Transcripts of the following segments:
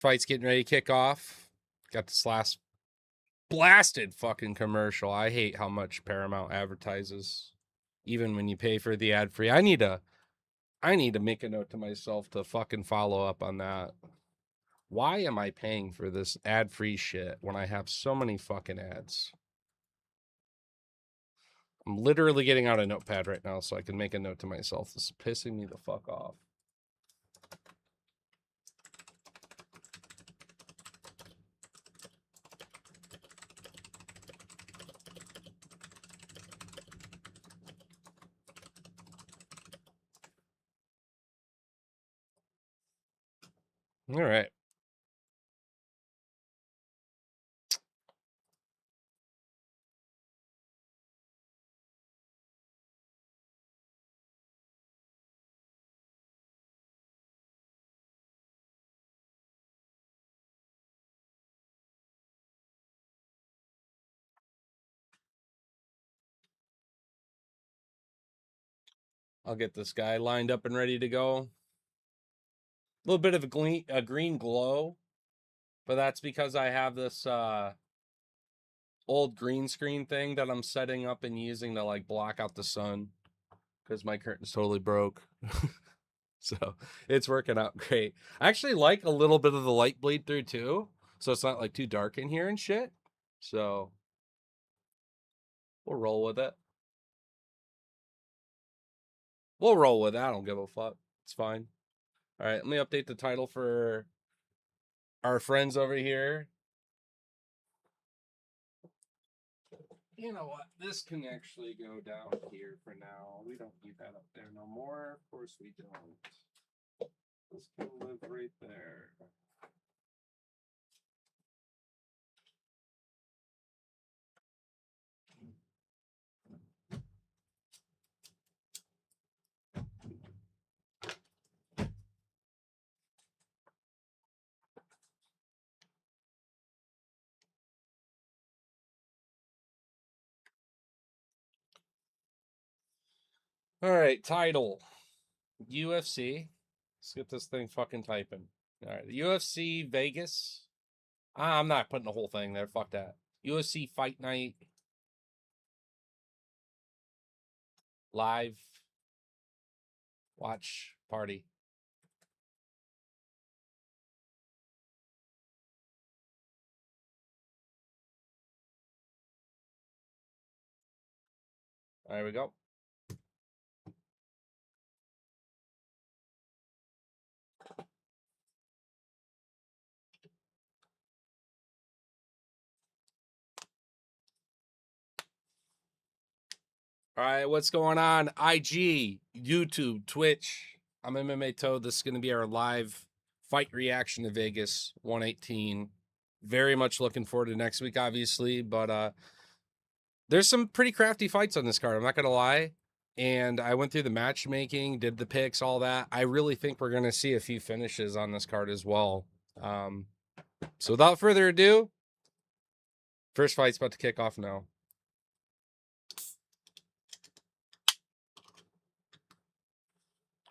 Fight's getting ready to kick off. Got this last blasted fucking commercial. I hate how much Paramount advertises, even when you pay for the ad free. I need to make a note to myself to fucking follow up on that. Why am I paying for this ad free shit when I have so many fucking ads? I'm literally getting out a notepad right now so I can make a note to myself. This is pissing me the fuck off. All right. I'll get this guy lined up and ready to go. A little bit of a green glow, but that's because I have this old green screen thing that I'm setting up and using to like block out the sun because my curtain's totally broke. So it's working out great. I actually like a little bit of the light bleed through too, so it's not like too dark in here and shit. So we'll roll with it. We'll roll with it. I don't give a fuck. It's fine. All right, let me update the title for our friends over here. You know what? This can actually go down here for now. We don't need that up there no more. Of course we don't. This can live right there. All right, title. UFC. Let's get this thing fucking typing. All right, UFC Vegas. I'm not putting the whole thing there. Fuck that. UFC Fight Night. Live. Watch party. There we go. All right, what's going on? IG, YouTube, Twitch. I'm MMA Toad. This is going to be our live fight reaction to Vegas 118. Very much looking forward to next week, obviously, but there's some pretty crafty fights on this card. I'm not going to lie. And I went through the matchmaking, did the picks, all that. I really think we're going to see a few finishes on this card as well. So without further ado, first fight's about to kick off now.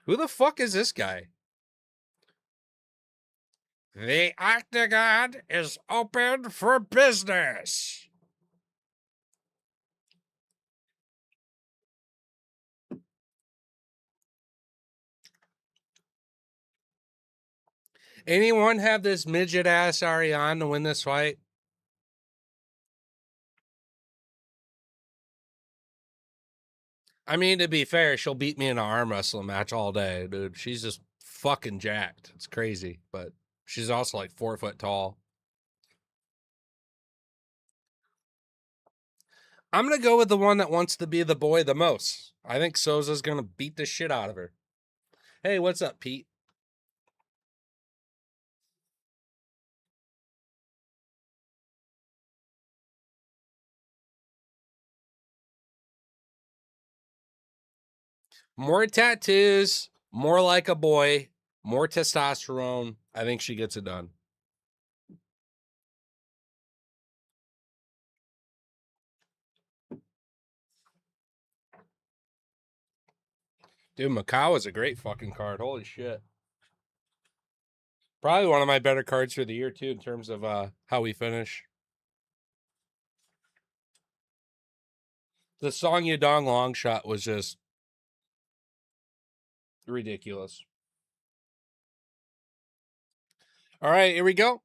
Who the fuck is this guy? The Octagon is open for business. Anyone have this midget ass Ariane to win this fight? I mean, to be fair, she'll beat me in an arm wrestling match all day, dude. She's just fucking jacked. It's crazy, but she's also like 4 foot tall. I'm going to go with the one that wants to be the boy the most. I think Souza's going to beat the shit out of her. Hey, what's up, Pete? More tattoos, more like a boy, more testosterone. I think she gets it done. Dude, Macau is a great fucking card. Holy shit. Probably one of my better cards for the year, too, in terms of how we finish. The Song Yadong long shot was just ridiculous. All right, here we go.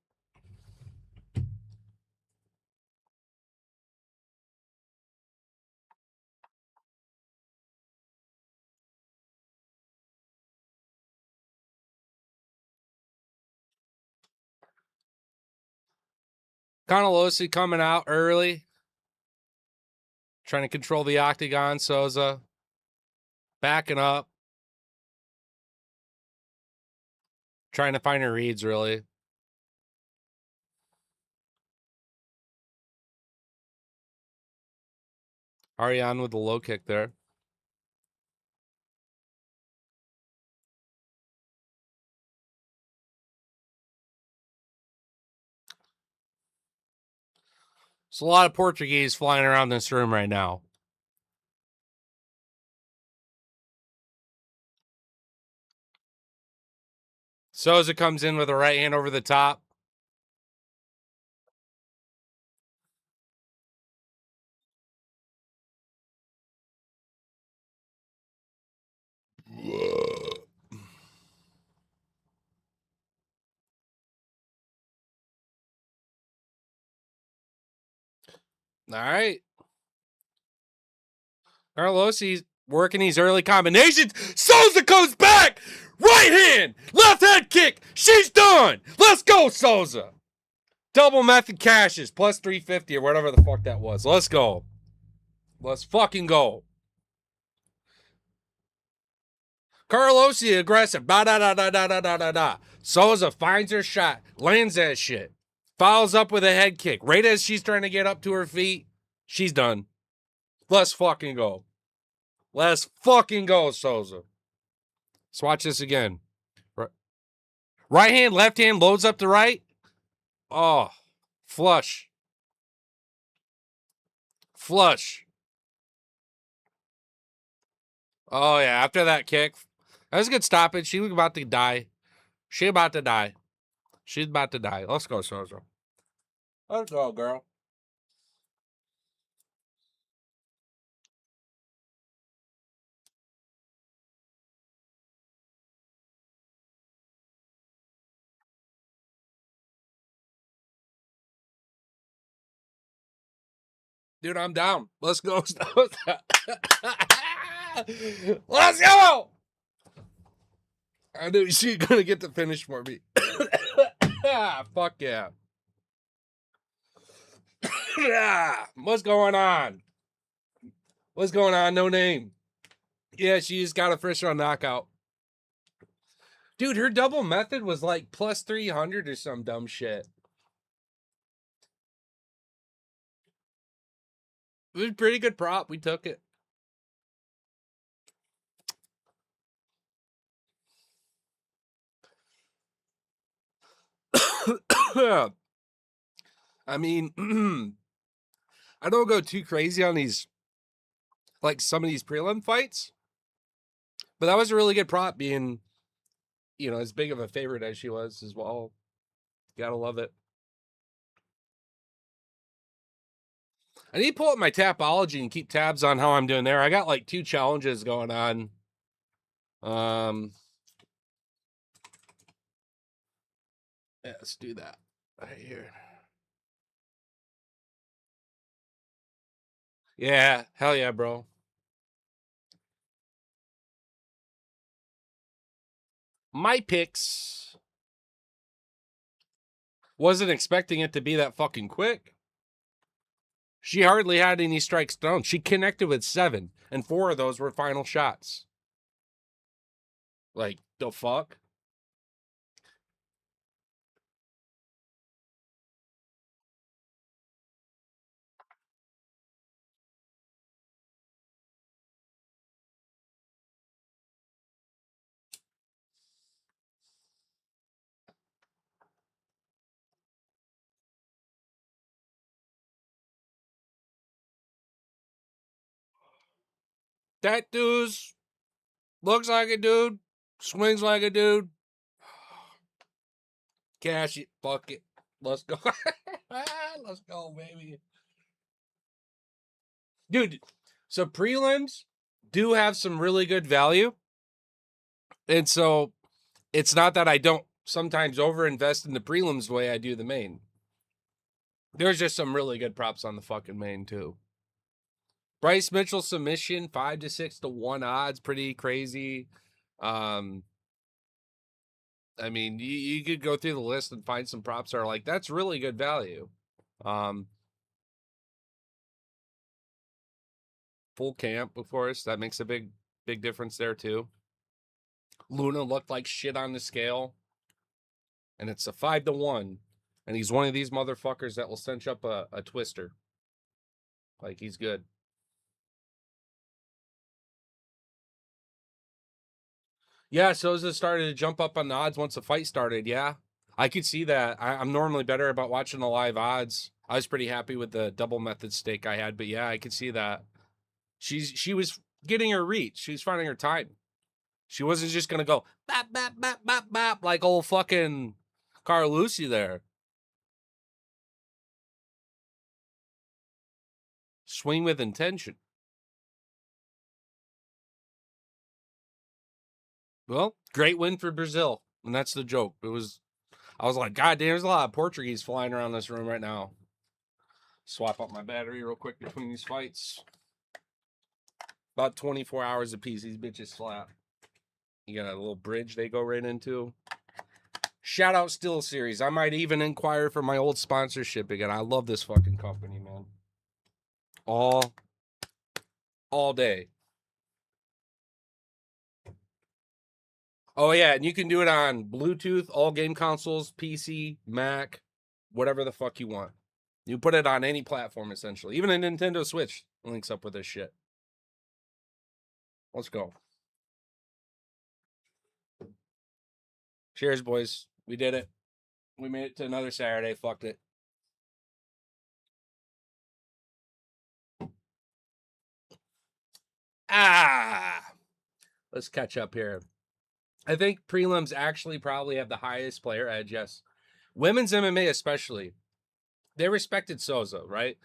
Conalosi coming out early. Trying to control the octagon. Souza backing up. Trying to find her reads, really. Ariane with the low kick there. There's a lot of Portuguese flying around this room right now. Souza comes in with a right hand over the top. All right. Carlosi's working these early combinations. Souza comes back. Right hand. Left head kick. She's done. Let's go, Souza. Double method cashes. Plus 350 or whatever the fuck that was. Let's go. Let's fucking go. Carlosi aggressive. Da da da da da da da da da. Souza finds her shot. Lands that shit. Follows up with a head kick. Right as she's trying to get up to her feet, she's done. Let's fucking go. Let's fucking go, Souza. Let's watch this again. Right hand, left hand, loads up the right. Oh, flush. Flush. Oh, yeah, after that kick. That was a good stoppage. She was about to die. She about to die. She's about to die. Let's go, Souza. Let's go, girl. Dude, I'm down. Let's go. Let's go. I knew she was going to get the finish for me. Fuck yeah. What's going on? What's going on? No name. Yeah, she just got a first round knockout. Dude, her double method was like plus 300 or some dumb shit. It was a pretty good prop. We took it. I mean, I don't go too crazy on these, like some of these prelim fights, but that was a really good prop being, you know, as big of a favorite as she was as well. Gotta love it. I need to pull up my Tapology and keep tabs on how I'm doing there. I got like 2 challenges going on. Yeah, let's do that right here. Yeah, hell yeah, bro. My picks. Wasn't expecting it to be that fucking quick. She hardly had any strikes thrown. She connected with 7, and 4 of those were final shots. Like, the fuck? That dude's looks like a dude, swings like a dude. Cash it. Fuck it. Let's go. Let's go, baby. Dude, so prelims do have some really good value. And so it's not that I don't sometimes overinvest in the prelims the way I do the main. There's just some really good props on the fucking main, too. Bryce Mitchell submission, 5 to 6 to 1 odds, pretty crazy. I mean, you could go through the list and find some props that are like, that's really good value. Full camp, of course, that makes a big difference there, too. Luna looked like shit on the scale, and it's a 5 to 1, and he's one of these motherfuckers that will cinch up a twister. Like, he's good. Yeah, Souza started to jump up on the odds once the fight started. Yeah, I could see that. I'm normally better about watching the live odds. I was pretty happy with the double method stake I had, but yeah, I could see that. She was getting her reach. She was finding her time. She wasn't just gonna go bap bap bap bap bap like old fucking Carlucci there. Swing with intention. Well, great win for Brazil, and that's the joke. I was like, God damn, there's a lot of Portuguese flying around this room right now. Swap out my battery real quick between these fights. About 24 hours apiece. These bitches slap. You got a little bridge they go right into. Shout out Still Series. I might even inquire for my old sponsorship again. I love this fucking company, man. All day. Oh, yeah, and you can do it on Bluetooth, all game consoles, PC, Mac, whatever the fuck you want. You put it on any platform, essentially. Even a Nintendo Switch links up with this shit. Let's go. Cheers, boys. We did it. We made it to another Saturday. Fucked it. Let's catch up here. I think prelims actually probably have the highest player edge, yes. Women's MMA especially. They respected Souza, right?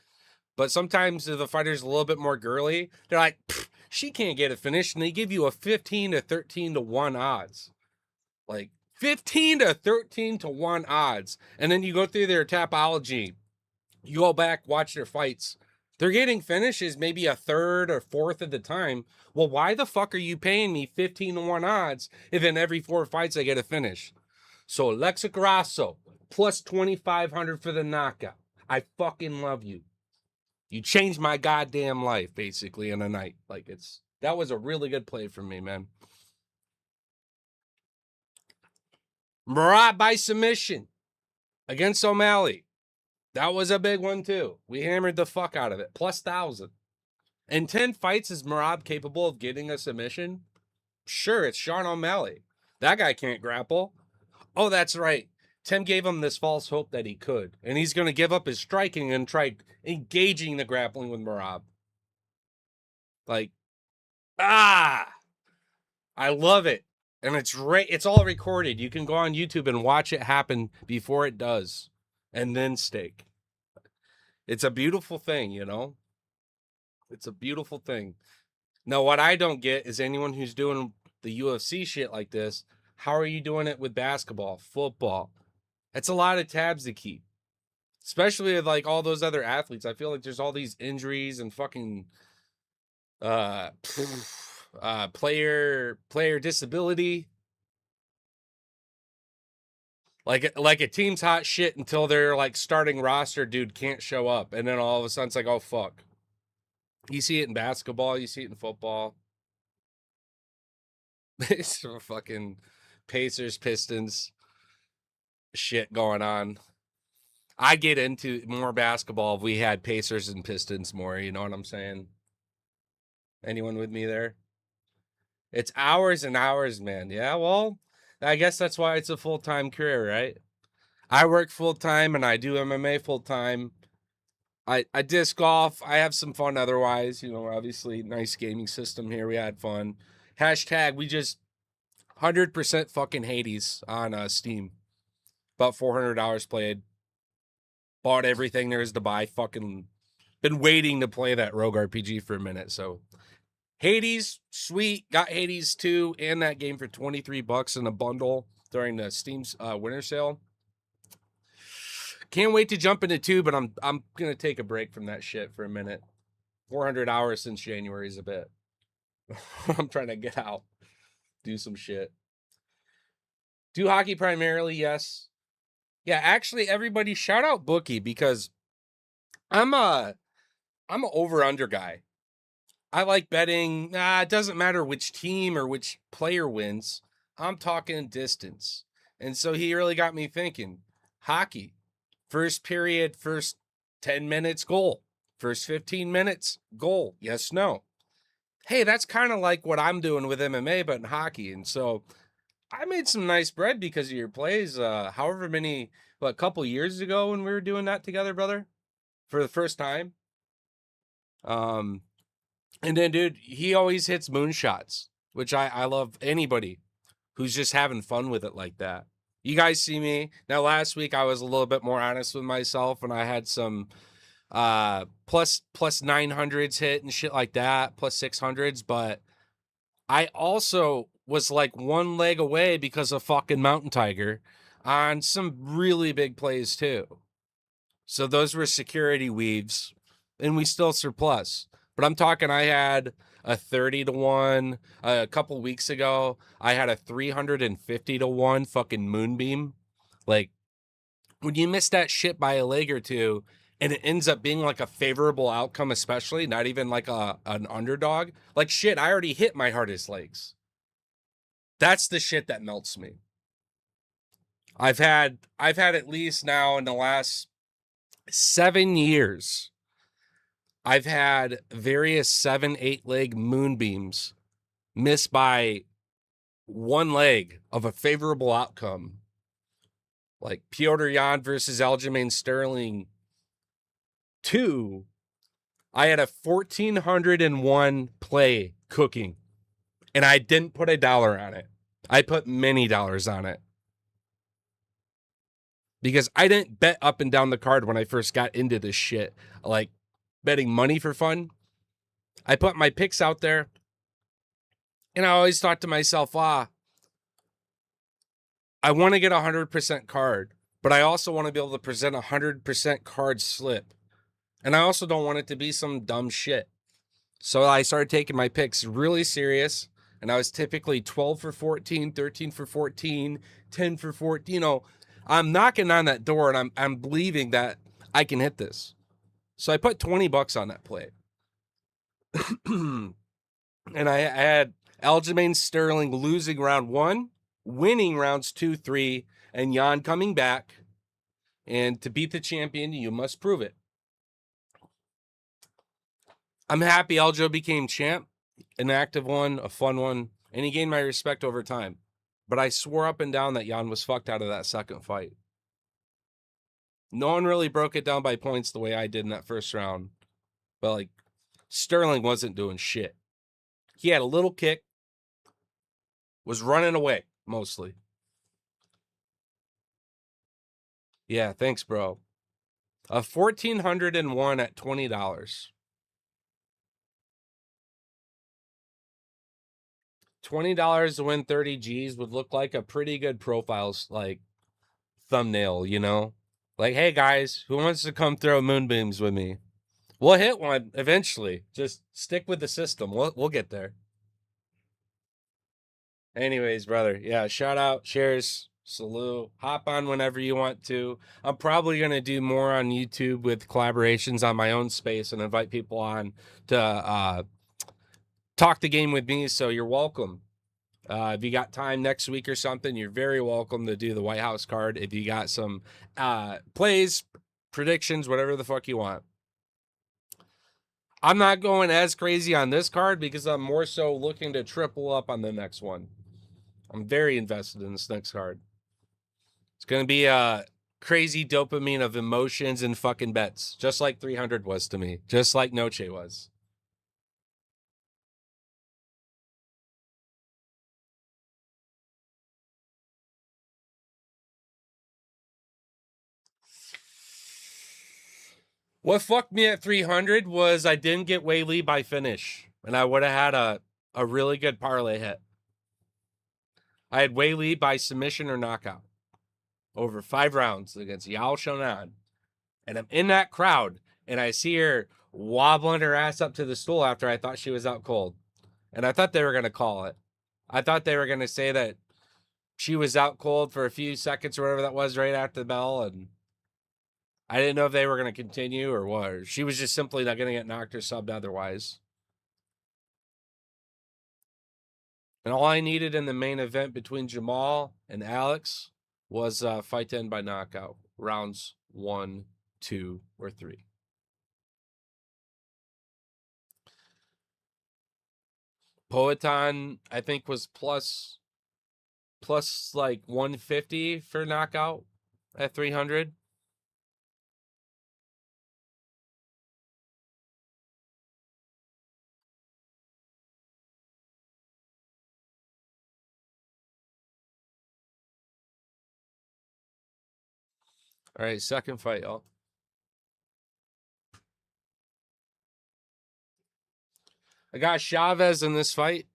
But sometimes if the fighter's a little bit more girly, they're like, she can't get a finish, and they give you a 15 to 13 to 1 odds. Like 15 to 13 to 1 odds. And then you go through their Tapology. You go back, watch their fights. They're getting finishes maybe a third or fourth of the time. Well, why the fuck are you paying me 15 to 1 odds if in every 4 fights I get a finish? So Alexa Grasso, plus 2,500 for the knockout. I fucking love you. You changed my goddamn life, basically, in a night. Like, that was a really good play from me, man. Murat by submission against O'Malley. That was a big one, too. We hammered the fuck out of it. Plus 1,000. In 10 fights, is Merab capable of getting a submission? Sure, it's Sean O'Malley. That guy can't grapple. Oh, that's right. Tim gave him this false hope that he could. And he's going to give up his striking and try engaging the grappling with Merab. Like, I love it. And it's all recorded. You can go on YouTube and watch it happen before it does. And then stake. It's a beautiful thing, you know? It's a beautiful thing. Now, what I don't get is anyone who's doing the UFC shit like this, how are you doing it with basketball, football? It's a lot of tabs to keep. Especially with like all those other athletes. I feel like there's all these injuries and fucking player disability. Like a team's hot shit until their like starting roster dude can't show up, and then all of a sudden it's like, oh fuck. You see it in basketball, you see it in football. It's fucking Pacers, Pistons shit going on. I get into more basketball if we had Pacers and Pistons more, you know what I'm saying? Anyone with me there? It's hours and hours, man. Yeah, well, I guess that's why it's a full-time career, right? I work full-time and I do MMA full-time. I disc golf. I have some fun otherwise. You know, obviously, nice gaming system here. We had fun. Hashtag, we just 100% fucking Hades on Steam. About $400 played. Bought everything there is to buy. Fucking been waiting to play that Rogue RPG for a minute. So Hades, sweet. Got Hades 2 and that game for $23 in a bundle during the Steam's winter sale. Can't wait to jump into 2, but I'm gonna take a break from that shit for a minute. 400 hours since January is a bit. I'm trying to get out, do some shit. Do hockey primarily, yes. Yeah, actually, everybody shout out Bookie because I'm an over-under guy. I like betting. It doesn't matter which team or which player wins. I'm talking distance. And so he really got me thinking. Hockey, first period, first 10 minutes, goal. First 15 minutes, goal. Yes, no. Hey, that's kind of like what I'm doing with MMA, but in hockey. And so I made some nice bread because of your plays. However many, a couple years ago when we were doing that together, brother, for the first time. And then, dude, he always hits moonshots, which I love anybody who's just having fun with it like that. You guys see me. Now, last week, I was a little bit more honest with myself, and I had some plus 900s hit and shit like that, plus 600s, but I also was like one leg away because of fucking Mountain Tiger on some really big plays, too. So those were security weaves, and we still surplus. But I'm talking, I had a 30-1 a couple weeks ago. I had a 350-1 fucking moonbeam. Like, when you miss that shit by a leg or two, and it ends up being like a favorable outcome, especially not even like an underdog. Like, shit, I already hit my hardest legs. That's the shit that melts me. I've had at least now in the last 7 years, I've had various 7-8 leg moonbeams missed by one leg of a favorable outcome. Like Piotr Jan versus Aljamain Sterling 2. I had a 1,401 play cooking, and I didn't put $1 on it. I put many dollars on it. Because I didn't bet up and down the card when I first got into this shit. Like betting money for fun. I put my picks out there. And I always thought to myself, I want to get a 100% card. But I also want to be able to present a 100% card slip. And I also don't want it to be some dumb shit. So I started taking my picks really serious. And I was typically 12 for 14, 13 for 14, 10 for 14. You know, I'm knocking on that door and I'm believing that I can hit this. So I put $20 on that play. And I had Aljamain Sterling losing round 1, winning rounds 2, 3, and Jan coming back. And to beat the champion, you must prove it. I'm happy Aljo became champ, an active one, a fun one, and he gained my respect over time. But I swore up and down that Jan was fucked out of that second fight. No one really broke it down by points the way I did in that first round. But, like, Sterling wasn't doing shit. He had a little kick, was running away, mostly. Yeah, thanks, bro. A 1,401 at $20. $20 to win 30 G's would look like a pretty good profiles, like, thumbnail, you know? Like, hey, guys, who wants to come throw moonbeams with me? We'll hit one eventually. Just stick with the system. We'll get there. Anyways, brother, yeah, shout out, shares, salute, hop on whenever you want to. I'm probably going to do more on YouTube with collaborations on my own space and invite people on to talk the game with me, so you're welcome. If you got time next week or something, you're very welcome to do the White House card. If you got some plays, predictions, whatever the fuck you want. I'm not going as crazy on this card because I'm more so looking to triple up on the next one. I'm very invested in this next card. It's going to be a crazy dopamine of emotions and fucking bets, just like 300 was to me, just like Noche was. What fucked me at 300 was I didn't get Wei Lee by finish, and I would have had a really good parlay hit. I had Wei Lee by submission or knockout over 5 rounds against Yao Shonan. And I'm in that crowd, and I see her wobbling her ass up to the stool after I thought she was out cold. And I thought they were going to call it. I thought they were going to say that she was out cold for a few seconds or whatever that was right after the bell. And I didn't know if they were going to continue or what. Or she was just simply not going to get knocked or subbed otherwise. And all I needed in the main event between Jamal and Alex was fight to end by knockout. Rounds 1, 2, or 3. Poetan, I think, was plus like 150 for knockout at 300. All right, second fight, y'all. I got Chavez in this fight.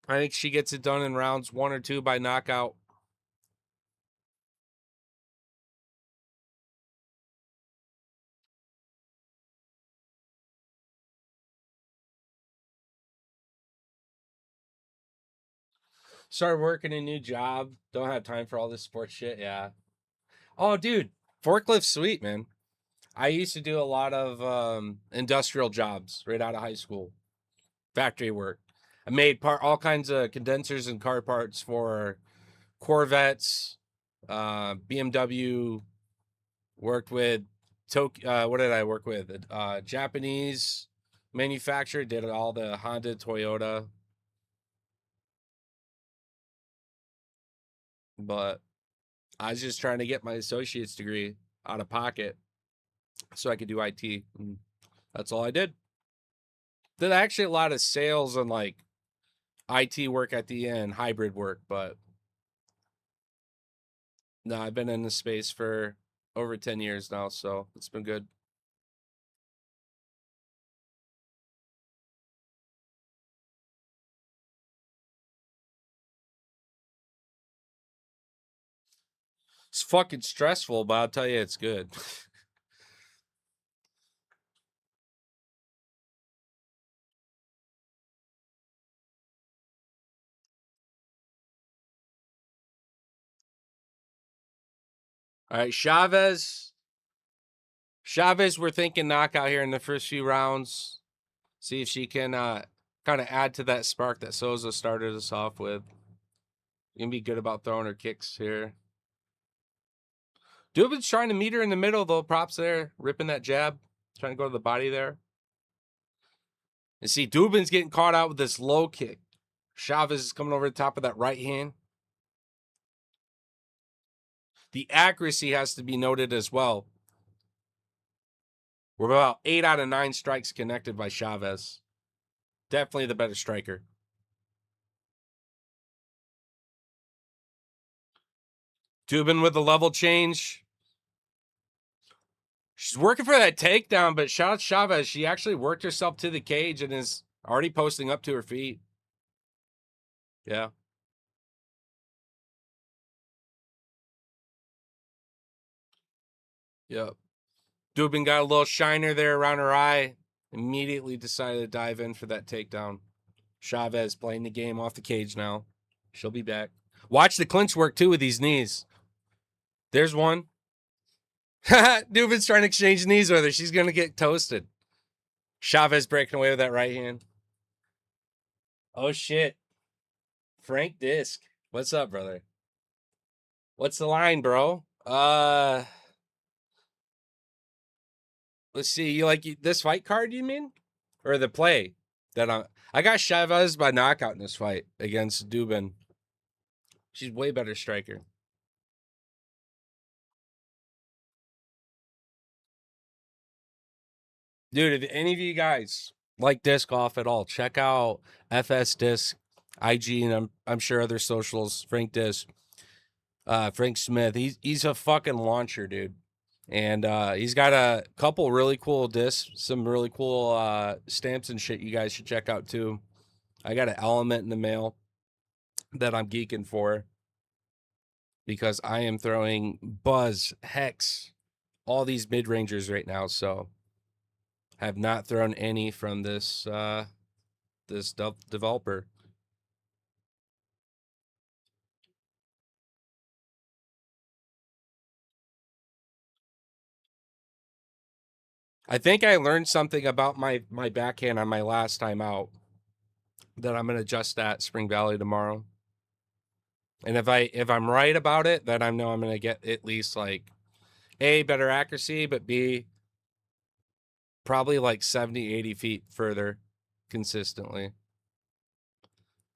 I think she gets it done in rounds 1 or 2 by knockout. Started working a new job. Don't have time for all this sports shit. Yeah. Oh, dude, forklift's sweet, man. I used to do a lot of industrial jobs right out of high school, factory work. I made all kinds of condensers and car parts for Corvettes, BMW. Worked with what did I work with? Japanese manufacturer. Did all the Honda, Toyota. But I was just trying to get my associate's degree out of pocket so I could do IT. And that's all I did. Did actually a lot of sales and like IT work at the end, hybrid work, but no, I've been in this space for over 10 years now, so it's been good. It's fucking stressful, but I'll tell you it's good. All right, Chavez, we're thinking knockout here in the first few rounds. See if she can kind of add to that spark that Souza started us off with. You can be good about throwing her kicks here. Dubin's trying to meet her in the middle, though. Props there. Ripping that jab. Trying to go to the body there. And see, Dubin's getting caught out with this low kick. Chavez is coming over the top of that right hand. The accuracy has to be noted as well. We're about 8 out of 9 strikes connected by Chavez. Definitely the better striker. Dubin with the level change. She's working for that takedown, but shout out Chavez. She actually worked herself to the cage and is already posting up to her feet. Yeah. Yep. Dubin got a little shiner there around her eye. Immediately decided to dive in for that takedown. Chavez playing the game off the cage now. She'll be back. Watch the clinch work too with these knees. There's one. Dubin's trying to exchange knees with her. She's going to get toasted. Chavez breaking away with that right hand. Oh, shit. Frank Disc. What's up, brother? What's the line, bro? Let's see. You like this fight card, you mean? Or the play that I got Chavez by knockout in this fight against Dubin. She's way better striker. Dude, if any of you guys like disc golf at all, check out FS Disc, IG, and I'm sure other socials. Frank Disc, Frank Smith. He's a fucking launcher, dude. And he's got a couple really cool discs, some really cool stamps and shit you guys should check out too. I got an Element in the mail that I'm geeking for because I am throwing Buzz, Hex, all these mid-rangers right now. So I have not thrown any from this developer. I think I learned something about my backhand on my last time out that I'm gonna adjust at Spring Valley tomorrow. And if I'm right about it, then I know I'm gonna get at least like A, better accuracy, but B, probably like 70, 80 feet further consistently.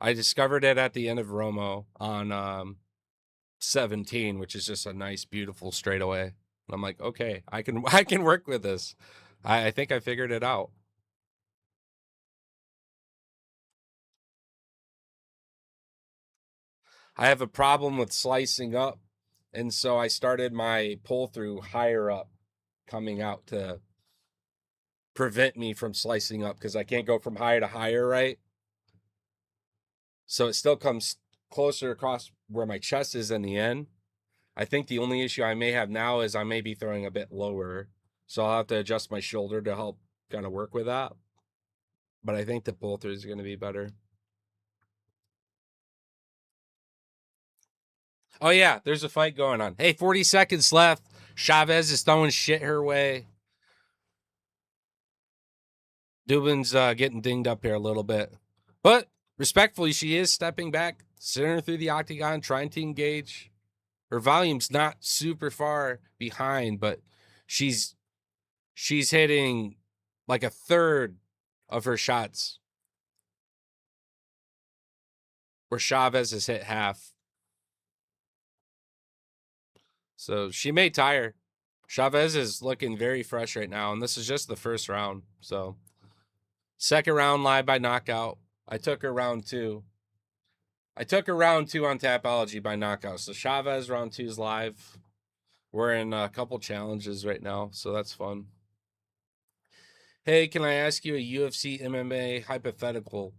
I discovered it at the end of Romo on 17, which is just a nice, beautiful straightaway. And I'm like, okay, I can work with this. I think I figured it out. I have a problem with slicing up, and so I started my pull through higher up coming out to prevent me from slicing up because I can't go from higher to higher, right? So it still comes closer across where my chest is in the end. I think the only issue I may have now is I may be throwing a bit lower. So I'll have to adjust my shoulder to help kind of work with that. But I think the pull through is going to be better. Oh, yeah, there's a fight going on. Hey, 40 seconds left. Chavez is throwing shit her way. Dubin's getting dinged up here a little bit. But respectfully, she is stepping back, sending her through the octagon, trying to engage. Her volume's not super far behind, but she's hitting like a third of her shots, where Chavez has hit half. So she may tire. Chavez is looking very fresh right now, and this is just the first round. So second round live by knockout. I took her round 2. I took her round 2 on Tapology by knockout. So Chavez round 2 is live. We're in a couple challenges right now, so that's fun. Hey, can I ask you a UFC MMA hypothetical?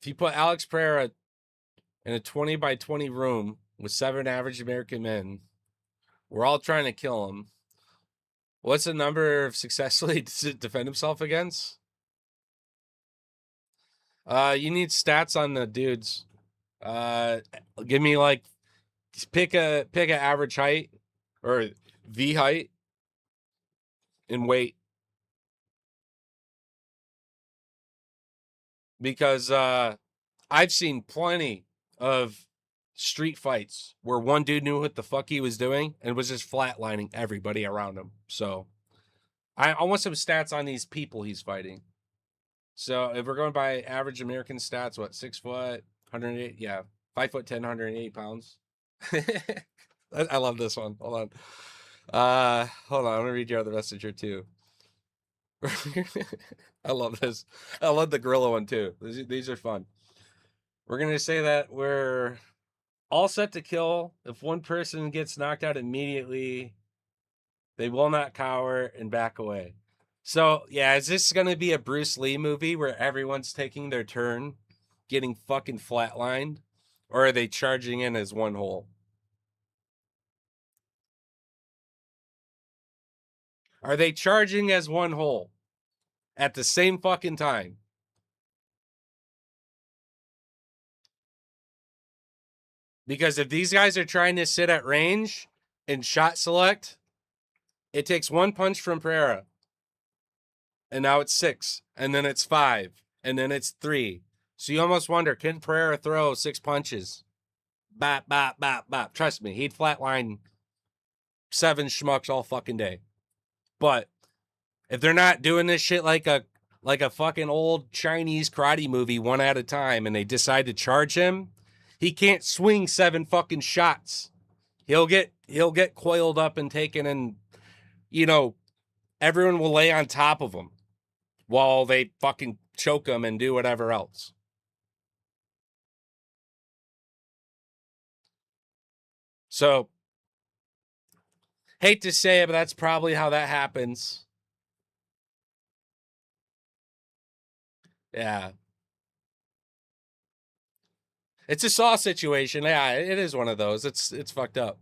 If you put Alex Pereira in a 20 by 20 room with 7 average American men, we're all trying to kill him. What's the number of successfully to defend himself against? You need stats on the dudes. Give me like pick a average height or the height and weight, because I've seen plenty of street fights where one dude knew what the fuck he was doing and was just flatlining everybody around him. So I want some stats on these people he's fighting. So if we're going by average American stats, what, 6 foot, 108? Yeah, 5 foot 10, 180 pounds. I love this one. Hold on. Hold on. I'm gonna read your other messenger too. I love this. I love the gorilla one too. These are fun. We're gonna say that we're all set to kill. If one person gets knocked out immediately, they will not cower and back away. So yeah, is this gonna be a Bruce Lee movie where everyone's taking their turn, getting fucking flatlined, or are they charging in as one whole? Are they charging as one whole at the same fucking time? Because if these guys are trying to sit at range and shot select, it takes one punch from Pereira. And now it's 6. And then it's 5. And then it's 3. So you almost wonder, can Pereira throw 6 punches? Bop, bop, bop, bop. Trust me, he'd flatline 7 schmucks all fucking day. But if they're not doing this shit like a fucking old Chinese karate movie one at a time and they decide to charge him, he can't swing 7 fucking shots. He'll get coiled up and taken, and everyone will lay on top of him while they fucking choke him and do whatever else. So Hate to say it, but that's probably how that happens. Yeah. It's a Saw situation. Yeah, it is one of those. It's fucked up.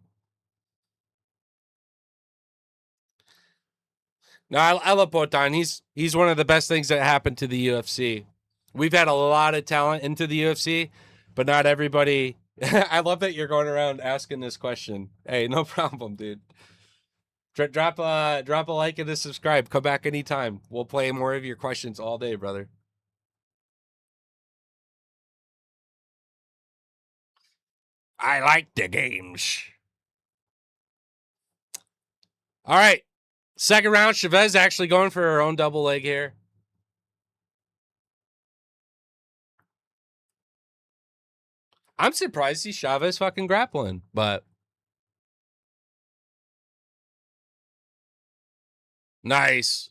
No, I love Botan. He's one of the best things that happened to the UFC. We've had a lot of talent into the UFC, but not everybody. I love that you're going around asking this question. Hey, no problem, dude. Drop a like and a subscribe. Come back anytime. We'll play more of your questions all day, brother. I like the games. All right. Second round, Chavez actually going for her own double leg here. I'm surprised to see Chavez fucking grappling, but nice.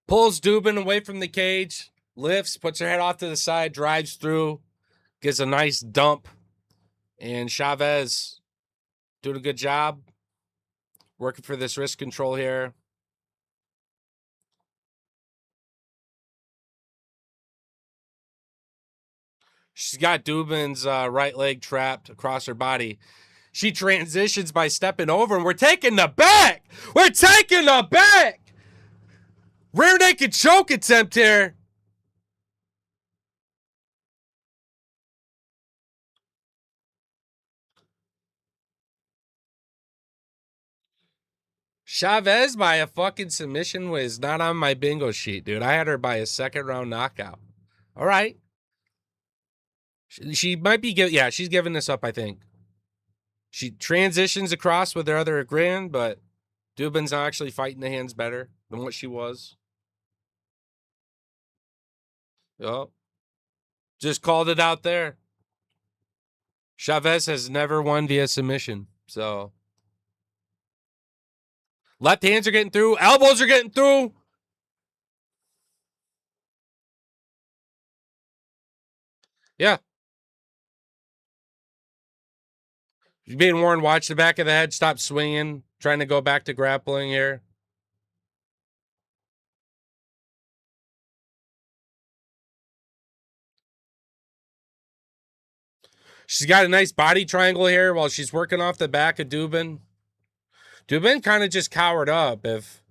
Pulls Dubin away from the cage, lifts, puts her head off to the side, drives through, gets a nice dump. And Chavez doing a good job working for this wrist control here. She's got Dubin's right leg trapped across her body. She transitions by stepping over, and we're taking the back. We're taking the back. Rear naked choke attempt here. Chavez by a fucking submission was not on my bingo sheet, dude. I had her by a second round knockout. All right. She might be yeah, she's giving this up, I think. She transitions across with her other grin, but Dubin's not actually fighting the hands better than what she was. Oh. Just called it out there. Chavez has never won via submission. So left hands are getting through. Elbows are getting through. Yeah. She's being warned, watch the back of the head, stop swinging, trying to go back to grappling here. She's got a nice body triangle here while she's working off the back of Dubin. Dubin kind of just cowered up. If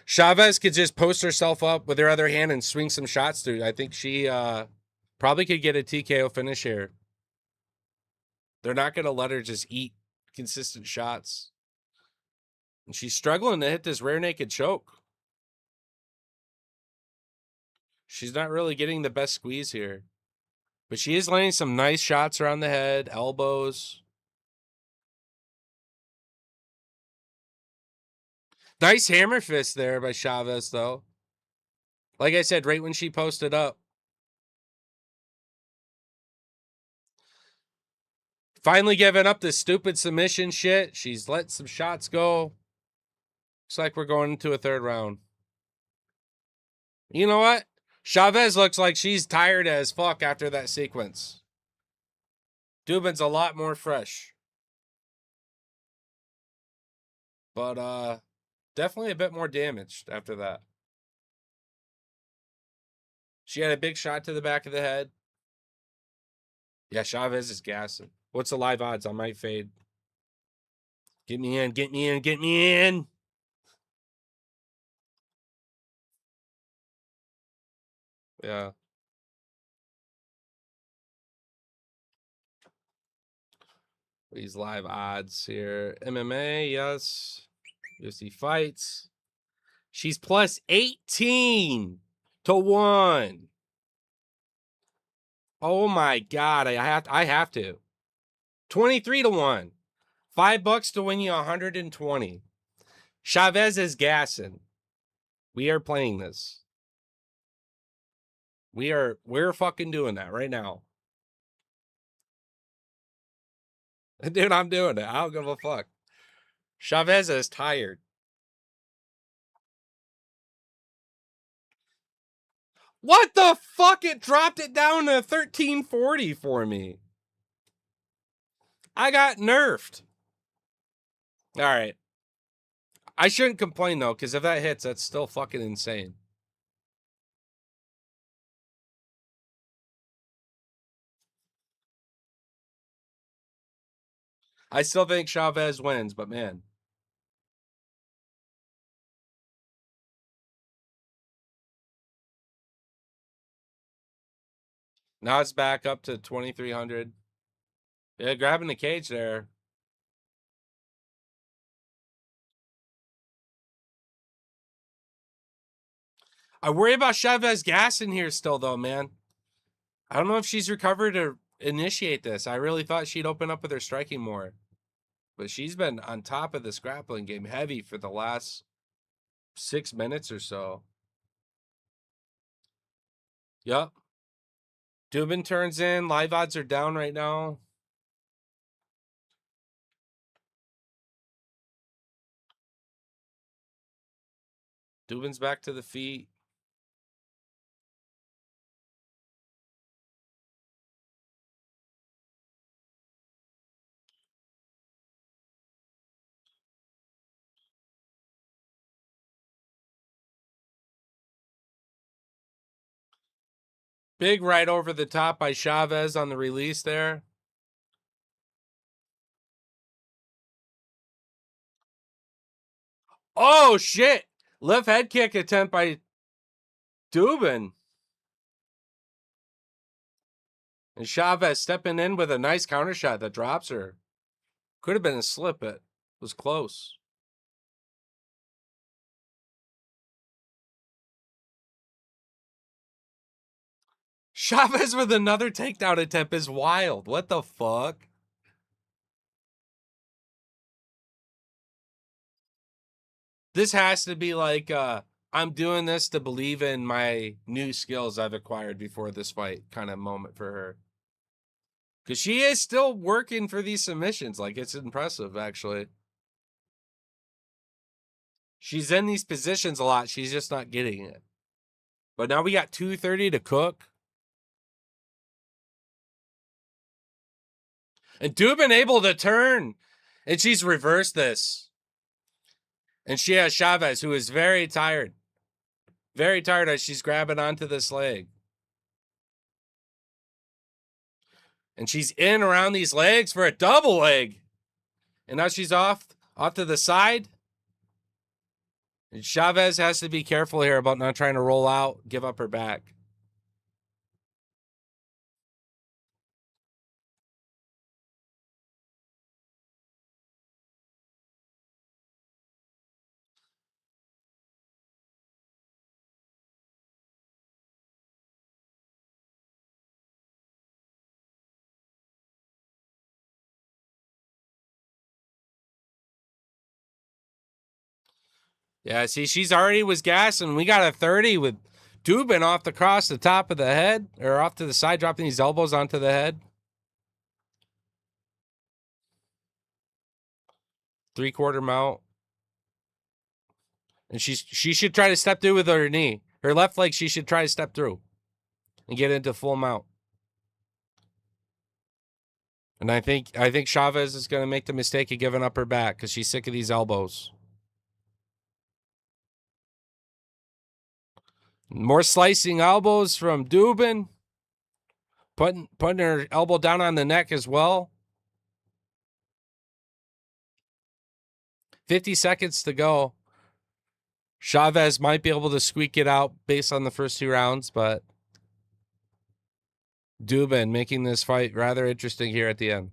Chavez could just post herself up with her other hand and swing some shots through, I think she probably could get a TKO finish here. They're not going to let her just eat consistent shots. And she's struggling to hit this rear naked choke. She's not really getting the best squeeze here. But she is landing some nice shots around the head, elbows. Nice hammer fist there by Chavez, though. Like I said, right when she posted up. Finally giving up this stupid submission shit. She's let some shots go. Looks like we're going into a third round. You know what? Chavez looks like she's tired as fuck after that sequence. Dubin's a lot more fresh. But definitely a bit more damaged after that. She had a big shot to the back of the head. Yeah, Chavez is gassing. What's the live odds? I might fade. Get me in, get me in, get me in. Yeah. These live odds here. MMA, yes. UFC fights. She's plus 18 to 1. Oh my god, I have to. 23 to 1. $5 to win you 120. Chavez is gassing. We are playing this. We're fucking doing that right now. Dude, I'm doing it. I don't give a fuck. Chavez is tired. What the fuck? It dropped it down to 1340 for me. I got nerfed. All right. I shouldn't complain, though, because if that hits, that's still fucking insane. I still think Chavez wins, but man. Now it's back up to 2,300. Yeah, grabbing the cage there. I worry about Chavez gas in here still, though, man. I don't know if she's recovered to initiate this. I really thought she'd open up with her striking more. But she's been on top of this grappling game heavy for the last 6 minutes or so. Yep. Dubin turns in. Live odds are down right now. Dubin's back to the feet. Big right over the top by Chavez on the release there. Oh, shit. Left head kick attempt by Dubin. And Chavez stepping in with a nice counter shot that drops her. Could have been a slip, but was close. Chavez with another takedown attempt is wild. What the fuck? This has to be like, I'm doing this to believe in my new skills I've acquired before this fight kind of moment for her. Because she is still working for these submissions. Like, it's impressive, actually. She's in these positions a lot. She's just not getting it. But now we got 2:30 to cook. And Dubin able to turn. And she's reversed this. And she has Chavez, who is very tired. Very tired as she's grabbing onto this leg. And she's in around these legs for a double leg. And now she's off to the side. And Chavez has to be careful here about not trying to roll out, give up her back. Yeah, see, she's already was gassing. We got a 30 with Dubin off across the top of the head, or off to the side, dropping these elbows onto the head. 3/4 mount. And she should try to step through with her knee. Her left leg, she should try to step through and get into full mount. And I think Chavez is going to make the mistake of giving up her back because she's sick of these elbows. More slicing elbows from Dubin. Putting her elbow down on the neck as well. 50 seconds to go. Chavez might be able to squeak it out based on the first 2 rounds, but Dubin making this fight rather interesting here at the end.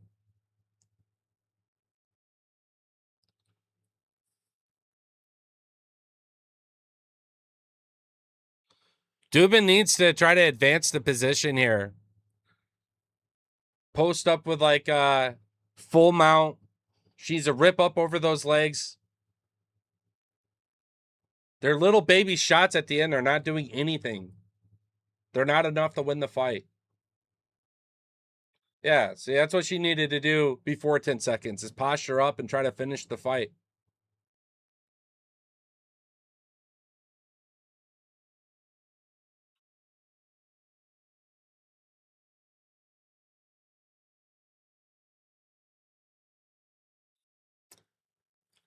Dubin needs to try to advance the position here. Post up with like a full mount. She's a rip up over those legs. They're little baby shots at the end. They're not doing anything. They're not enough to win the fight. Yeah, see, that's what she needed to do before 10 seconds is posture up and try to finish the fight.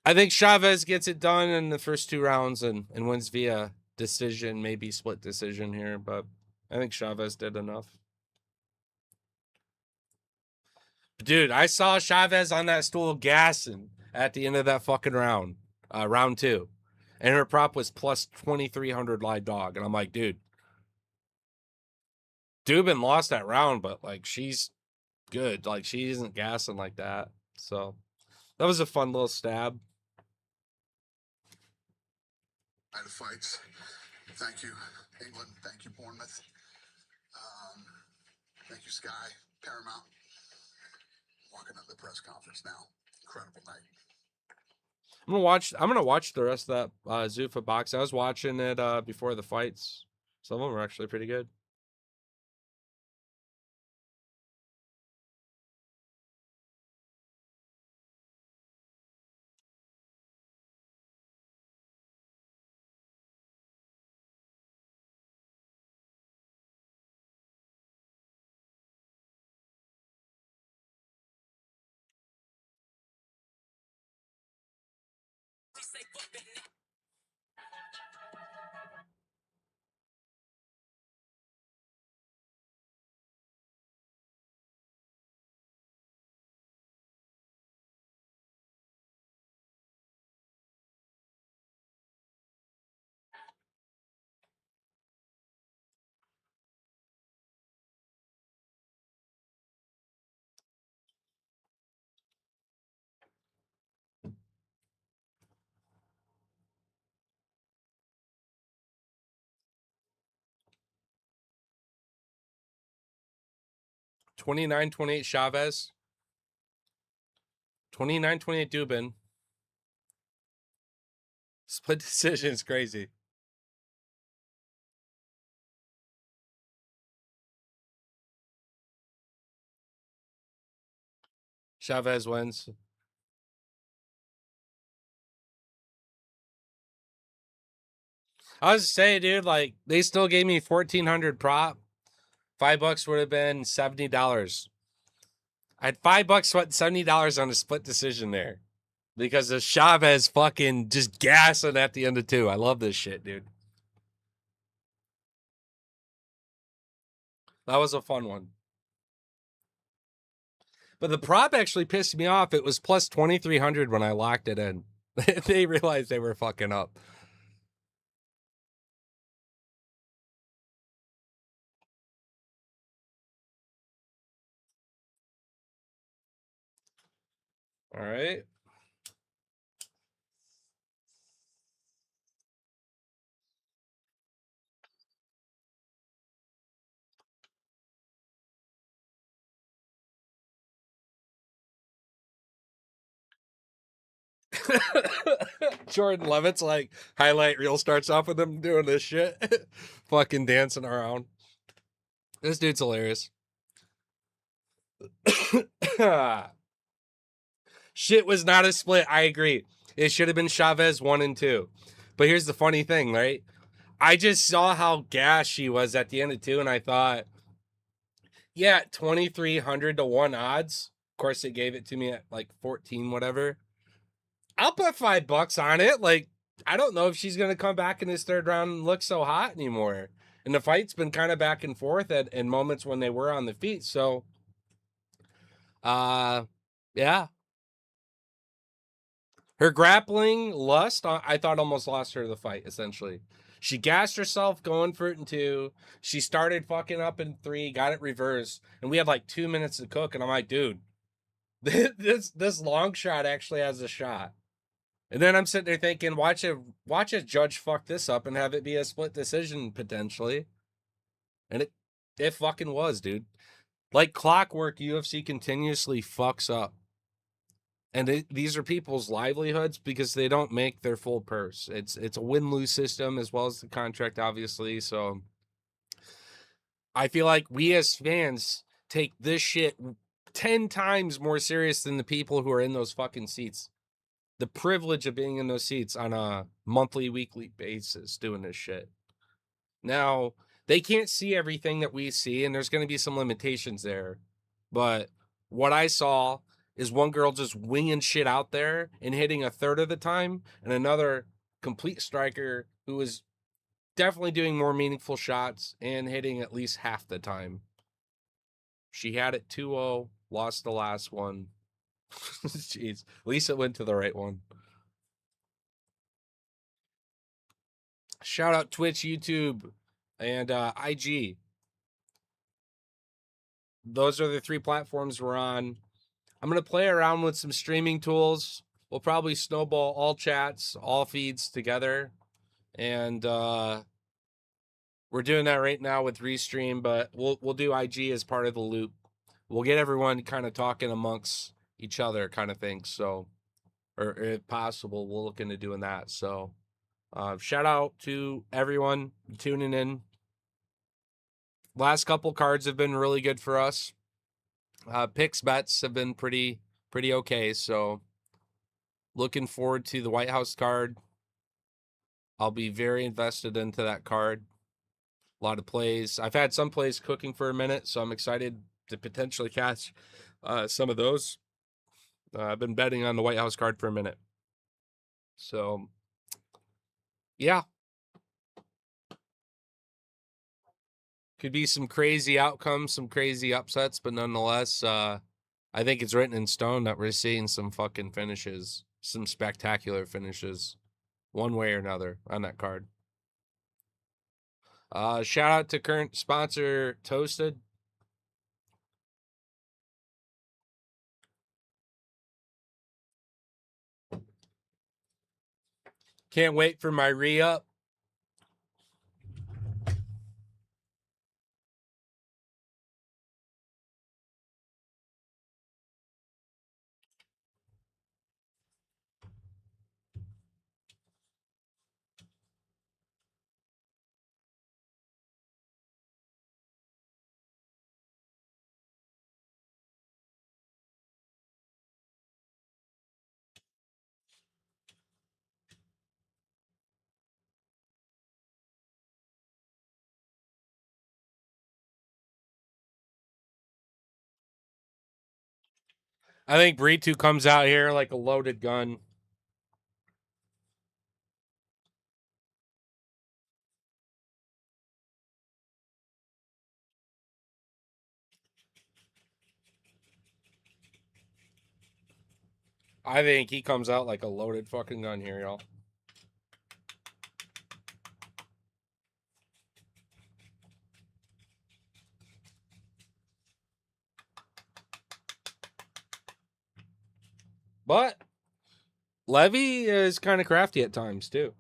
I think Chavez gets it done in the first 2 rounds and wins via decision, maybe split decision here, but I think Chavez did enough. Dude, I saw Chavez on that stool gassing at the end of that fucking round, round 2. And her prop was plus 2,300 live dog. And I'm like, dude, Dubin lost that round, but like she's good. Like she isn't gassing like that. So that was a fun little stab. The fights. Thank you, England. Thank you, Bournemouth. Thank you, Sky, Paramount. Walking up the press conference now. Incredible night. I'm gonna watch the rest of that Zuffa box. I was watching it before the fights. Some of them were actually pretty good. $29-28 Chavez. $29-28 Dubin. Split decision is crazy. Chavez wins. I was saying, dude, like they still gave me 1,400 prop. $5 would have been $70. I had $5 spent $70 on a split decision there because of Chavez fucking just gassing at the end of 2. I love this shit, dude. That was a fun one. But the prop actually pissed me off. It was plus 2,300 when I locked it in. They realized they were fucking up. All right. Jordan Levitt's like highlight reel starts off with him doing this shit. Fucking dancing around. This dude's hilarious. Shit was not a split. I agree. It should have been Chavez 1 and 2. But here's the funny thing, right? I just saw how gassed she was at the end of 2, and I thought, yeah, 2,300 to 1 odds. Of course, they gave it to me at like 14, whatever. I'll put $5 on it. Like, I don't know if she's going to come back in this 3rd round and look so hot anymore. And the fight's been kind of back and forth in moments when they were on the feet. So, yeah. Her grappling lust, I thought almost lost her the fight, essentially. She gassed herself going for it in 2. She started fucking up in 3, got it reversed. And we had like 2 minutes to cook. And I'm like, dude, this long shot actually has a shot. And then I'm sitting there thinking, watch a judge fuck this up and have it be a split decision potentially. And it fucking was, dude. Like clockwork, UFC continuously fucks up. And these are people's livelihoods because they don't make their full purse. It's a win-lose system as well as the contract, obviously. So I feel like we as fans take this shit 10 times more serious than the people who are in those fucking seats. The privilege of being in those seats on a monthly, weekly basis doing this shit. Now, they can't see everything that we see, and there's going to be some limitations there. But what I saw is one girl just winging shit out there and hitting a third of the time, and another complete striker who is definitely doing more meaningful shots and hitting at least half the time. She had it 2-0, lost the last one. Jeez, at least it went to the right one. Shout out Twitch, YouTube, and IG. Those are the 3 platforms we're on. I'm going to play around with some streaming tools. We'll probably snowball all chats, all feeds together. And we're doing that right now with Restream, but we'll do IG as part of the loop. We'll get everyone kind of talking amongst each other kind of thing. So, or if possible, we'll look into doing that. So, shout out to everyone tuning in. Last couple cards have been really good for us. Picks bets have been pretty okay. So, looking forward to the White House card. I'll be very invested into that card. A lot of plays. I've had some plays cooking for a minute, so I'm excited to potentially catch some of those. I've been betting on the White House card for a minute. So, yeah. Could be some crazy outcomes, some crazy upsets, but nonetheless, I think it's written in stone that we're seeing some fucking finishes, some spectacular finishes, one way or another on that card. Shout out to current sponsor, Toasted. Can't wait for my re-up. I think Britu comes out here like a loaded gun. I think he comes out like a loaded fucking gun here, y'all. But Levy is kind of crafty at times, too.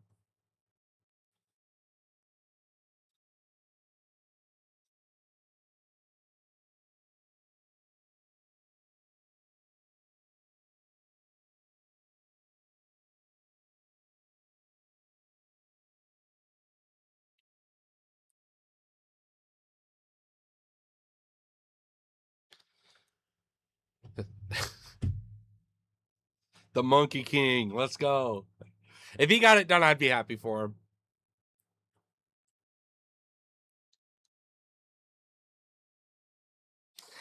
The Monkey King. Let's go. If he got it done, I'd be happy for him.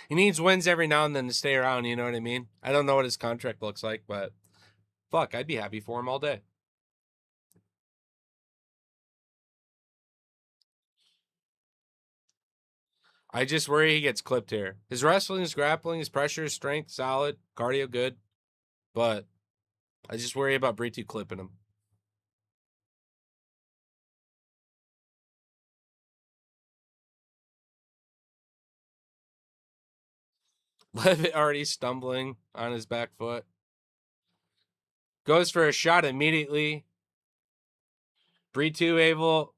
He needs wins every now and then to stay around, you know what I mean? I don't know what his contract looks like, but fuck, I'd be happy for him all day. I just worry he gets clipped here. His wrestling, his grappling, his pressure, his strength, solid. Cardio, good. But I just worry about Britu clipping him. Levitt already stumbling on his back foot. Goes for a shot immediately. Britu able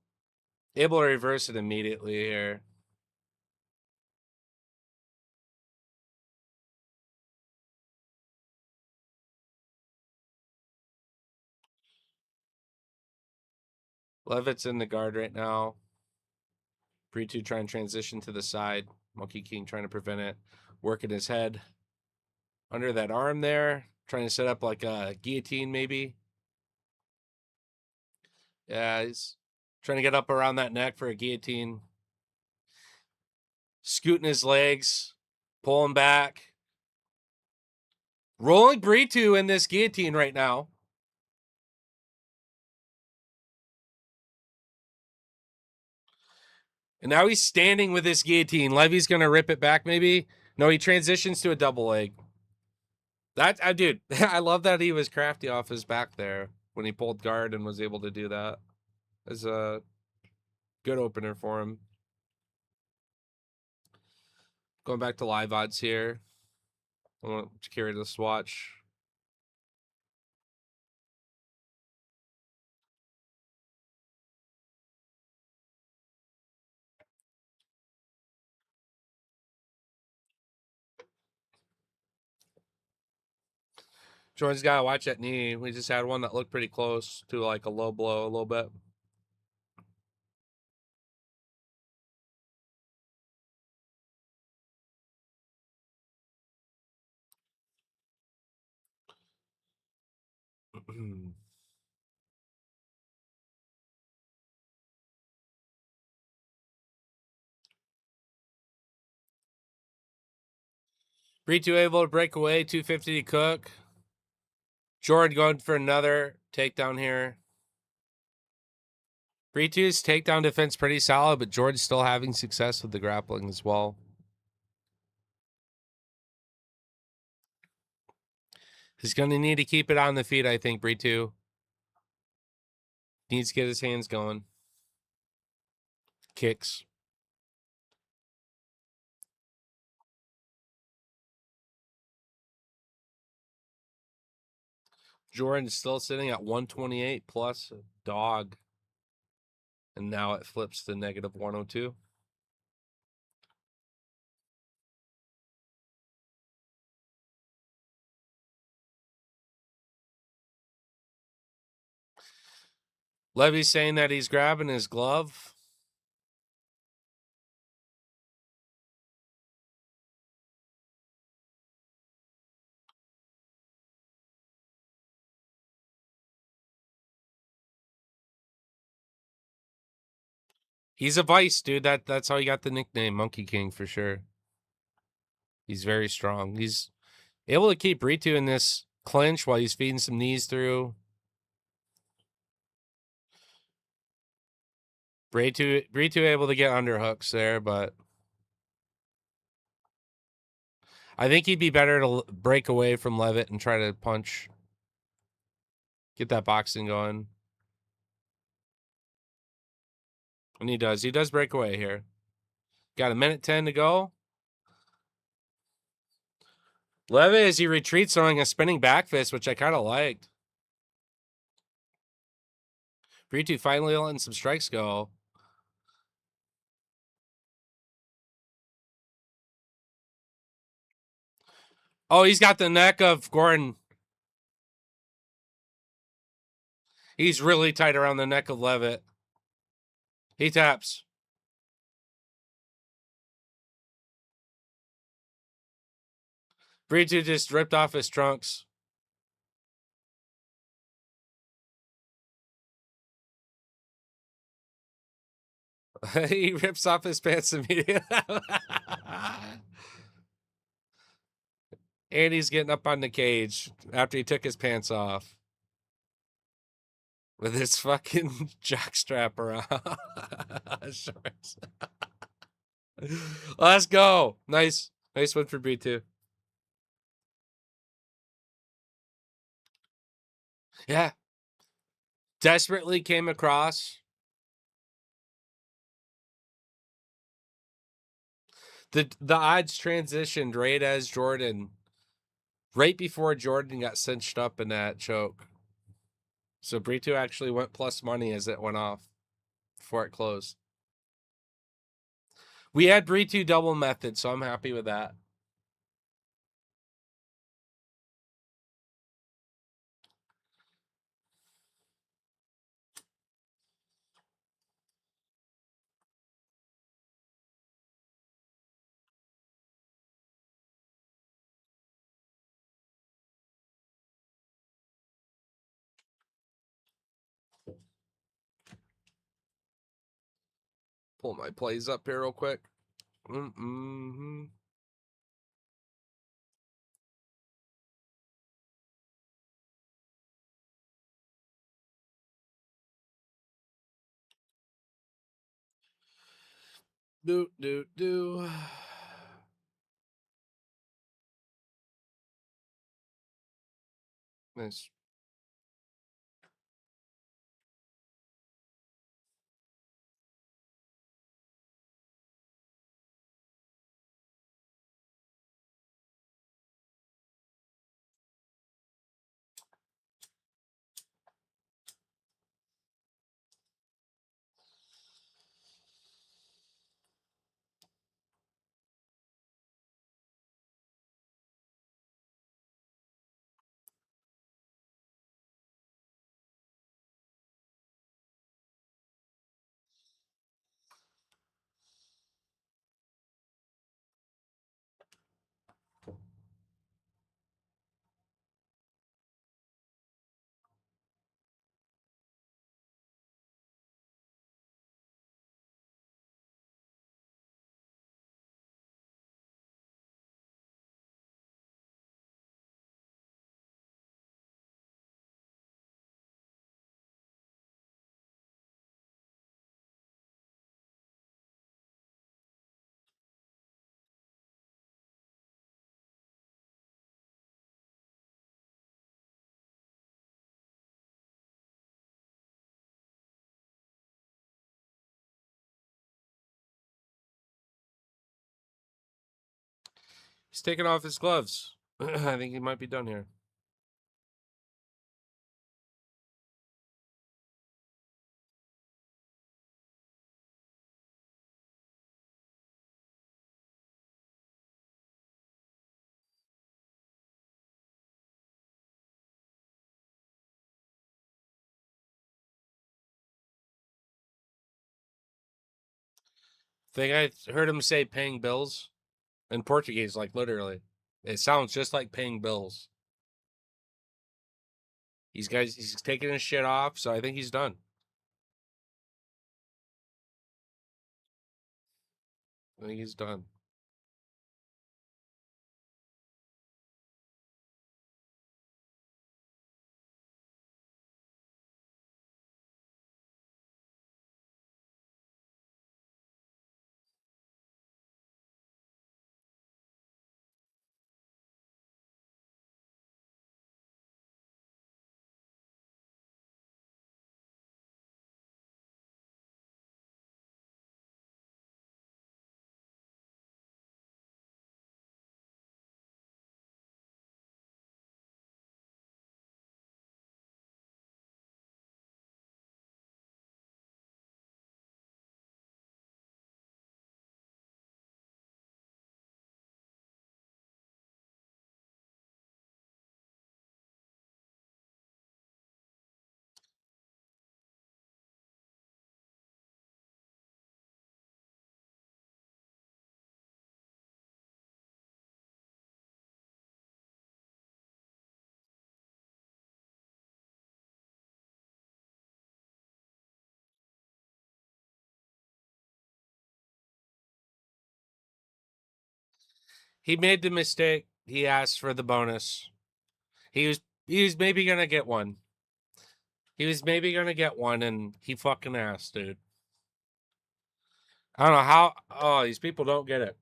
to reverse it immediately here. Levitt's in the guard right now. Britu trying to transition to the side. Monkey King trying to prevent it. Working his head under that arm there. Trying to set up like a guillotine maybe. Yeah, he's trying to get up around that neck for a guillotine. Scooting his legs. Pulling back. Rolling Brito in this guillotine right now. And now he's standing with this guillotine. Levy's going to rip it back, maybe. No, he transitions to a double leg. Dude, I love that he was crafty off his back there when he pulled guard and was able to do that. As a good opener for him. Going back to live odds here. I want to carry this watch. Jordan's got to watch that knee. We just had one that looked pretty close to like a low blow a little bit. Brito able to break away, 250 to Cook. Jordan going for another takedown here. Brito's takedown defense pretty solid, but Jordan's still having success with the grappling as well. He's going to need to keep it on the feet, I think, Brito. Needs to get his hands going. Kicks. Jordan's still sitting at 128 plus dog. And now it flips to negative 102. Levy's saying that he's grabbing his glove. He's a vice, dude. That's how he got the nickname Monkey King for sure. He's very strong. He's able to keep Brito in this clinch while he's feeding some knees through. Brito able to get underhooks there, but I think he'd be better to break away from Levitt and try to punch. Get that boxing going. And he does. He does break away here. Got a minute 10 to go. Levitt, as he retreats, throwing a spinning back fist, which I kind of liked. Brito finally letting some strikes go. Oh, he's got the neck of Gordon. He's really tight around the neck of Levitt. He taps. Brito just ripped off his trunks. He rips off his pants immediately. And he's getting up on the cage after he took his pants off. With his fucking jockstrap around. Shorts. Let's go. Nice win for B2. Yeah. Desperately came across. The odds transitioned right as Jordan, right before Jordan got cinched up in that choke. So Brito actually went plus money as it went off before it closed. We had Brito double method, so I'm happy with that. Pull my plays up here real quick. Do. Nice. He's taking off his gloves. I think he might be done here. Think I heard him say paying bills in Portuguese, like literally. It sounds just like paying bills. He's taking his shit off, so I think he's done. I think he's done. He made the mistake. He asked for the bonus. He was maybe gonna get one. He was maybe gonna get one, and he fucking asked, dude. I don't know how. Oh, these people don't get it.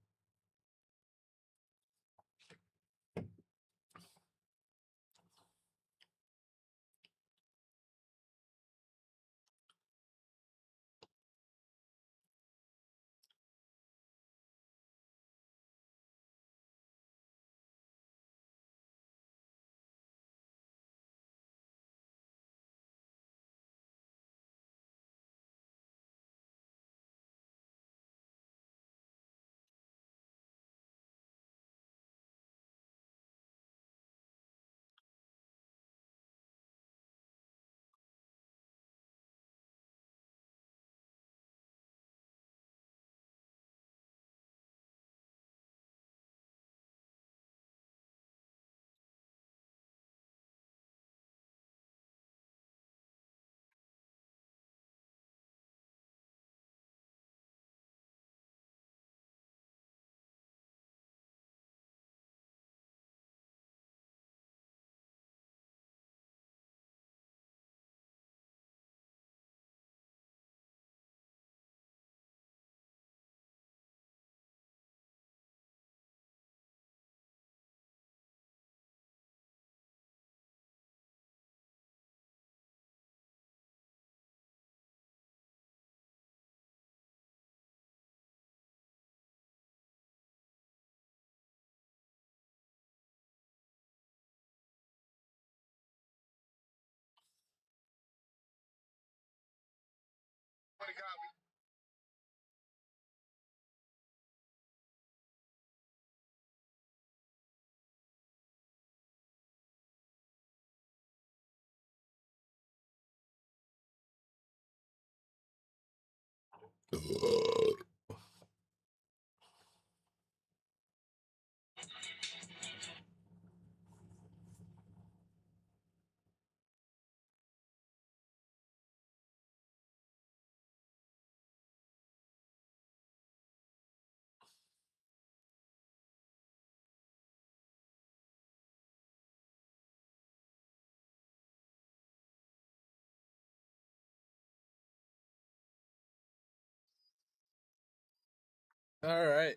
All right.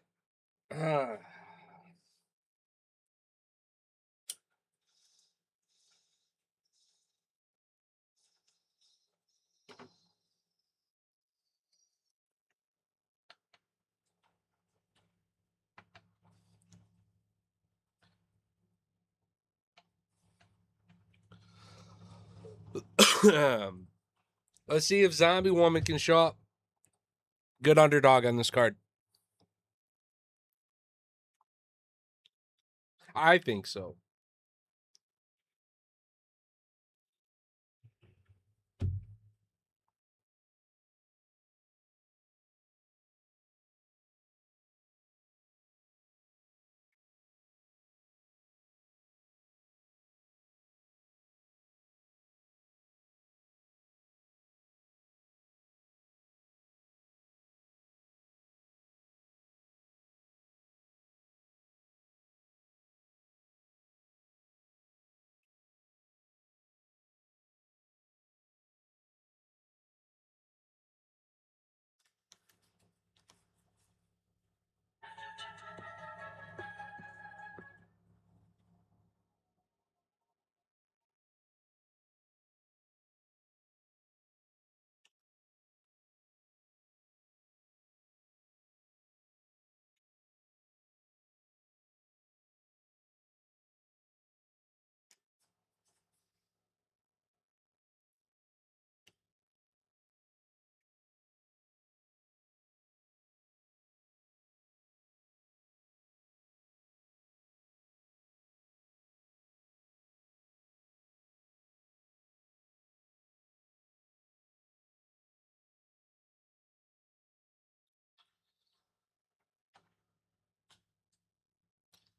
Let's see if Zombie Woman can show up. Good underdog on this card. I think so.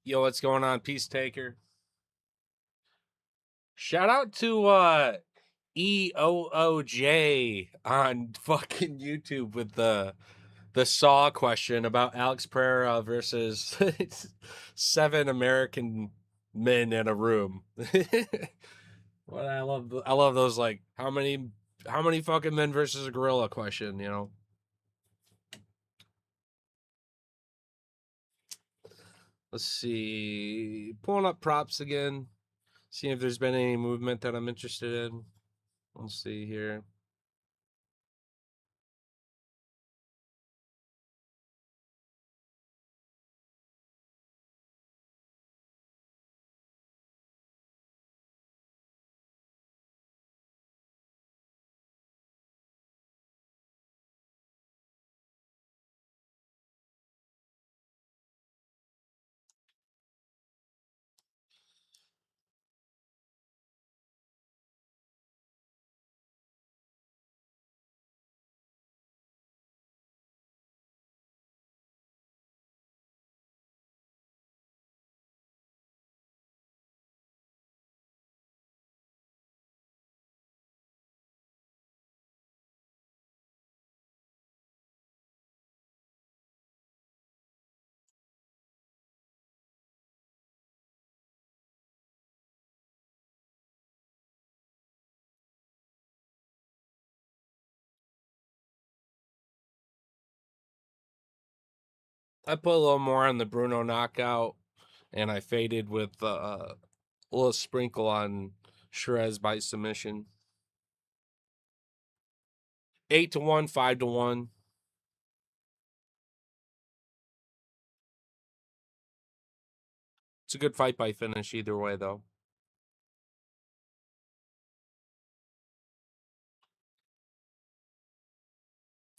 Yo, what's going on, Peace Taker? Shout out to EOOJ on fucking YouTube with the Saw question about Alex Pereira versus 7 American men in a room. Well, I love those, like, how many fucking men versus a gorilla question, you know. Let's see. Pulling up props again. Seeing if there's been any movement that I'm interested in. Let's see here. I put a little more on the Bruno knockout, and I faded with a little sprinkle on Shrez by submission. 8-1, 5-1. It's a good fight by finish either way, though.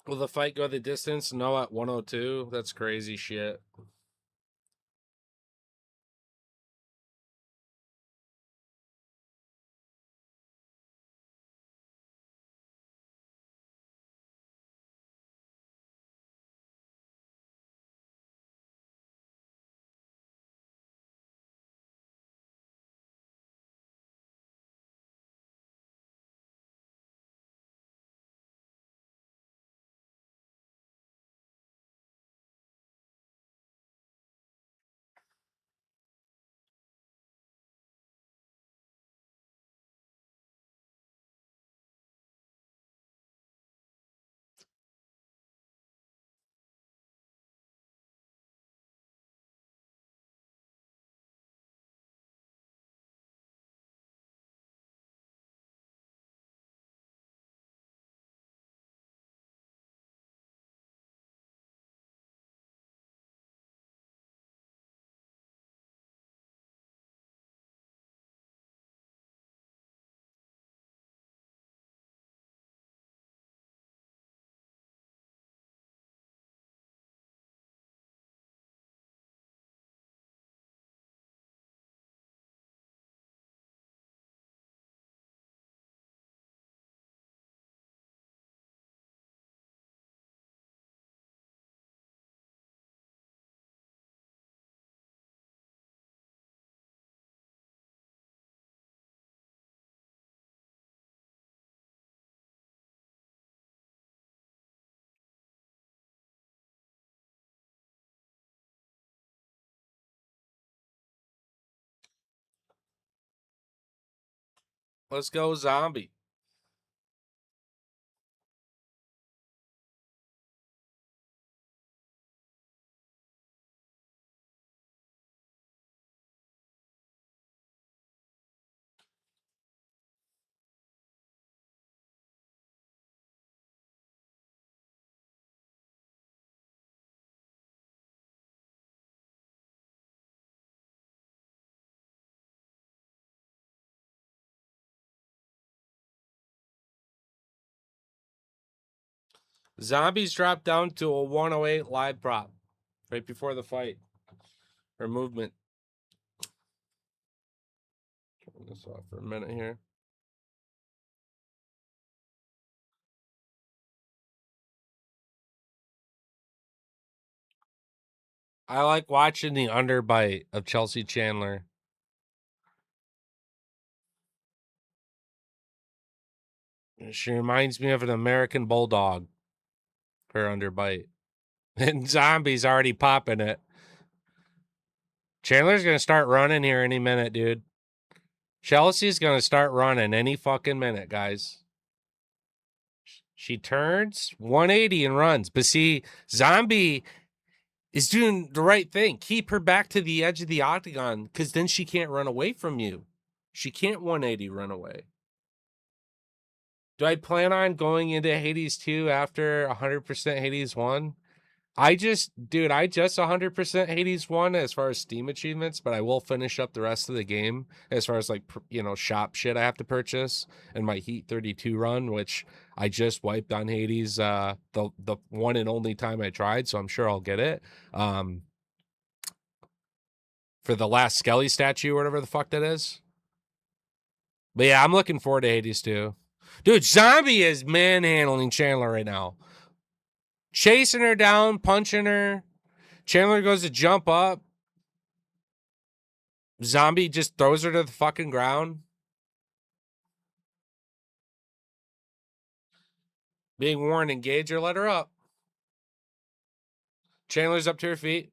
Will the fight go the distance? No, at 102. That's crazy shit. Let's go, Zombie. Zombies dropped down to a 108 live prop right before the fight. Or movement. Turn this off for a minute here. I like watching the underbite of Chelsea Chandler. She reminds me of an American bulldog. Her underbite. And Zombie's already popping it. Chandler's going to start running here any minute, dude. Chelsea's going to start running any fucking minute, guys. She turns 180 and runs. But see, Zombie is doing the right thing. Keep her back to the edge of the octagon because then she can't run away from you. She can't 180 run away. Do I plan on going into Hades 2 after 100% Hades 1? I just 100% Hades 1 as far as Steam achievements, but I will finish up the rest of the game as far as like, shop shit I have to purchase and my Heat 32 run, which I just wiped on Hades the one and only time I tried, so I'm sure I'll get it. For the last Skelly statue or whatever the fuck that is. But yeah, I'm looking forward to Hades 2. Dude, Zombie is manhandling Chandler right now. Chasing her down, punching her. Chandler goes to jump up. Zombie just throws her to the fucking ground. Being warned, engage or let her up. Chandler's up to her feet.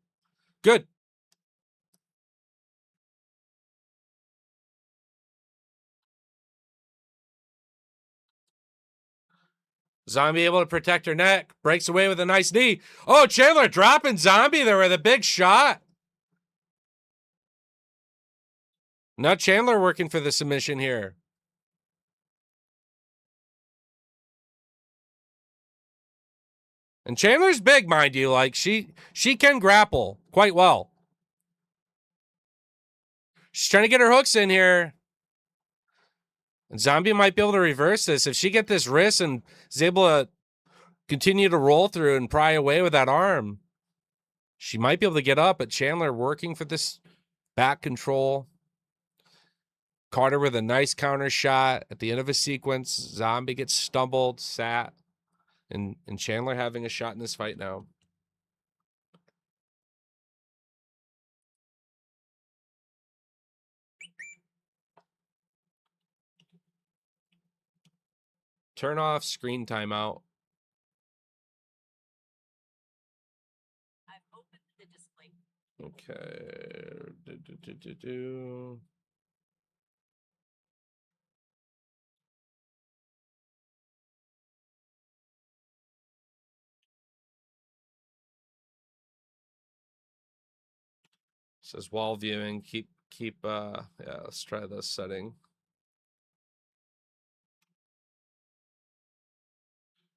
Good. Zombie able to protect her neck. Breaks away with a nice knee. Oh, Chandler dropping Zombie there with a big shot. Now Chandler working for the submission here. And Chandler's big, mind you. Like, she can grapple quite well. She's trying to get her hooks in here. And Zombie might be able to reverse this. If she get this wrist and is able to Continue to roll through and pry away with that arm. She might be able to get up, but Chandler working for this back control. Carter with a nice counter shot at the end of a sequence. Zombie gets stumbled, sat, and Chandler having a shot in this fight now. Turn off screen timeout. I've opened the display. Okay. Says while viewing, keep yeah, let's try this setting.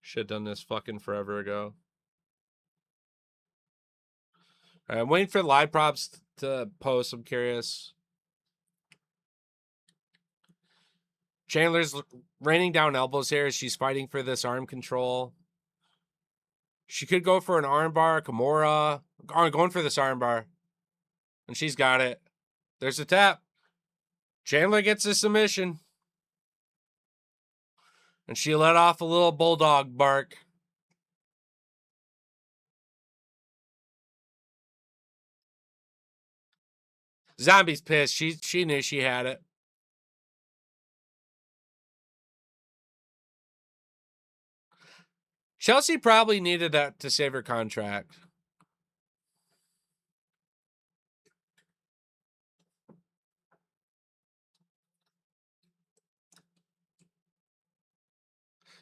Should have done this fucking forever ago. All right, I'm waiting for live props to post. I'm curious. Chandler's raining down elbows here as she's fighting for this arm control. She could go for an armbar, Kimura. Going for this armbar. And she's got it. There's a tap. Chandler gets a submission. And she let off a little bulldog bark. Zombie's pissed. She knew she had it. Chelsea probably needed that to save her contract.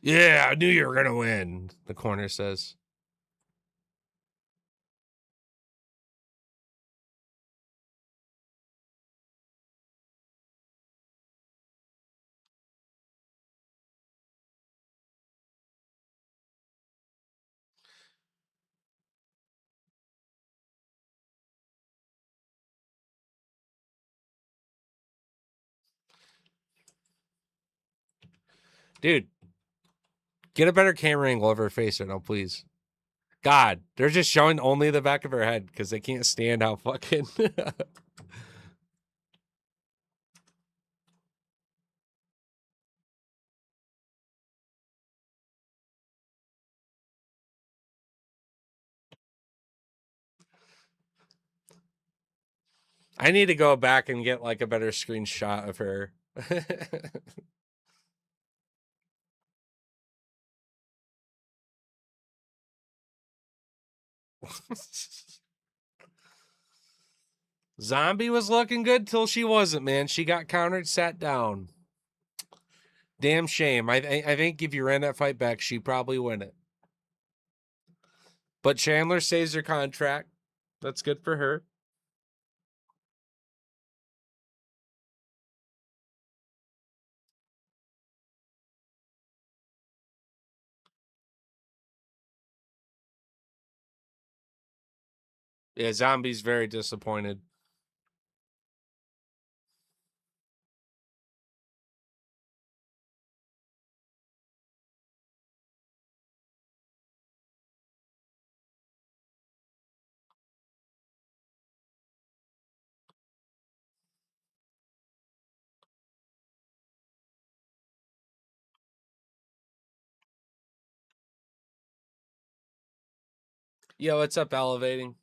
Yeah, I knew you were going to win, the corner says. Dude, get a better camera angle of her face right now, please. God, they're just showing only the back of her head because they can't stand how fucking... I need to go back and get like a better screenshot of her. Zombie was looking good till she wasn't, man. She got countered, sat down. Damn shame. I think if you ran that fight back, she'd probably win it. But Chandler saves her contract. That's good for her. Yeah, Zombie's very disappointed. Yo, what's up, Elevating?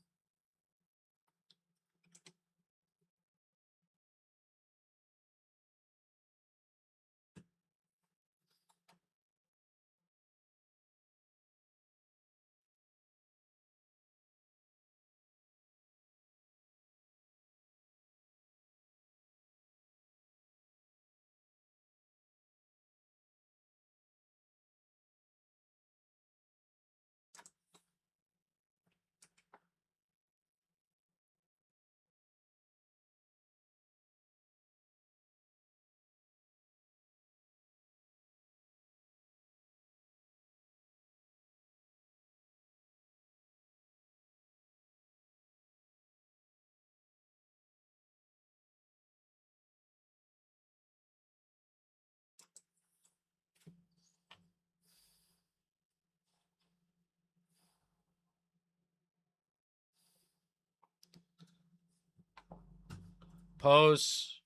Pose.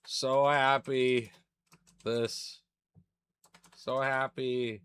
So happy. This. So happy.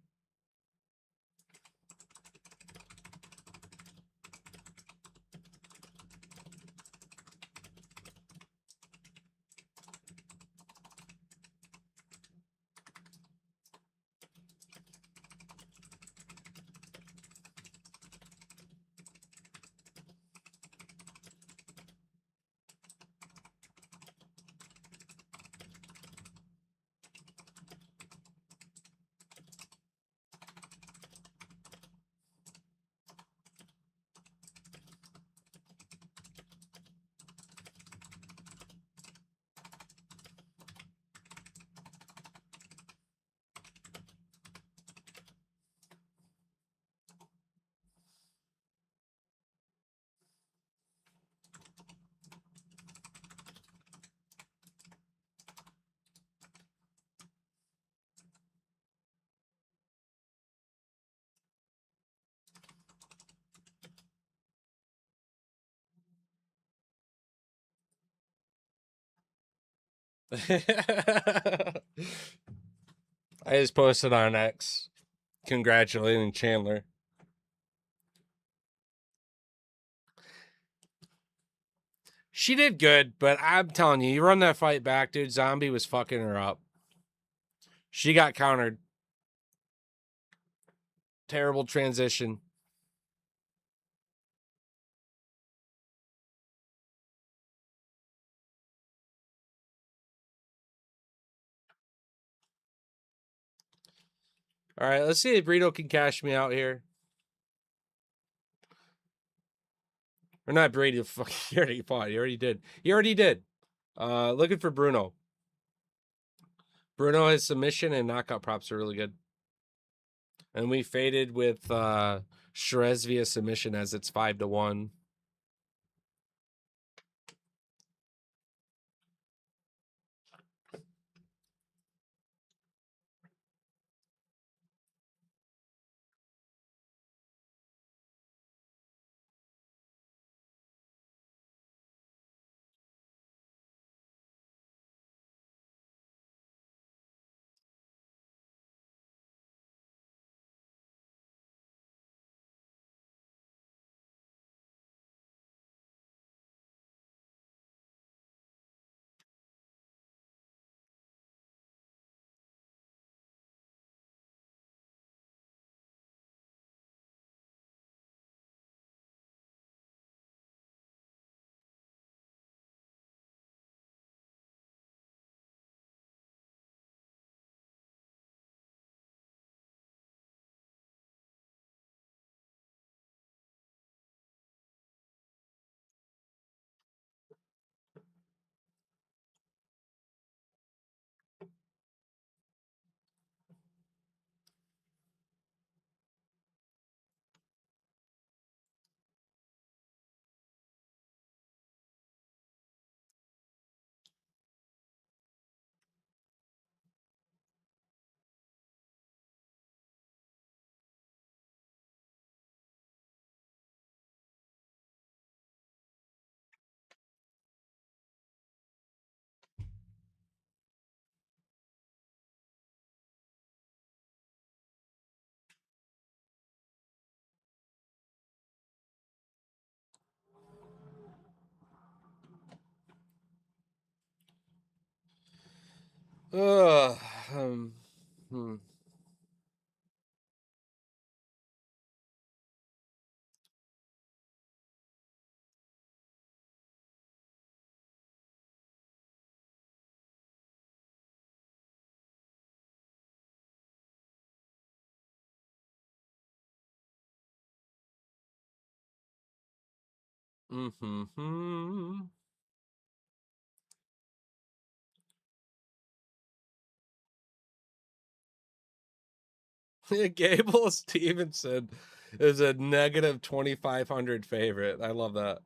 I just posted on X congratulating Chandler. She did good, but I'm telling you, you run that fight back, dude. Zombie was fucking her up. She got countered. Terrible transition. All right, let's see if Brito can cash me out here. Or not Brady. Fuck, he already fought. He already did. He already did. Looking for Bruno. Bruno has submission and knockout props are really good. And we faded with Shrez via submission as it's 5-1. Ugh. Hmm. Mm-hmm. Gable Stevenson is a negative 2,500 favorite. I love that.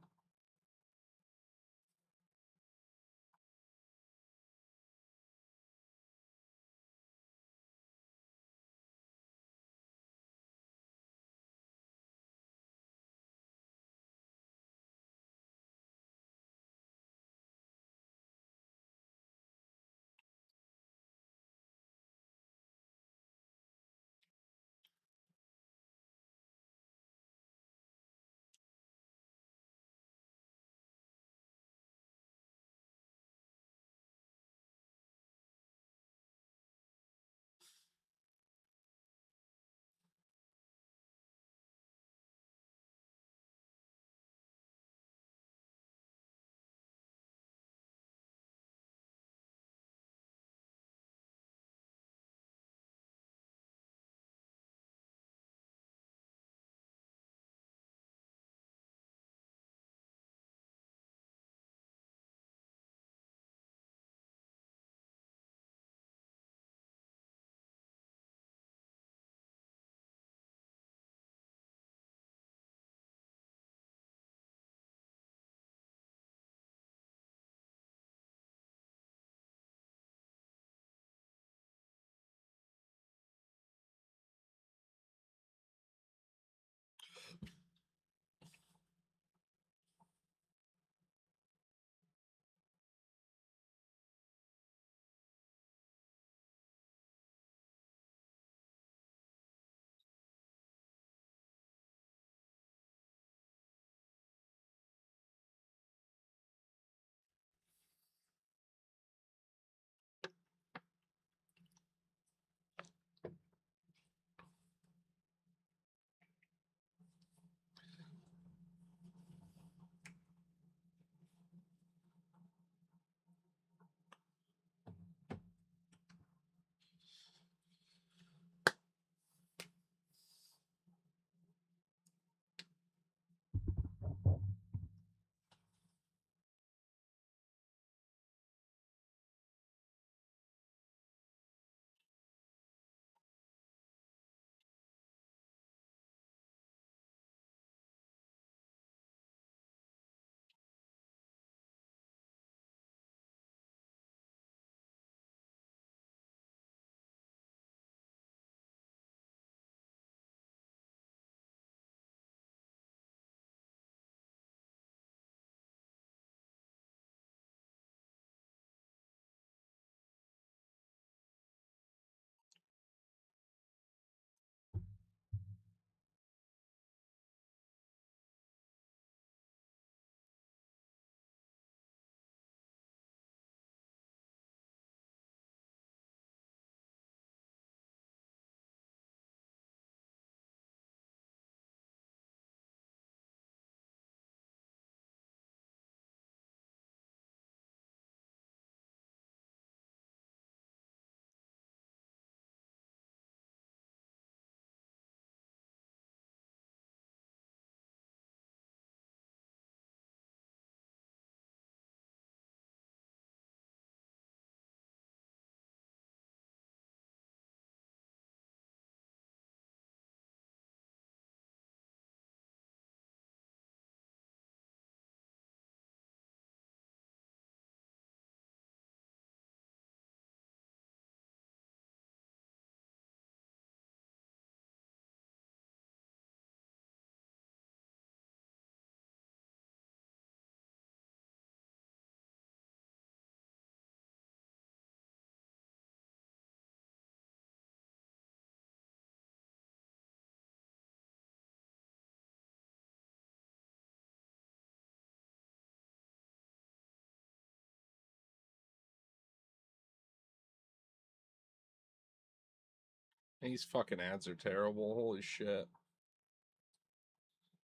These fucking ads are terrible. Holy shit.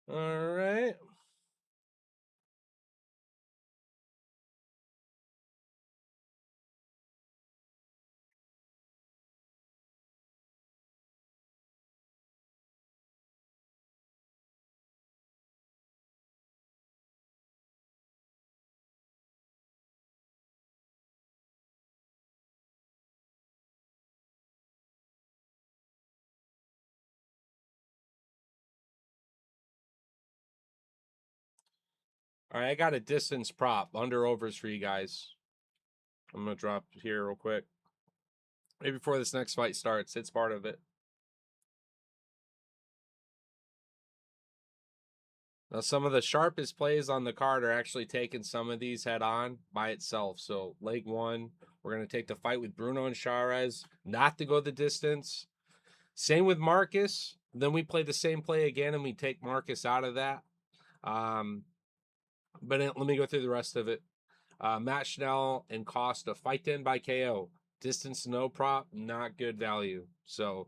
All right. All right, I got a distance prop, under overs for you guys. I'm going to drop here real quick. Maybe before this next fight starts, it's part of it. Now, some of the sharpest plays on the card are actually taking some of these head on by itself. So, leg one, we're going to take the fight with Bruno and Charez, not to go the distance. Same with Marcus. Then we play the same play again and we take Marcus out of that. But let me go through the rest of it. Matt Schnell and Costa fight to end by KO. Distance no prop, not good value. So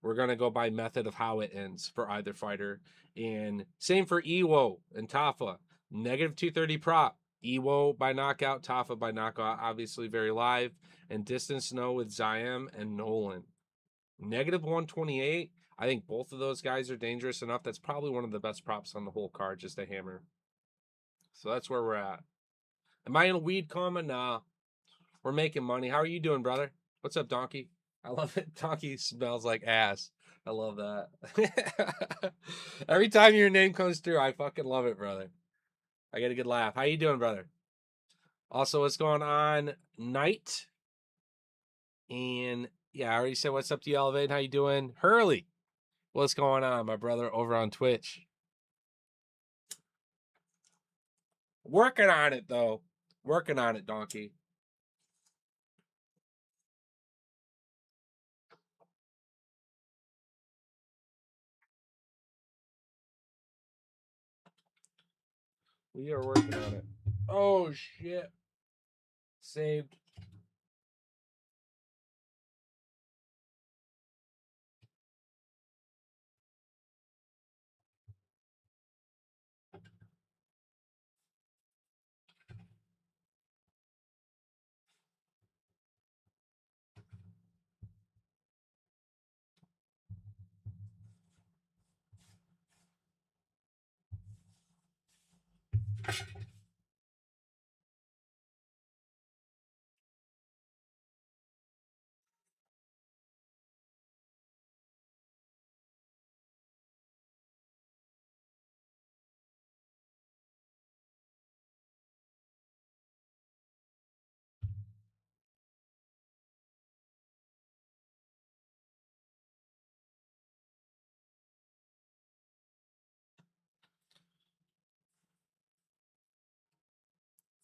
we're going to go by method of how it ends for either fighter. And same for Iwo and Tafa. Negative 230 prop. Iwo by knockout, Tafa by knockout. Obviously very live. And distance no with Zayem and Nolan. Negative 128. I think both of those guys are dangerous enough. That's probably one of the best props on the whole card, just a hammer. So that's where we're at. Am I in a weed coma? Nah. We're making money. How are you doing, brother? What's up, Donkey? I love it. Donkey smells like ass. I love that. Every time your name comes through, I fucking love it, brother. I get a good laugh. How you doing, brother? Also, what's going on, Knight? And yeah, I already said what's up to you, Elevate. How you doing? Hurley. What's going on, my brother, over on Twitch? Working on it, though. Working on it, Donkey. We are working on it. Oh, shit. Saved.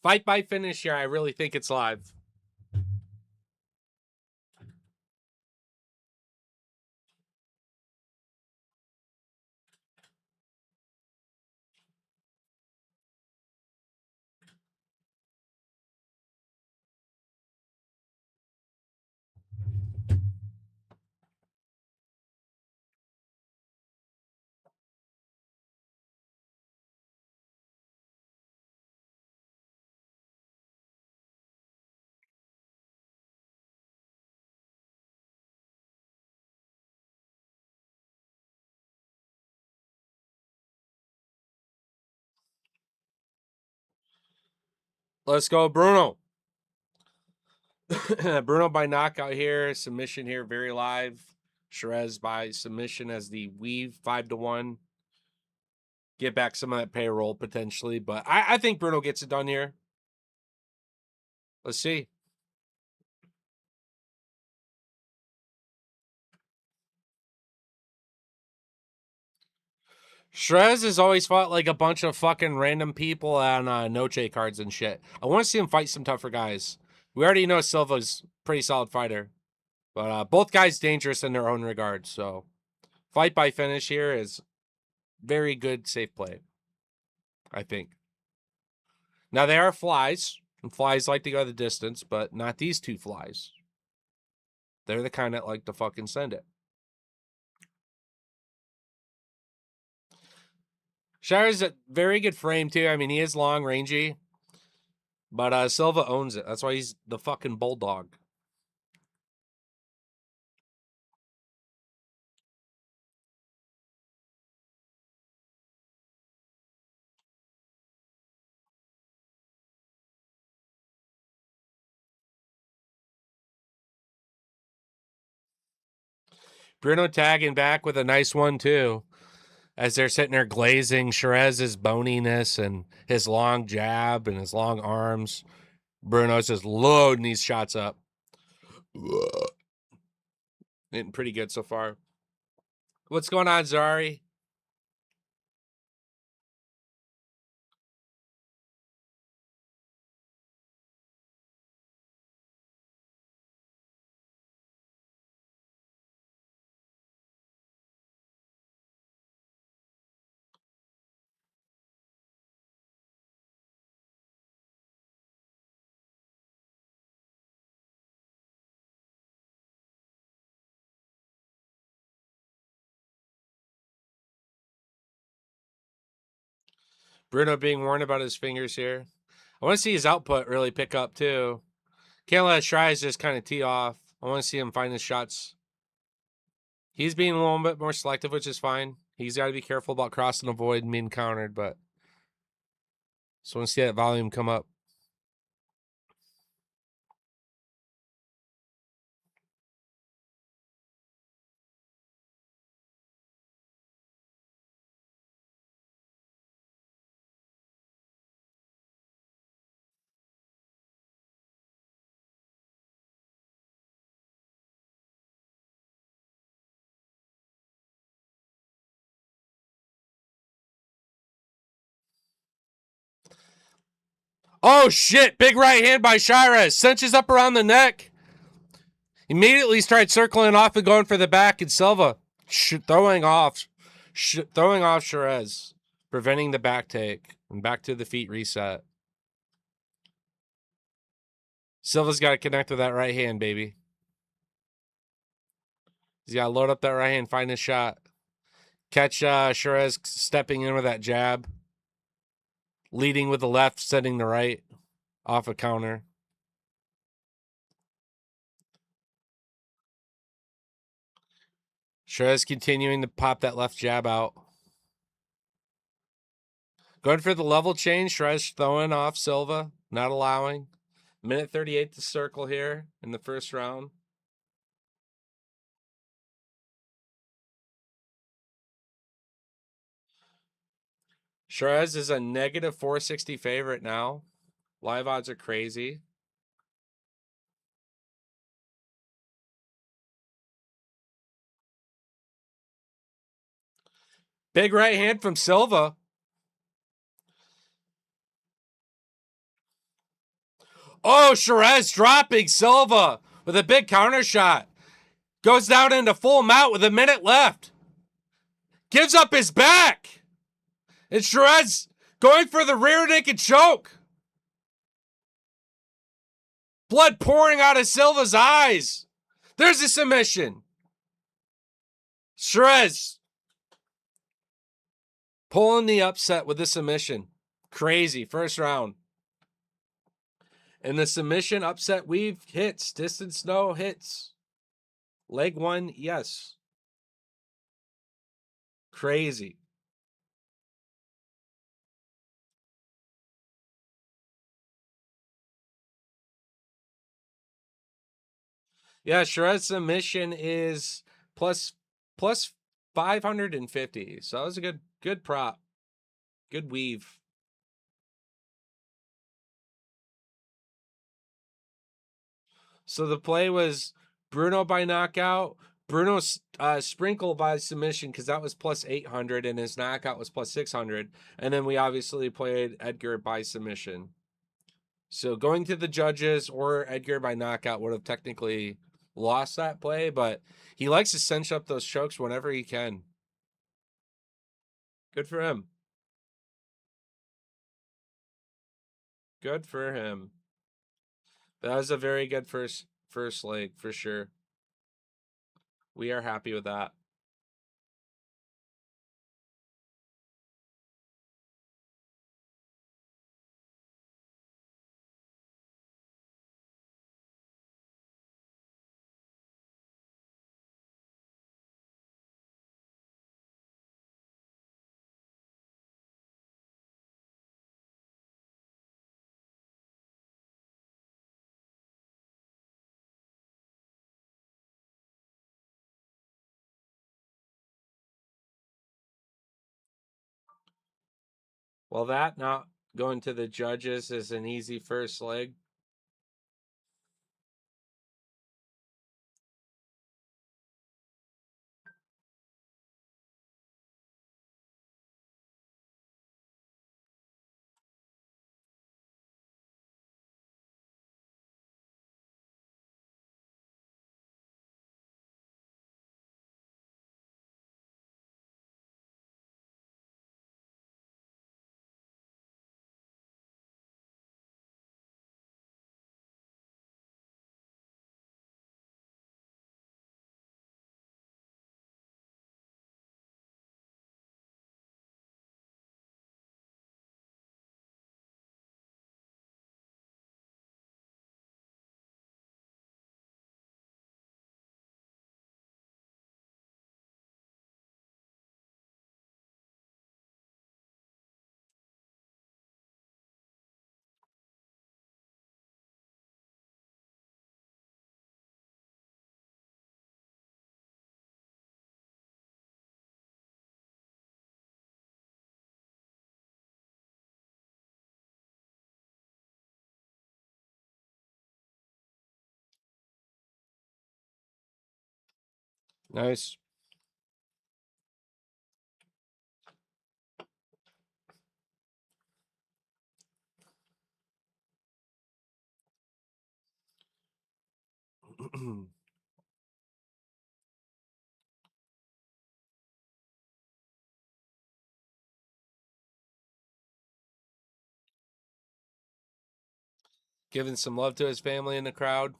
Fight by finish here. I really think it's live. Let's go, Bruno. Bruno by knockout here. Submission here, very live. Charez by submission as the weave 5-1. Get back some of that payroll potentially, but I think Bruno gets it done here. Let's see. Shrez has always fought like a bunch of fucking random people on Noche cards and shit. I want to see him fight some tougher guys. We already know Silva's a pretty solid fighter, but both guys dangerous in their own regard. So fight by finish here is very good, safe play, I think. Now they are flies, and flies like to go the distance, but not these two flies. They're the kind that like to fucking send it. Shire's a very good frame, too. I mean, he is long, rangy. But Silva owns it. That's why he's the fucking bulldog. Bruno tagging back with a nice one, too. As they're sitting there glazing Shiraz's boniness and his long jab and his long arms. Bruno's just loading these shots up. Hitting pretty good so far. What's going on, Zari? Bruno being warned about his fingers here. I want to see his output really pick up, too. Can't let Shiraz just kind of tee off. I want to see him find his shots. He's being a little bit more selective, which is fine. He's got to be careful about crossing the void and being countered, but just want to see that volume come up. Oh, shit. Big right hand by Shiraz. Cinches up around the neck. Immediately started circling off and going for the back, and Silva throwing off Shiraz, preventing the back take, and back to the feet reset. Silva's got to connect with that right hand, baby. He's got to load up that right hand, find his shot. Catch Shiraz stepping in with that jab. Leading with the left, setting the right. Off a counter. Shiraz continuing to pop that left jab out. Going for the level change. Shiraz throwing off Silva. Not allowing. Minute 38 to circle here in the first round. Shiraz is a negative 460 favorite now. Live odds are crazy. Big right hand from Silva. Oh, Shiraz dropping Silva with a big counter shot. Goes down into full mount with a minute left. Gives up his back. And Shiraz going for the rear naked choke. Blood pouring out of Silva's eyes. There's a submission. Shiraz pulling the upset with the submission. Crazy. First round. And the submission upset weave hits. Distance no hits. Leg one, yes. Crazy. Yeah, Shiraz submission is plus 550. So that was a good prop. Good weave. So the play was Bruno by knockout. Bruno Sprinkle by submission because that was plus 800 and his knockout was plus 600. And then we obviously played Edgar by submission. So going to the judges or Edgar by knockout would have technically lost that play, but he likes to cinch up those chokes whenever he can. Good for him. Good for him. That was a very good first leg for sure. We are happy with that. Well, that not going to the judges is an easy first leg. Nice. Giving some love to his family in the crowd.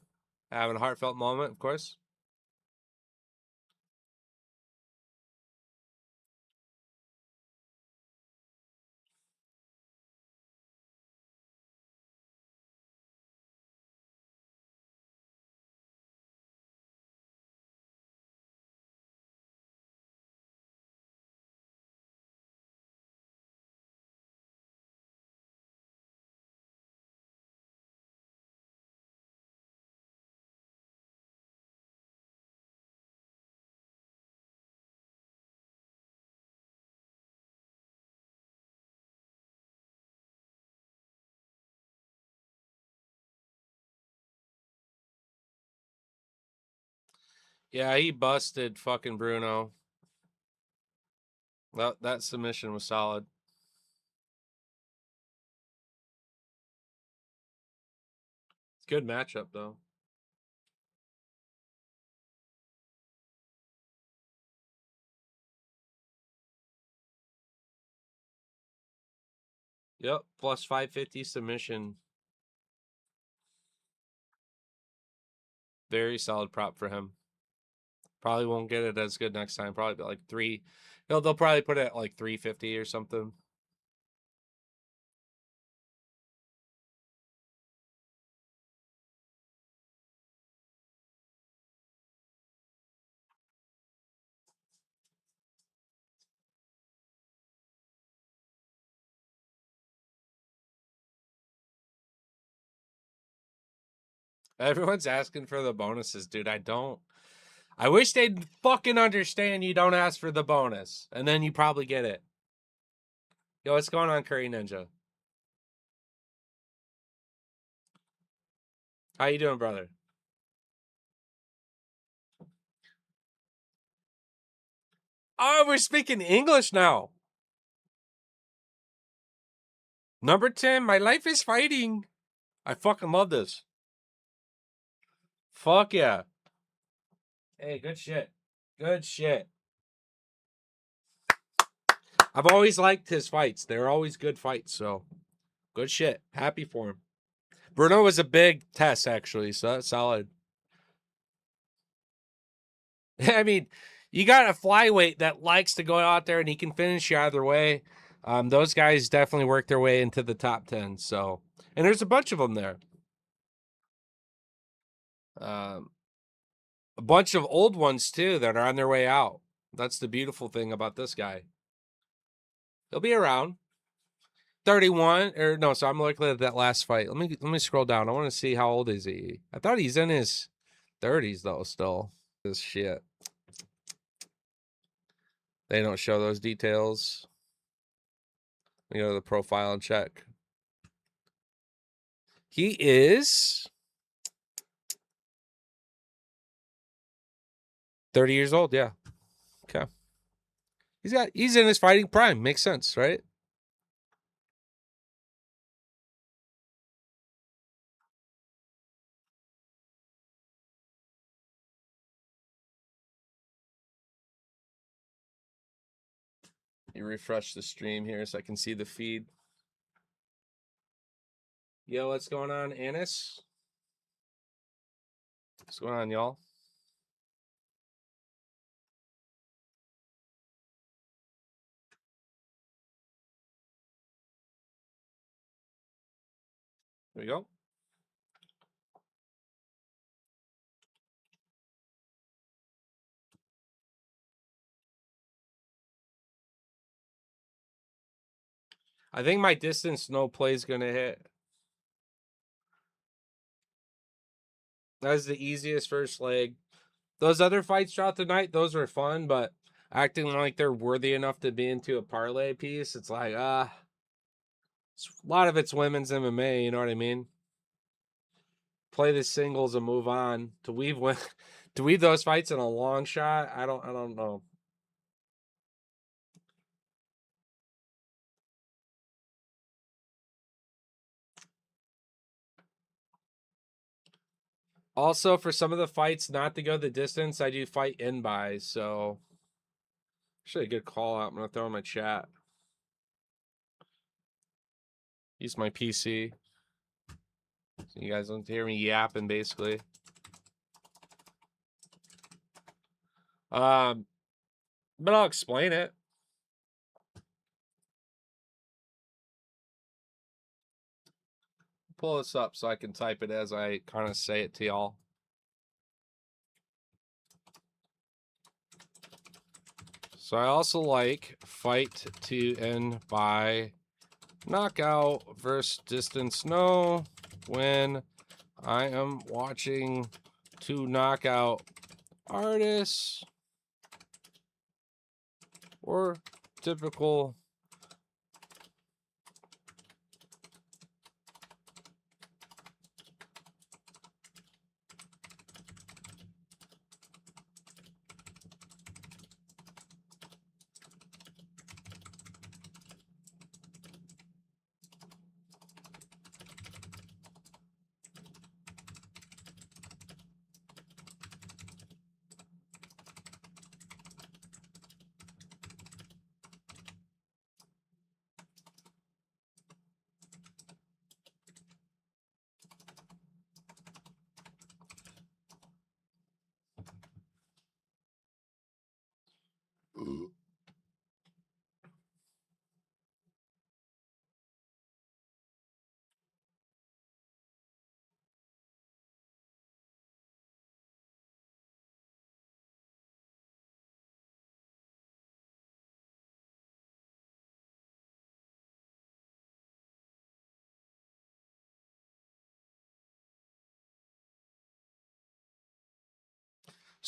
Having a heartfelt moment, of course. Yeah, he busted fucking Bruno. That submission was solid. It's a good matchup though. Yep, plus 550 submission. Very solid prop for him. Probably won't get it as good next time. Probably like three. They'll probably put it at like 350 or something. Everyone's asking for the bonuses, dude. I wish they'd fucking understand you don't ask for the bonus, and then you probably get it. Yo, what's going on, Curry Ninja? How you doing, brother? Oh, we're speaking English now. Number 10, my life is fighting. I fucking love this. Fuck yeah. Hey, good shit. Good shit. I've always liked his fights. They're always good fights, so good shit. Happy for him. Bruno was a big test, actually, so that's solid. I mean, you got a flyweight that likes to go out there and he can finish you either way. Those guys definitely work their way into the top 10. So, and there's a bunch of them there. Um, a bunch of old ones too that are on their way out. That's the beautiful thing about this guy. He'll be around. 31 or no, so I'm looking at that last fight. Let me scroll down. I want to see how old is he. I thought he's in his 30s though still. This shit. They don't show those details. You know, the profile and check. He is 30 years old. Yeah. Okay. He's in his fighting prime. Makes sense, right? You refresh the stream here so I can see the feed. Yo, what's going on, Anis? What's going on, y'all? There we go. I think my distance no play is going to hit. That was the easiest first leg. Those other fights throughout the night, those were fun, but acting like they're worthy enough to be into a parlay piece, it's like, a lot of it's women's MMA, you know what I mean? Play the singles and move on. To weave those fights in a long shot, I don't know. Also, for some of the fights not to go the distance, I do fight in buys, so actually a good call out. I'm gonna throw in my chat. Use my PC. So you guys don't hear me yapping basically. But I'll explain it. Pull this up so I can type it as I kind of say it to y'all. So I also like fight to end by knockout versus distance no when I am watching two knockout artists or typical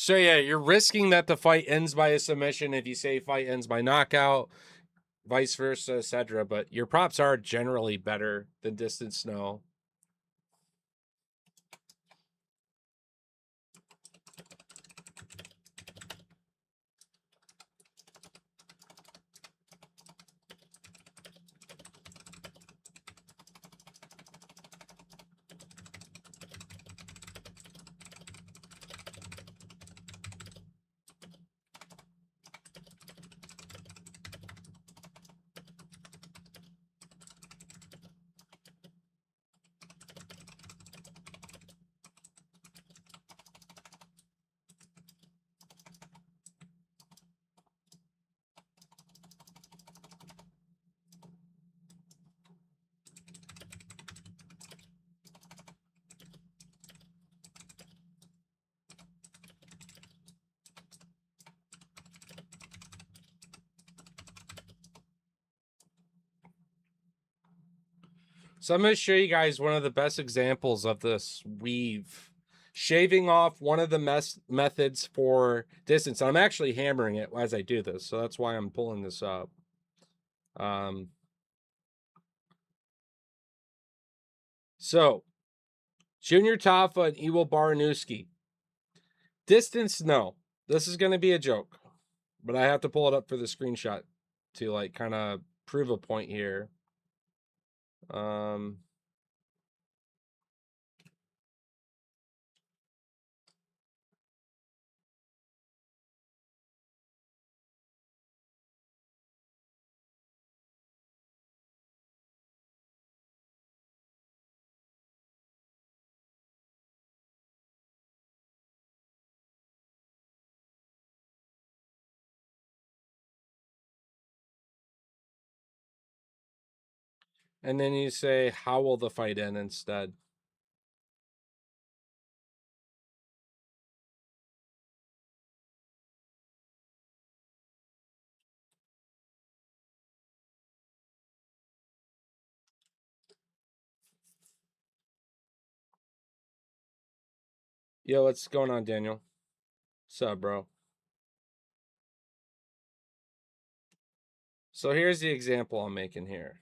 So yeah, you're risking that the fight ends by a submission if you say fight ends by knockout, vice versa, etc. But your props are generally better than distance no. So I'm going to show you guys one of the best examples of this weave. Shaving off one of the methods for distance. I'm actually hammering it as I do this, so that's why I'm pulling this up. So, Junior Tafa and Iwo Baranuski. Distance, no. This is going to be a joke. But I have to pull it up for the screenshot to like kind of prove a point here. And then you say, how will the fight end instead? Yo, what's going on, Daniel? What's up, bro? So here's the example I'm making here.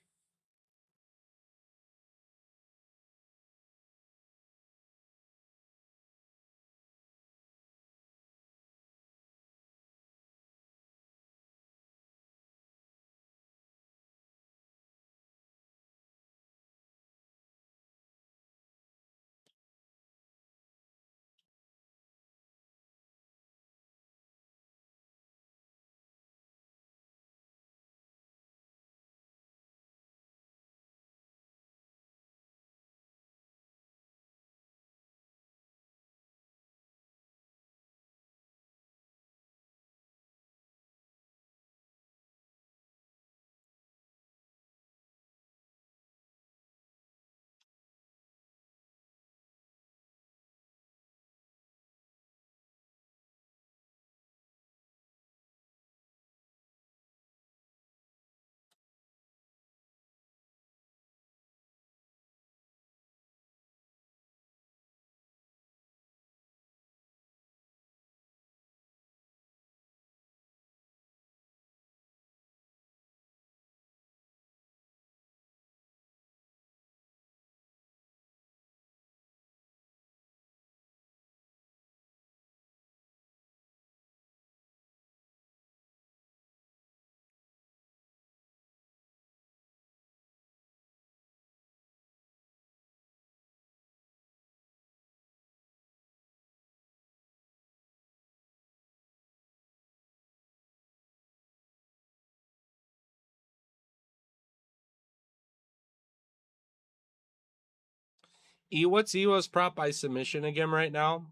What's Iwo's prop by submission again right now?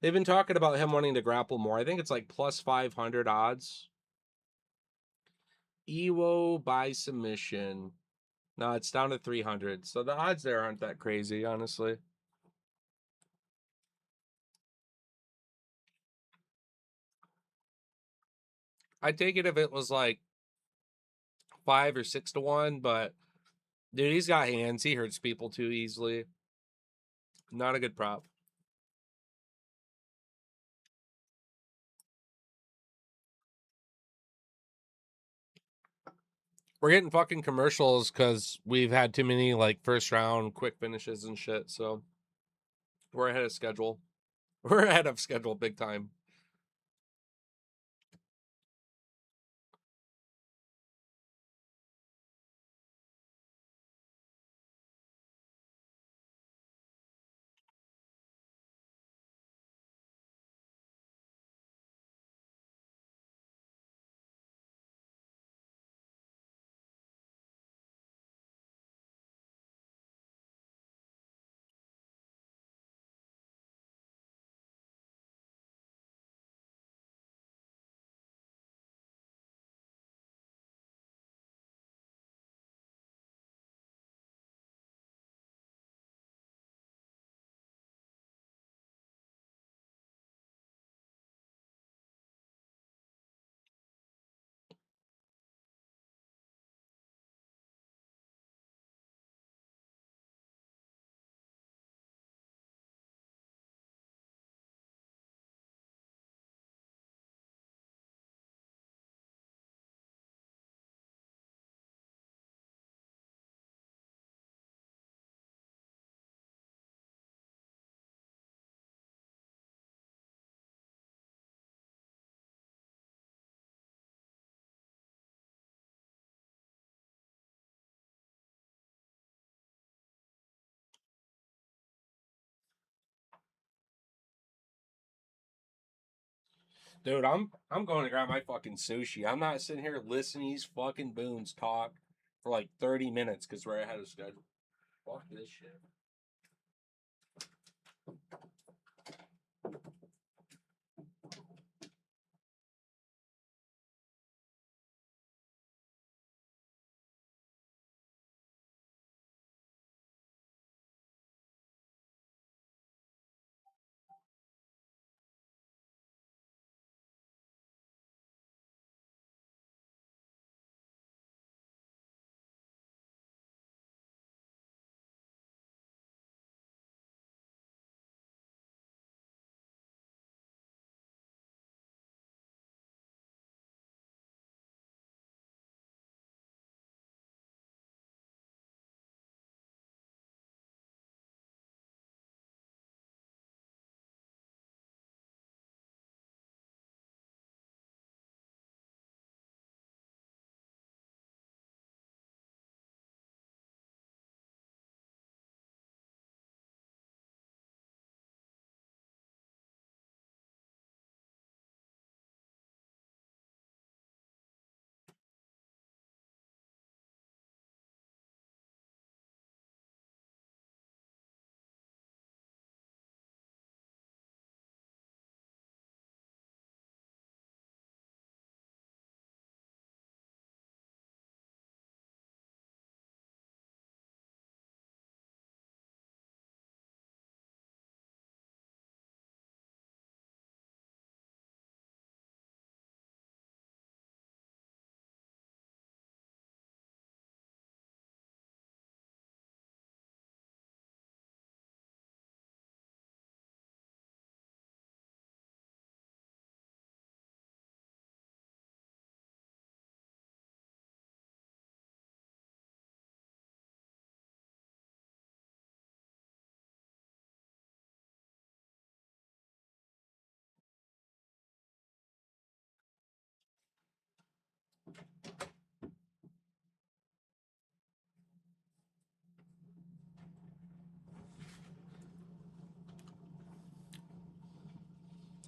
They've been talking about him wanting to grapple more. I think it's like plus 500 odds. Iwo by submission. No, it's down to 300. So the odds there aren't that crazy, honestly. I'd take it if it was like 5 or 6 to 1, but dude, he's got hands. He hurts people too easily. Not a good prop. We're getting fucking commercials because we've had too many like first round quick finishes and shit. So we're ahead of schedule. We're ahead of schedule big time. Dude, I'm going to grab my fucking sushi. I'm not sitting here listening to these fucking boons talk for like 30 minutes because we're ahead of schedule. Fuck this shit.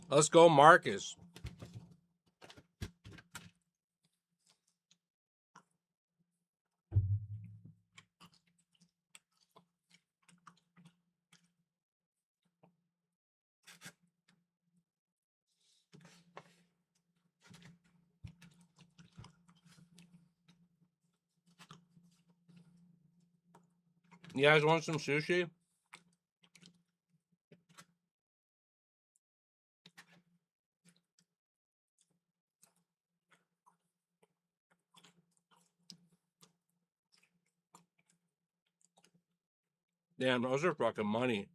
Let's go, Marcus. You guys want some sushi? Damn, those are fucking money.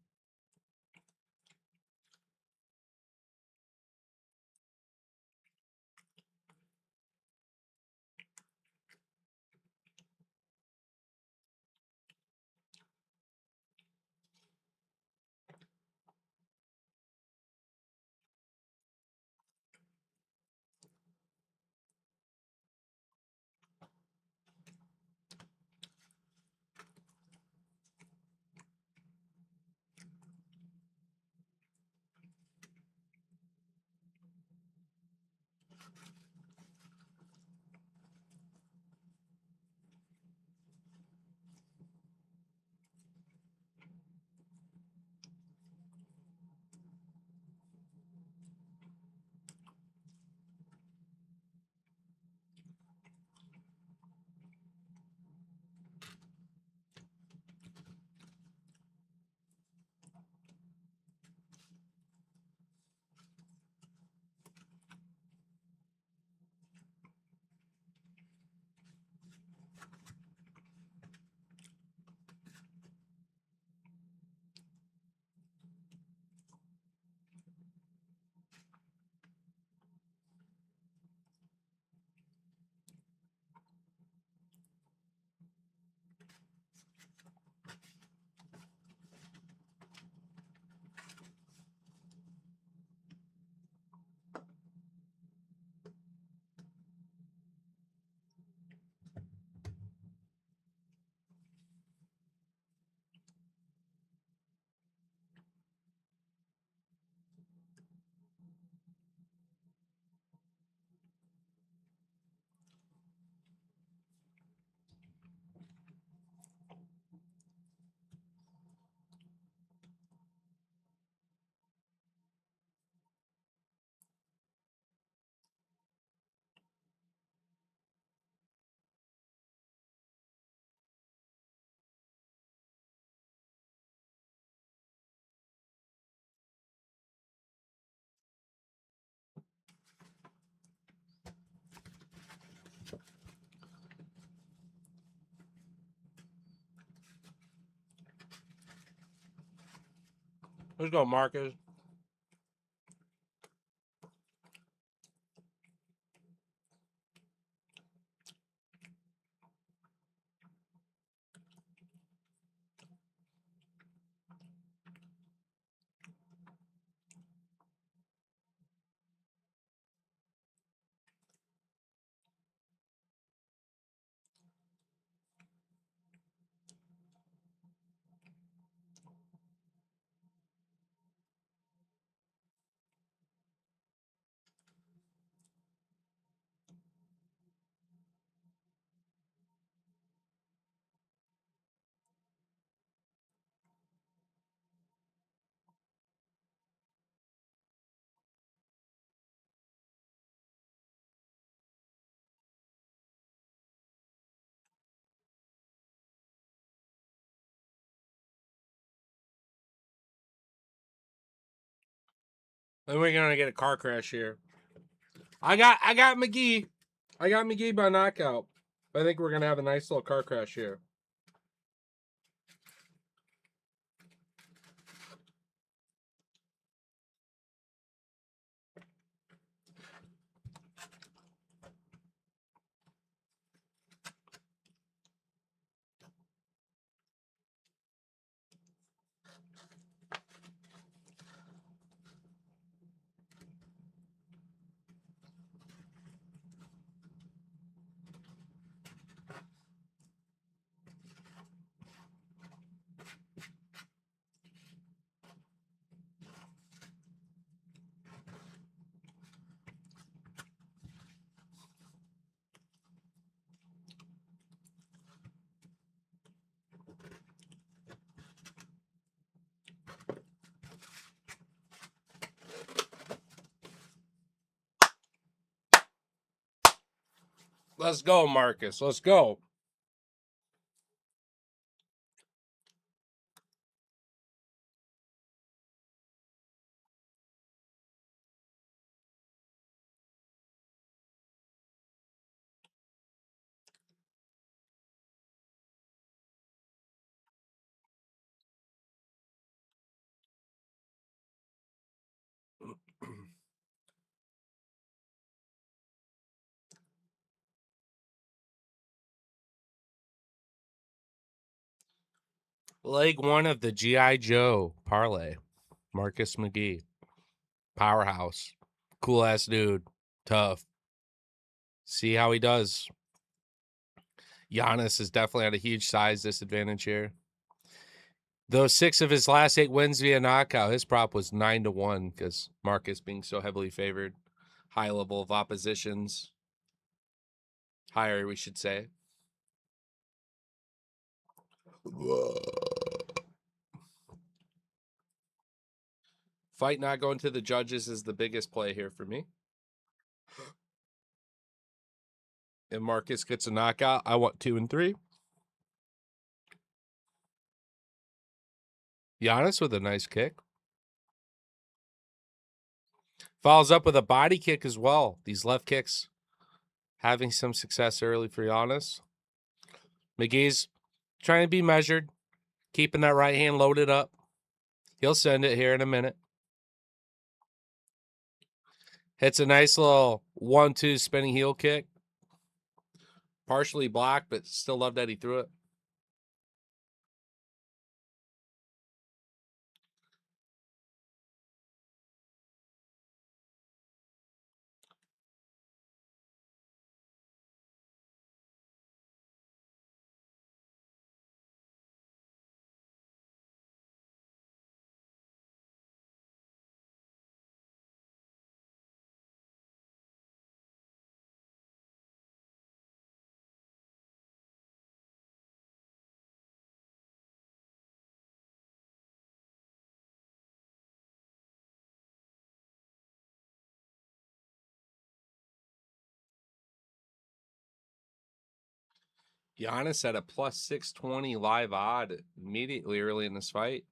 Let's go, Marcus. Then we're gonna get a car crash here. I got McGee. I got McGee by knockout. I think we're gonna have a nice little car crash here. Let's go, Marcus. Let's go. Leg one of the G.I. Joe parlay. Marcus McGee. Powerhouse. Cool ass dude. Tough. See how he does. Giannis is definitely at a huge size disadvantage here. Though 6 of his last 8 wins via knockout, his prop was 9-1 because Marcus being so heavily favored. High level of oppositions. Higher, we should say. Fight not going to the judges is the biggest play here for me. If Marcus gets a knockout, I want 2 and 3. Giannis with a nice kick. Follows up with a body kick as well. These left kicks having some success early for Giannis. McGee's trying to be measured, keeping that right hand loaded up. He'll send it here in a minute. Hits a nice little 1-2 spinning heel kick. Partially blocked, but still love that he threw it. Giannis at a plus 620 live odd immediately early in this fight.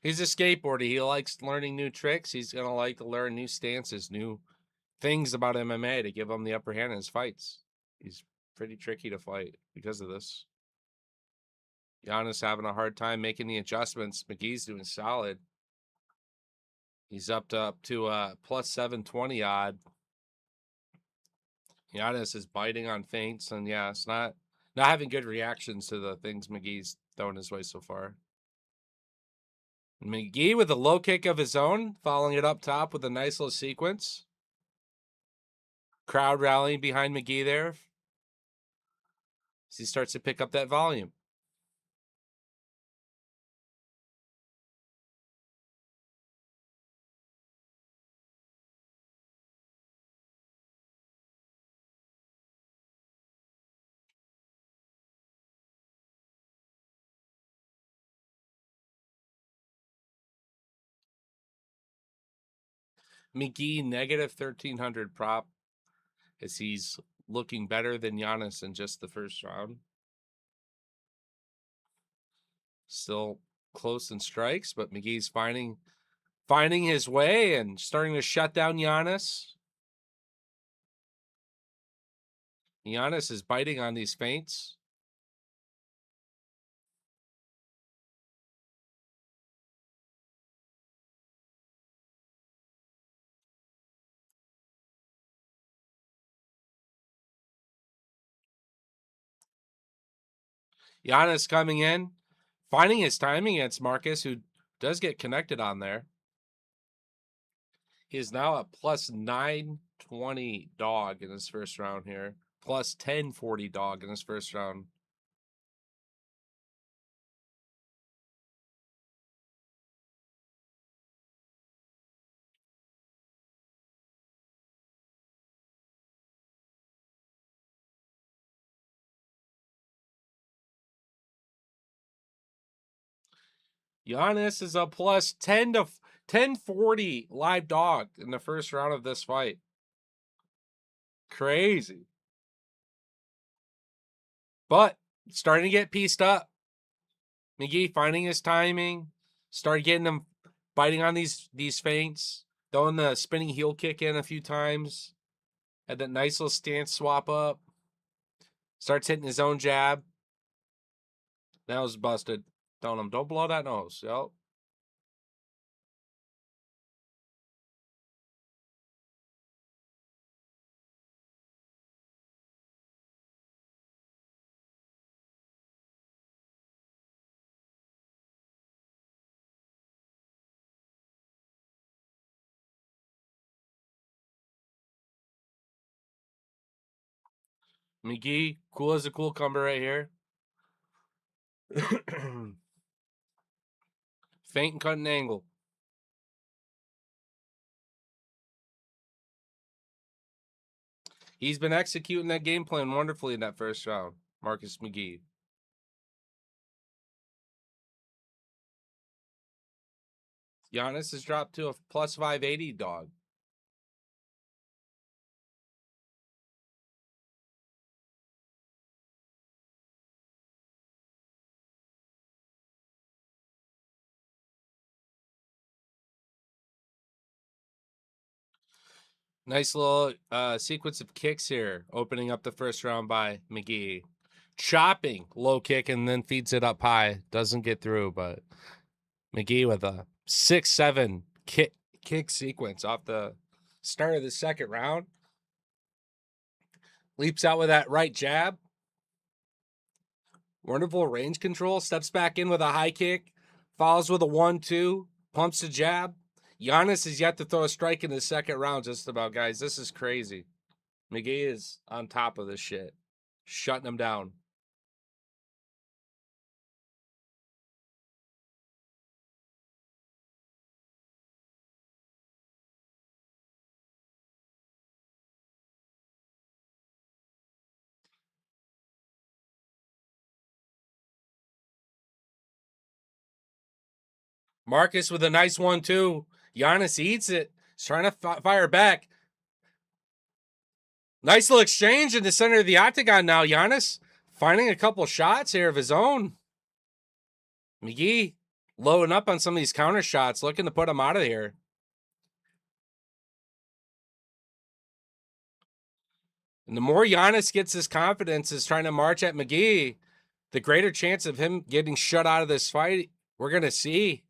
He's a skateboarder. He likes learning new tricks. He's going to like to learn new stances, new things about MMA to give him the upper hand in his fights. He's pretty tricky to fight because of this. Giannis having a hard time making the adjustments. McGee's doing solid. He's up to plus 720 odd. Giannis is biting on feints, and yeah, it's not having good reactions to the things McGee's throwing his way so far. McGee with a low kick of his own, following it up top with a nice little sequence. Crowd rallying behind McGee there as he starts to pick up that volume. McGee negative 1,300 prop as he's looking better than Giannis in just the first round. Still close in strikes, but McGee's finding his way and starting to shut down Giannis. Giannis is biting on these feints. Giannis coming in, finding his timing against Marcus, who does get connected on there. He is now a plus 920 dog in his first round here. Plus 1040 dog in his first round. Giannis is a plus 1040 live dog in the first round of this fight. Crazy. But starting to get pieced up. McGee finding his timing, started getting him biting on these feints, throwing the spinning heel kick in a few times. Had that nice little stance swap up. Starts hitting his own jab. That was busted. Telling him, don't blow that nose. Yep. McGee, cool as a cucumber right here. Feint and cutting angle. He's been executing that game plan wonderfully in that first round, Marcus McGee. Giannis has dropped to a plus 580 dog. Nice little sequence of kicks here, opening up the first round by McGee. Chopping, low kick, and then feeds it up high. Doesn't get through, but McGee with a 6-7 kick sequence off the start of the second round. Leaps out with that right jab. Wonderful range control. Steps back in with a high kick. Follows with a 1-2. Pumps the jab. Giannis is yet to throw a strike in the second round just about, guys. This is crazy. McGee is on top of this shit. Shutting him down. Marcus with a nice 1-2. Giannis eats it. He's trying to fire back. Nice little exchange in the center of the octagon now. Giannis finding a couple shots here of his own. McGee loading up on some of these counter shots, looking to put him out of here. And the more Giannis gets his confidence is trying to march at McGee, the greater chance of him getting shut out of this fight we're going to see.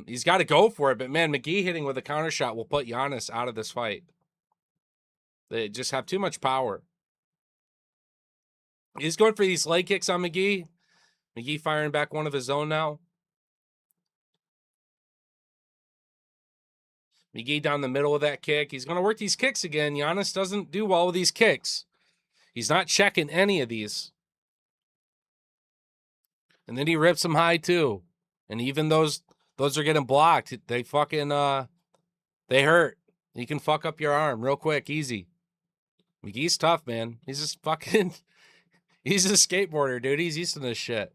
He's got to go for it, but man, McGee hitting with a counter shot will put Giannis out of this fight. They just have too much power. He's going for these leg kicks on McGee. McGee firing back one of his own now. McGee down the middle of that kick. He's going to work these kicks again. Giannis doesn't do well with these kicks. He's not checking any of these. And then he rips them high too. And even those are getting blocked. They fucking they hurt. You can fuck up your arm real quick, easy. McGee's tough, man. He's just fucking he's a skateboarder, dude. He's used to this shit.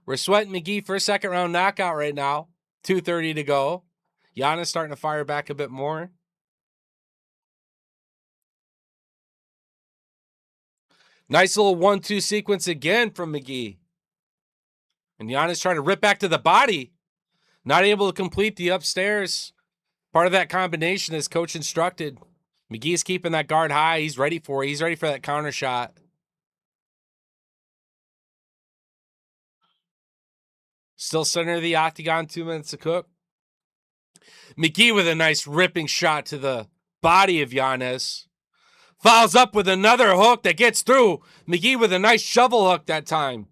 We're sweating McGee for a second round knockout right now. 2:30 to go. Giannis starting to fire back a bit more. Nice little 1-2 sequence again from McGee. And Giannis trying to rip back to the body. Not able to complete the upstairs. Part of that combination as coach instructed. McGee's keeping that guard high. He's ready for it. He's ready for that counter shot. Still center of the octagon, 2 minutes to cook. McGee with a nice ripping shot to the body of Giannis. Fouls up with another hook that gets through. McGee with a nice shovel hook that time.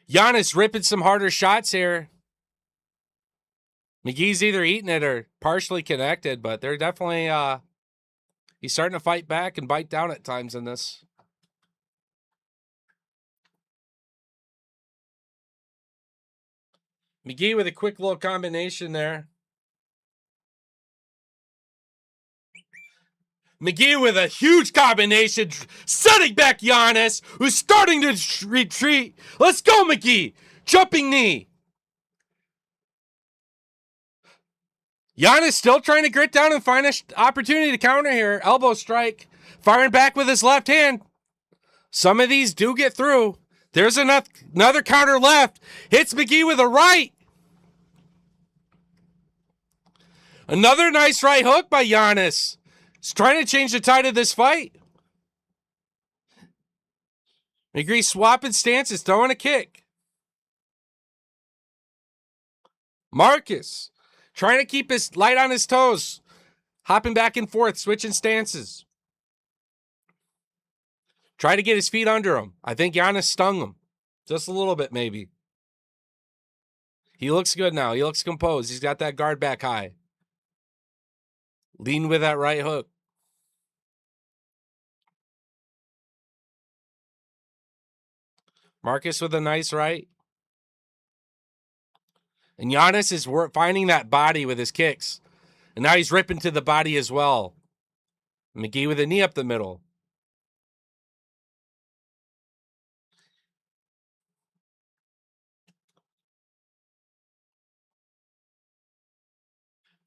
Giannis ripping some harder shots here. McGee's either eating it or partially connected, but they're definitely, he's starting to fight back and bite down at times in this. McGee with a quick little combination there. McGee with a huge combination, setting back Giannis, who's starting to retreat. Let's go, McGee. Jumping knee. Giannis still trying to grit down and find an opportunity to counter here. Elbow strike. Firing back with his left hand. Some of these do get through. There's another counter left. Hits McGee with a right. Another nice right hook by Giannis. He's trying to change the tide of this fight. McGee swapping stances, throwing a kick. Marcus trying to keep his light on his toes. Hopping back and forth, switching stances. Try to get his feet under him. I think Giannis stung him. Just a little bit, maybe. He looks good now. He looks composed. He's got that guard back high. Lean with that right hook. Marcus with a nice right. And Giannis is finding that body with his kicks. And now he's ripping to the body as well. McGee with a knee up the middle.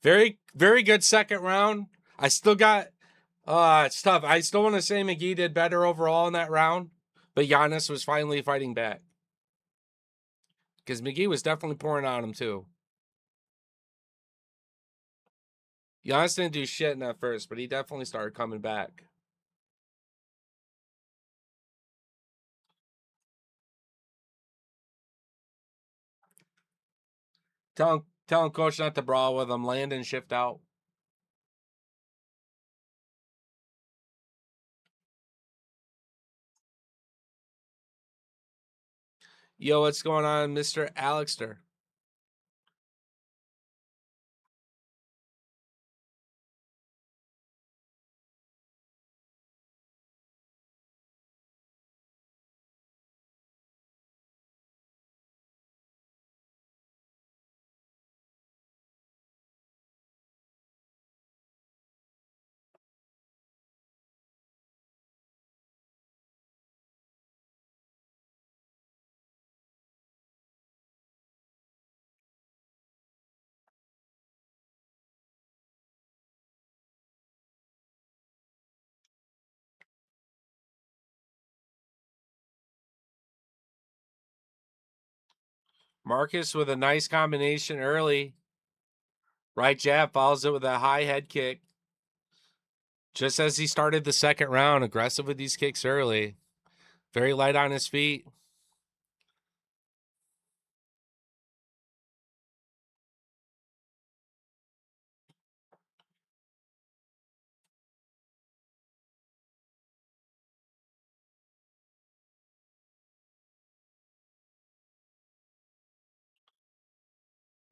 Very, very good second round. I still got, it's tough. I still want to say McGee did better overall in that round. But Giannis was finally fighting back. Because McGee was definitely pouring on him too. Giannis didn't do shit in that first, but he definitely started coming back. Telling coach not to brawl with him, land and shift out. Yo, what's going on, Mr. Alexter? Marcus with a nice combination early. Right jab follows it with a high head kick. Just as he started the second round, aggressive with these kicks early. Very light on his feet.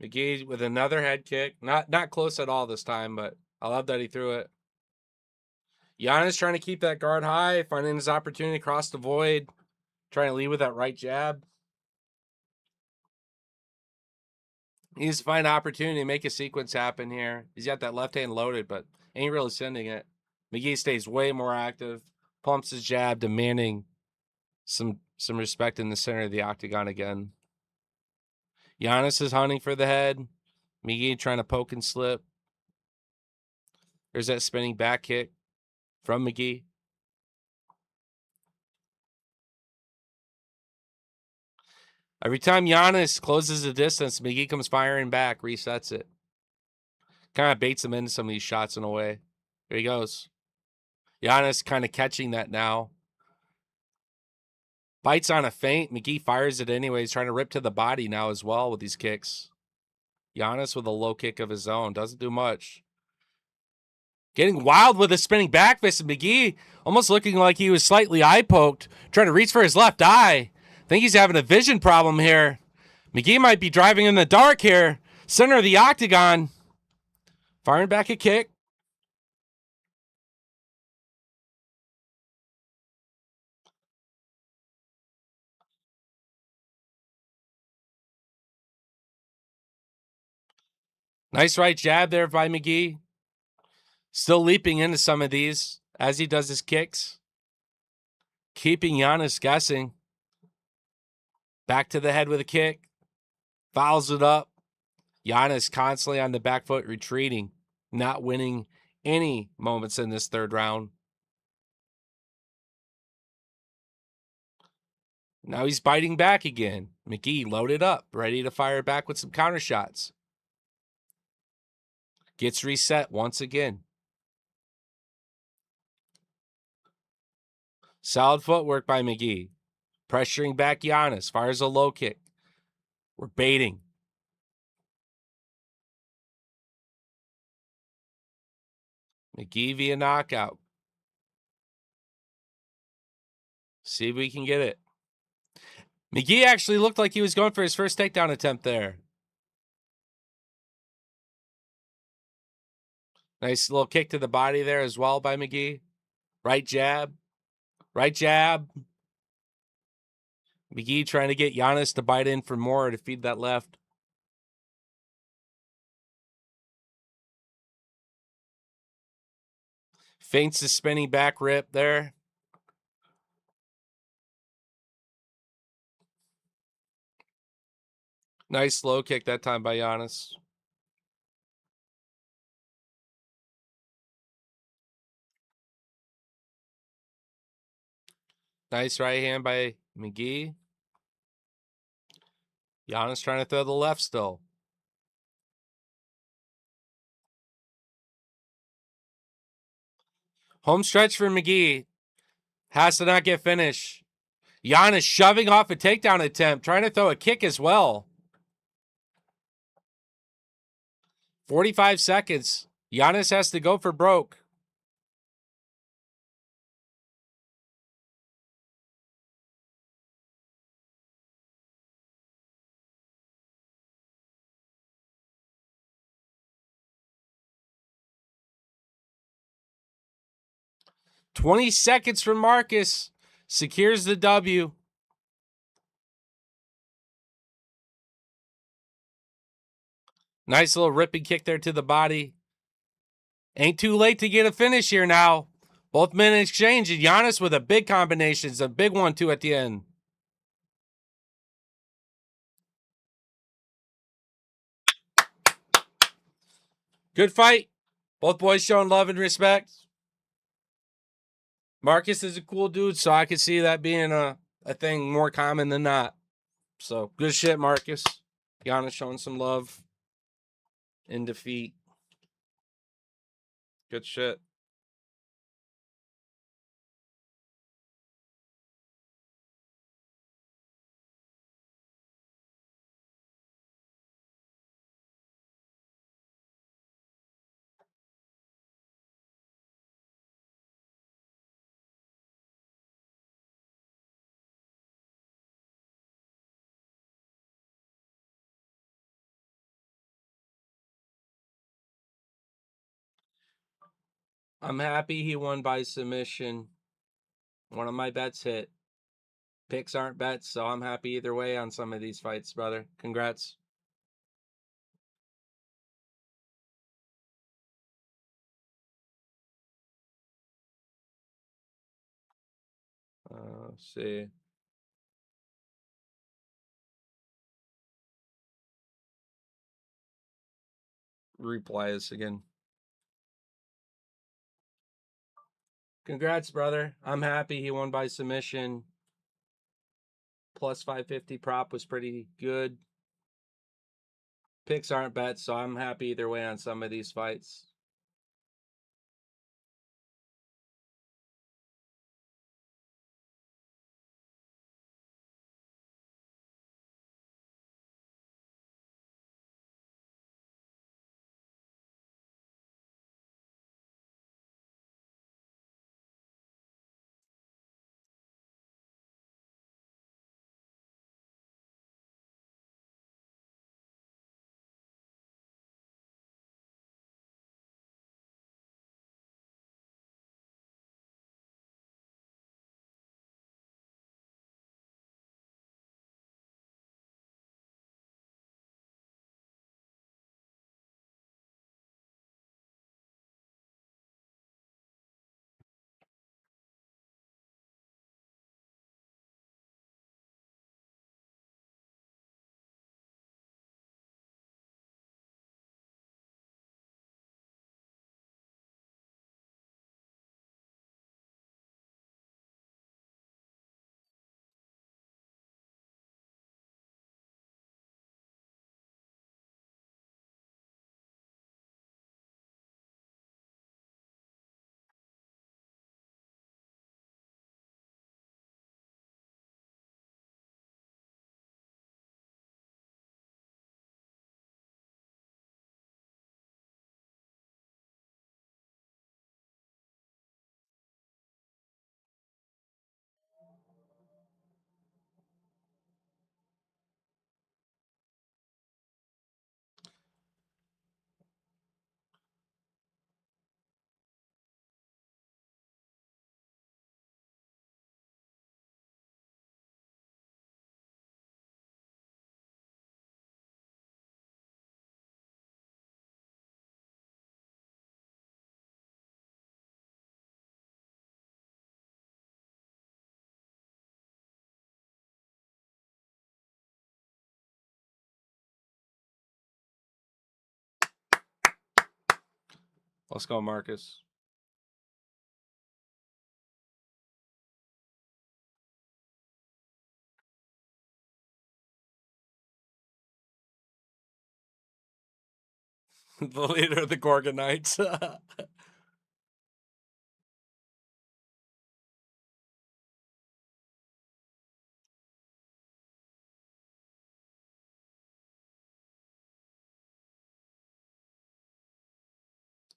McGee with another head kick. Not close at all this time, but I love that he threw it. Giannis trying to keep that guard high, finding his opportunity across the void, trying to lead with that right jab. He needs to find an opportunity to make a sequence happen here. He's got that left hand loaded, but ain't really sending it. McGee stays way more active, pumps his jab, demanding some respect in the center of the octagon again. Giannis is hunting for the head. McGee trying to poke and slip. There's that spinning back kick from McGee. Every time Giannis closes the distance, McGee comes firing back, resets it. Kind of baits him into some of these shots in a way. There he goes. Giannis kind of catching that now. Bites on a feint. McGee fires it anyways, trying to rip to the body now as well with these kicks. Giannis with a low kick of his own. Doesn't do much. Getting wild with a spinning back fist. And McGee almost looking like he was slightly eye-poked, trying to reach for his left eye. I think he's having a vision problem here. McGee might be driving in the dark here. Center of the octagon. Firing back a kick. Nice right jab there by McGee. Still leaping into some of these as he does his kicks. Keeping Giannis guessing. Back to the head with a kick. Fouls it up. Giannis constantly on the back foot, retreating. Not winning any moments in this third round. Now he's biting back again. McGee loaded up, ready to fire back with some counter shots. Gets reset once again. Solid footwork by McGee. Pressuring back Giannis. Fires a low kick. We're baiting. McGee via knockout. See if we can get it. McGee actually looked like he was going for his first takedown attempt there. Nice little kick to the body there as well by McGee. Right jab. Right jab. McGee trying to get Giannis to bite in for more to feed that left. Feints the spinning back rip there. Nice low kick that time by Giannis. Nice right hand by McGee. Giannis trying to throw the left still. Home stretch for McGee. Has to not get finished. Giannis shoving off a takedown attempt, trying to throw a kick as well. 45 seconds. Giannis has to go for broke. "20 seconds from Marcus. Secures the W. Nice little ripping kick there to the body. Ain't too late to get a finish here now. Both men in exchange, and Giannis with a big combination. It's a big one, too, at the end. Good fight. Both boys showing love and respect. Marcus is a cool dude, so I could see that being a thing more common than not. So, good shit, Marcus. Giannis showing some love in defeat. Good shit. I'm happy he won by submission. One of my bets hit. Picks aren't bets, so I'm happy either way on some of these fights, brother. Congrats. Let's see. Replay this again. Congrats, brother. I'm happy he won by submission. Plus 550 prop was pretty good. Picks aren't bets, so I'm happy either way on some of these fights. Let's go, Marcus. The leader of the Gorgonites.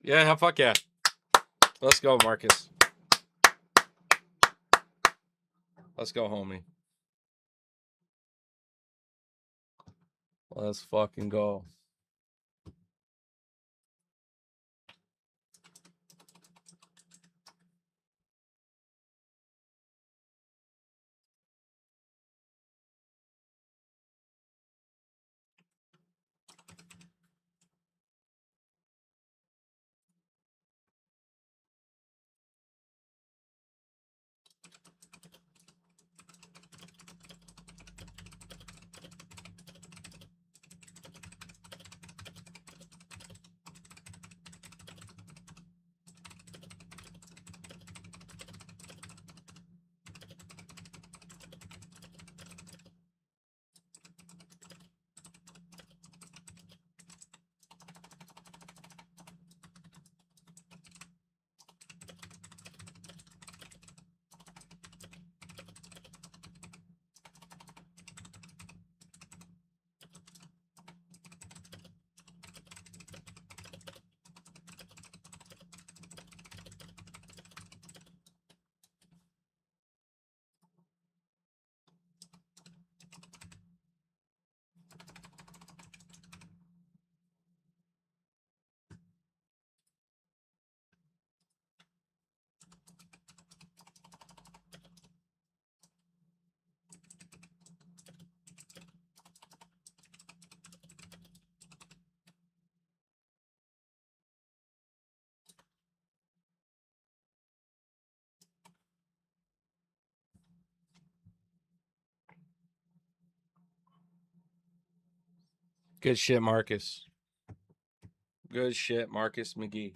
Yeah, fuck yeah. Let's go, Marcus. Let's go, homie. Let's fucking go. Good shit, Marcus. Good shit, Marcus McGee.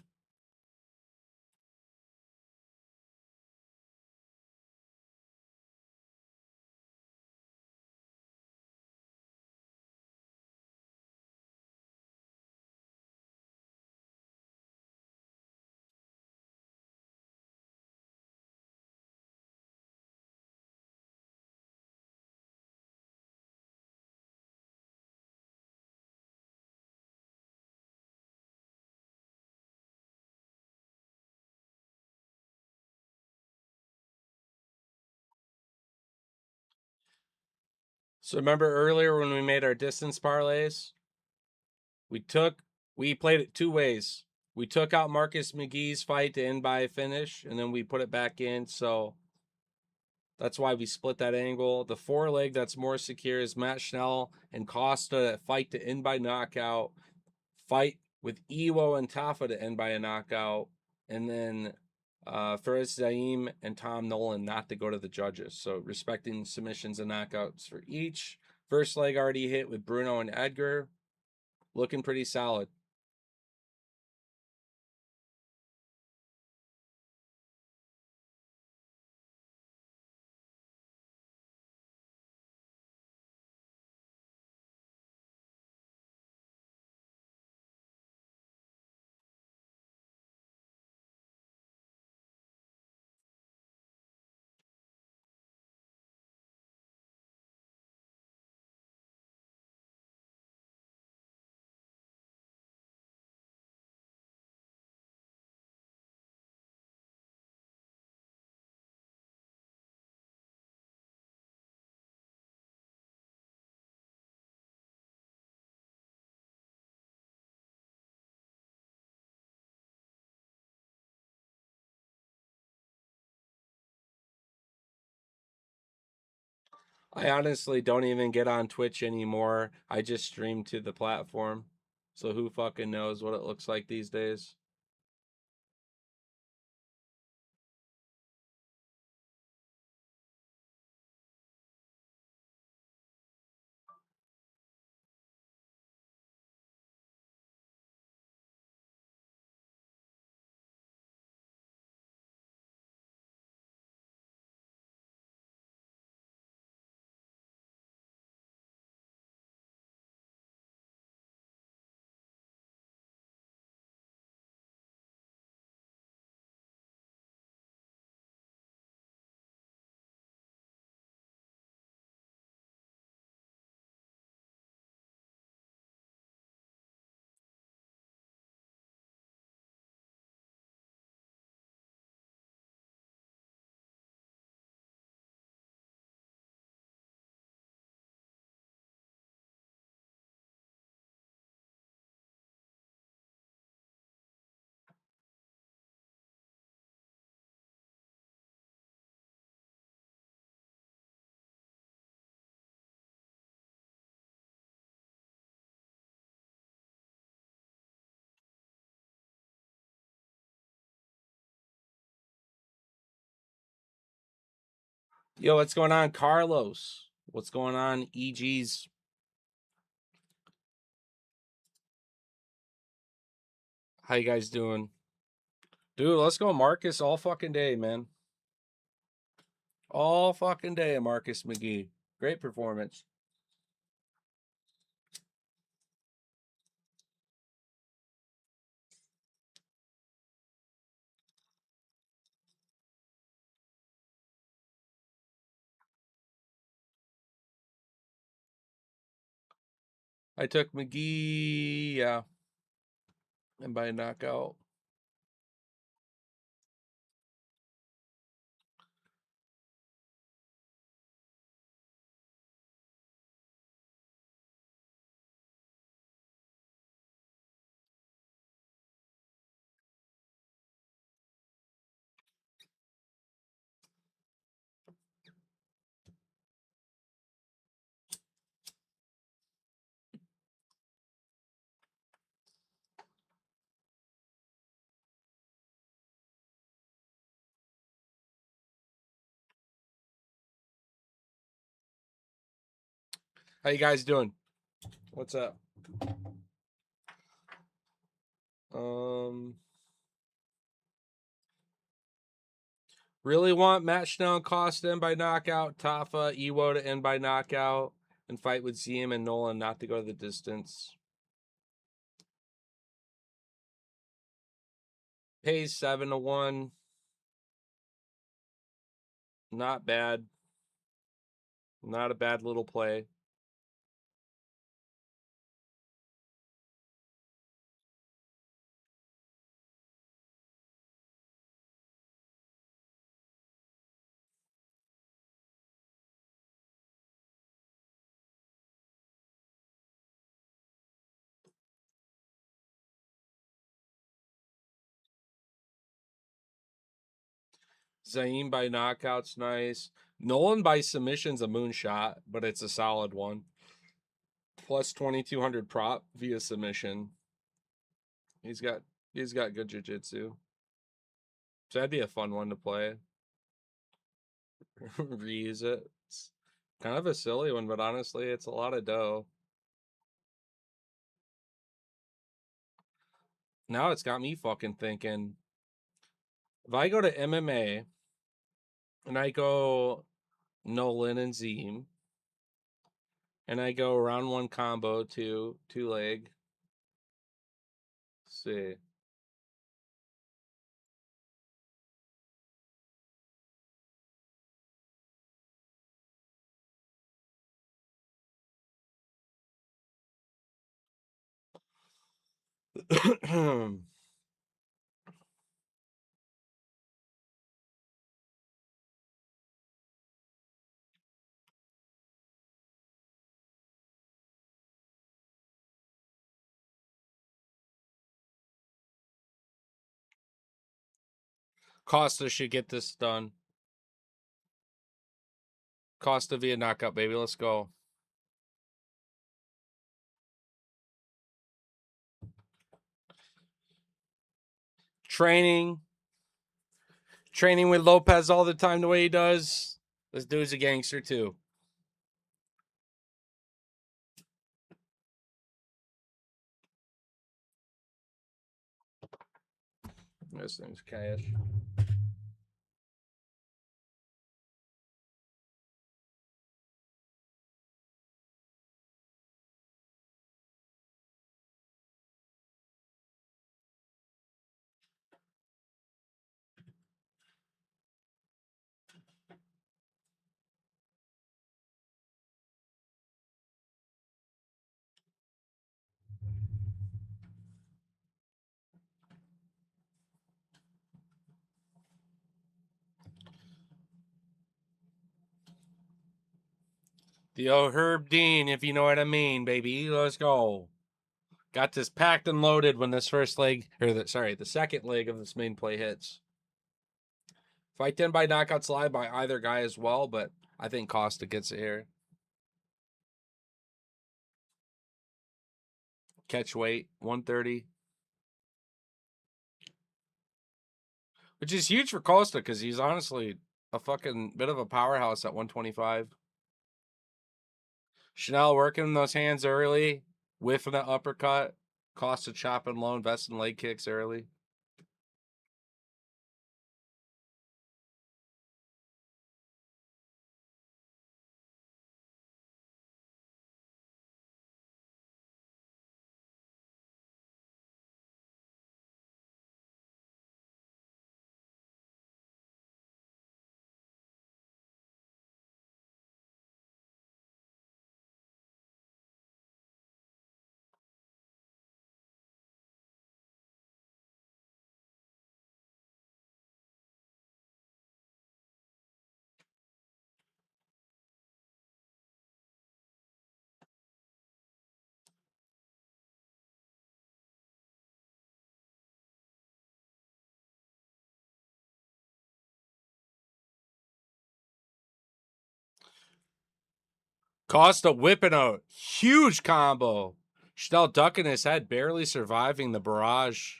So remember earlier when we made our distance parlays? We played it two ways. We took out Marcus McGee's fight to end by a finish, and then we put it back in. So that's why we split that angle. The 4-leg that's more secure is Matt Schnell and Costa that fight to end by knockout. Fight with Iwo and Tafa to end by a knockout. And then Fares Zaim and Tom Nolan not to go to the judges. So respecting submissions and knockouts for each. First leg already hit with Bruno and Edgar. Looking pretty solid. I honestly don't even get on Twitch anymore. I just stream to the platform. So who fucking knows what it looks like these days? Yo, what's going on, Carlos? What's going on, EG's? How you guys doing? Dude, let's go Marcus all fucking day, man. All fucking day, Marcus McGee. Great performance. I took McGee, yeah, and by knockout. How you guys doing? What's up? Really want Matt Schnell and Costa in by knockout, Tafa, Iwo to end by knockout, and fight with Ziem and Nolan not to go the distance. Pays 7-1. Not bad. Not a bad little play. Zaim by knockout's nice. Nolan by submission's a moonshot, but it's a solid one. Plus 2,200 prop via submission. He's got good jiu-jitsu. So that'd be a fun one to play. Reuse it. It's kind of a silly one, but honestly, it's a lot of dough. Now it's got me fucking thinking. If I go to MMA and I go Nolan and Ziem, and I go round one combo two leg. Let's see. Costa should get this done. Costa via knockout, baby. Let's go. Training with Lopez all the time the way he does. This dude's a gangster too. This thing's cash. The old Herb Dean, if you know what I mean, baby. Let's go. Got this packed and loaded when this first leg, or the second leg of this main play hits. Fight 10 by knockout slide by either guy as well, but I think Costa gets it here. Catch weight, 130. Which is huge for Costa because he's honestly a fucking bit of a powerhouse at 125. Chanel working those hands early, whiffing the uppercut. Costa chopping low, investing leg kicks early. Costa whipping a huge combo. Chanel ducking his head, barely surviving the barrage.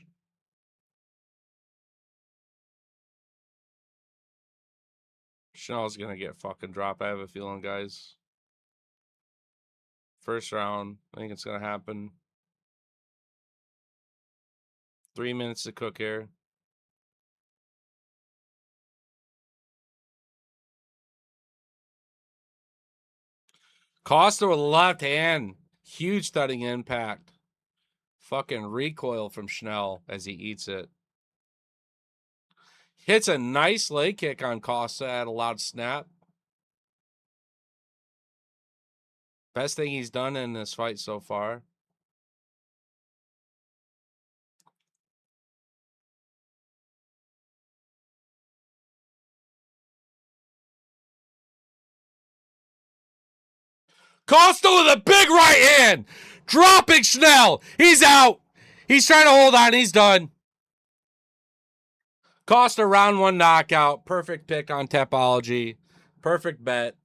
Chanel's gonna get fucking dropped. I have a feeling, guys. First round. I think it's going to happen. 3 minutes to cook here. Costa with a left hand. Huge thudding impact. Fucking recoil from Schnell as he eats it. Hits a nice leg kick on Costa at a loud snap. Best thing he's done in this fight so far. Costa with a big right hand. Dropping Schnell. He's out. He's trying to hold on. He's done. Costa round 1 knockout. Perfect pick on Tapology. Perfect bet.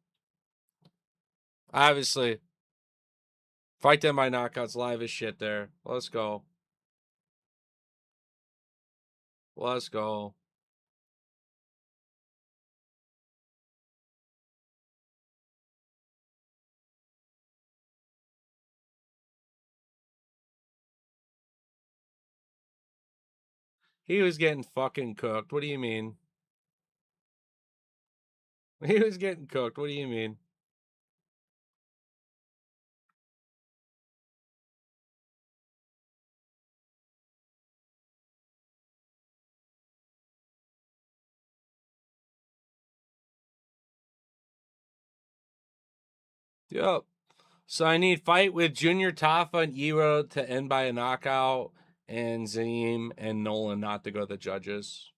Obviously. Fight them by knockouts live as shit there. Let's go. Let's go. He was getting fucking cooked. What do you mean? He was getting cooked. What do you mean? Yep. So I need fight with Junior Tafa and Ero to end by a knockout, and Zaim and Nolan not to go to the judges.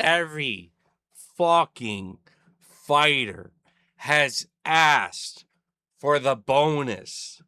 Every fucking fighter has asked for the bonus.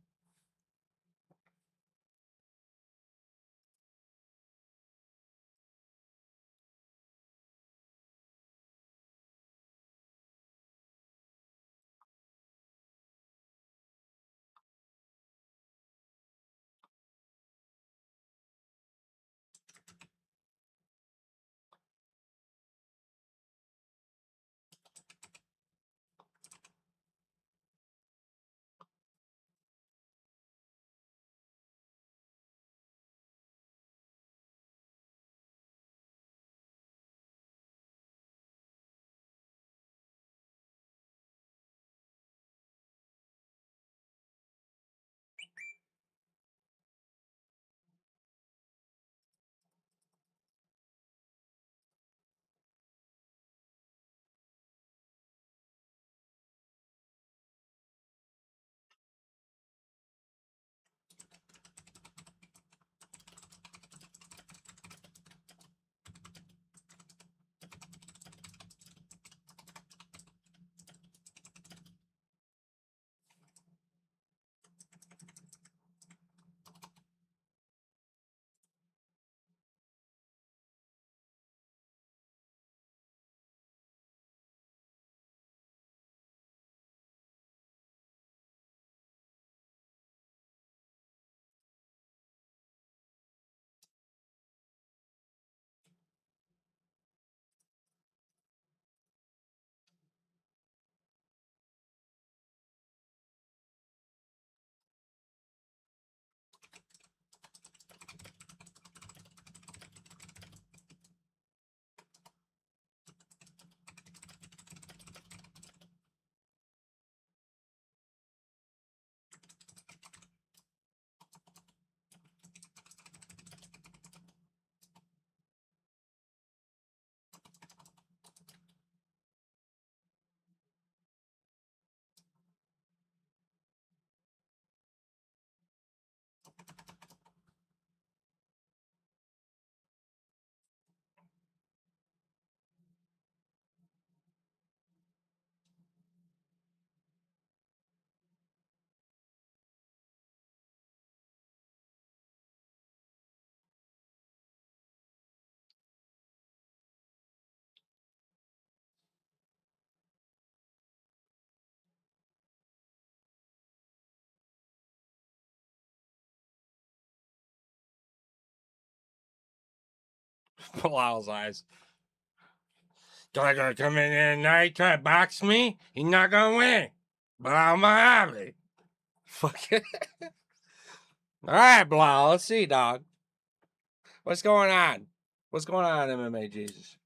Bilal's eyes. Guy gonna come in there tonight, try to box me? He's not gonna win. But I'm happy. Fuck it. All right, Bilal. Let's see, dog. What's going on? What's going on, MMA Jesus?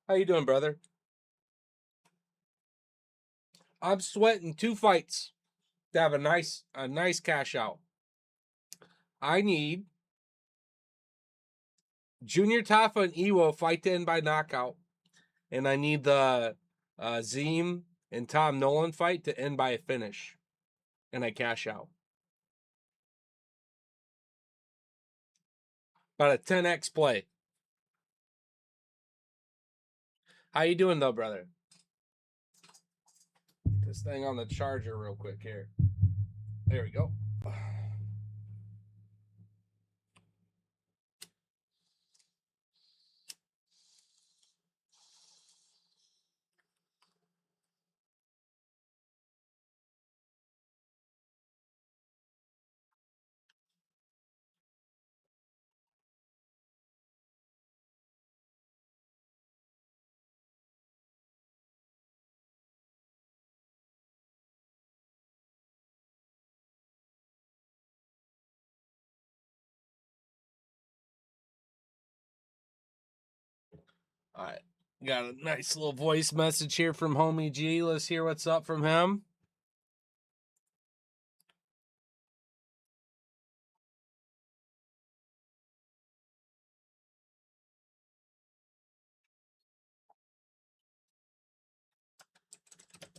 How you doing, brother? I'm sweating 2 fights to have a nice cash out. I need Junior Tafa and Iwo fight to end by knockout, and I need the Zim and Tom Nolan fight to end by a finish, and I cash out. About a 10x play. How you doing though, brother? Get this thing on the charger real quick here. There we go. All right. Got a nice little voice message here from Homie G. Let's hear what's up from him.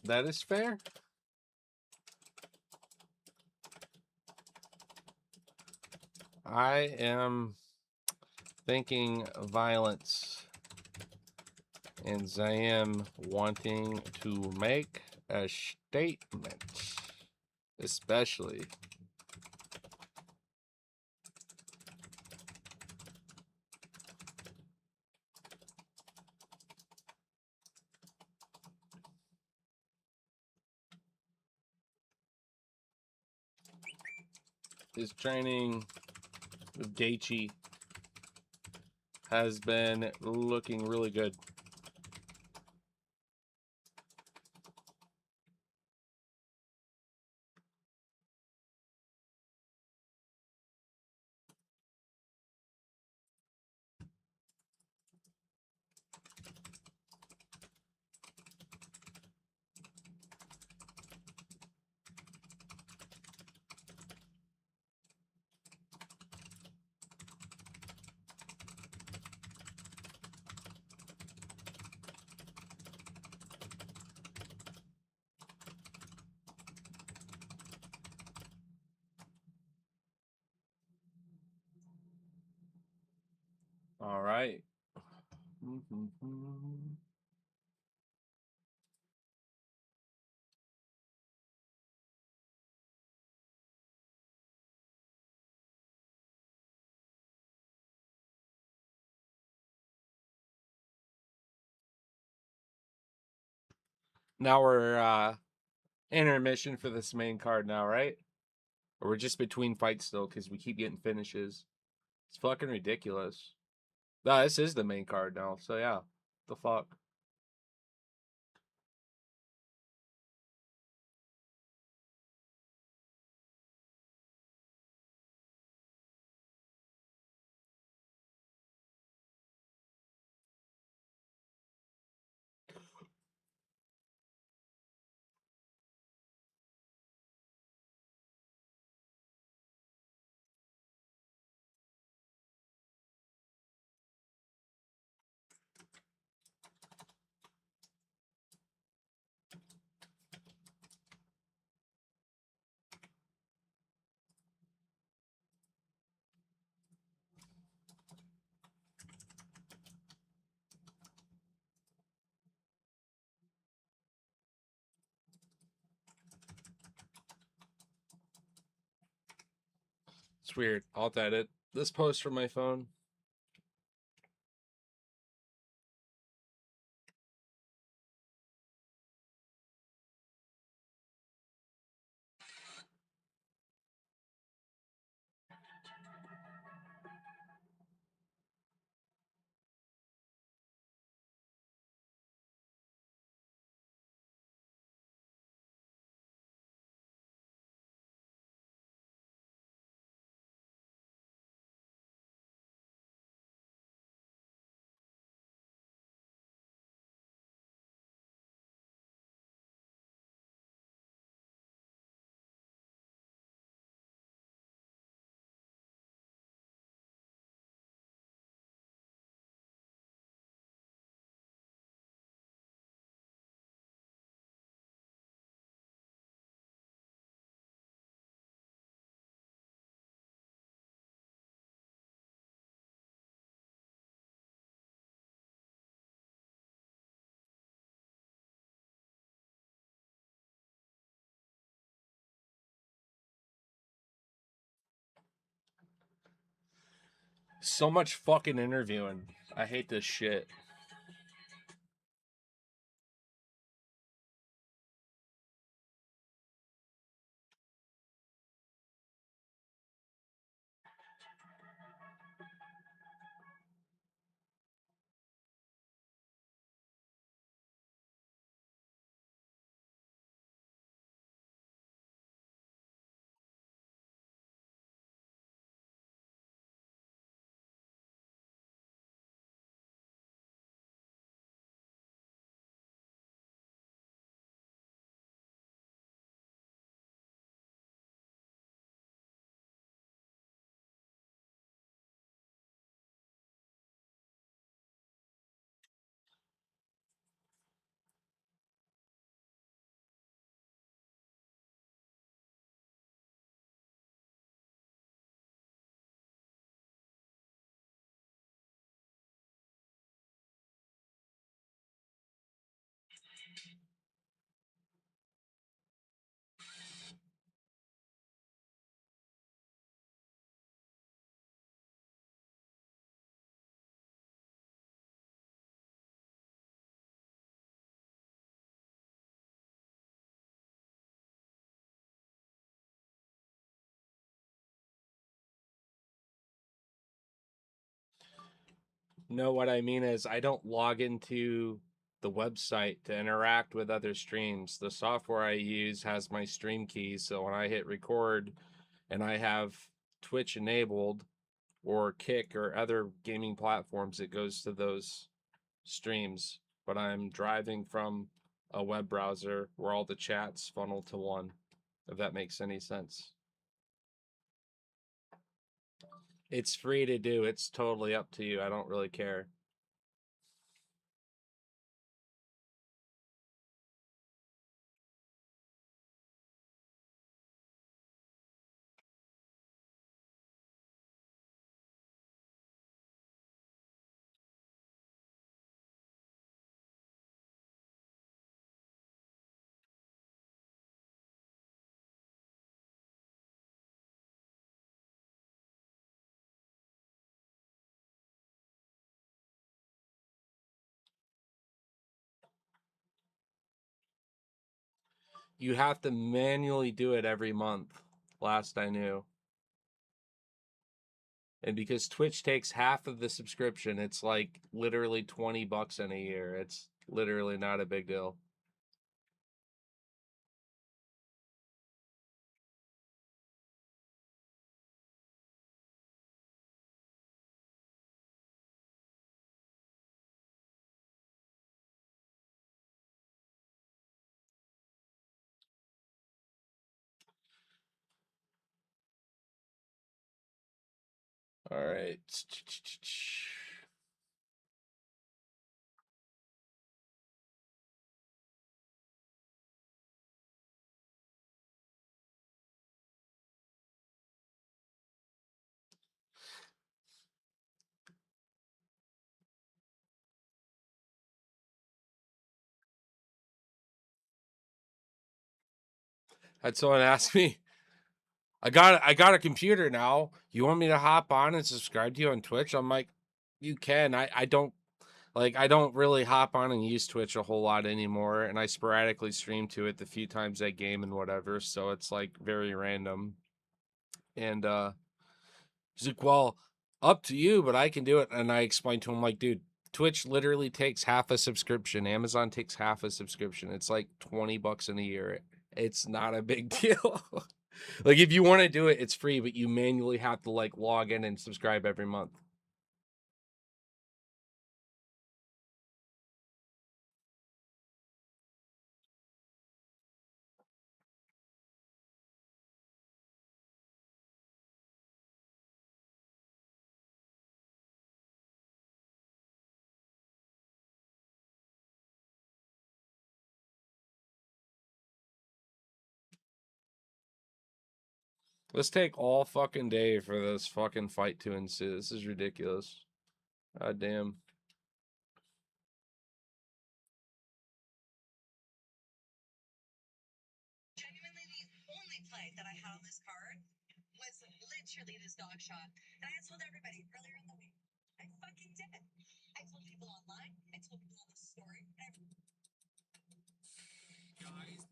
That is fair. I am thinking violence, and I am wanting to make a statement, especially his training with Gaethje has been looking really good. All right. Now we're intermission for this main card now, right? Or we're just between fights still because we keep getting finishes. It's fucking ridiculous. No, this is the main card now. So yeah, the fuck. It's weird. I'll have to edit this post from my phone. So much fucking interviewing. I hate this shit. No, what I mean is I don't log into the website to interact with other streams. The software I use has my stream keys, so when I hit record and I have Twitch enabled or Kick or other gaming platforms, it goes to those streams. But I'm driving from a web browser where all the chats funnel to one, if that makes any sense. It's free to do. It's totally up to you. I don't really care. You have to manually do it every month, last I knew. And because Twitch takes half of the subscription, it's like literally $20 in a year. It's literally not a big deal. All right. Had someone ask me, I got a computer now. You want me to hop on and subscribe to you on Twitch? I'm like, you can. I don't really hop on and use Twitch a whole lot anymore, and I sporadically stream to it the few times I game and whatever, so it's like very random. And he's like, well, up to you, but I can do it. And I explained to him, like, dude, Twitch literally takes half a subscription. Amazon takes half a subscription. It's like $20 in a year. It's not a big deal. Like, if you want to do it, it's free, but you manually have to like log in and subscribe every month. Let's take all fucking day for this fucking fight to ensue. This is ridiculous. God damn. Genuinely, the only play that I had on this card was literally this dog shot. And I told everybody earlier in the week, I fucking did it. I told people online, I told people on the story. Guys,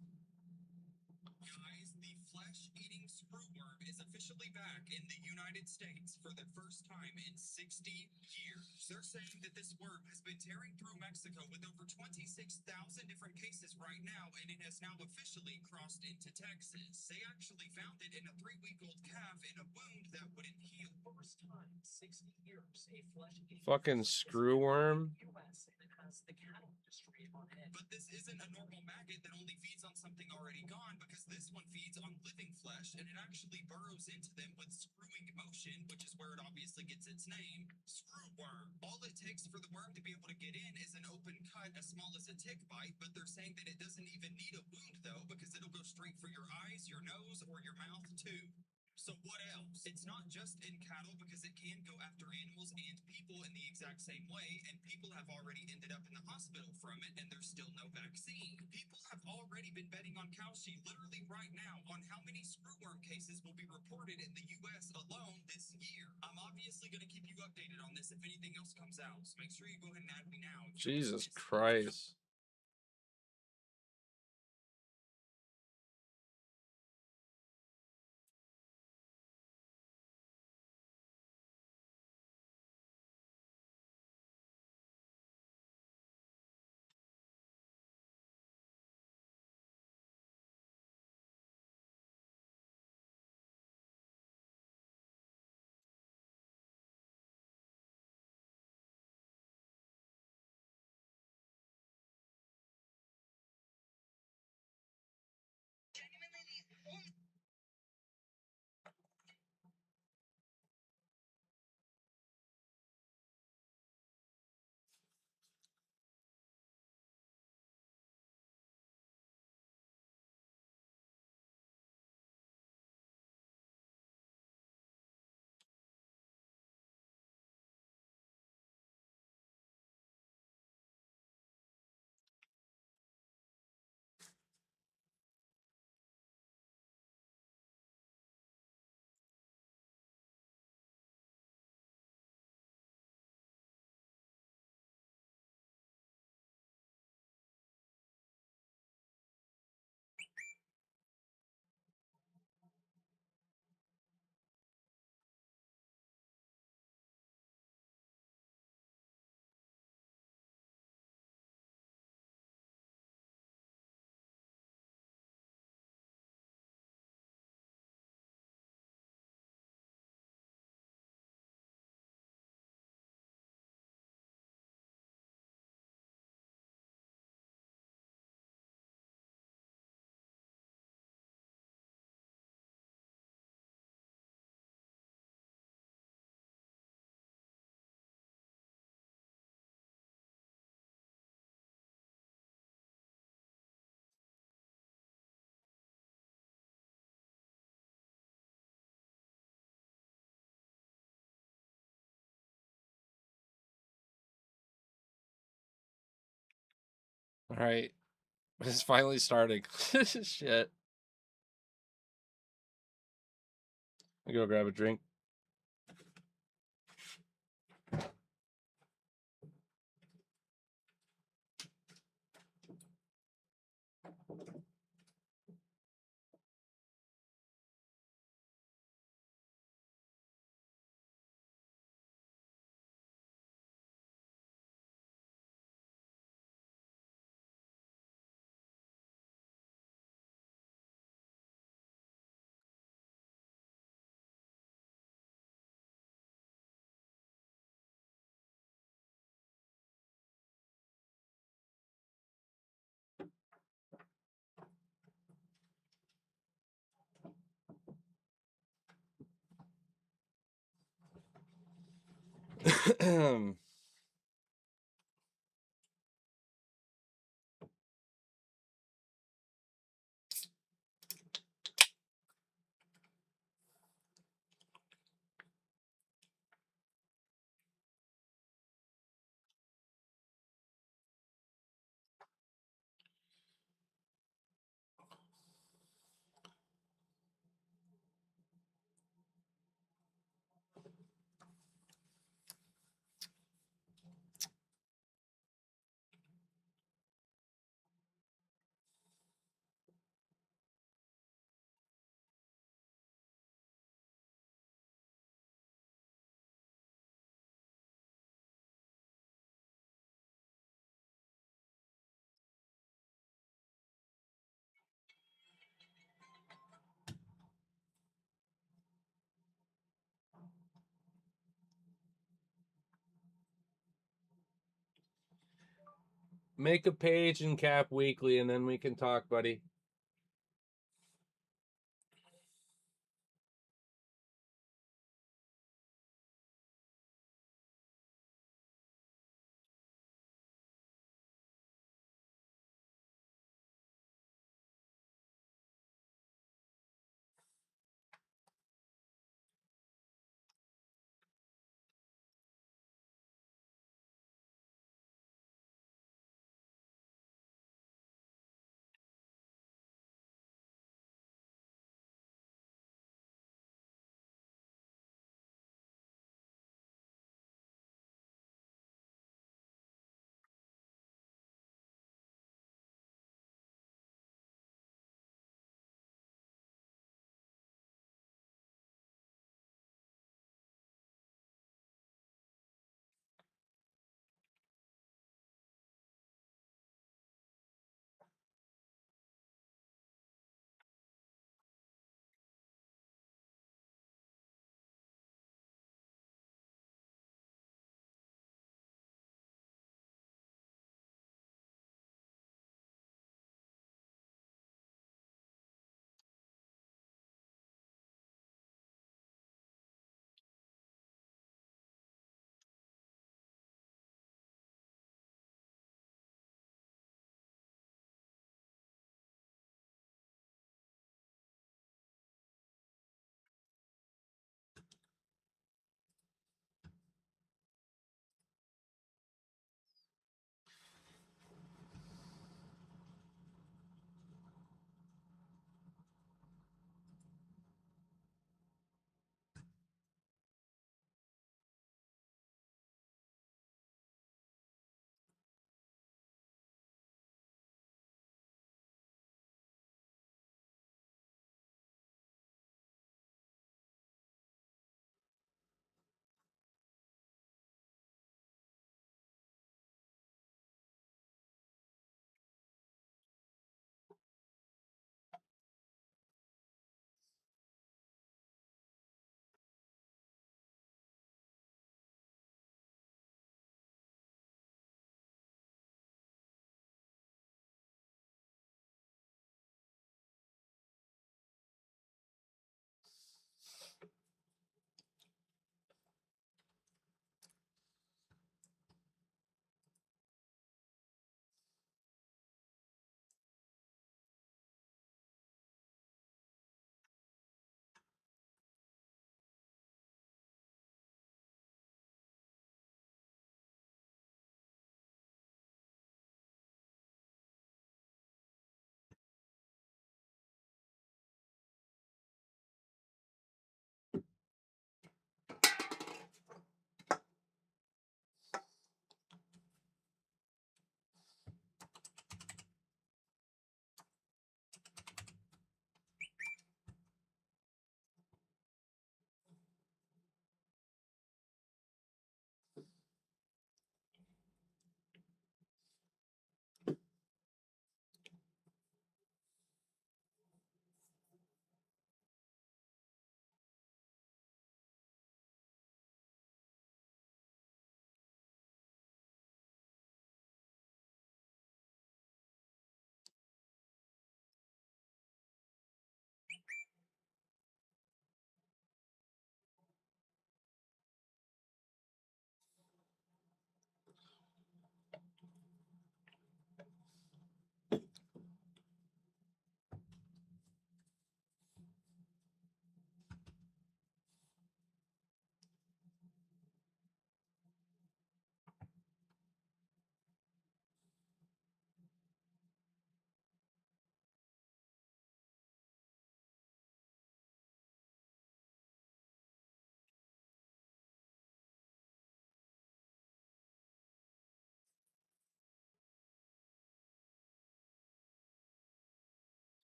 the flesh-eating screwworm is officially back in the United States for the first time in 60 years. They're saying that this worm has been tearing through Mexico with over 26,000 different cases right now, and it has now officially crossed into Texas. They actually found it in a 3-week-old calf in a wound that wouldn't heal. First time in 60 years, a flesh-eating Fucking screwworm. US that has the cattle industry on edge. But this isn't a normal maggot that only feeds on something already gone, because this one feeds on living flesh, and it actually burrows into them with screwing motion, which is where it obviously gets its name, screwworm. All it takes for the worm to be able to get in is an open cut as small as a tick bite, but they're saying that it doesn't even need a wound, though, because it'll go straight for your eyes, your nose, or your mouth, too. So what else? It's not just in cattle, because it can go after animals and people in the exact same way, and people have already ended up in the hospital from it, and there's still no vaccine. People have already been betting on Kalshi literally right now on how many screwworm cases will be reported in the US alone this year. I'm obviously going to keep you updated on this if anything else comes out, so make sure you go ahead and add me now. Jesus Christ. Genuinely, the only All right. It's finally starting. Shit. I go grab a drink. Make a page and Cap Weekly, and then we can talk, buddy.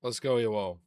Let's go, Ewo.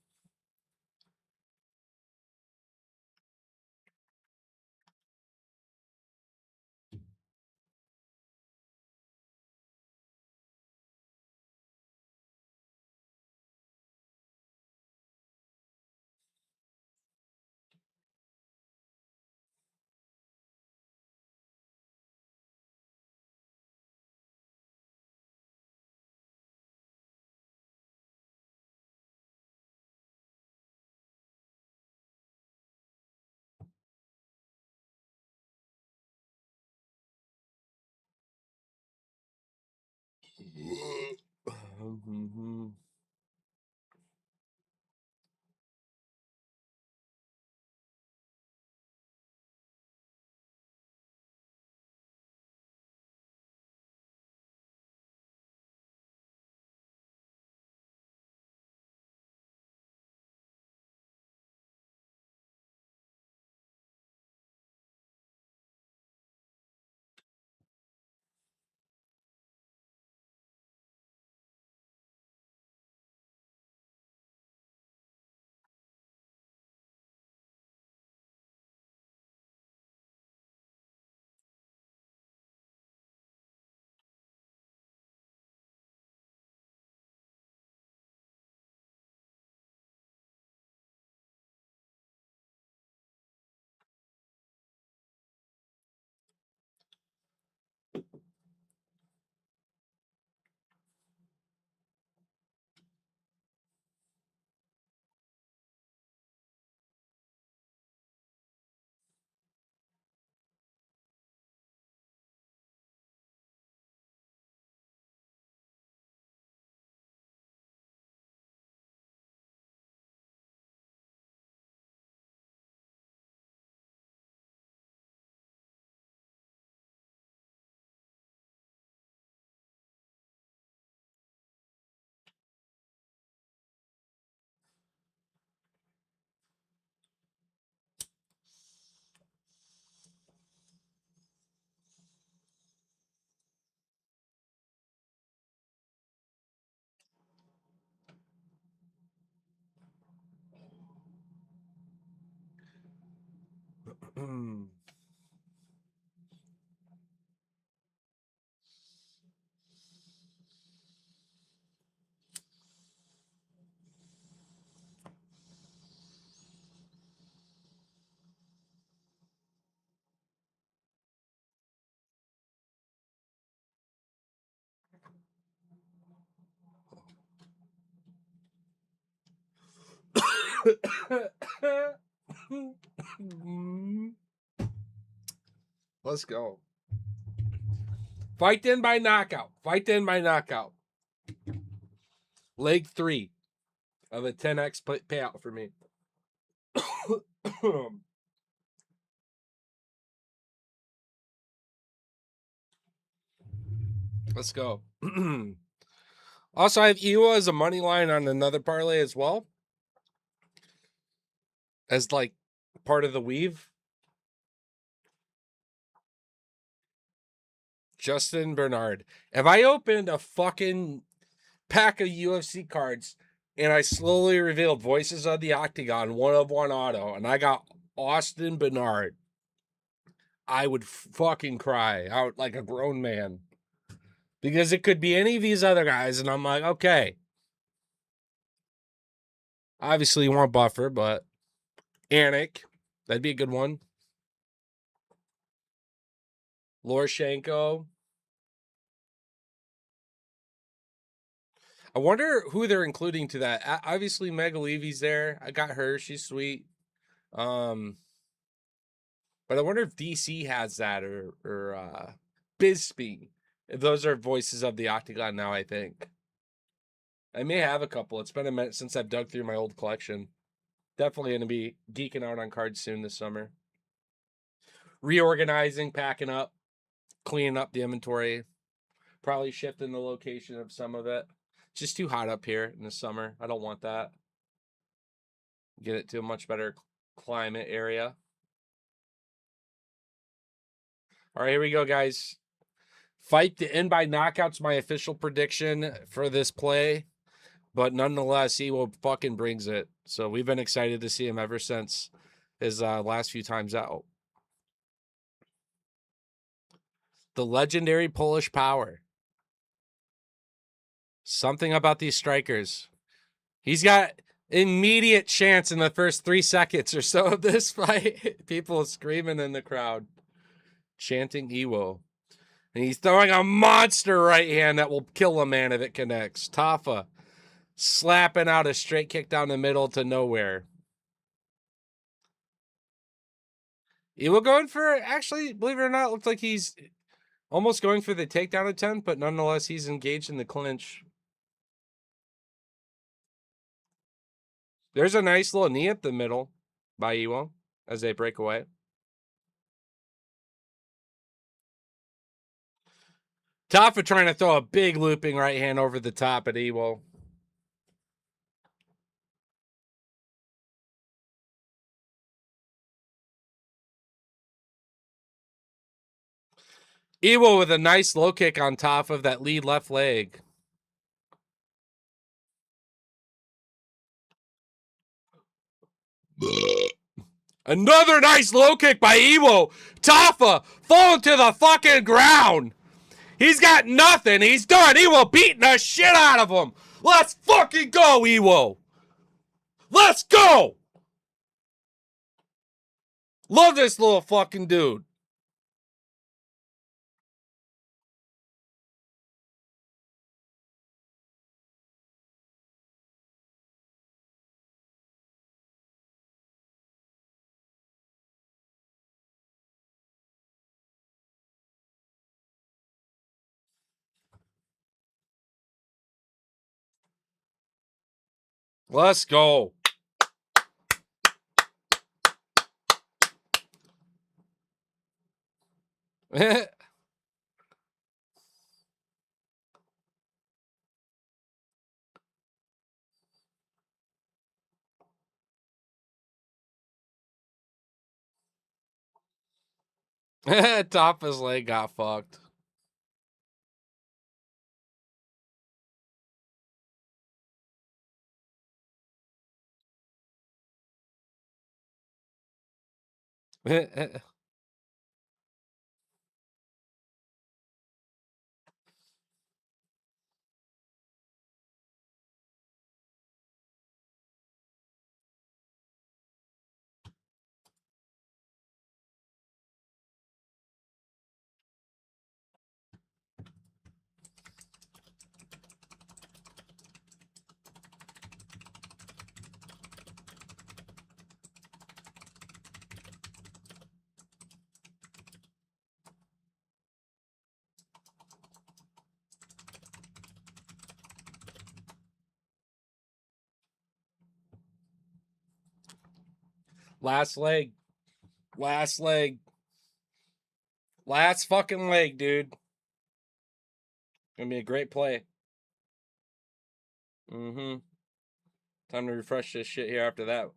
Let's go. Fight in by knockout. Fight in by knockout. Leg 3 of a 10x payout for me. Let's go. Also, I have Ewa as a money line on another parlay as well. As like part of the weave. Justin Bernard. If I opened a fucking pack of UFC cards and I slowly revealed Voices of the Octagon, 1/1 auto, and I got Austin Bernard, I would fucking cry out like a grown man. Because it could be any of these other guys, and I'm like, okay. Obviously, you want Buffer, but Anik, that'd be a good one. Lorashenko. I wonder who they're including to that. Obviously, Megalevi's there. I got her. She's sweet. But I wonder if DC has that or Bisbee. Those are Voices of the Octagon now, I think. I may have a couple. It's been a minute since I've dug through my old collection. Definitely going to be geeking out on cards soon this summer. Reorganizing, packing up, cleaning up the inventory. Probably shifting the location of some of it. It's just too hot up here in the summer. I don't want that. Get it to a much better climate area. All right, here we go, guys. Fight to end by knockouts, my official prediction for this play. But nonetheless, Ewo fucking brings it. So we've been excited to see him ever since his last few times out. The legendary Polish power. Something about these strikers. He's got immediate chance in the first 3 seconds or so of this fight. People screaming in the crowd, chanting Ewo. And he's throwing a monster right hand that will kill a man if it connects. Tafa slapping out a straight kick down the middle to nowhere. Ewo going for, actually, believe it or not, looks like he's almost going for the takedown attempt, but nonetheless, he's engaged in the clinch. There's a nice little knee up the middle by Ewo as they break away. Tafa trying to throw a big looping right hand over the top at Ewo. Ewo with a nice low kick on top of that lead left leg. Another nice low kick by Ewo. Tafa falling to the fucking ground. He's got nothing. He's done. Ewo beating the shit out of him. Let's fucking go, Ewo. Let's go. Love this little fucking dude. Let's go. Tafa's leg got fucked. Last leg. Last leg. Last fucking leg, dude. Gonna be a great play. Mm-hmm. Time to refresh this shit here after that.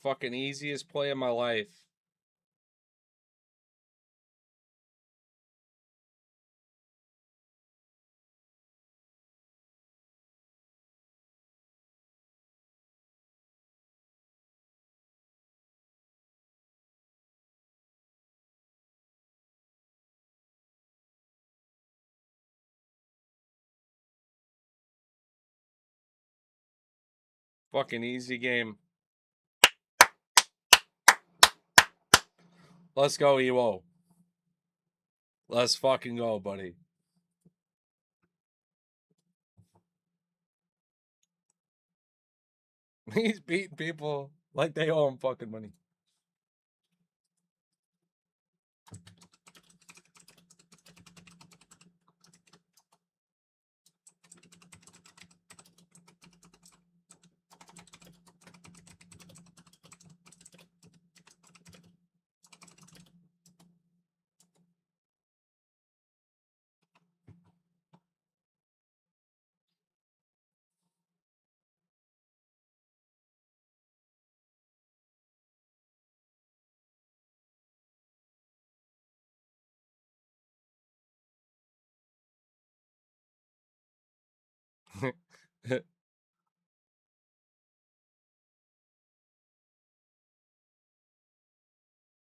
Fucking easiest play of my life. Fucking easy game. Let's go, Ewo. Let's fucking go, buddy. He's beating people like they owe him fucking money.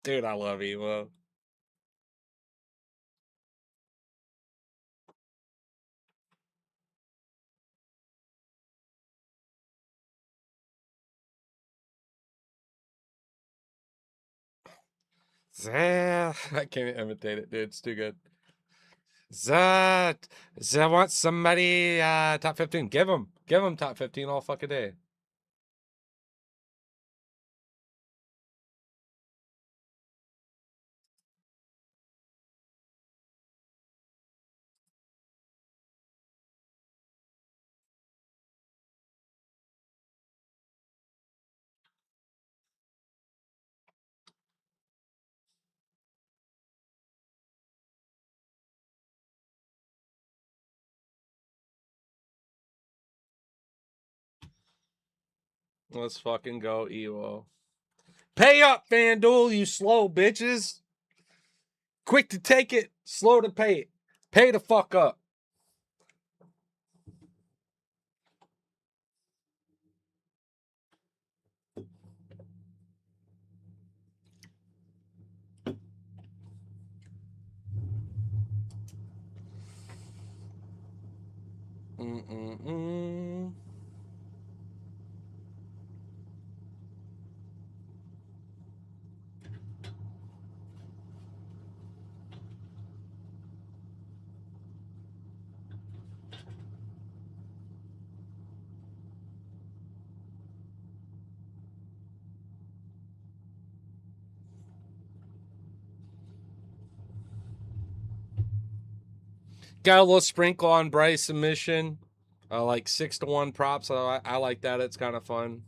Dude, I love Evo. I can't imitate it, dude. It's too good. Zat, I want somebody top 15. Give him top 15 all fucking day. Let's fucking go, Evo. Pay up, FanDuel, you slow bitches. Quick to take it, slow to pay it. Pay the fuck up. Mm-mm-mm. Got a little sprinkle on Bryce submission. Like 6-1 props. I like that. It's kind of fun.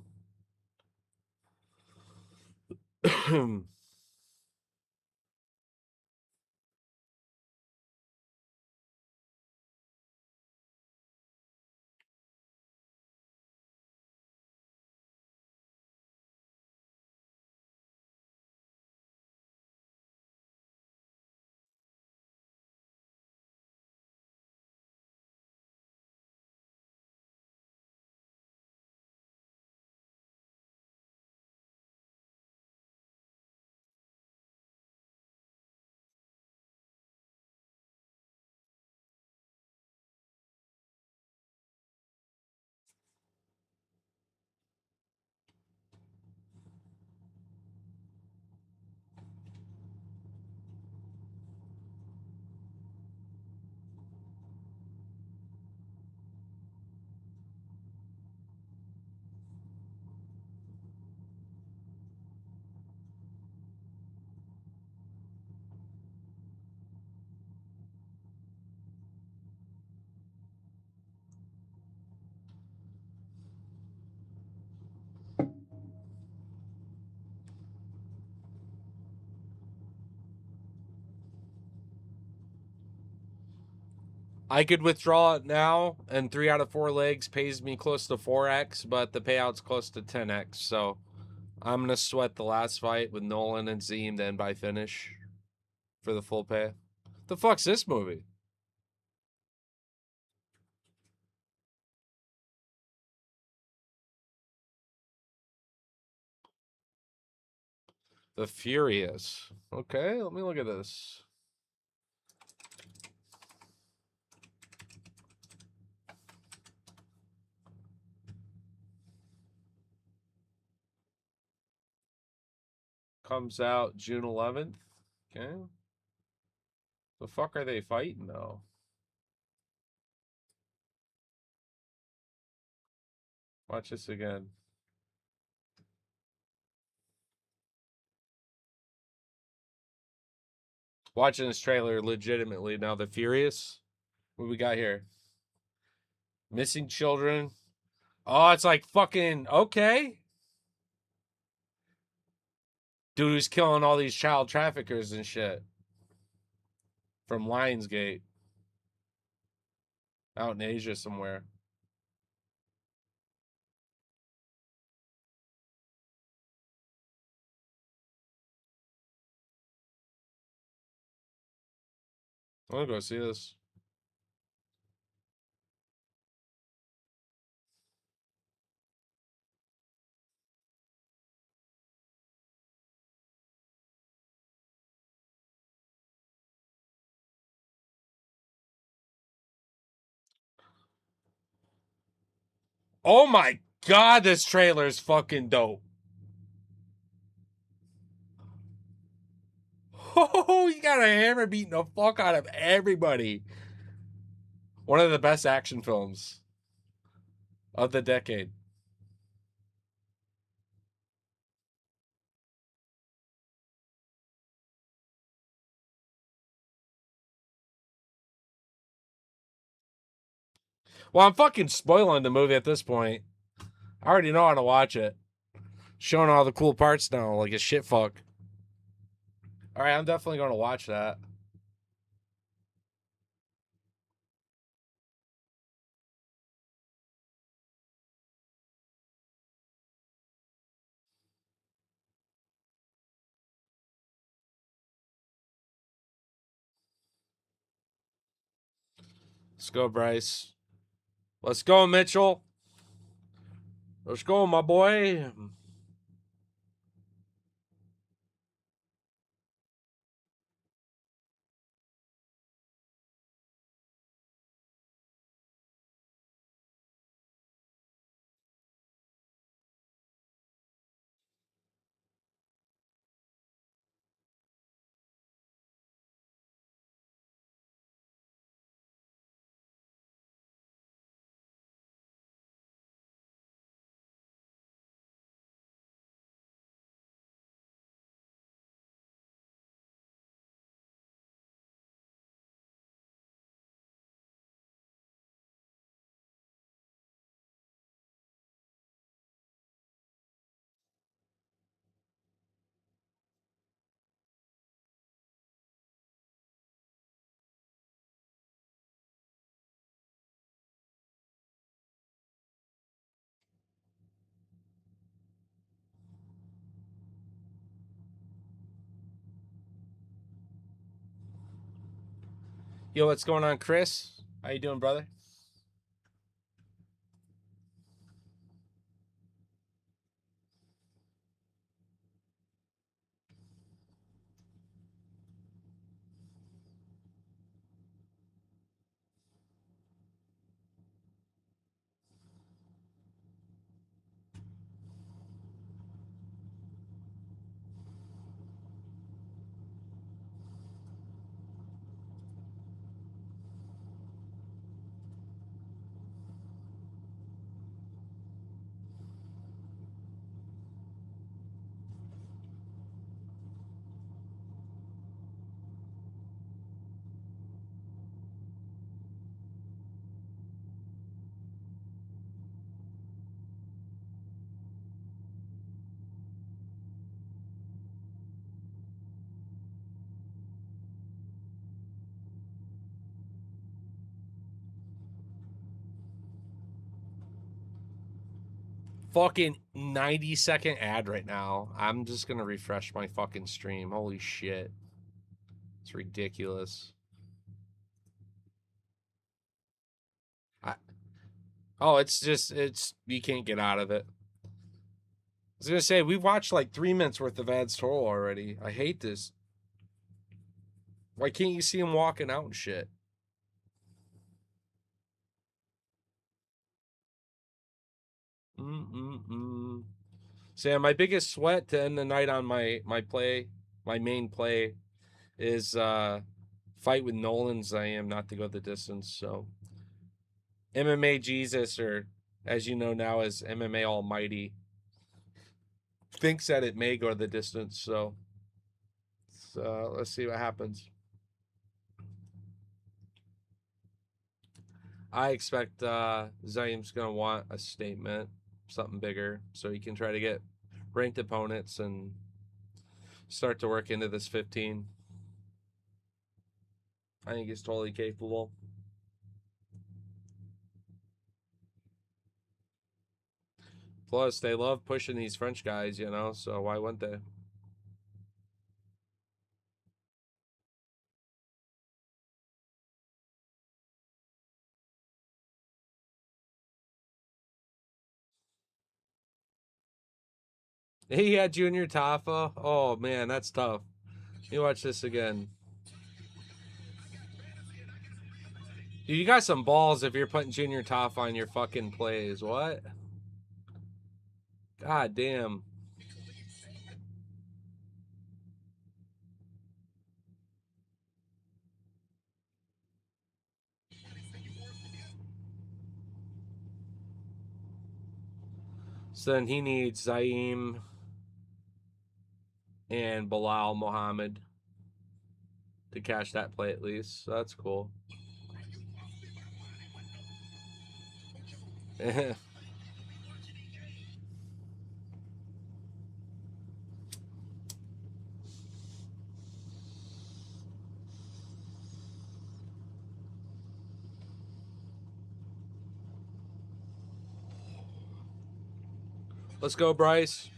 I could withdraw it now, and 3 out of 4 legs pays me close to 4x, but the payout's close to 10x. So I'm gonna sweat the last fight with Nolan and Ziem, then by finish for the full pay. The fuck's this movie? The Furious. Okay, let me look at this. Comes out June 11th. Okay. The fuck are they fighting though? Watch this again. Watching this trailer legitimately now. The Furious. What we got here? Missing children. Oh, it's like fucking okay. Dude who's killing all these child traffickers and shit. From Lionsgate. Out in Asia somewhere. I'm gonna go see this. Oh my god, this trailer is fucking dope. Oh, you got a hammer beating the fuck out of everybody. One of the best action films of the decade. Well, I'm fucking spoiling the movie at this point. I already know how to watch it. Showing all the cool parts now, like a shit fuck. All right, I'm definitely going to watch that. Let's go, Bryce. Let's go, Mitchell. Let's go, my boy. Yo, what's going on, Chris? How you doing, brother? Fucking 90-second ad right now. I'm just gonna refresh my fucking stream. Holy shit. It's ridiculous. It's you can't get out of it. I was gonna say we watched like 3 minutes worth of ads total already. I hate this. Why can't you see him walking out and shit? So yeah, my biggest sweat to end the night on my main play is fight with Nolan's I am not to go the distance. So MMA Jesus, or as you know now as MMA Almighty, thinks that it may go the distance. So let's see what happens. I expect Zaim's gonna want a statement, something bigger, so he can try to get ranked opponents and start to work into this 15. I think he's totally capable. Plus, they love pushing these French guys, you know, so why wouldn't they? He had Junior Tafa. Oh, man, that's tough. You watch this again. Dude, you got some balls if you're putting Junior Tough on your fucking plays. What? God damn. So then he needs Zaim and Bilal Muhammad to cash that play at least. So that's cool. Let's go, Bryce.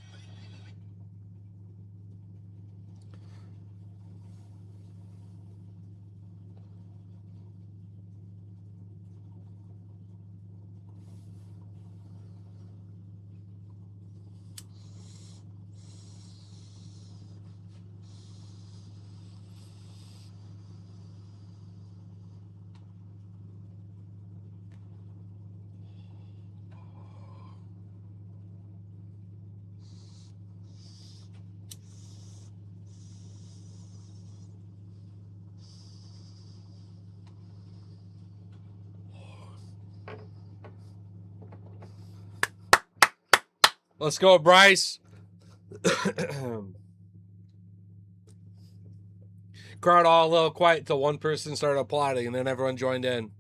Let's go, Bryce. Crowd all a little quiet until one person started applauding, and then everyone joined in.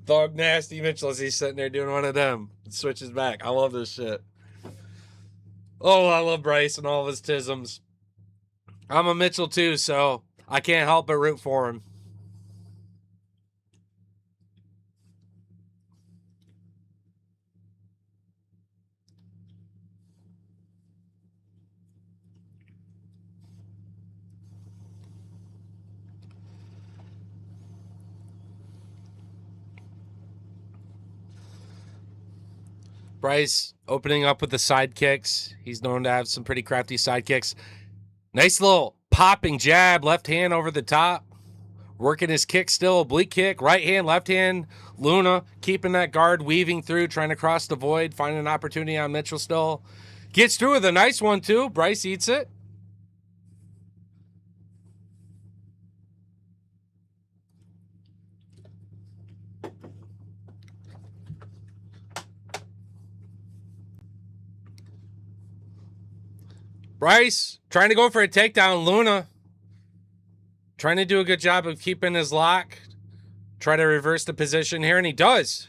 Thug Nasty Mitchell as he's sitting there doing one of them. Switches back. I love this shit. Oh, I love Bryce and all of his tisms. I'm a Mitchell too, so I can't help but root for him. Bryce opening up with the side kicks. He's known to have some pretty crafty side kicks. Nice little popping jab, left hand over the top. Working his kick still, oblique kick, right hand, left hand. Luna keeping that guard, weaving through, trying to cross the void, finding an opportunity on Mitchell still. Gets through with a nice one too. Bryce eats it. Bryce trying to go for a takedown. Luna trying to do a good job of keeping his lock. Try to reverse the position here, and he does.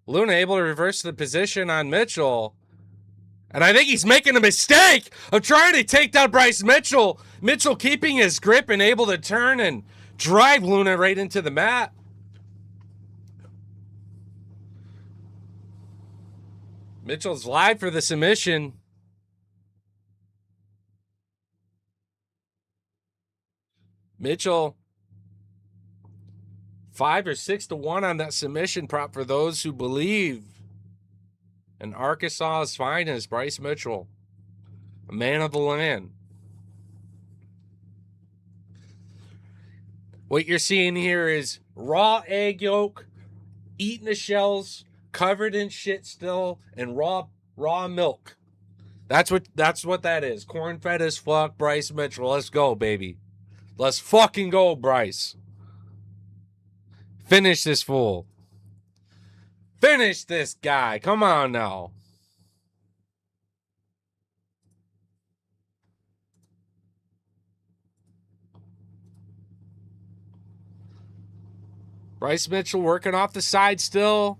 Luna able to reverse the position on Mitchell. And I think he's making a mistake of trying to take down Bryce Mitchell. Mitchell keeping his grip and able to turn and drive Luna right into the mat. Mitchell's live for the submission. Mitchell 5 or 6 to 1 on that submission prop for those who believe. And Arkansas's finest, Bryce Mitchell, a man of the land. What you're seeing here is raw egg yolk, eating the shells, covered in shit still, and raw milk. That's what that is. Corn fed as fuck, Bryce Mitchell. Let's go, baby. Let's fucking go, Bryce. Finish this fool. Finish this guy. Come on now. Bryce Mitchell working off the side still.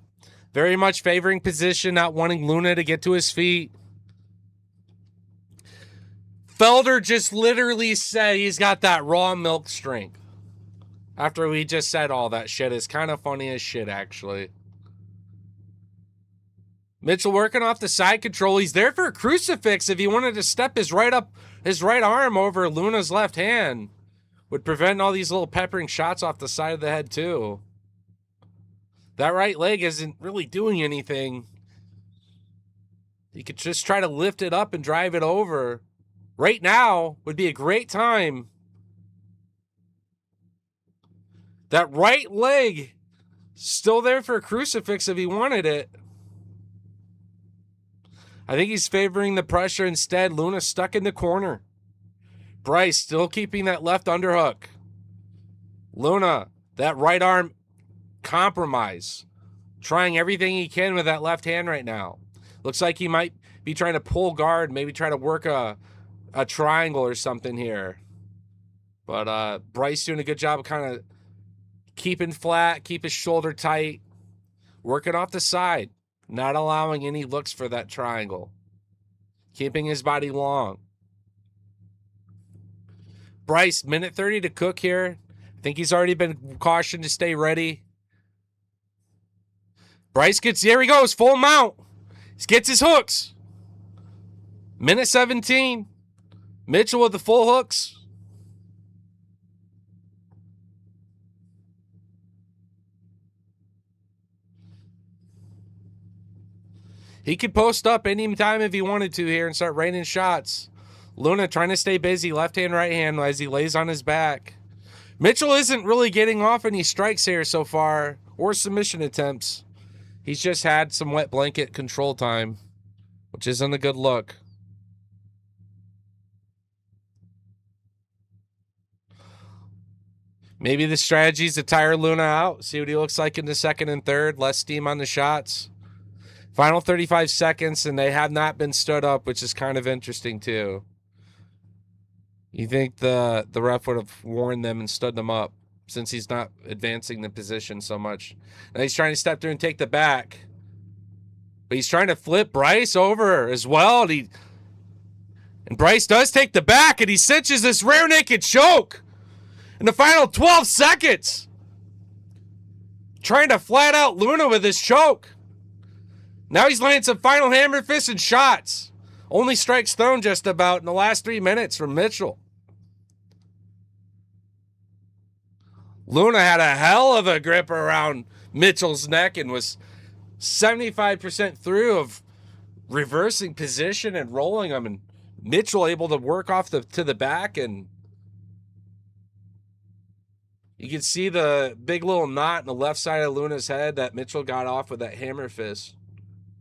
Very much favoring position, not wanting Luna to get to his feet. Felder just literally said he's got that raw milk strength. After we just said all that shit. It's kind of funny as shit, actually. Mitchell working off the side control. He's there for a crucifix if he wanted to step his right arm over Luna's left hand. Would prevent all these little peppering shots off the side of the head, too. That right leg isn't really doing anything. He could just try to lift it up and drive it over. Right now would be a great time. That right leg still there for a crucifix if he wanted it. I think he's favoring the pressure instead. Luna stuck in the corner. Bryce still keeping that left underhook. Luna, that right arm compromise. Trying everything he can with that left hand right now. Looks like he might be trying to pull guard, maybe try to work a triangle or something here. But Bryce doing a good job of kind of keeping flat, keep his shoulder tight, working off the side, not allowing any looks for that triangle, keeping his body long. Bryce, minute 30 to cook here. I think he's already been cautioned to stay ready. Bryce gets, there he goes, full mount. He gets his hooks. Minute 17. Mitchell with the full hooks. He could post up anytime if he wanted to here and start raining shots. Luna trying to stay busy, left hand, right hand as he lays on his back. Mitchell isn't really getting off any strikes here so far, or submission attempts. He's just had some wet blanket control time, which isn't a good look. Maybe the strategy is to tire Luna out, see what he looks like in the second and third, less steam on the shots. Final 35 seconds, and they have not been stood up, which is kind of interesting too. You think the ref would have warned them and stood them up since he's not advancing the position so much. Now he's trying to step through and take the back. But he's trying to flip Bryce over as well. And Bryce does take the back, and he cinches this rear naked choke in the final 12 seconds. Trying to flat out Luna with his choke. Now he's landing some final hammer fists and shots. Only strikes thrown just about in the last 3 minutes from Mitchell. Luna had a hell of a grip around Mitchell's neck and was 75% through of reversing position and rolling him. And Mitchell able to work off to the back, and you can see the big little knot in the left side of Luna's head that Mitchell got off with that hammer fist.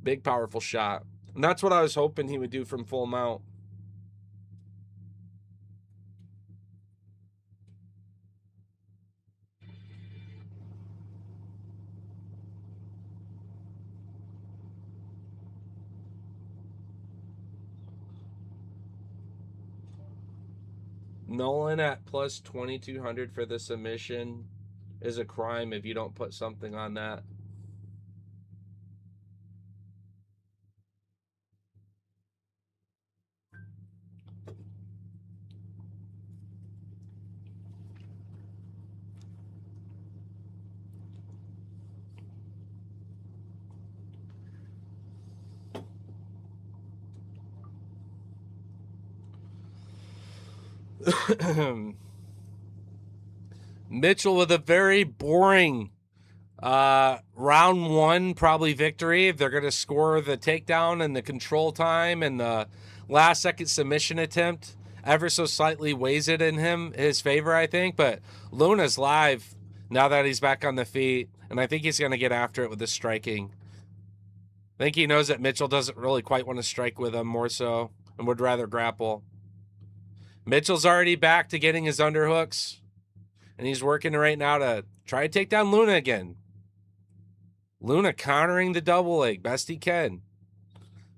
Big, powerful shot. And that's what I was hoping he would do from full mount. Nolan at plus 2,200 for the submission is a crime if you don't put something on that. Mitchell with a very boring round one, probably victory. If they're going to score the takedown and the control time and the last second submission attempt, ever so slightly weighs it in his favor, I think. But Luna's live now that he's back on the feet, and I think he's going to get after it with the striking. I think he knows that Mitchell doesn't really quite want to strike with him more so and would rather grapple. Mitchell's already back to getting his underhooks, and he's working right now to try to take down Luna again. Luna countering the double leg best he can.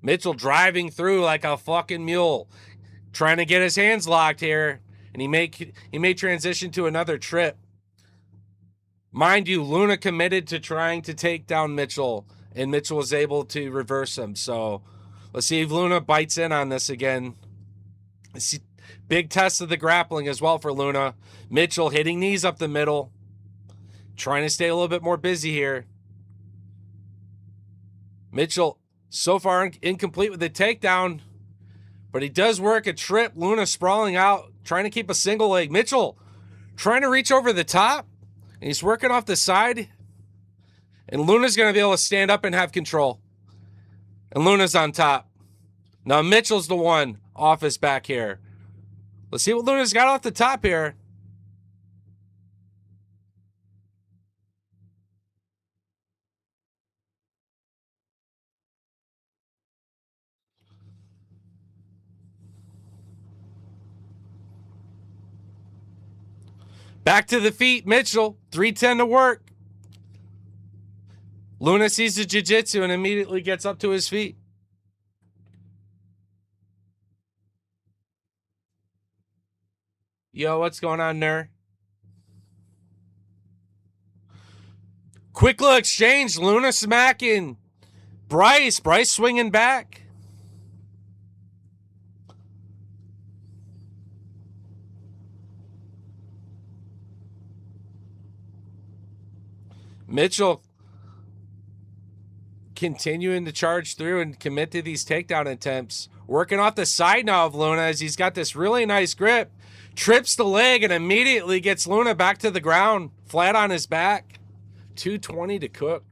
Mitchell driving through like a fucking mule, trying to get his hands locked here, and he may transition to another trip. Mind you, Luna committed to trying to take down Mitchell, and Mitchell was able to reverse him. So let's see if Luna bites in on this again. Let's see. Big test of the grappling as well for Luna. Mitchell hitting knees up the middle. Trying to stay a little bit more busy here. Mitchell so far incomplete with the takedown. But he does work a trip. Luna sprawling out. Trying to keep a single leg. Mitchell trying to reach over the top. And he's working off the side. And Luna's going to be able to stand up and have control. And Luna's on top. Now Mitchell's the one off his back here. Let's see what Luna's got off the top here. Back to the feet, Mitchell. 310 to work. Luna sees the jiu-jitsu and immediately gets up to his feet. Yo, what's going on there? Quick little exchange. Luna smacking Bryce. Bryce swinging back. Mitchell continuing to charge through and commit to these takedown attempts. Working off the side now of Luna as he's got this really nice grip. Trips the leg and immediately gets Luna back to the ground, flat on his back. 220 to cook.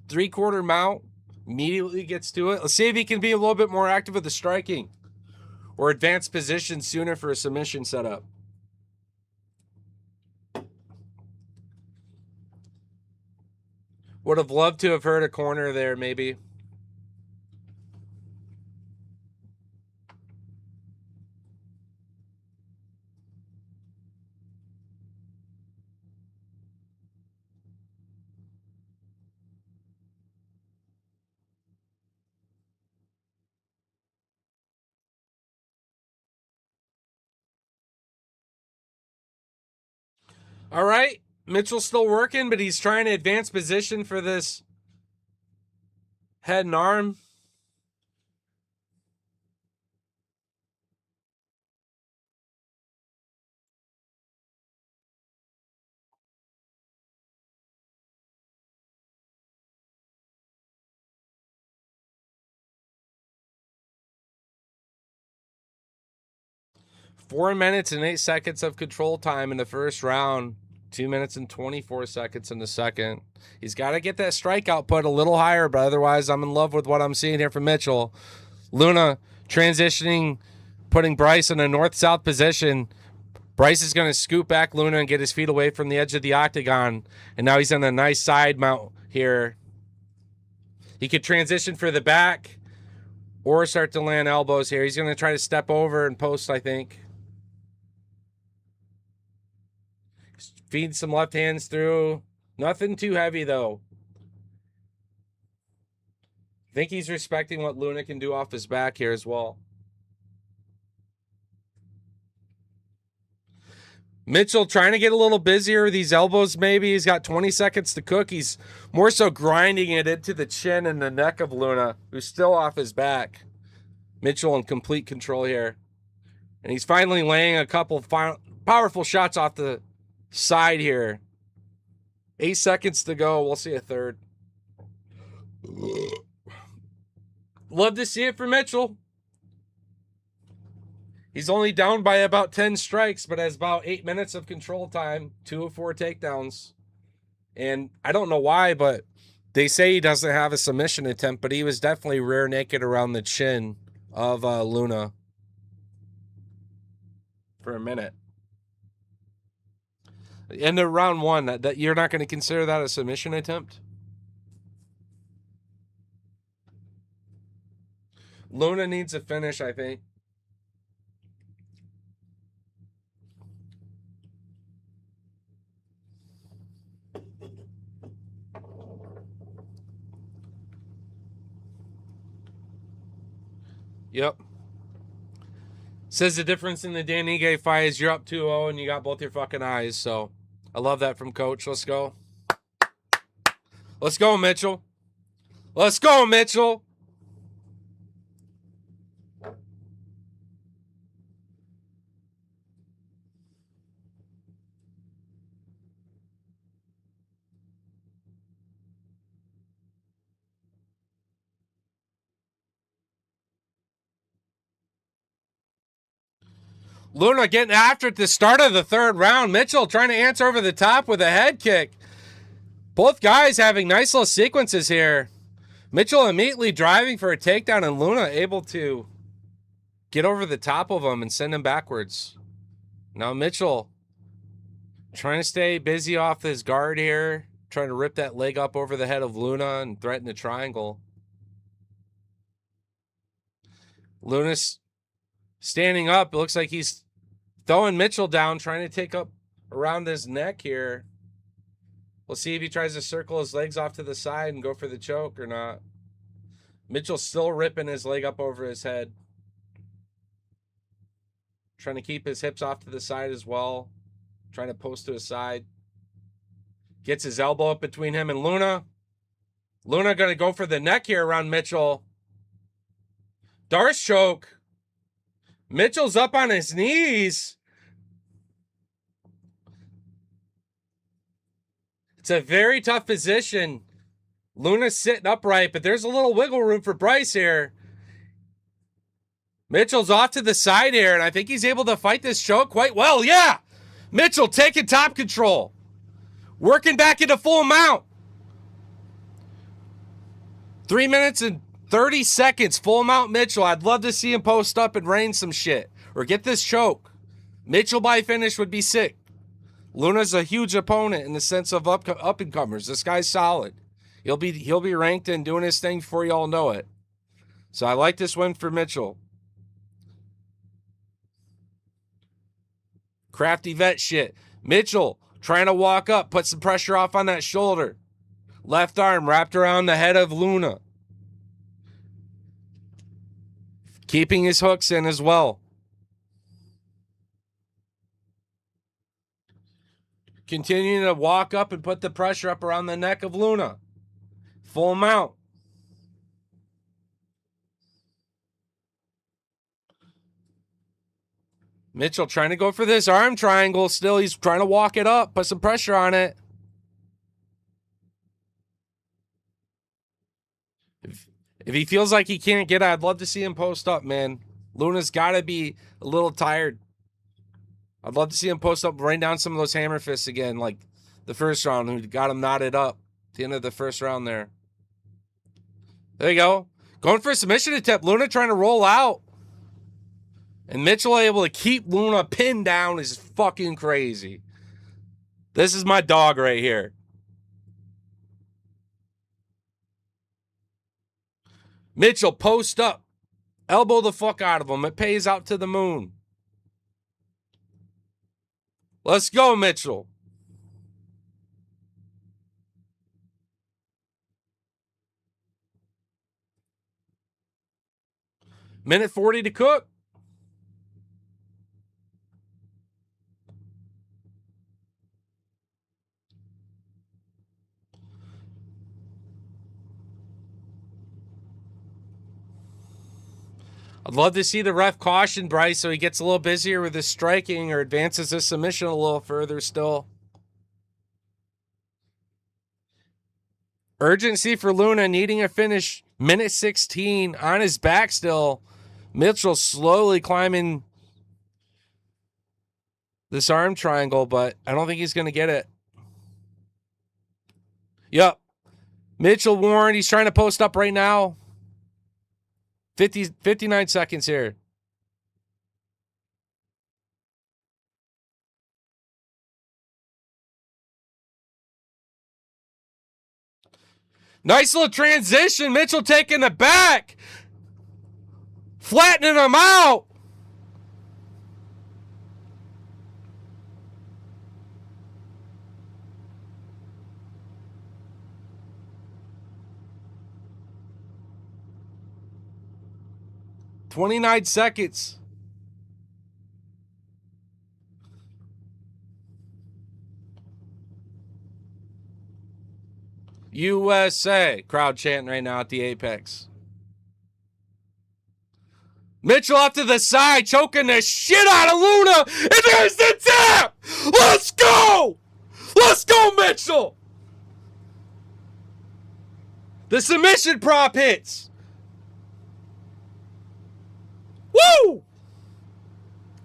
3/4 mount. Immediately gets to it. Let's see if he can be a little bit more active with the striking or advanced position sooner for a submission setup. Would have loved to have heard a corner there, maybe. All right. Mitchell's still working, but he's trying to advance position for this head and arm. Four minutes and 8 seconds of control time in the first round. 2 minutes and 24 seconds in the second. He's got to get that strike output a little higher, but otherwise I'm in love with what I'm seeing here from Mitchell. Luna transitioning, putting Bryce in a north-south position. Bryce is going to scoop back Luna and get his feet away from the edge of the octagon. And now he's on a nice side mount here. He could transition for the back or start to land elbows here. He's going to try to step over and post, I think. Feed some left hands through. Nothing too heavy, though. I think he's respecting what Luna can do off his back here as well. Mitchell trying to get a little busier with these elbows maybe. He's got 20 seconds to cook. He's more so grinding it into the chin and the neck of Luna, who's still off his back. Mitchell in complete control here. And he's finally laying a couple powerful shots off the side here. 8 seconds to go. We'll see a third. Love to see it for Mitchell. He's only down by about 10 strikes, but has about 8 minutes of control time. 2 of 4 takedowns. And I don't know why, but they say he doesn't have a submission attempt, but he was definitely rear naked around the chin of Luna for a minute. End of round one, that you're not going to consider that a submission attempt? Luna needs a finish, I think. Yep. Says the difference in the Dan Ige fight is you're up 2-0 and you got both your fucking eyes. So I love that from Coach. Let's go. Let's go, Mitchell. Let's go, Mitchell. Luna getting after it at the start of the third round. Mitchell trying to answer over the top with a head kick. Both guys having nice little sequences here. Mitchell immediately driving for a takedown, and Luna able to get over the top of him and send him backwards. Now Mitchell trying to stay busy off his guard here, trying to rip that leg up over the head of Luna and threaten the triangle. Luna's standing up. It looks like he's throwing Mitchell down, trying to take up around his neck here. We'll see if he tries to circle his legs off to the side and go for the choke or not. Mitchell's still ripping his leg up over his head. Trying to keep his hips off to the side as well. Trying to post to his side. Gets his elbow up between him and Luna. Luna going to go for the neck here around Mitchell. Darce choke. Mitchell's up on his knees. It's a very tough position. Luna's sitting upright, but there's a little wiggle room for Bryce here. Mitchell's off to the side here, and I think he's able to fight this choke quite well. Yeah! Mitchell taking top control. Working back into full mount. 3 minutes and 30 seconds, full mount Mitchell. I'd love to see him post up and rain some shit. Or get this choke. Mitchell by finish would be sick. Luna's a huge opponent in the sense of up-and-comers. This guy's solid. He'll be ranked and doing his thing before you all know it. So I like this win for Mitchell. Crafty vet shit. Mitchell trying to walk up, put some pressure off on that shoulder. Left arm wrapped around the head of Luna. Keeping his hooks in as well. Continuing to walk up and put the pressure up around the neck of Luna. Full mount. Mitchell trying to go for this arm triangle still. He's trying to walk it up, put some pressure on it. If he feels like he can't get it, I'd love to see him post up, man. Luna's got to be a little tired. I'd love to see him post up, rain down some of those hammer fists again, like the first round, who got him knotted up at the end of the first round there. There you go. Going for a submission attempt. Luna trying to roll out. And Mitchell able to keep Luna pinned down is fucking crazy. This is my dog right here. Mitchell post up. Elbow the fuck out of him. It pays out to the moon. Let's go, Mitchell. Minute 40 to cook. I'd love to see the ref caution Bryce so he gets a little busier with his striking or advances his submission a little further still. Urgency for Luna, needing a finish. Minute 16 on his back still. Mitchell slowly climbing this arm triangle, but I don't think he's going to get it. Yep. Mitchell warned. He's trying to post up right now. 59 seconds here. Nice little transition. Mitchell taking the back. Flattening him out. "29 seconds. USA. Crowd chanting right now at the Apex. Mitchell off to the side, choking the shit out of Luna. And there's the tap. Let's go. Let's go, Mitchell. The submission prop hits. Woo!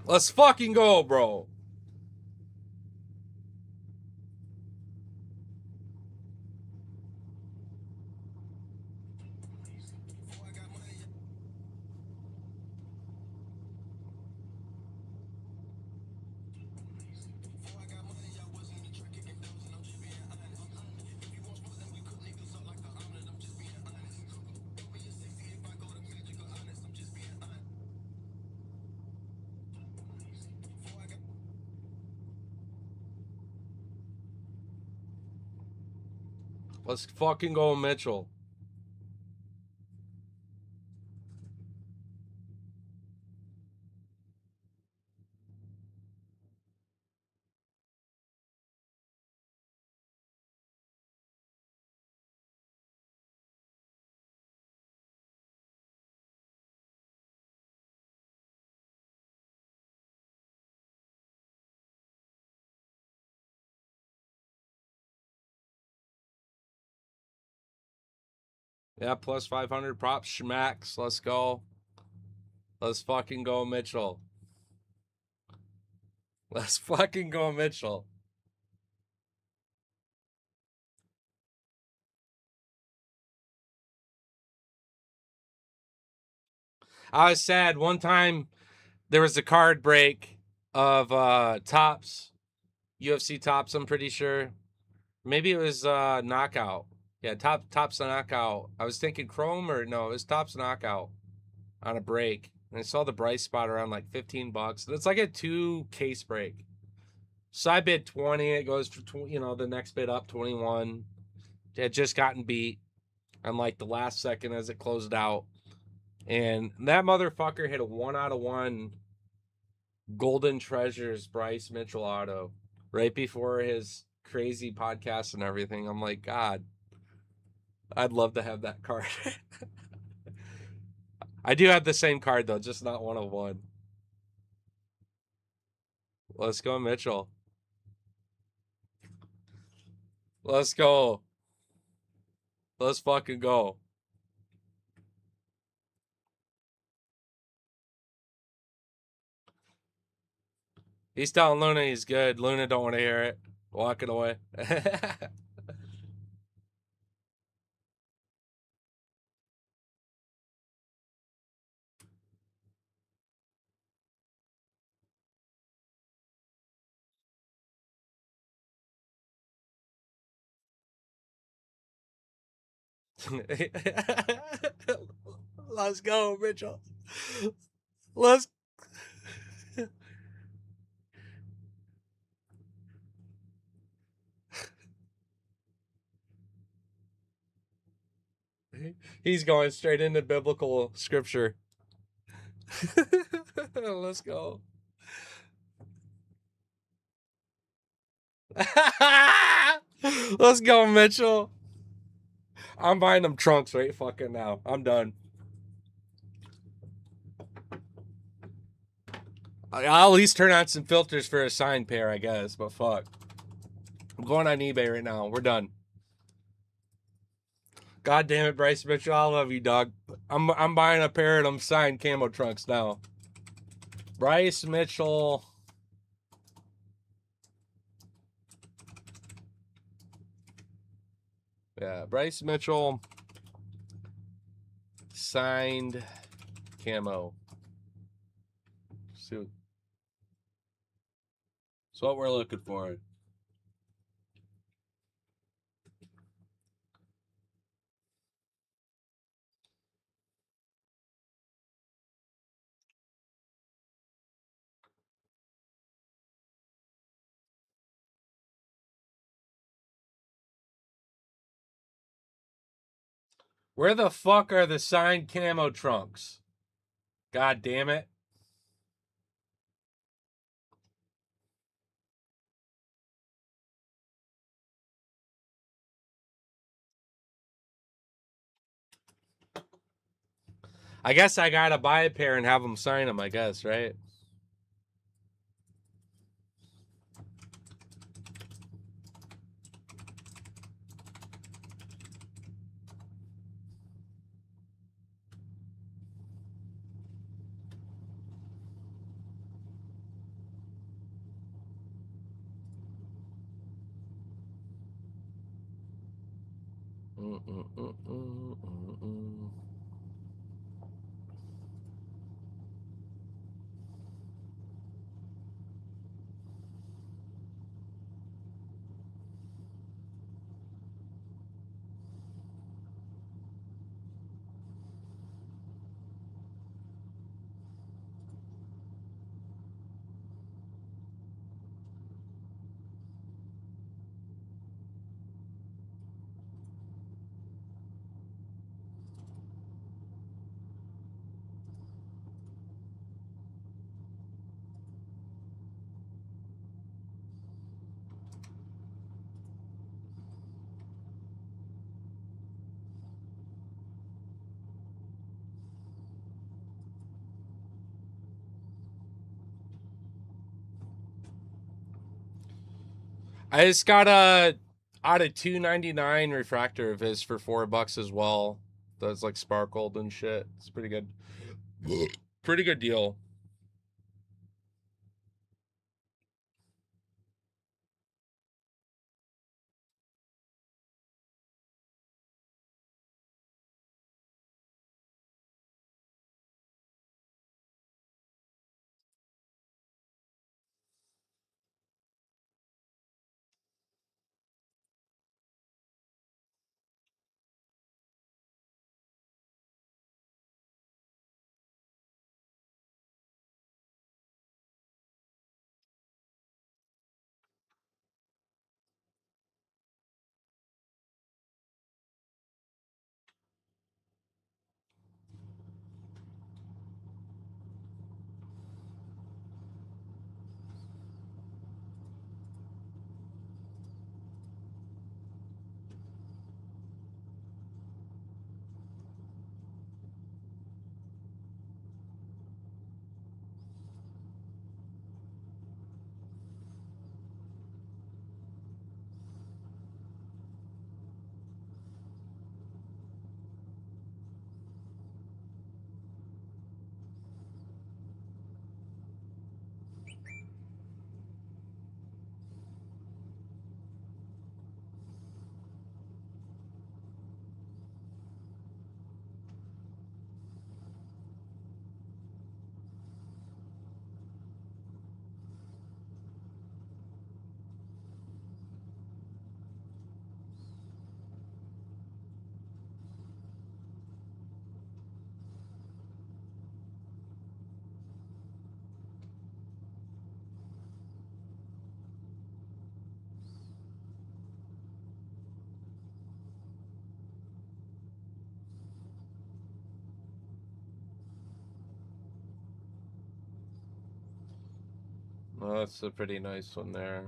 Let's fucking go, bro. Let's fucking go, Mitchell. Yeah, plus 500 props, schmacks. Let's go. Let's fucking go, Mitchell. Let's fucking go, Mitchell. I was sad. One time there was a card break of tops, UFC tops, I'm pretty sure. Maybe it was knockout. Yeah, tops knockout. I was thinking chrome or no, it was tops knockout on a break. And I saw the Bryce spot around like $15. And it's like a 2 case break. So I bid 20. It goes for the next bid up 21. It had just gotten beat on like the last second as it closed out. And that motherfucker hit a 1/1 Golden Treasures Bryce Mitchell auto right before his crazy podcast and everything. I'm like, God, I'd love to have that card. I do have the same card though, just not 1/1. Let's go, Mitchell. Let's go. Let's fucking go. He's telling Luna he's good. Luna don't want to hear it. Walking away. Let's go, Mitchell. Let's. He's going straight into biblical scripture. Let's go. Let's go, Mitchell. I'm buying them trunks right fucking now. I'm done. I'll at least turn on some filters for a signed pair, I guess. But fuck. I'm going on eBay right now. We're done. God damn it, Bryce Mitchell. I love you, dog. I'm buying a pair of them signed camo trunks now. Bryce Mitchell. Yeah, Bryce Mitchell signed camo suit. That's what we're looking for. Where the fuck are the signed camo trunks? God damn it. I guess I gotta buy a pair and have them sign them, I guess, right? I just got a out of 299 refractor of his for $4 as well. That's like sparkled and shit. It's pretty good. Pretty good deal. Well, that's a pretty nice one there.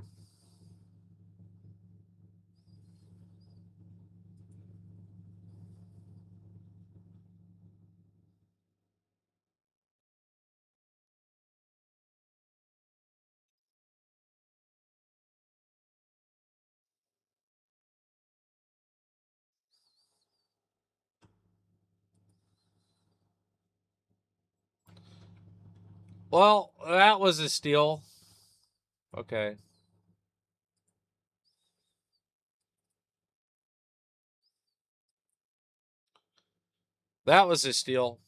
Well, that was a steal. Okay. That was a steal.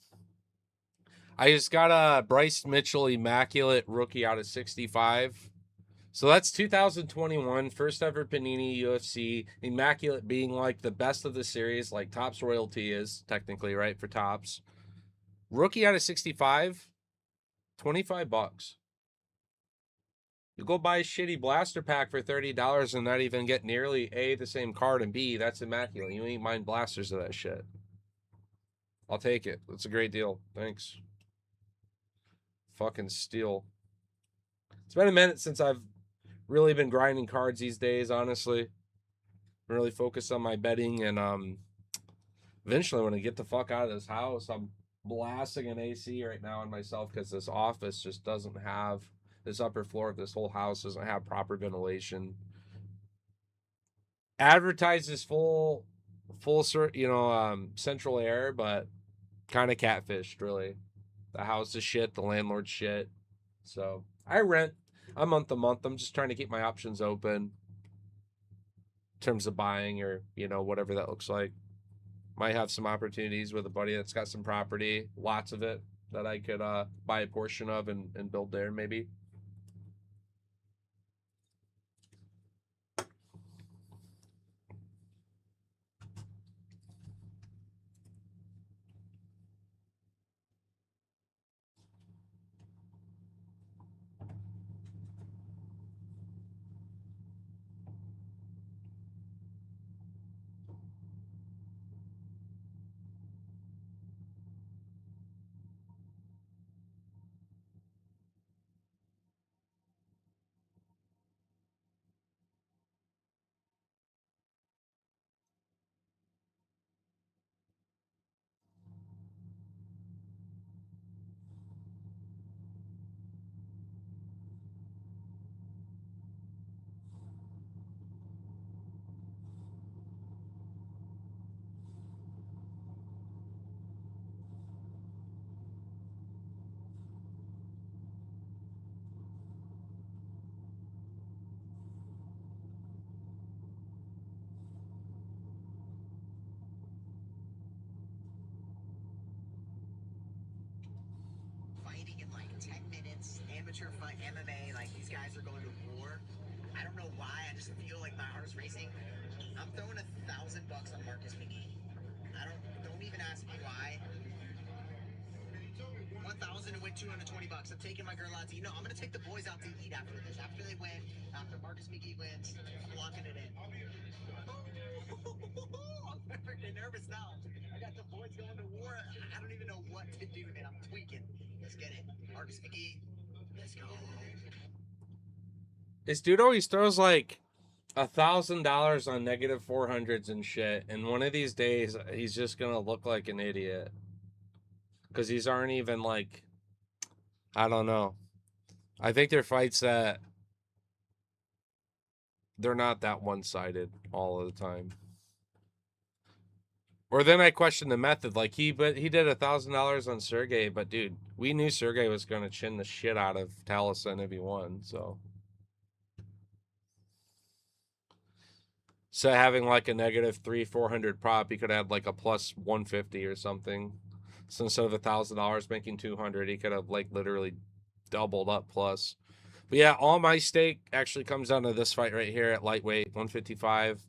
I just got a Bryce Mitchell Immaculate rookie out of 65. So that's 2021, first ever Panini UFC. Immaculate being like the best of the series, like Topps royalty is technically, right, for Topps. Rookie out of 65, $25. You go buy a shitty blaster pack for $30 and not even get nearly A, the same card, and B, that's immaculate. You ain't mind blasters of that shit. I'll take it. That's a great deal. Thanks. Fucking steal. It's been a minute since I've really been grinding cards these days, honestly. Really focused on my betting, and eventually when I get the fuck out of this house, I'm blasting an AC right now on myself because this office just doesn't have, this upper floor of this whole house doesn't have proper ventilation. Advertises full central air, but kind of catfished, really. The house is shit, the landlord's shit. So I rent a month to month. I'm just trying to keep my options open in terms of buying, or whatever that looks like. Might have some opportunities with a buddy that's got some property, lots of it, that I could buy a portion of and build there, maybe. it's amateur fight MMA. Like these guys are going to war. I don't know why. I just feel like my heart's racing. I'm throwing $1,000 on Marcus McGee. Don't even ask me why. 1,000 to win $220. I'm taking my girl out to eat. No, I'm gonna take the boys out to eat after this. After they win, after Marcus McGee wins, I'm locking it in. I'm freaking nervous now. I got the boys going to war. I don't even know what to do, man. I'm tweaking. Let's get it. Marcus McGee. Let's go. This dude always throws like $1,000 on negative 400s and shit. And one of these days, he's just gonna look like an idiot because these aren't even like, I don't know. I think they're fights that they're not that one-sided all of the time. Or then I question the method. Like he did $1,000 on Sergey, but dude, we knew Sergey was gonna chin the shit out of Taliesin if he won. So having like a negative 300-400 prop, he could have like a plus 150 or something. So instead of $1,000 making 200, he could have like literally doubled up plus. But yeah, all my stake actually comes down to this fight right here at lightweight 155.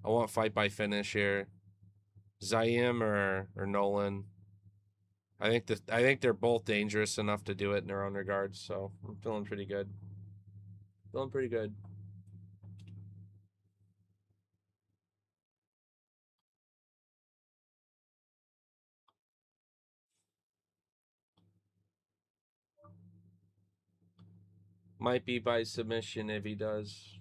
I want fight by finish here. Zaim or Nolan. I think they're both dangerous enough to do it in their own regards. So I'm feeling pretty good. Feeling pretty good. Might be by submission if he does.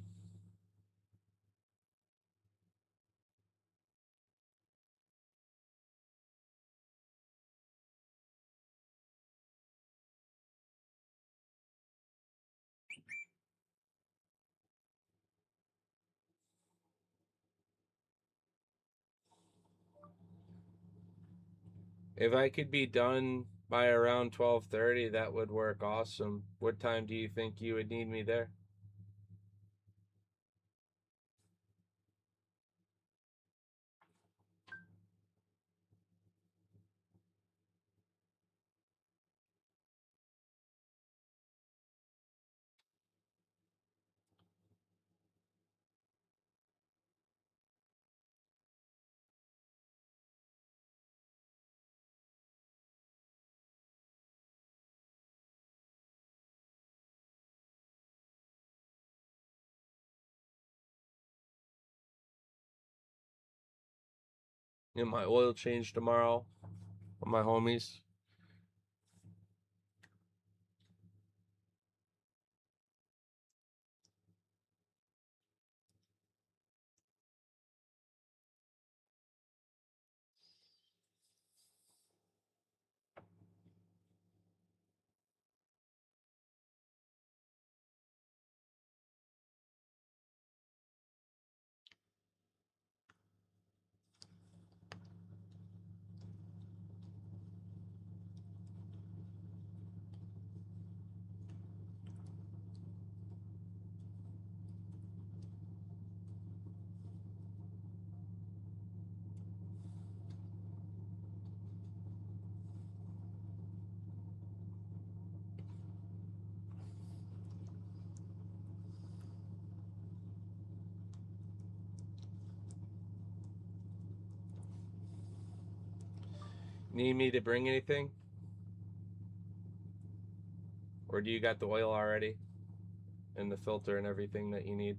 If I could be done by around 12:30, that would work awesome. What time do you think you would need me there? Get my oil change tomorrow with my homies. Need me to bring anything? Or do you got the oil already? And the filter and everything that you need?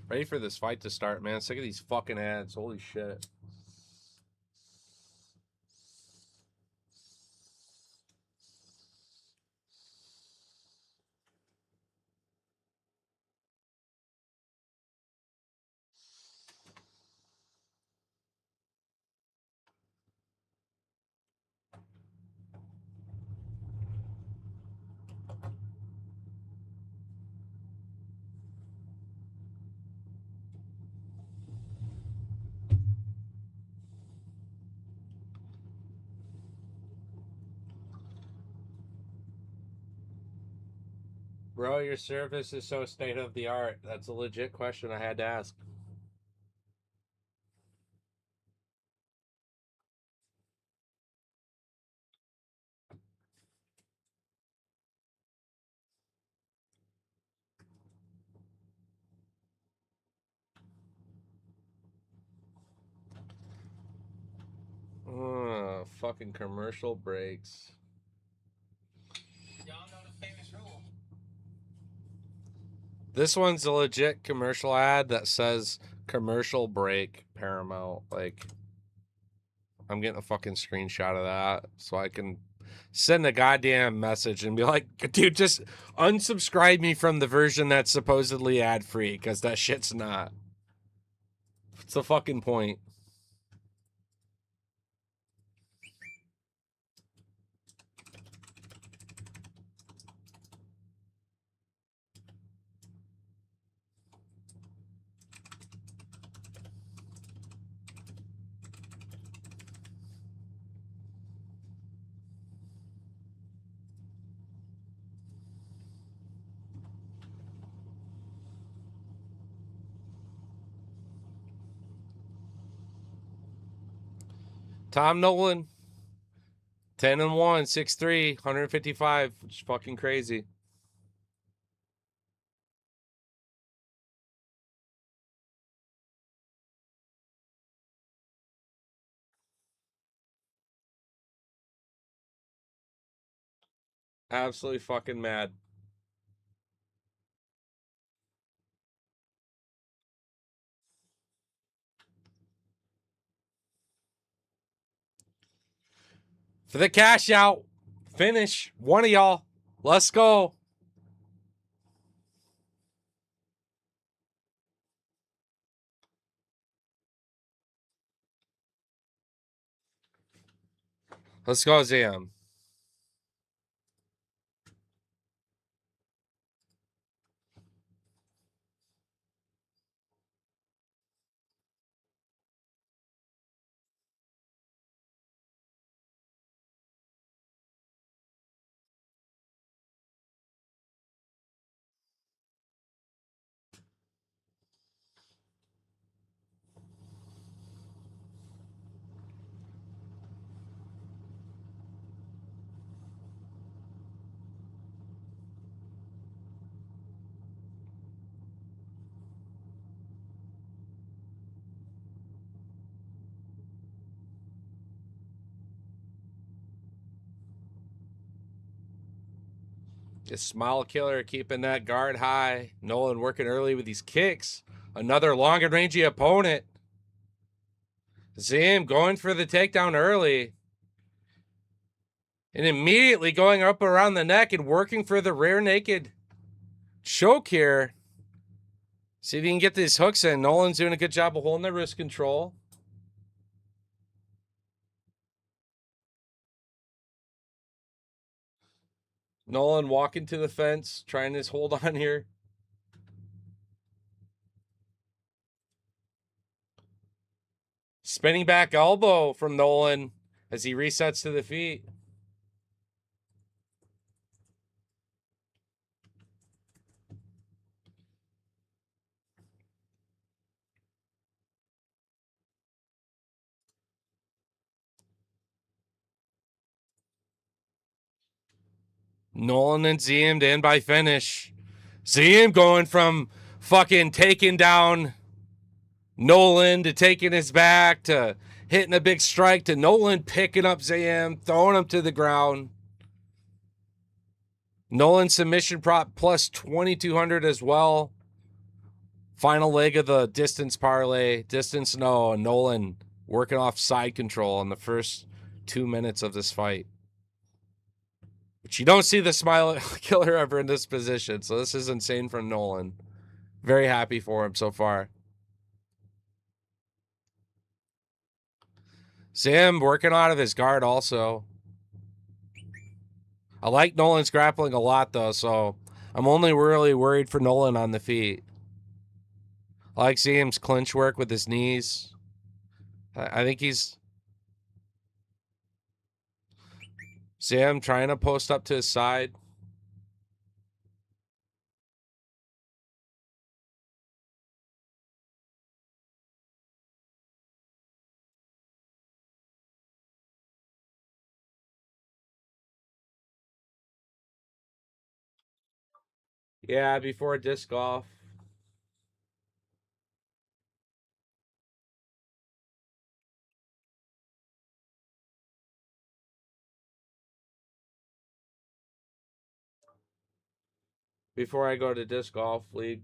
Ready for this fight to start, man. Sick of these fucking ads. Holy shit. Bro, your service is so state of the art. That's a legit question I had to ask. Fucking commercial breaks. Y'all know the famous rule. This one's a legit commercial ad that says commercial break Paramount. Like, I'm getting a fucking screenshot of that so I can send a goddamn message and be like, dude, just unsubscribe me from the version that's supposedly ad free because that shit's not. What's the fucking point? Tom Nolan, 10-1, 6'3", 155, which is fucking crazy. Absolutely fucking mad. For the cash out, finish. One of y'all. Let's go. Let's go, Zam. Just smile killer, keeping that guard high. Nolan working early with these kicks. Another long and rangy opponent. Zim going for the takedown early. And immediately going up around the neck and working for the rear naked choke here. See if he can get these hooks in. Nolan's doing a good job of holding the wrist control. Nolan walking to the fence, trying his hold on here. Spinning back elbow from Nolan as he resets to the feet. Nolan and Ziem to end by finish. Ziem going from fucking taking down Nolan to taking his back to hitting a big strike to Nolan picking up Ziem, throwing him to the ground. Nolan submission prop plus 2,200 as well. Final leg of the distance parlay. Distance no. Nolan working off side control in the first 2 minutes of this fight. But you don't see the smile killer ever in this position. So this is insane from Nolan. Very happy for him so far. Sam working out of his guard also. I like Nolan's grappling a lot though, so I'm only really worried for Nolan on the feet. I like Sam's clinch work with his knees. I think he's... Sam trying to post up to his side. Yeah, before disc golf. Before I go to disc golf league.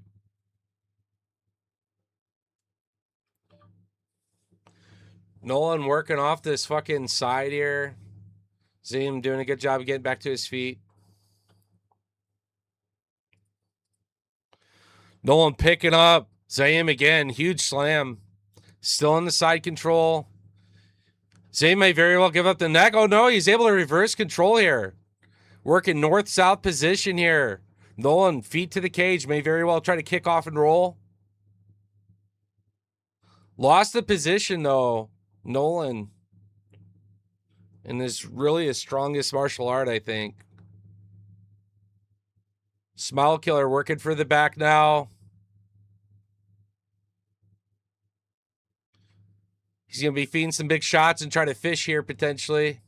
Nolan working off this fucking side here. Zim doing a good job of getting back to his feet. Nolan picking up. Zayim again. Huge slam. Still in the side control. Zayim may very well give up the neck. Oh no, he's able to reverse control here. Working north-south position here. Nolan, feet to the cage. May very well try to kick off and roll. Lost the position though. Nolan. And is really his strongest martial art, I think. Smile Killer working for the back now. He's going to be feeding some big shots and try to fish here potentially.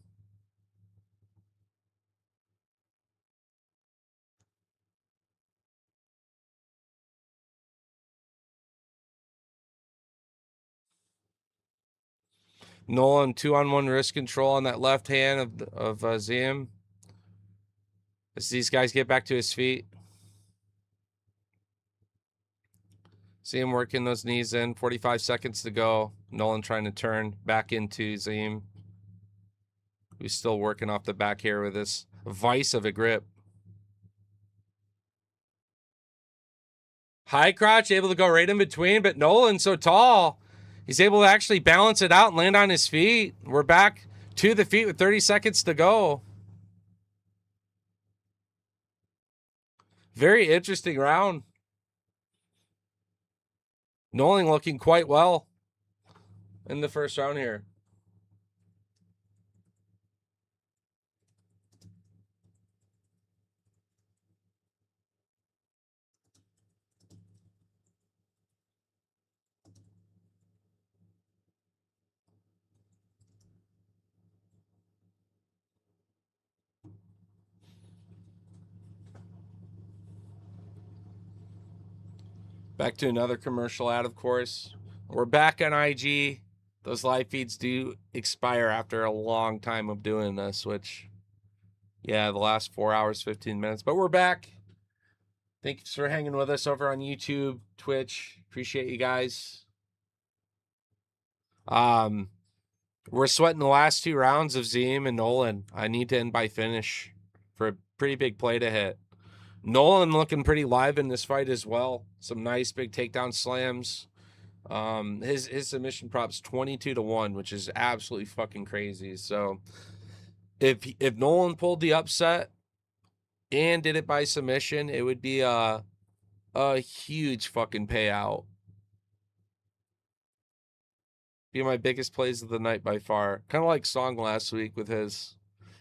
Nolan 2-on-1 wrist control on that left hand of Zim. As these guys get back to his feet. Zim working those knees in. 45 seconds to go. Nolan trying to turn back into Zim, who's still working off the back here with this vice of a grip. High crotch, able to go right in between, but Nolan's so tall, he's able to actually balance it out and land on his feet. We're back to the feet with 30 seconds to go. Very interesting round. Nolan looking quite well in the first round here. Back to another commercial ad, of course. We're back on IG. Those live feeds do expire after a long time of doing this, which, yeah, the last 4 hours, 15 minutes. But we're back. Thanks for hanging with us over on YouTube, Twitch. Appreciate you guys. We're sweating the last 2 rounds of Zim and Nolan. I need to end by finish for a pretty big play to hit. Nolan looking pretty live in this fight as well. Some nice big takedown slams. His submission props 22-1, which is absolutely fucking crazy. So if Nolan pulled the upset and did it by submission, it would be a huge fucking payout. Be my biggest plays of the night by far. Kind of like Song last week with his.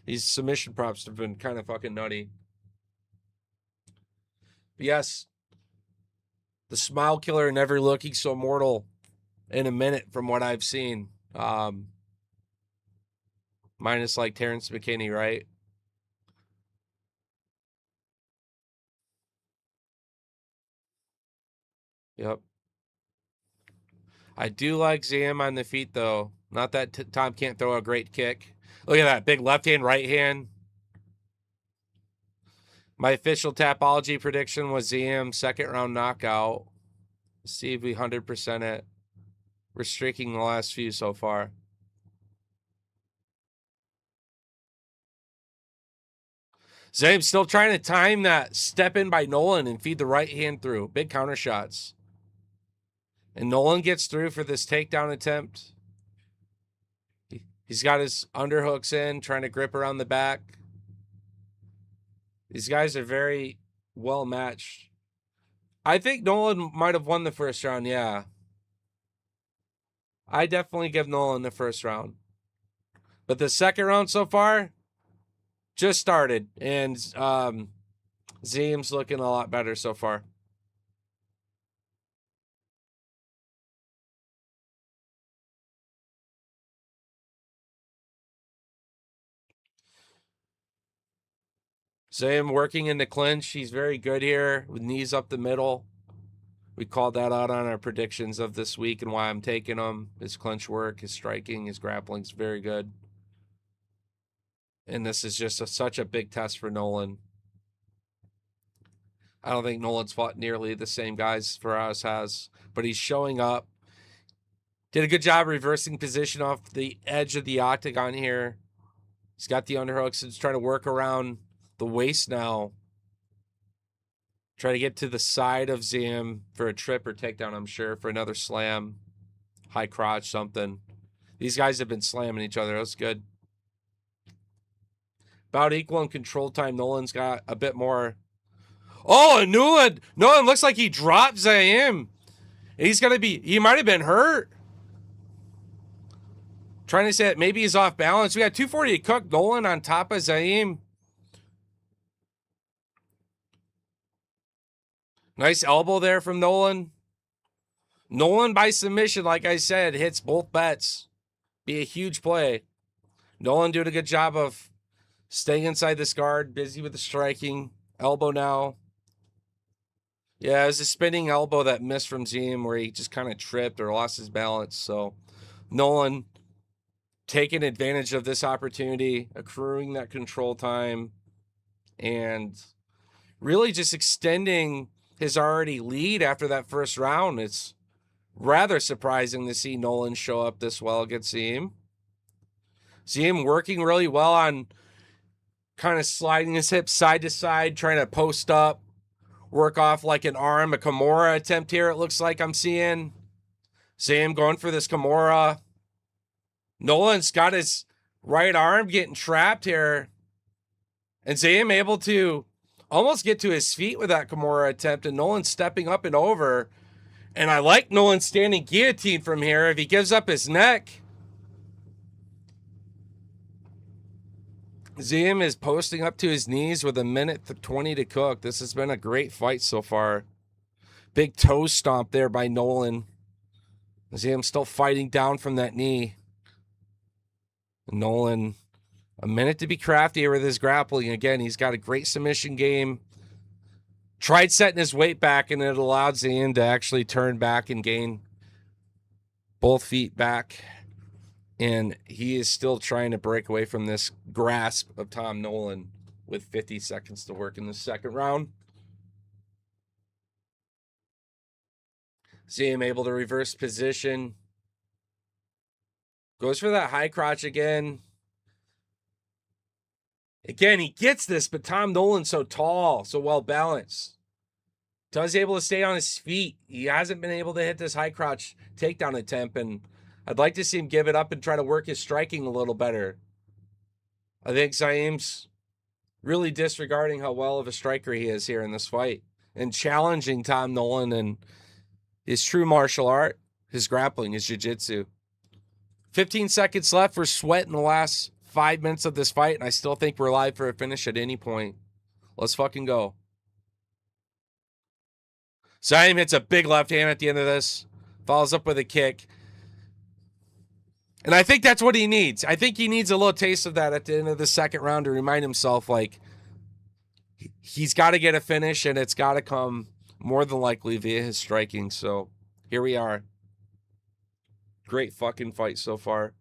These submission props have been kind of fucking nutty. But yes, the Smile Killer never looking so mortal in a minute from what I've seen. Minus like Terrence McKinney, right? Yep. I do like Zam on the feet, though. Not that Tom can't throw a great kick. Look at that. Big left hand, right hand. My official Tapology prediction was Zam, second round knockout. Let's see if we 100% it. We're streaking the last few so far. Zam's still trying to time that step in by Nolan and feed the right hand through. Big counter shots. And Nolan gets through for this takedown attempt. He's got his underhooks in, trying to grip around the back. These guys are very well matched. I think Nolan might have won the first round, yeah. I definitely give Nolan the first round. But the second round so far just started. And Zim's looking a lot better so far. Zayim working in the clinch. He's very good here with knees up the middle. We called that out on our predictions of this week and why I'm taking him. His clinch work, his striking, his grappling is very good. And this is just such a big test for Nolan. I don't think Nolan's fought nearly the same guys Faraz has, but he's showing up. Did a good job reversing position off the edge of the octagon here. He's got the underhooks. He's trying to work around the waist now. Try to get to the side of Zim for a trip or takedown, I'm sure, for another slam. High crotch, something. These guys have been slamming each other. That's good. About equal in control time. Nolan's got a bit more. Oh, Nolan looks like he dropped Zayim. He's going to be, he might have been hurt. Trying to say that maybe he's off balance. We got 240 to cook. Nolan on top of Zayim. Nice elbow there from Nolan. Nolan by submission, like I said, hits both bets. Be a huge play. Nolan doing a good job of staying inside this guard. Busy with the striking. Elbow now. Yeah, it was a spinning elbow that missed from Zim where he just kind of tripped or lost his balance. So Nolan taking advantage of this opportunity, accruing that control time, and really just extending his already lead after that first round. It's rather surprising to see Nolan show up this well against Zim. Zim working really well on kind of sliding his hips side to side, trying to post up, work off like an arm, a Kimura attempt here, it looks like I'm seeing. Zim going for this Kimura. Nolan's got his right arm getting trapped here. And Zayim able to almost get to his feet with that Kimura attempt, and Nolan stepping up and over. And I like Nolan standing guillotine from here. If he gives up his neck, Zayim is posting up to his knees with 1:20 to cook. This has been a great fight so far. Big toe stomp there by Nolan. Zayim still fighting down from that knee. Nolan, a minute to be crafty with his grappling. Again, he's got a great submission game. Tried setting his weight back, and it allowed Zayn to actually turn back and gain both feet back. And he is still trying to break away from this grasp of Tom Nolan with 50 seconds to work in the second round. Zayn able to reverse position. Goes for that high crotch again. Again, he gets this, but Tom Nolan's so tall, so well balanced. Does able to stay on his feet. He hasn't been able to hit this high crotch takedown attempt, and I'd like to see him give it up and try to work his striking a little better. I think Zaim's really disregarding how well of a striker he is here in this fight and challenging Tom Nolan and his true martial art, his grappling, his jiu-jitsu. 15 seconds left. We're sweating the last 5 minutes of this fight, and I still think we're live for a finish at any point. Let's fucking go. Zaim hits a big left hand at the end of this. Follows up with a kick. And I think that's what he needs. I think he needs a little taste of that at the end of the second round to remind himself, like, he's got to get a finish, and it's got to come more than likely via his striking. So here we are. Great fucking fight so far.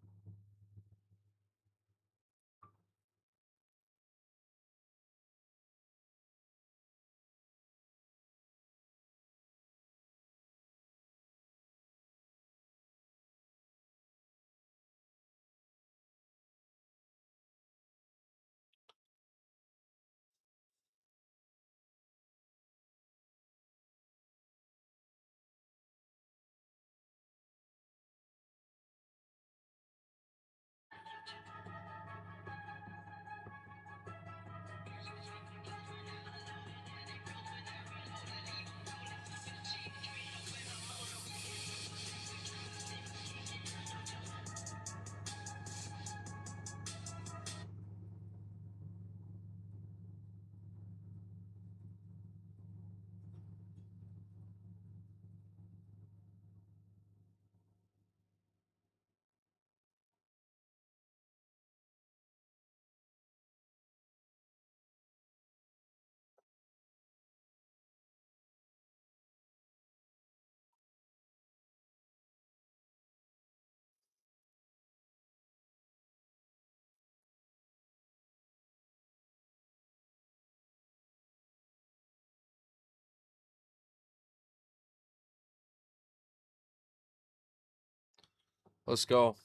Let's go.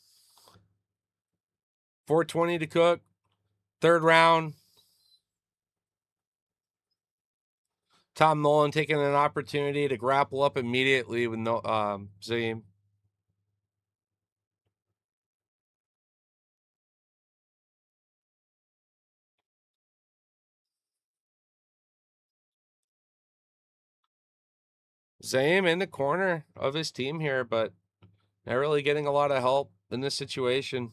4:20 to cook. Third round. Tom Nolan taking an opportunity to grapple up immediately with Zayim. Zayim in the corner of his team here, but not really getting a lot of help in this situation.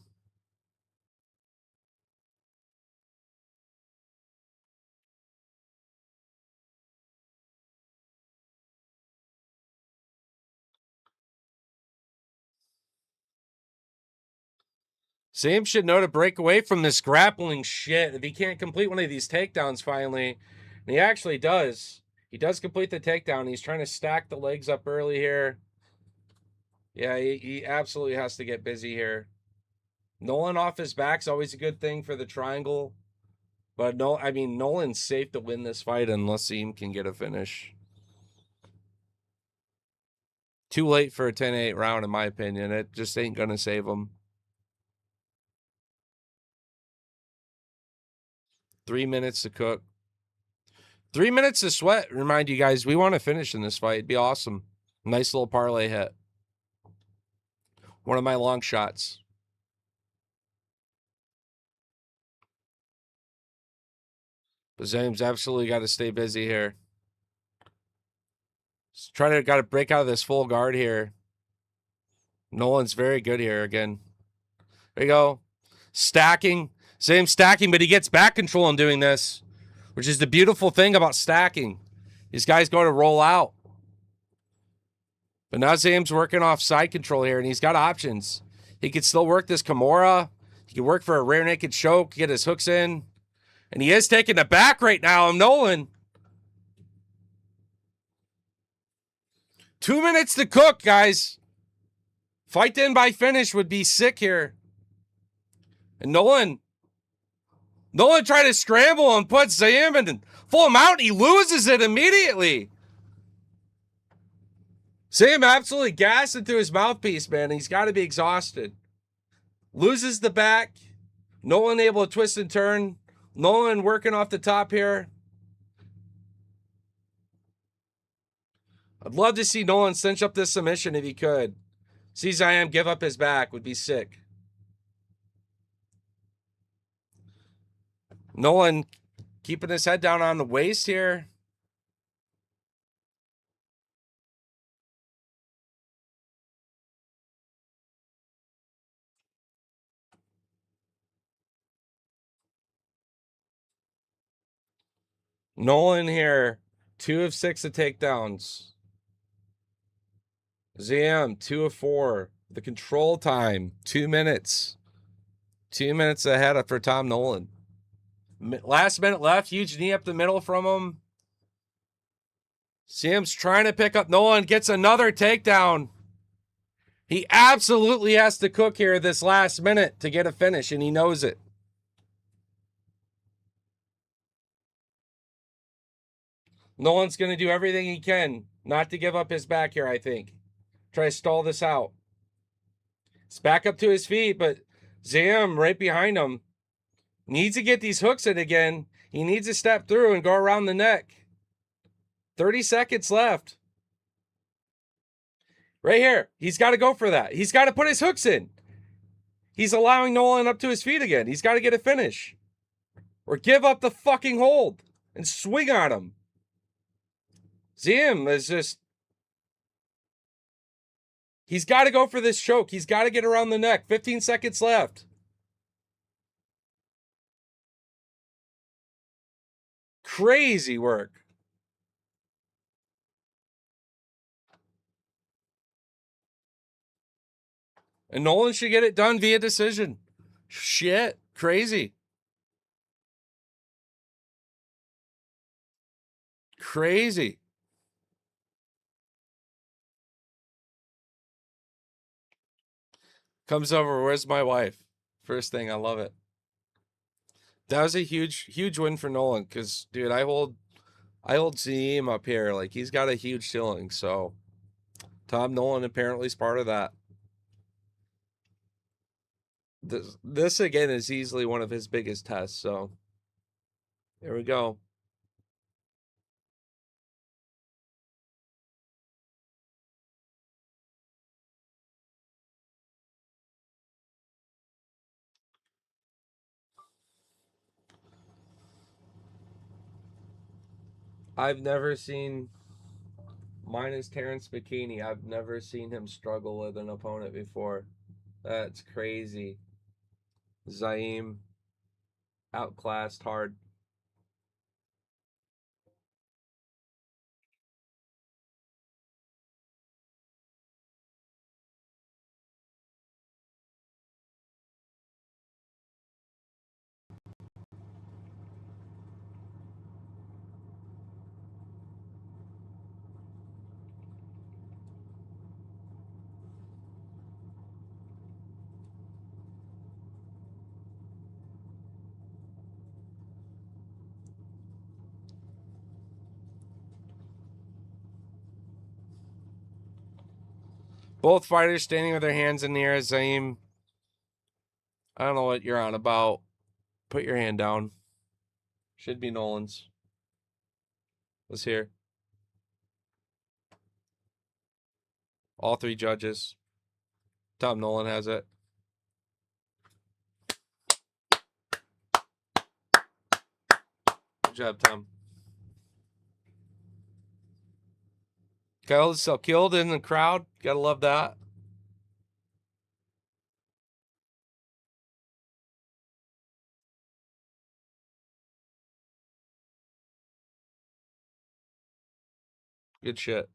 Zayim should know to break away from this grappling shit if he can't complete one of these takedowns finally. And he actually does. He does complete the takedown. He's trying to stack the legs up early here. Yeah, he absolutely has to get busy here. Nolan off his back's always a good thing for the triangle. But no, I mean, Nolan's safe to win this fight unless Zayim can get a finish. Too late for a 10-8 round, in my opinion. It just ain't going to save him. 3 minutes to cook. 3 minutes to sweat. Remind you guys, we want to finish in this fight. It'd be awesome. Nice little parlay hit. One of my long shots. But Zayim's absolutely got to stay busy here. Got to break out of this full guard here. Nolan's very good here again. There you go. Stacking. Zayim stacking, but he gets back control in doing this, which is the beautiful thing about stacking. These guys go to roll out. But now Zayim's working off side control here, and he's got options. He could still work this Kimura. He could work for a rear naked choke, get his hooks in. And he is taking the back right now of Nolan. 2 minutes to cook, guys. Fight in by finish would be sick here. And Nolan tried to scramble and put Zayim in full mount. He loses it immediately. Zayim absolutely gassed into his mouthpiece, man. He's got to be exhausted. Loses the back. Nolan able to twist and turn. Nolan working off the top here. I'd love to see Nolan cinch up this submission if he could. See Zayim give up his back would be sick. Nolan keeping his head down on the waist here. Nolan here, 2 of 6 of takedowns. Zayim, 2 of 4. The control time, 2 minutes. 2 minutes ahead for Tom Nolan. Last minute left, huge knee up the middle from him. Zayim's trying to pick up Nolan, gets another takedown. He absolutely has to cook here this last minute to get a finish, and he knows it. Nolan's going to do everything he can not to give up his back here, I think. Try to stall this out. It's back up to his feet, but Zayim right behind him. Needs to get these hooks in again. He needs to step through and go around the neck. 30 seconds left. Right here. He's got to go for that. He's got to put his hooks in. He's allowing Nolan up to his feet again. He's got to get a finish. Or give up the fucking hold and swing on him. Zayim is just... He's got to go for this choke. He's got to get around the neck. 15 seconds left. Crazy work. And Nolan should get it done via decision. Shit. Crazy. Crazy. Comes over, where's my wife? First thing, I love it. That was a huge win for Nolan, because, dude, I hold Zayim up here. Like, he's got a huge ceiling, so Tom Nolan apparently is part of that. This again is easily one of his biggest tests. So here we go. I've never seen, minus Terrence McKinney, I've never seen him struggle with an opponent before. That's crazy. Zaim outclassed hard. Both fighters standing with their hands in the air. Zaim, I don't know what you're on about. Put your hand down. Should be Nolan's. Let's hear. All three judges. Tom Nolan has it. Good job, Tom. Kyle so killed in the crowd. Gotta love that. Good shit.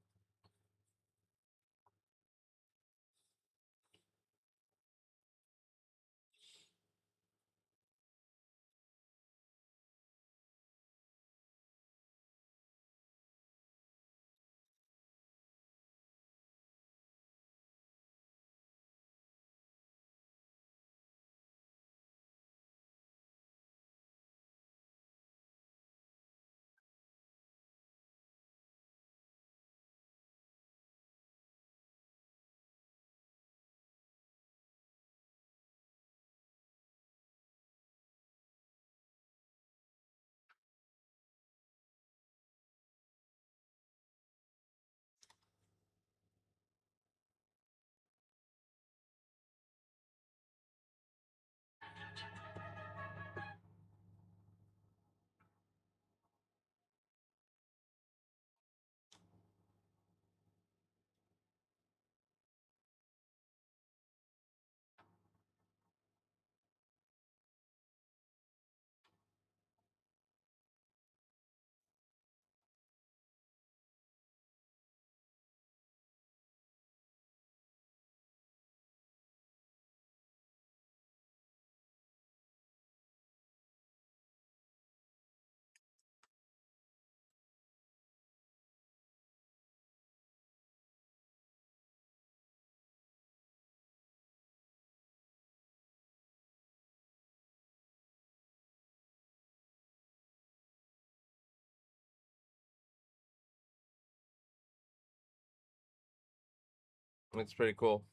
That's pretty cool.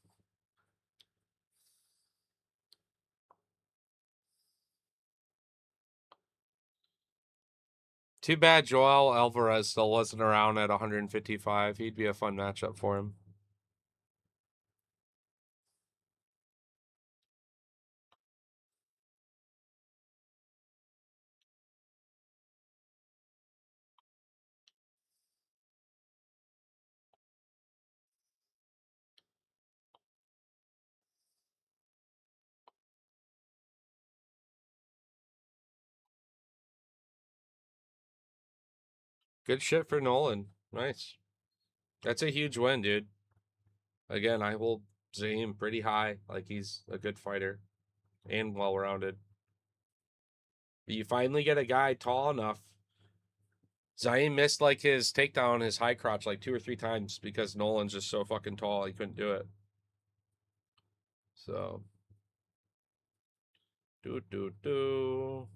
Too bad Joel Alvarez still wasn't around at 155. He'd be a fun matchup for him. Good shit for Nolan. Nice. That's a huge win, dude. Again, I hold Zaim pretty high. Like, he's a good fighter and well-rounded. But you finally get a guy tall enough. Zaim missed like his takedown, his high crotch, like 2 or 3 times because Nolan's just so fucking tall he couldn't do it. So, do.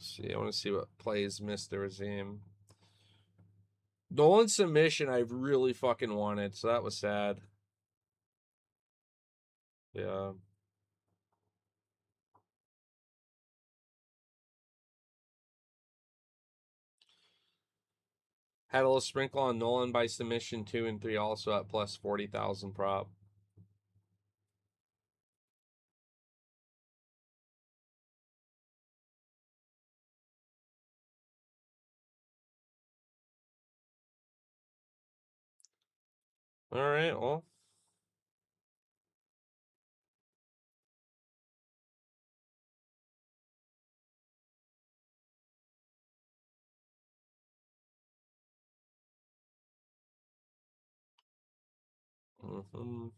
See, I want to see what plays Mr. Azim. Nolan submission I really fucking wanted, so that was sad. Yeah. Had a little sprinkle on Nolan by submission 2 and 3 also at plus 40,000 prop. All right, well. Mm-hmm.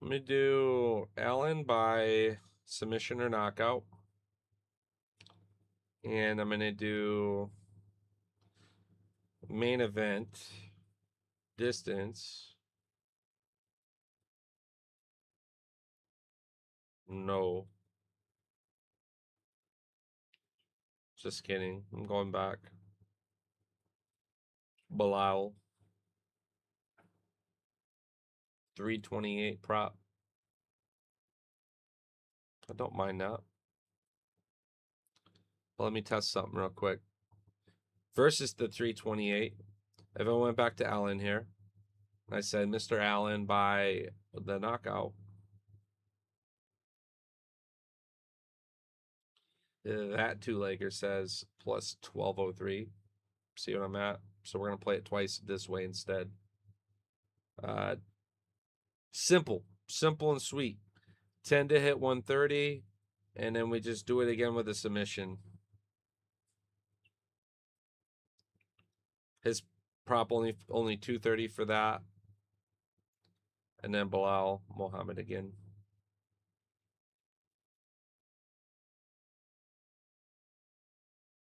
Let me do Allen by submission or knockout. And I'm going to do main event distance. No. Just kidding. I'm going back. Bilal. 328 prop. I don't mind that. But let me test something real quick. Versus the 328. If I went back to Allen here, I said Mr. Allen by the knockout. That two-legger says plus 1203. See what I'm at? So we're going to play it twice this way instead. Simple and sweet. 10 to hit 130, and then we just do it again with a submission. His prop only 230 for that. And then Bilal Mohammed again.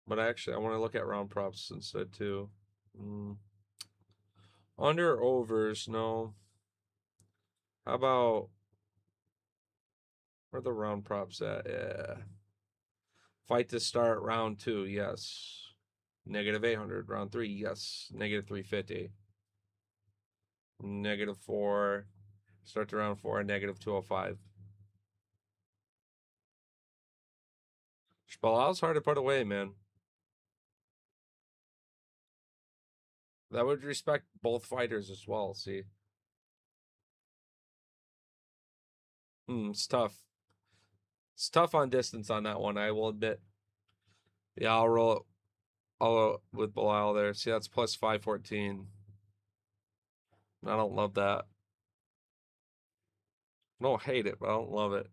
But actually, I want to look at round props instead too. Under or overs, no. How about, where are the round props at? Yeah. Fight to start round 2, yes. Negative 800. Round 3, yes. Negative 350. Negative 4. Start to round 4, negative 205. Bilal's hard to put away, man. That would respect both fighters as well, see? It's tough. It's tough on distance on that one, I will admit. Yeah, I'll roll with Bilal there. See, that's plus 514. I don't love that. I don't hate it, but I don't love it.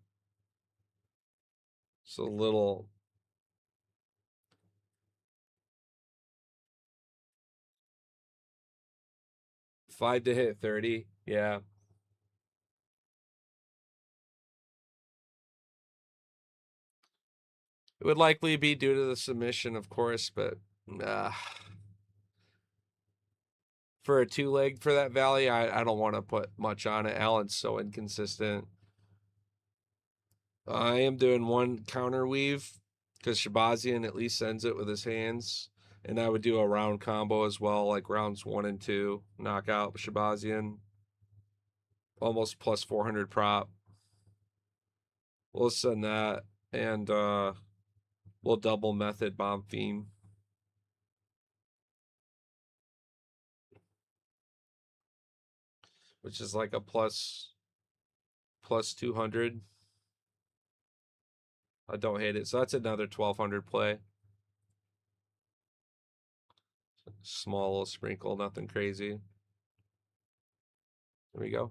It's a little... Five to hit 30. Yeah. It would likely be due to the submission, of course, but for a two-leg for that Valley, I don't want to put much on it. Allen's so inconsistent. I am doing one counter weave because Shabazian at least sends it with his hands. And I would do a round combo as well, like rounds 1 and 2. Knockout Shabazian. Almost plus 400 prop. We'll send that. And we'll double method bomb theme. Which is like a plus 200. I don't hate it. So that's another 1200 play. Small little sprinkle, nothing crazy. There we go.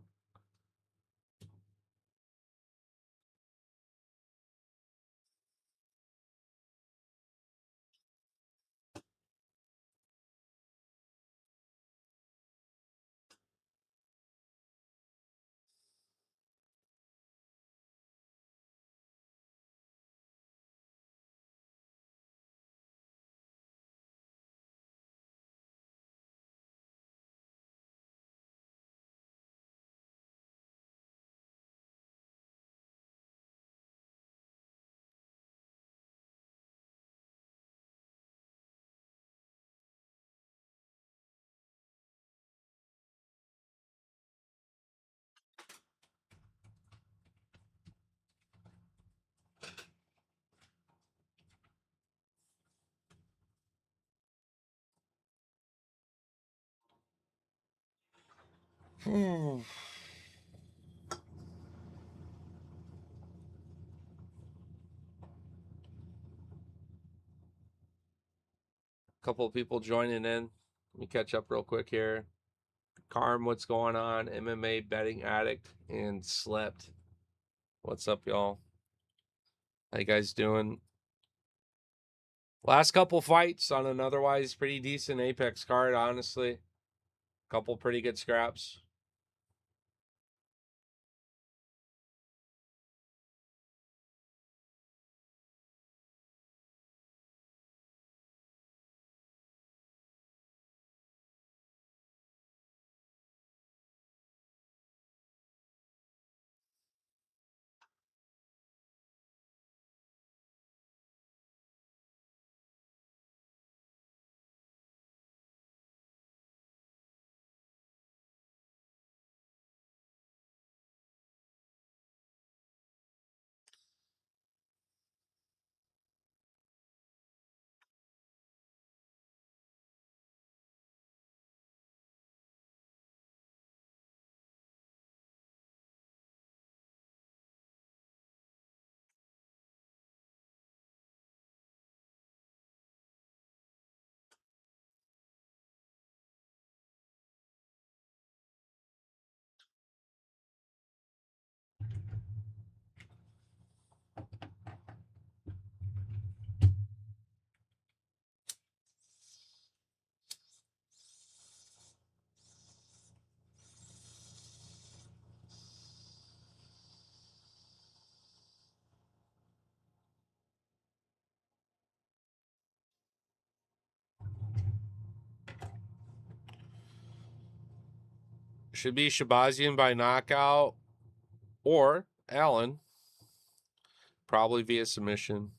Couple of people joining in. Let me catch up real quick here. Carm, what's going on? MMA betting addict and slept. What's up, y'all? How you guys doing? Last couple fights on an otherwise pretty decent Apex card, honestly. Couple pretty good scraps. Should be Shabazian by knockout or Allen, probably via submission.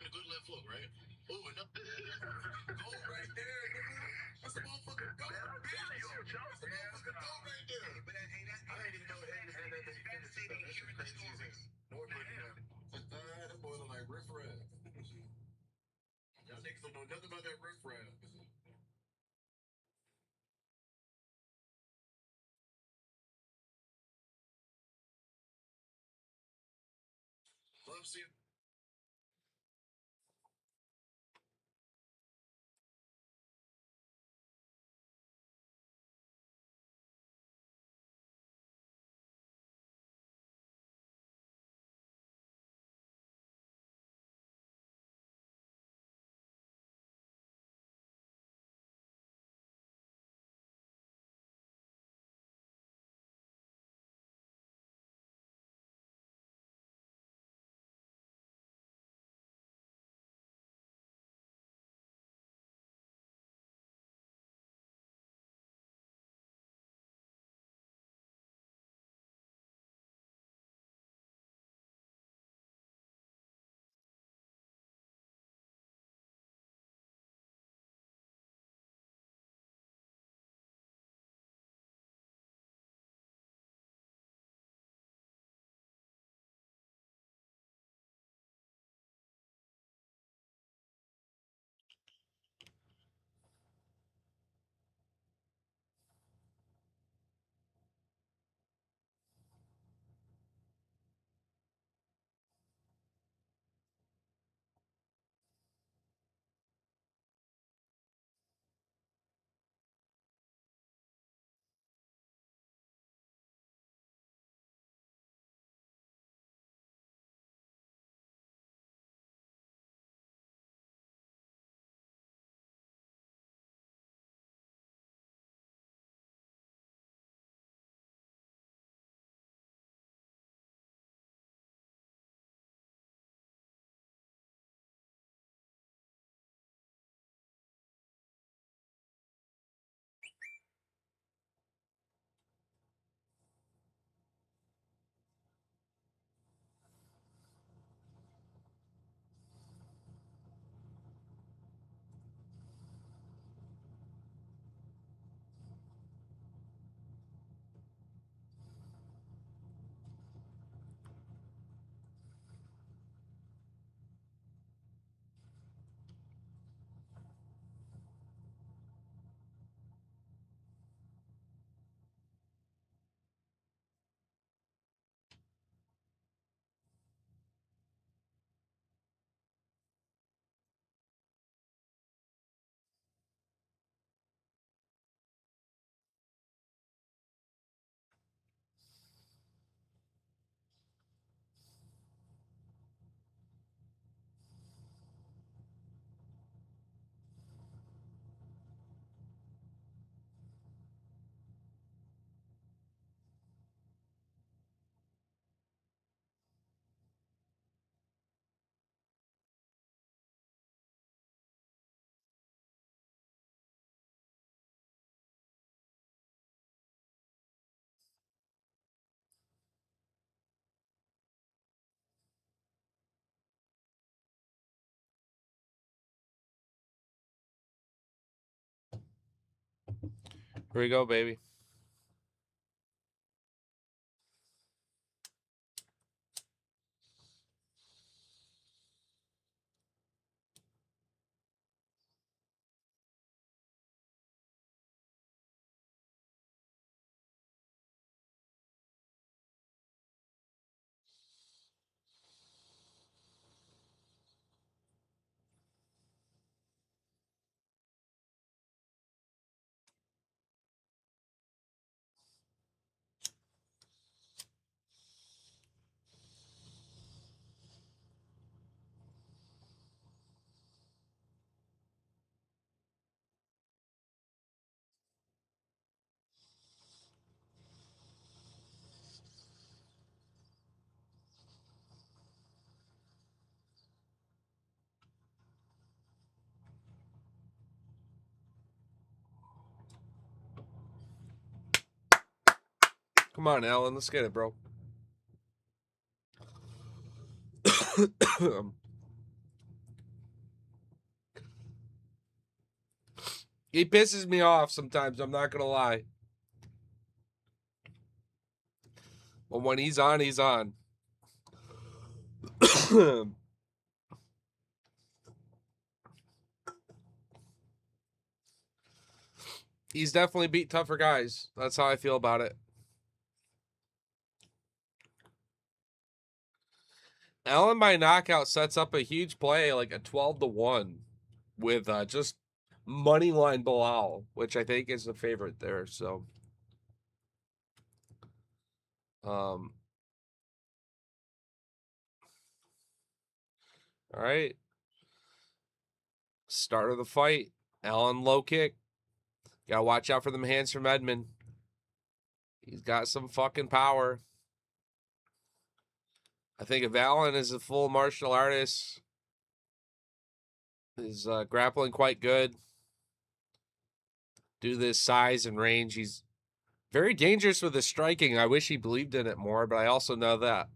A good left hook, right? Oh, enough. Go right there, nigga. That's the motherfucking go. That's the motherfucking go right there. But I ain't even know Hayden had that defense stuff. That shit crazy as hell. North looking at him. That boy look like riff raff. Y'all niggas don't know nothing about that riff raff. Love seeing Here we go, baby. Come on, Alan. Let's get it, bro. He pisses me off sometimes. I'm not going to lie. But when he's on, he's on. He's definitely beat tougher guys. That's how I feel about it. Allen by knockout sets up a huge play, like a 12-1, with just money line Bilal, which I think is the favorite there. So, all right. Start of the fight. Allen low kick. Gotta watch out for them hands from Edmund. He's got some fucking power. I think if Allen is a full martial artist, is grappling quite good. Due to this size and range, he's very dangerous with his striking. I wish he believed in it more, but I also know that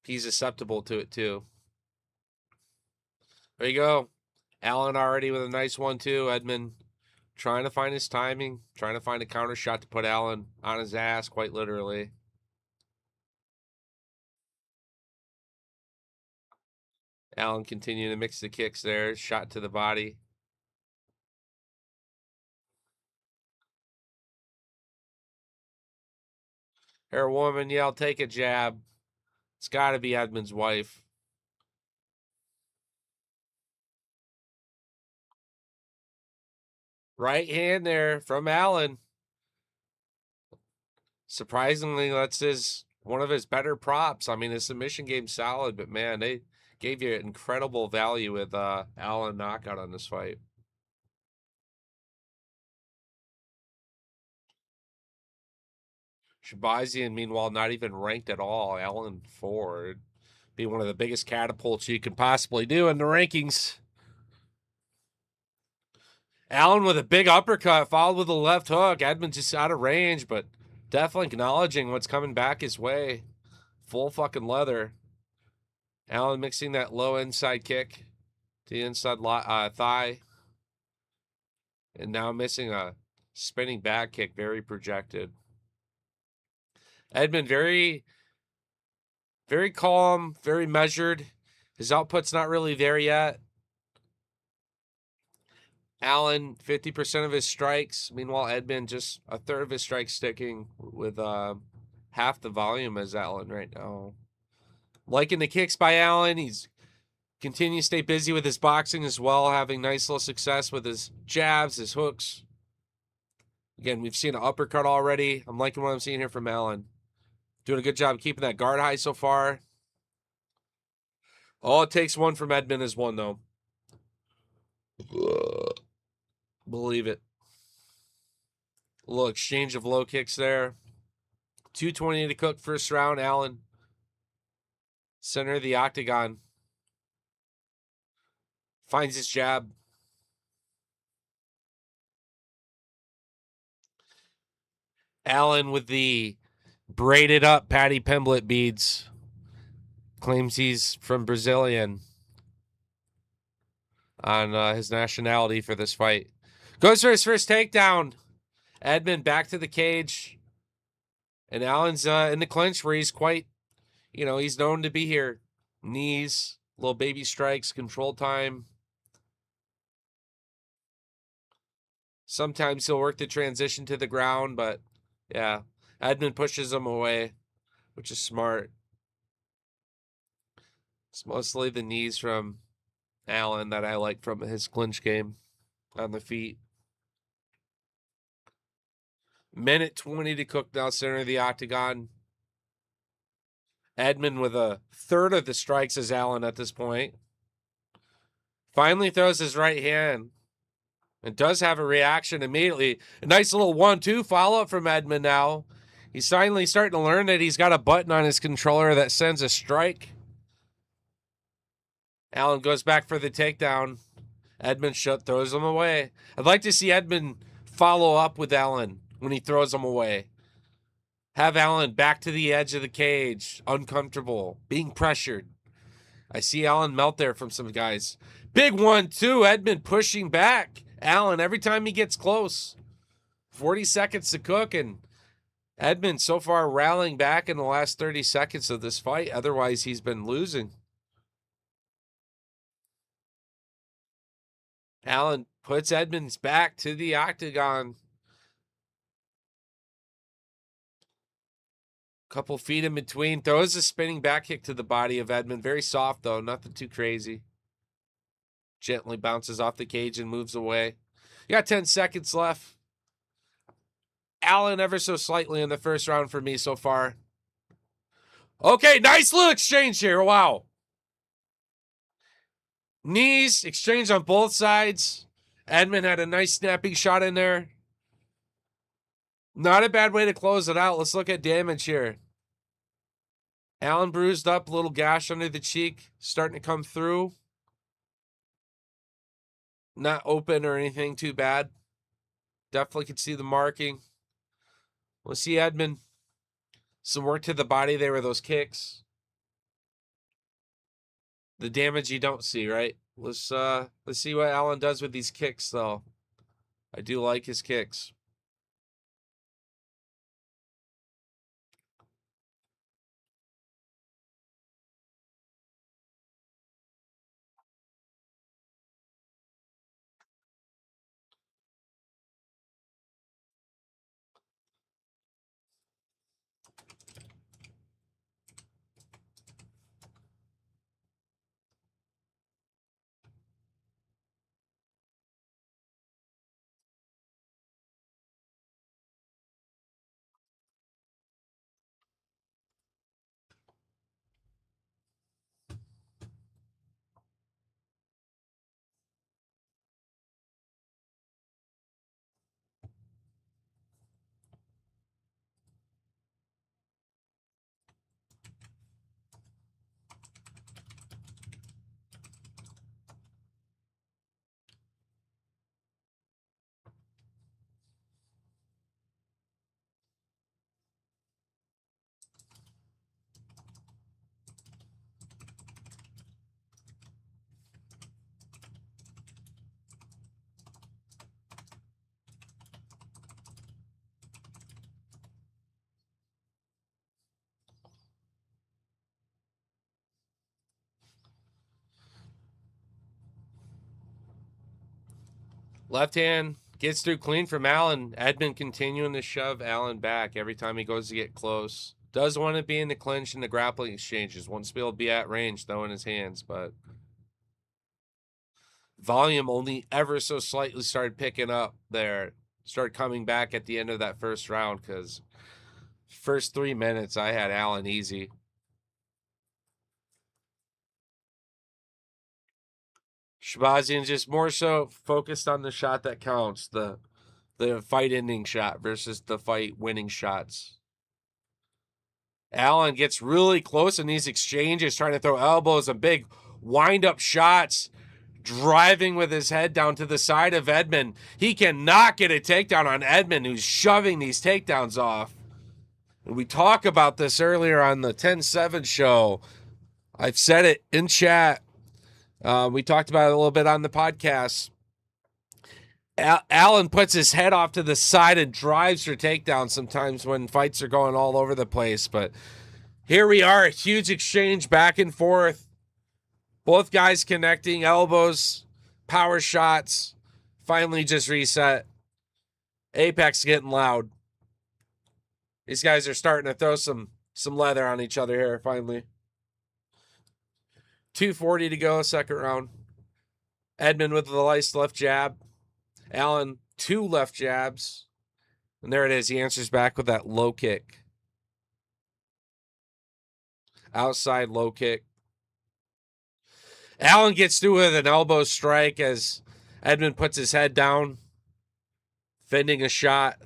he's susceptible to it too. There you go. Allen already with a nice 1-2. Edmund trying to find his timing, trying to find a counter shot to put Allen on his ass, quite literally. Allen continuing to mix the kicks there. Shot to the body. Her woman yelled, take a jab. It's got to be Edmund's wife. Right hand there from Allen. Surprisingly, that's one of his better props. I mean, his submission game's solid, but man, they gave you incredible value with Allen knockout on this fight. Shabazian, meanwhile, not even ranked at all. Allen 4. Be one of the biggest catapults you could possibly do in the rankings. Allen with a big uppercut, followed with a left hook. Edmund just out of range, but definitely acknowledging what's coming back his way. Full fucking leather. Allen mixing that low inside kick to the inside thigh. And now missing a spinning back kick, very projected. Edmund very, very calm, very measured. His output's not really there yet. Allen, 50% of his strikes. Meanwhile, Edmund, just a third of his strikes sticking with half the volume as Allen right now. Liking the kicks by Allen. He's continues to stay busy with his boxing as well, having nice little success with his jabs, his hooks. Again, we've seen an uppercut already. I'm liking what I'm seeing here from Allen. Doing a good job keeping that guard high so far. All it takes one from Edmund is one, though. Believe it. A little exchange of low kicks there. 2:20 to cook first round. Allen. Center of the octagon. Finds his jab. Allen with the braided up Patty Pimblett beads. Claims he's from Brazilian on his nationality for this fight. Goes for his first takedown. Edmund back to the cage. And Allen's in the clinch where he's quite, he's known to be here. Knees, little baby strikes, control time. Sometimes he'll work the transition to the ground, but yeah, Edmund pushes him away, which is smart. It's mostly the knees from Allen that I like from his clinch game on the feet. Minute 20 to cook now, center of the octagon. Edmund with a third of the strikes as Allen at this point. Finally throws his right hand and does have a reaction immediately. A nice little 1-2 follow-up from Edmund now. He's finally starting to learn that he's got a button on his controller that sends a strike. Allen goes back for the takedown. Edmund throws him away. I'd like to see Edmund follow up with Allen when he throws him away. Have Allen back to the edge of the cage, uncomfortable, being pressured. I see Allen melt there from some guys. Big 1-2, Edmund pushing back. Allen every time he gets close. 40 seconds to cook, and Edmund so far rallying back in the last 30 seconds of this fight. Otherwise, he's been losing. Allen puts Edmund's back to the octagon. Couple feet in between. Throws a spinning back kick to the body of Edmund. Very soft, though. Nothing too crazy. Gently bounces off the cage and moves away. You got 10 seconds left. Allen ever so slightly in the first round for me so far. Okay, nice little exchange here. Wow. Knees, exchange on both sides. Edmund had a nice snapping shot in there. Not a bad way to close it out. Let's look at damage here. Allen bruised up, little gash under the cheek, starting to come through. Not open or anything too bad. Definitely can see the marking. We'll see Edmund. Some work to the body there with those kicks. The damage you don't see, right? Let's see what Allen does with these kicks, though. I do like his kicks. Left hand gets through clean from Allen. Edmund continuing to shove Allen back every time he goes to get close. Does want to be in the clinch and the grappling exchanges. Wants to be able to be at range, throwing his hands, but volume only ever so slightly started picking up there. Started coming back at the end of that first round because first 3 minutes I had Allen easy. Shabazian just more so focused on the shot that counts, the fight-ending shot versus the fight-winning shots. Allen gets really close in these exchanges, trying to throw elbows and big wind-up shots, driving with his head down to the side of Edmund. He cannot get a takedown on Edmund, who's shoving these takedowns off. And we talked about this earlier on the 10-7 show. I've said it in chat. We talked about it a little bit on the podcast. Allen puts his head off to the side and drives for takedowns sometimes when fights are going all over the place. But here we are, a huge exchange back and forth. Both guys connecting, elbows, power shots. Finally just reset. Apex getting loud. These guys are starting to throw some leather on each other here, finally. 2:40 to go, second round. Edmund with the nice left jab. Allen, 2 left jabs. And there it is. He answers back with that low kick. Outside low kick. Allen gets through with an elbow strike as Edmund puts his head down, fending a shot.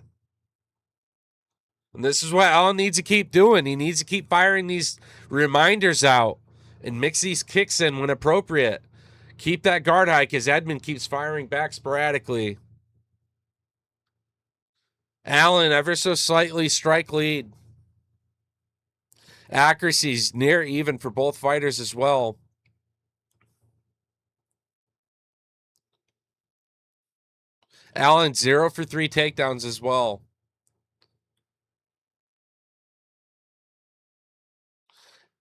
And this is what Allen needs to keep doing. He needs to keep firing these reminders out and mix these kicks in when appropriate. Keep that guard high because Edmund keeps firing back sporadically. Allen ever so slightly strike lead. Accuracy's near even for both fighters as well. Allen 0 for 3 takedowns as well.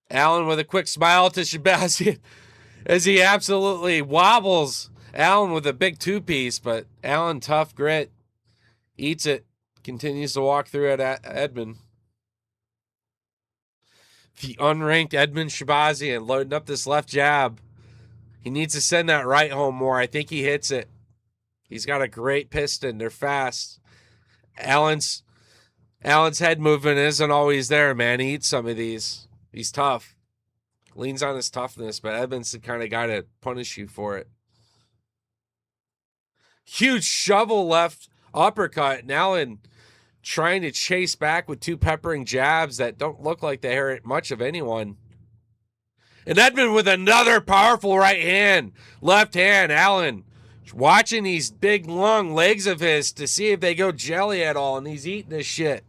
Allen with a quick smile to Shabazian as he absolutely wobbles Allen with a big 2-piece, but Allen, tough grit, eats it, continues to walk through at Edmund. The unranked Edmund Shabazian loading up this left jab. He needs to send that right home more. I think he hits it. He's got a great piston. They're fast. Allen's head movement isn't always there, man. He eats some of these. He's tough. Leans on his toughness, but Edmund's the kind of guy to punish you for it. Huge shovel left uppercut. And Allen trying to chase back with 2 peppering jabs that don't look like they hurt much of anyone. And Edmund with another powerful right hand. Left hand, Allen watching these big, long legs of his to see if they go jelly at all, and he's eating this shit.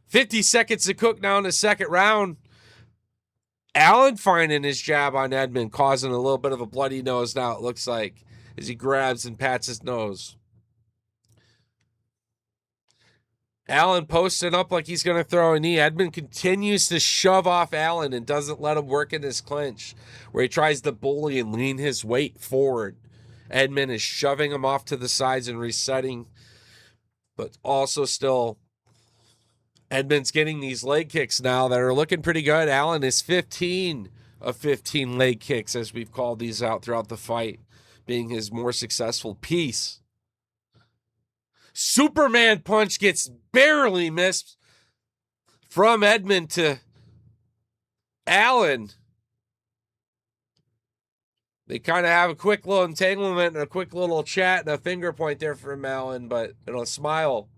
50 seconds to cook now in the second round. Allen finding his jab on Edmund, causing a little bit of a bloody nose now, it looks like, as he grabs and pats his nose. Allen posting up like he's going to throw a knee. Edmund continues to shove off Allen and doesn't let him work in his clinch, where he tries to bully and lean his weight forward. Edmund is shoving him off to the sides and resetting, but also still Edmund's getting these leg kicks now that are looking pretty good. Allen is 15 of 15 leg kicks, as we've called these out throughout the fight, being his more successful piece. Superman punch gets barely missed from Edmund to Allen. They kind of have a quick little entanglement and a quick little chat and a finger point there from Allen, but a smile.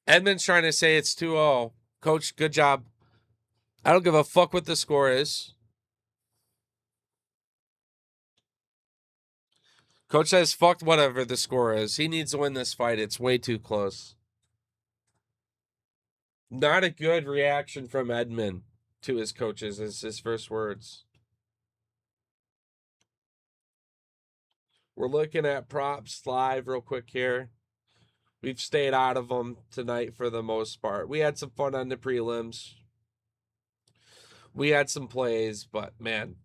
Edmund's trying to say it's 2-0. Coach, good job. I don't give a fuck what the score is. Coach says fuck whatever the score is. He needs to win this fight. It's way too close. Not a good reaction from Edmund to his coaches is his first words. We're looking at props live real quick here. We've stayed out of them tonight for the most part. We had some fun on the prelims. We had some plays, but man.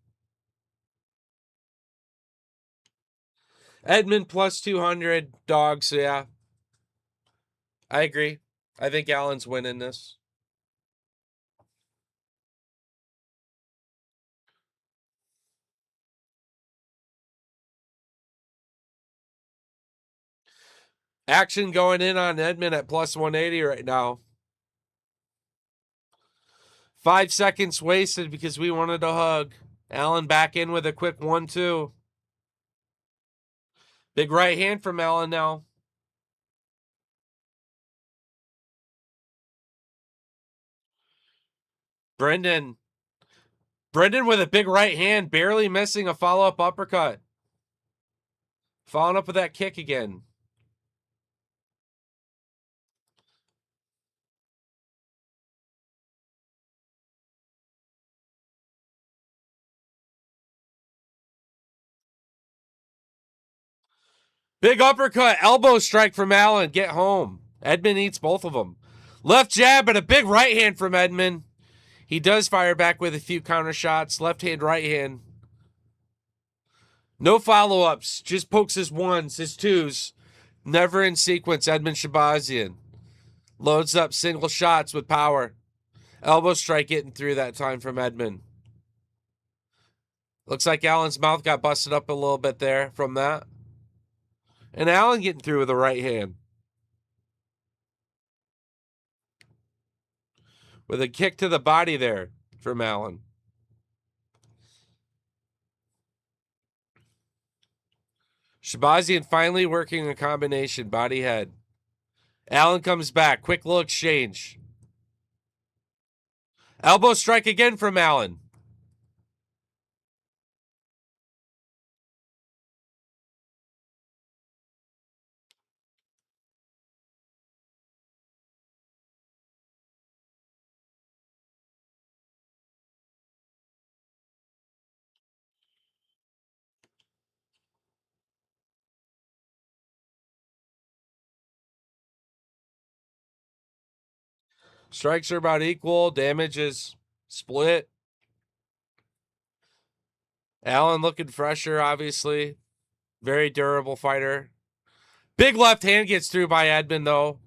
Edmund plus 200 dogs, yeah. I agree. I think Allen's winning this. Action going in on Edmund at plus 180 right now. 5 seconds wasted because we wanted to hug. Allen back in with a quick 1-2. Big right hand from Allen now. Brendan with a big right hand, barely missing a follow-up uppercut. Following up with that kick again. Big uppercut, elbow strike from Allen. Get home. Edmund eats both of them. Left jab and a big right hand from Edmund. He does fire back with a few counter shots. Left hand, right hand. No follow-ups. Just pokes his ones, his twos. Never in sequence, Edmund Shabazian. Loads up single shots with power. Elbow strike getting through that time from Edmund. Looks like Allen's mouth got busted up a little bit there from that. And Allen getting through with a right hand. With a kick to the body there from Allen. Shabazian finally working a combination, body head. Allen comes back, quick little exchange. Elbow strike again from Allen. Strikes are about equal. Damage is split. Allen looking fresher, obviously. Very durable fighter. Big left hand gets through by Edmund, though.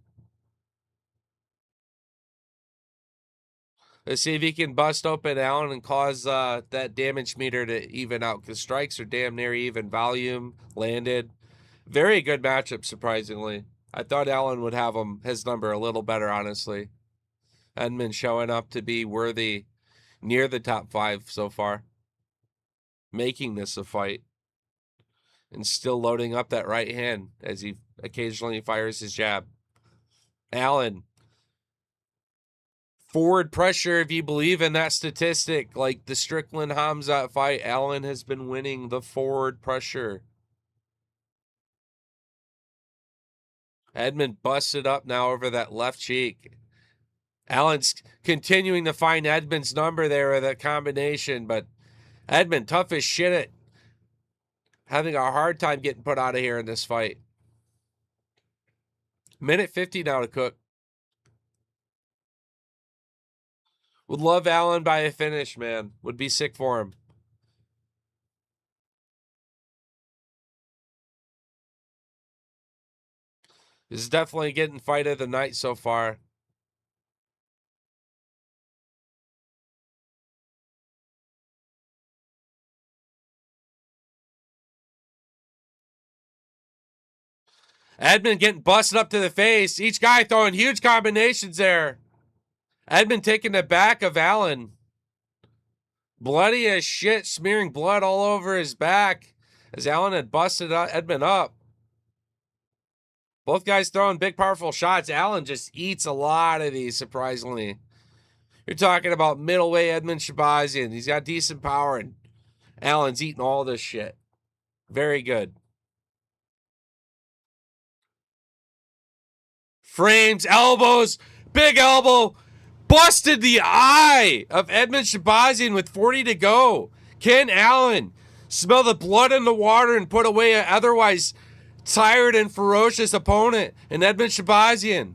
Let's see if he can bust open Allen and cause that damage meter to even out, because strikes are damn near even. Volume, landed. Very good matchup, surprisingly. I thought Allen would have his number a little better, honestly. Edmund showing up to be worthy near the top 5 so far. Making this a fight. And still loading up that right hand as he occasionally fires his jab. Allen. Forward pressure, if you believe in that statistic, like the Strickland Hamzat fight, Allen has been winning the forward pressure. Edmund busted up now over that left cheek. Allen's continuing to find Edmund's number there with a combination, but Edmund, tough as shit at having a hard time getting put out of here in this fight. Minute 50 now to cook. Would love Allen by a finish, man. Would be sick for him. This is definitely getting fight of the night so far. Edmund getting busted up to the face. Each guy throwing huge combinations there. Edmund taking the back of Allen. Bloody as shit, smearing blood all over his back as Allen had busted Edmund up. Both guys throwing big, powerful shots. Allen just eats a lot of these, surprisingly. You're talking about middleweight Edmund Shabazian. He's got decent power, and Allen's eating all this shit. Very good. Frames, elbows, big elbow. Busted the eye of Edmund Shabazian with 40 to go. Can Allen smell the blood in the water and put away an otherwise tired and ferocious opponent in Edmund Shabazian?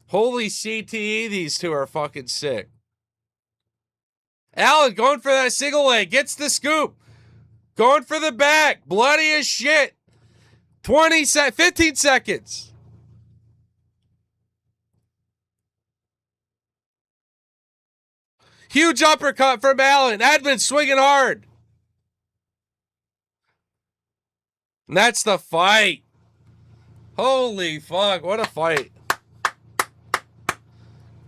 Holy CTE, these two are fucking sick. Allen going for that single leg, gets the scoop. Going for the back, bloody as shit. 15 seconds. Huge uppercut from Allen. Edmund swinging hard. And that's the fight. Holy fuck, what a fight.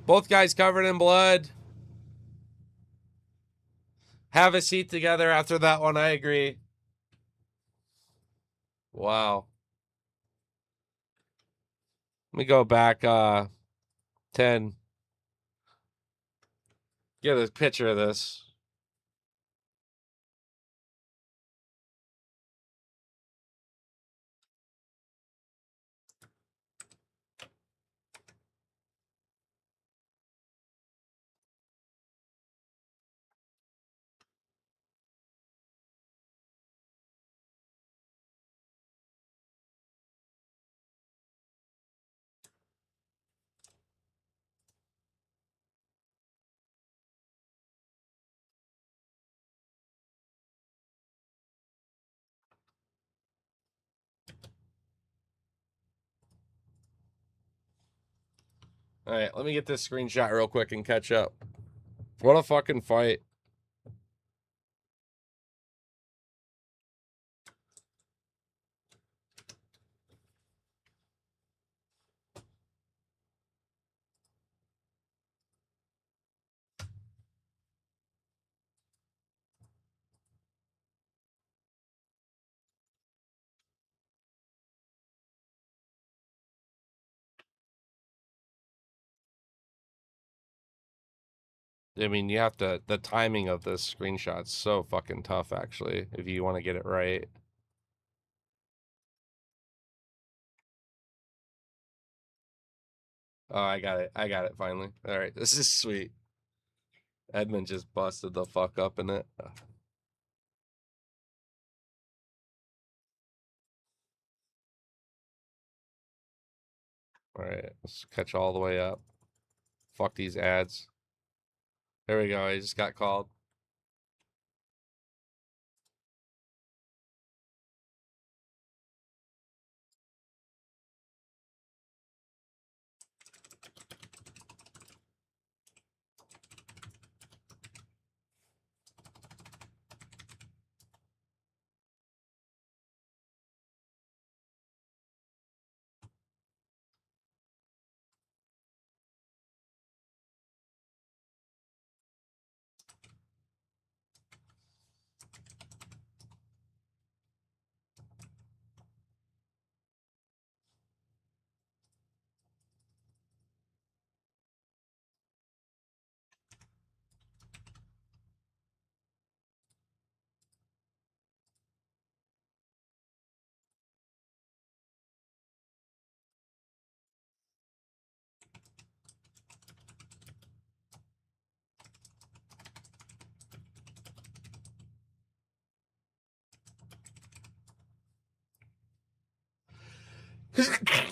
Both guys covered in blood. Have a seat together after that one, I agree. Wow. Let me go back 10. Get a picture of this. All right, let me get this screenshot real quick and catch up. What a fucking fight. I mean, you have to, the timing of this screenshot's so fucking tough, actually, if you want to get it right. Oh, I got it. I got it finally. All right, this is sweet. Edmund just busted the fuck up in it. All right, let's catch all the way up. Fuck these ads. There we go. I just got called.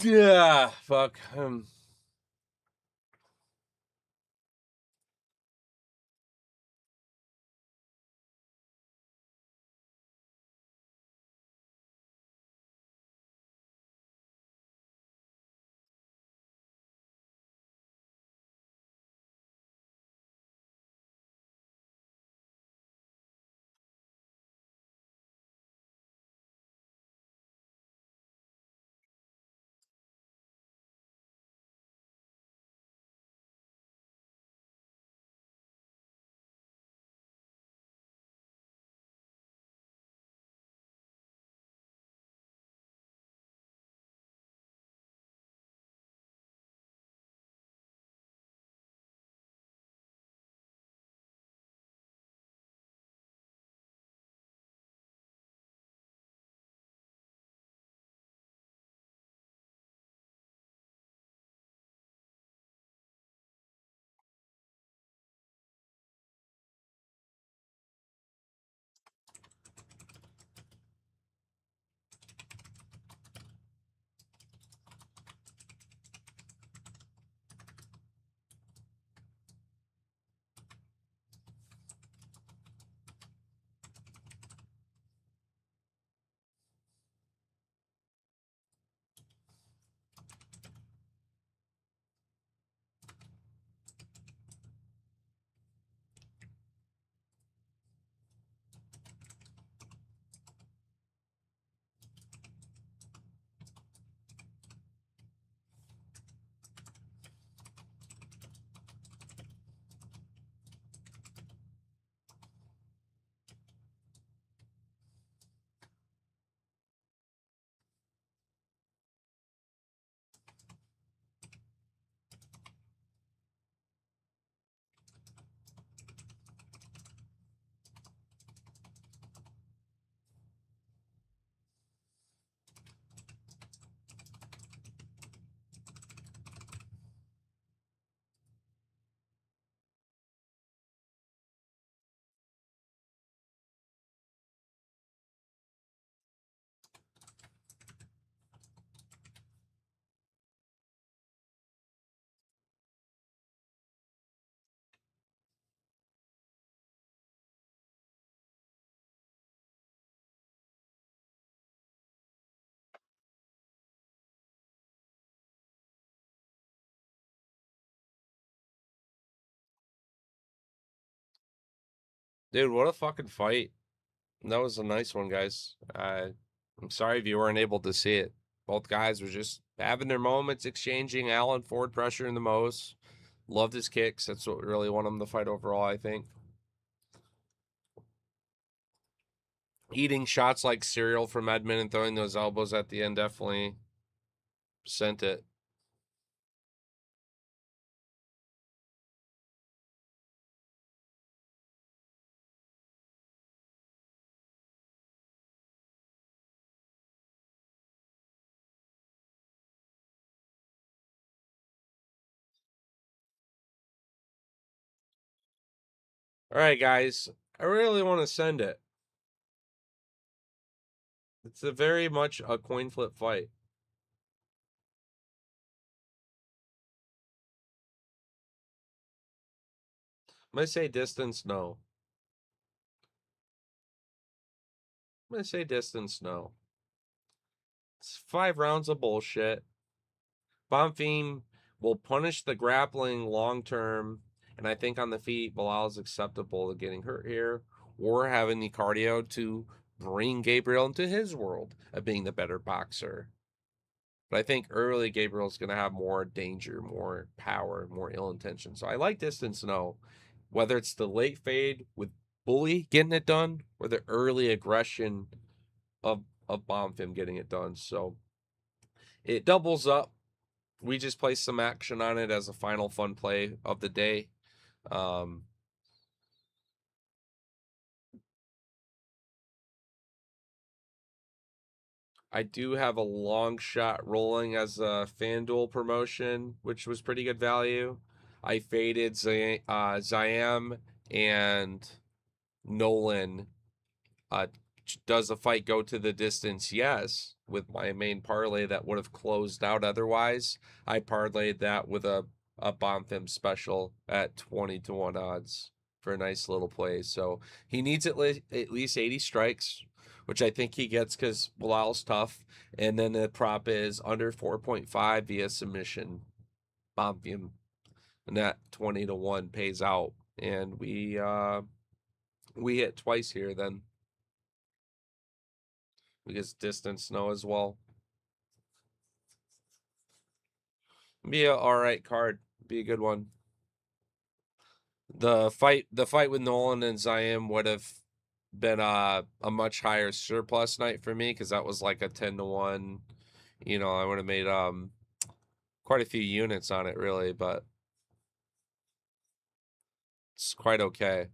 Yeah, fuck. Dude, what a fucking fight. That was a nice one, guys. I'm sorry if you weren't able to see it. Both guys were just having their moments, exchanging. Allen Ford pressuring the most. Loved his kicks. That's what really won him the fight overall, I think. Eating shots like cereal from Edmund and throwing those elbows at the end definitely sent it. All right, guys. I really want to send it. It's a very much a coin flip fight. I'm going to say distance, no. I'm going to say distance, no. It's 5 rounds of bullshit. Bonfim will punish the grappling long term, and I think on the feet, Bilal is acceptable to getting hurt here or having the cardio to bring Gabriel into his world of being the better boxer. But I think early Gabriel's going to have more danger, more power, more ill intention. So I like distance, no. Whether it's the late fade with Bully getting it done or the early aggression of Bonfim getting it done. So it doubles up. We just placed some action on it as a final fun play of the day. I do have a long shot rolling as a FanDuel promotion, which was pretty good value. I faded Zayam and Nolan. Does the fight go to the distance? Yes, with my main parlay that would have closed out otherwise. I parlayed that with a Bonfim special at 20-1 odds for a nice little play. So he needs at least 80 strikes, which I think he gets because Bilal's tough. And then the prop is under 4.5 via submission. Bonfim. And that 20-1 pays out. And we hit twice here then. Because distance no as well. Be a alright card. Be a good one. The fight with Nolan and Zayam would have been a much higher surplus night for me because that was like a 10-1. You know, I would have made quite a few units on it really, but it's quite okay.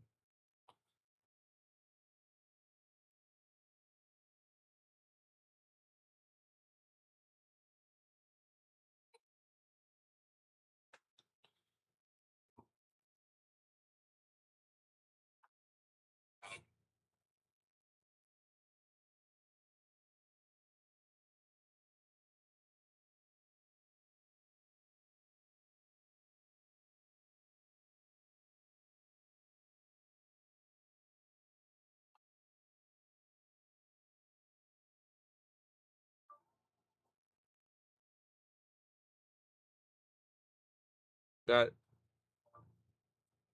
God,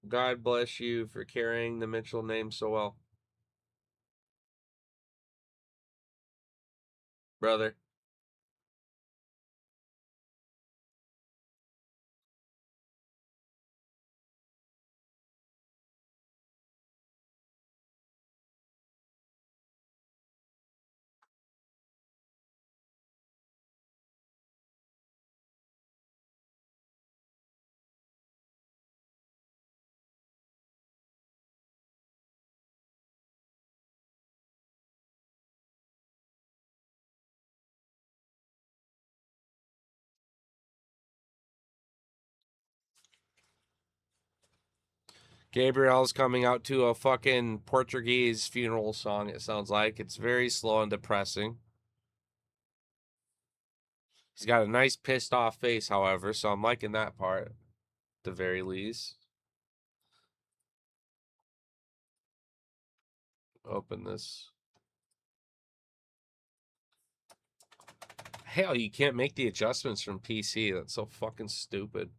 God bless you for carrying the Mitchell name so well, brother. Gabriel's coming out to a fucking Portuguese funeral song, it sounds like. It's very slow and depressing. He's got a nice pissed off face, however, so I'm liking that part, at the very least. Open this. Hell, you can't make the adjustments from PC. That's so fucking stupid.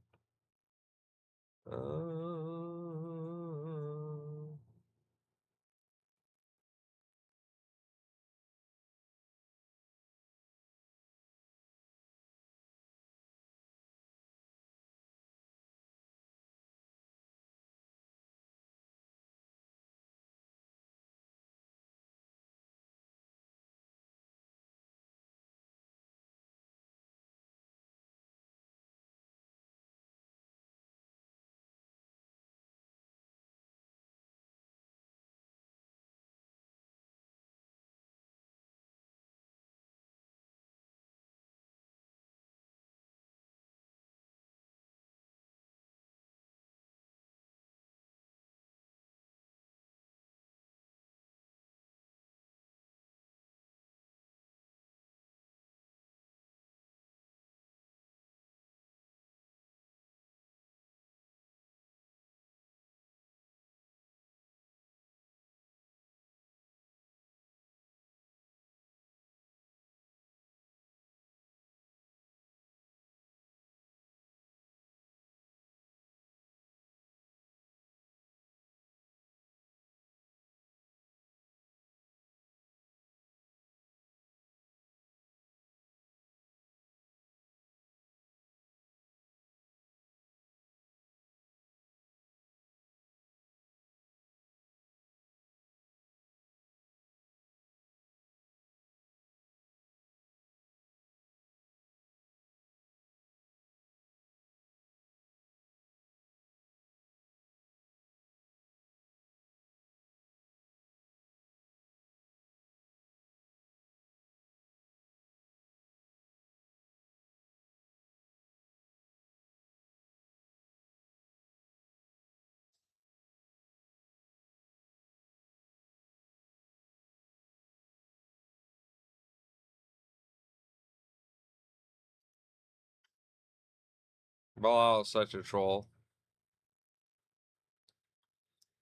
Bilal's such a troll.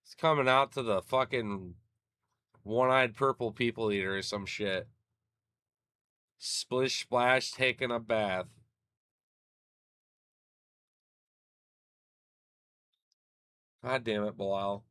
He's coming out to the fucking one-eyed purple people eater or some shit. Splish splash taking a bath. God damn it, Bilal.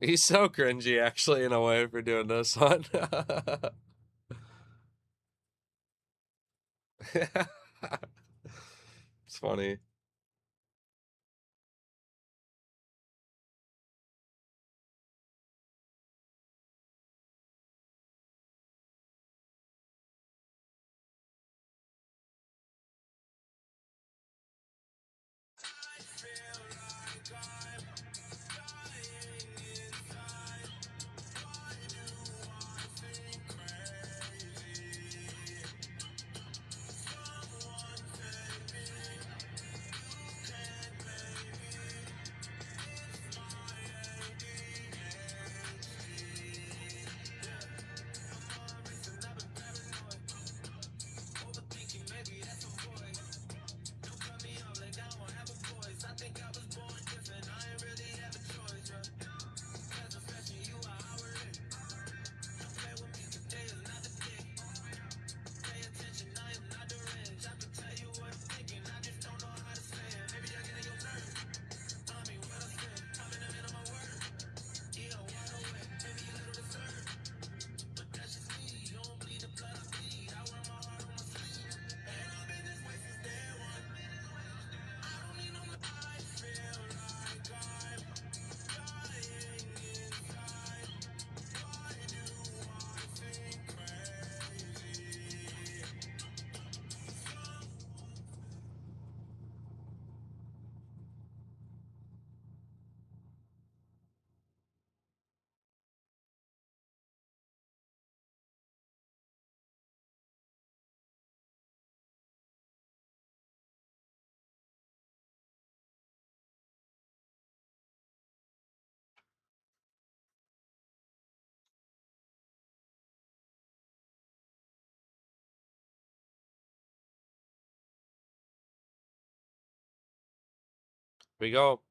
He's so cringy, actually, in a way, for doing this one. It's funny. We go.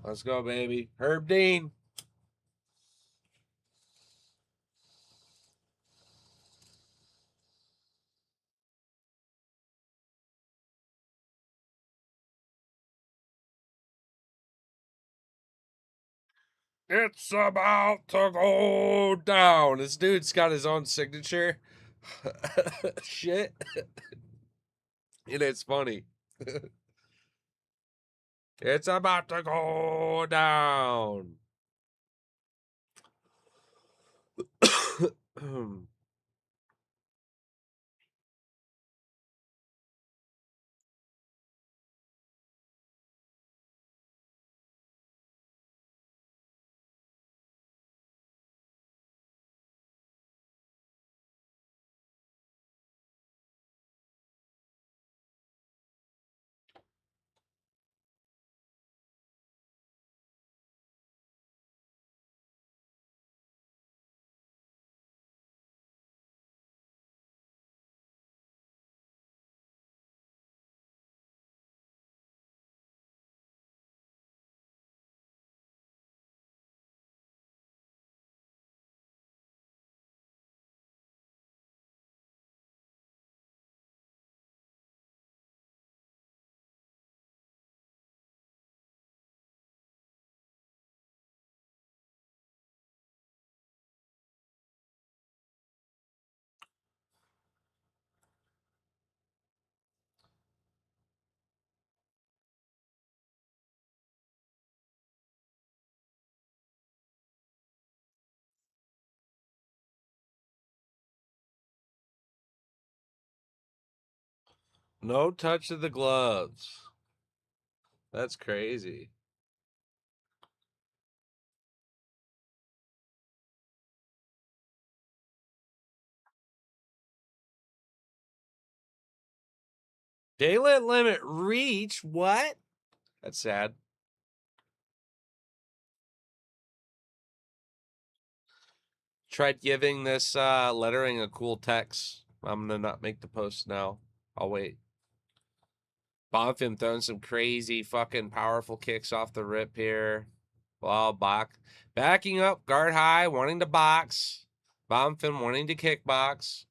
Let's go, baby. Herb Dean. It's about to go down. This dude's got his own signature. Shit. And it's funny. It's about to go down. No touch of the gloves. That's crazy. Daylight limit reach? What? That's sad. Tried giving this lettering a cool text. I'm gonna not make the post now. I'll wait. Bonfim throwing some crazy fucking powerful kicks off the rip here. Well, backing up, guard high, wanting to box. Bonfim wanting to kickbox.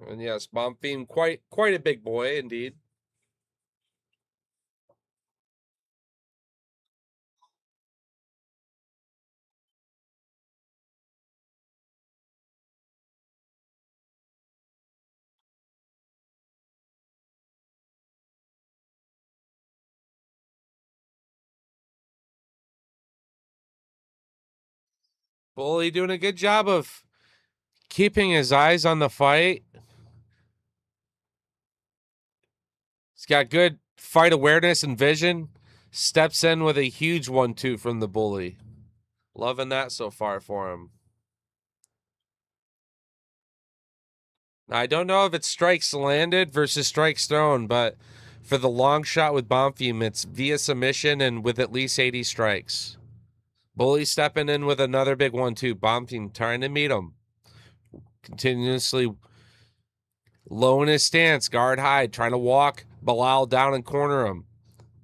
And yes, Bonfim quite a big boy indeed. Bully doing a good job of keeping his eyes on the fight. He's got good fight awareness and vision. Steps in with a huge 1-2 from the bully. Loving that so far for him. I don't know if it's strikes landed versus strikes thrown, but for the long shot with Bonfim, it's via submission and with at least 80 strikes. Bully stepping in with another big 1-2. Bonfim trying to meet him. Continuously low in his stance, guard high, trying to walk Bilal down and corner him.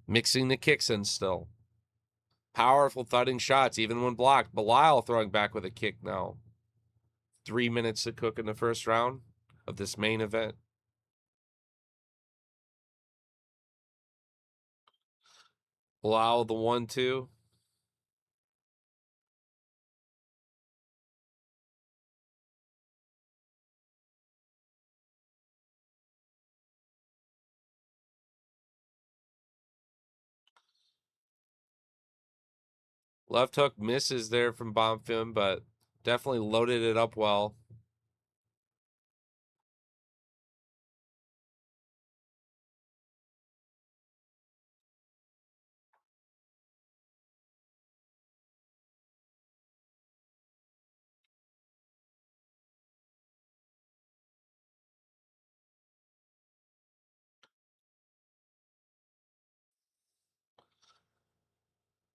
Mixing the kicks in still. Powerful thudding shots, even when blocked. Bilal throwing back with a kick now. 3 minutes to cook in the first round of this main event. Bilal the 1-2. Left hook misses there from Bonfim, but definitely loaded it up well.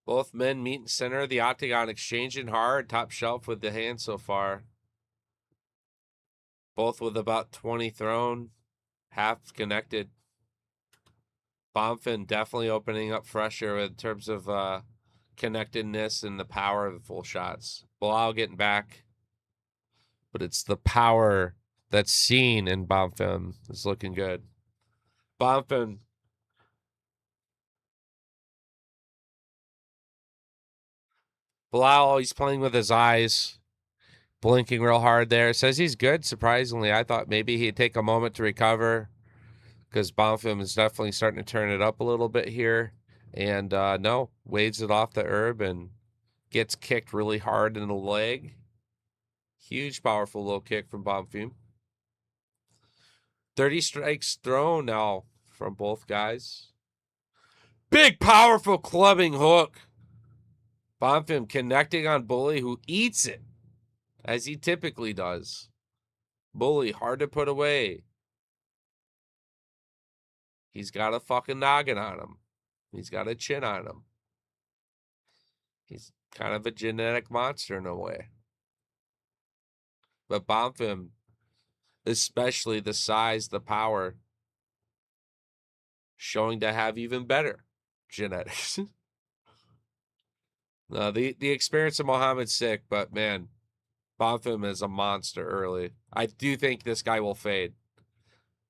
Both men meet in center of the octagon, exchanging hard, top shelf with the hand so far. Both with about 20 thrown, half connected. Bonfim definitely opening up fresher in terms of connectedness and the power of the full shots. Bilal getting back, but it's the power that's seen in Bonfim is looking good. Bonfim. Bilal, he's playing with his eyes, blinking real hard there. Says he's good, surprisingly. I thought maybe he'd take a moment to recover because Bonfim is definitely starting to turn it up a little bit here. And no, waves it off the herb and gets kicked really hard in the leg. Huge, powerful low kick from Bonfim. 30 strikes thrown now from both guys. Big, powerful clubbing hook. Bonfim connecting on Bully, who eats it, as he typically does. Bully, hard to put away. He's got a fucking noggin on him. He's got a chin on him. He's kind of a genetic monster in a way. But Bonfim, especially the size, the power, showing to have even better genetics. No, the experience of Mohammed's sick, but man, Bonfim is a monster early. I do think this guy will fade.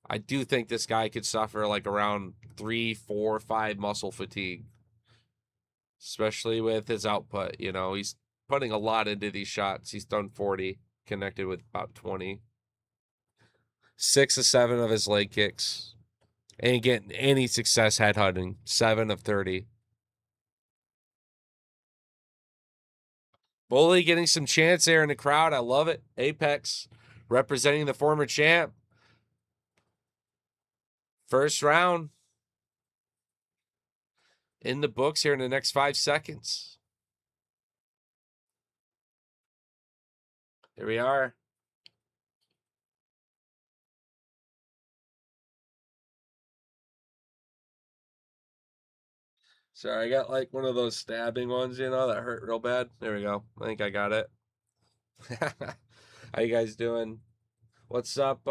I do think this guy could suffer like around 3, 4, 5 muscle fatigue, especially with his output. You know, he's putting a lot into these shots. He's done 40, connected with about 20. 6 of 7 of his leg kicks. Ain't getting any success headhunting. 7 of 30. Bully getting some chance there in the crowd. I love it. Apex representing the former champ. First round in the books here in the next 5 seconds. Here we are. Sorry, I got like one of those stabbing ones, you know, that hurt real bad. There we go. I think I got it. How you guys doing? What's up,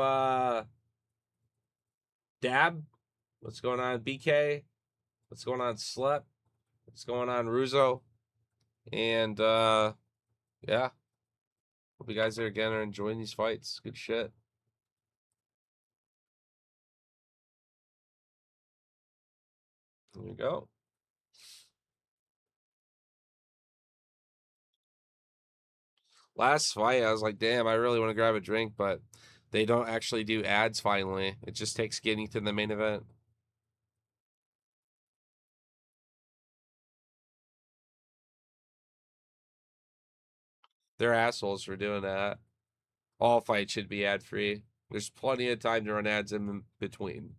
Dab? What's going on, BK? What's going on, Slep? What's going on, Ruzo? And yeah. Hope you guys are again are enjoying these fights. Good shit. There you go. Last fight, I was like, damn, I really want to grab a drink, but they don't actually do ads finally. It just takes getting to the main event. They're assholes for doing that. All fights should be ad free. There's plenty of time to run ads in between.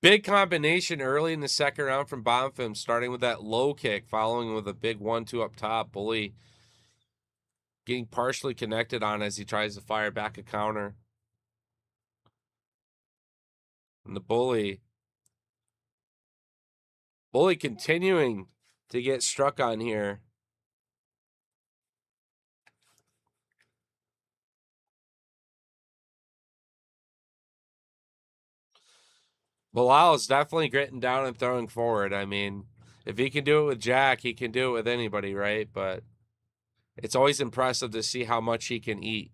Big combination early in the second round from Bonfim, starting with that low kick, following with a big 1-2 up top. Bully getting partially connected on as he tries to fire back a counter. And the Bully continuing to get struck on here. Bilal is definitely gritting down and throwing forward. I mean, if he can do it with Jack, he can do it with anybody, right? But it's always impressive to see how much he can eat.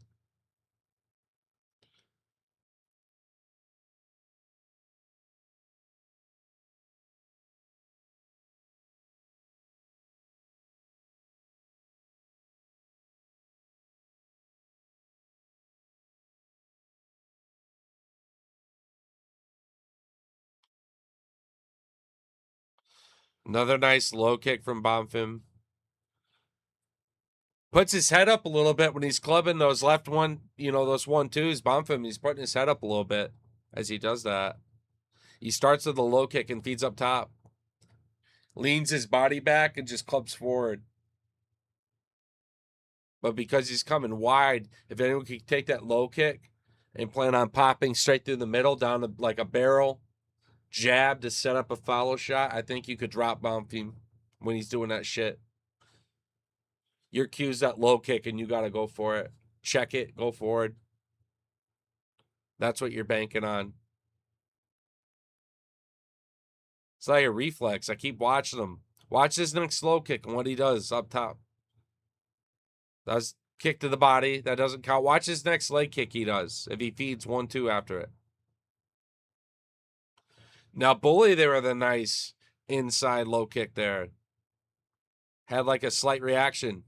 Another nice low kick from Bonfim. Puts his head up a little bit when he's clubbing those left one, you know, those 1-2s. Bonfim, he's putting his head up a little bit as he does that. He starts with a low kick and feeds up top. Leans his body back and just clubs forward. But because he's coming wide, if anyone can take that low kick and plan on popping straight through the middle down to like a barrel jab to set up a follow shot, I think you could drop Bonfim when he's doing that shit. Your cue's that low kick and you got to go for it. Check it, go forward. That's what you're banking on. It's like a reflex. I keep watching him. Watch this next low kick and what he does up top. That's kick to the body. That doesn't count. Watch his next leg kick he does if he feeds 1-2 after it. Now, Bully, they were the nice inside low kick there. Had like a slight reaction.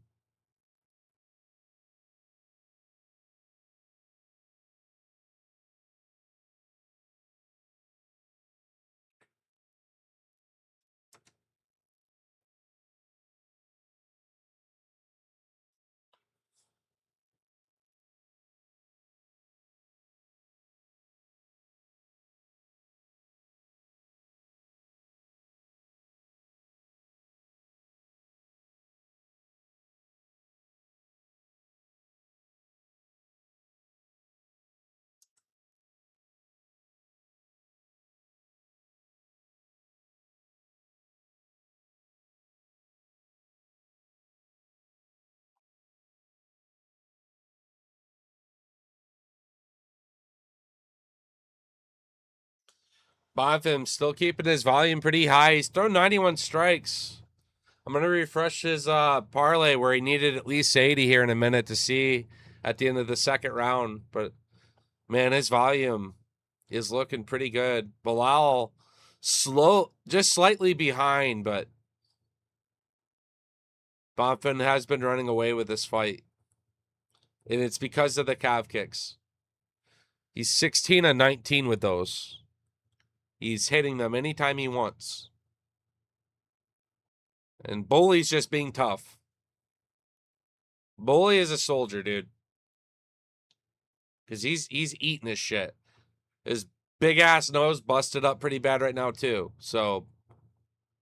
Bonfim still keeping his volume pretty high. He's thrown 91 strikes. I'm going to refresh his parlay where he needed at least 80 here in a minute to see at the end of the second round. But, man, his volume is looking pretty good. Bilal slow, just slightly behind, but Bonfim has been running away with this fight. And it's because of the calf kicks. He's 16 and 19 with those. He's hitting them anytime he wants. And Bully's just being tough. Bully is a soldier, dude. Because he's eating his shit. His big ass nose busted up pretty bad right now, too. So,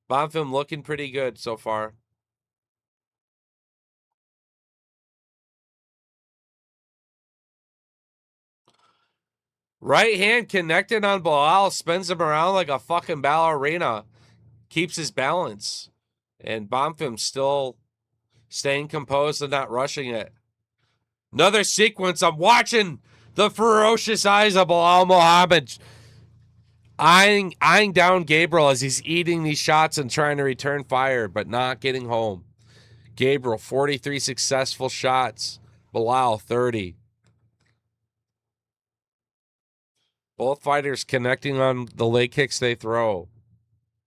Bonfim looking pretty good so far. Right hand connected on Bilal, spins him around like a fucking ballerina. Keeps his balance. And Bonfim still staying composed and not rushing it. Another sequence. I'm watching the ferocious eyes of Bilal Muhammad eyeing down Gabriel as he's eating these shots and trying to return fire, but not getting home. Gabriel, 43 successful shots. Bilal, 30. Both fighters connecting on the leg kicks they throw.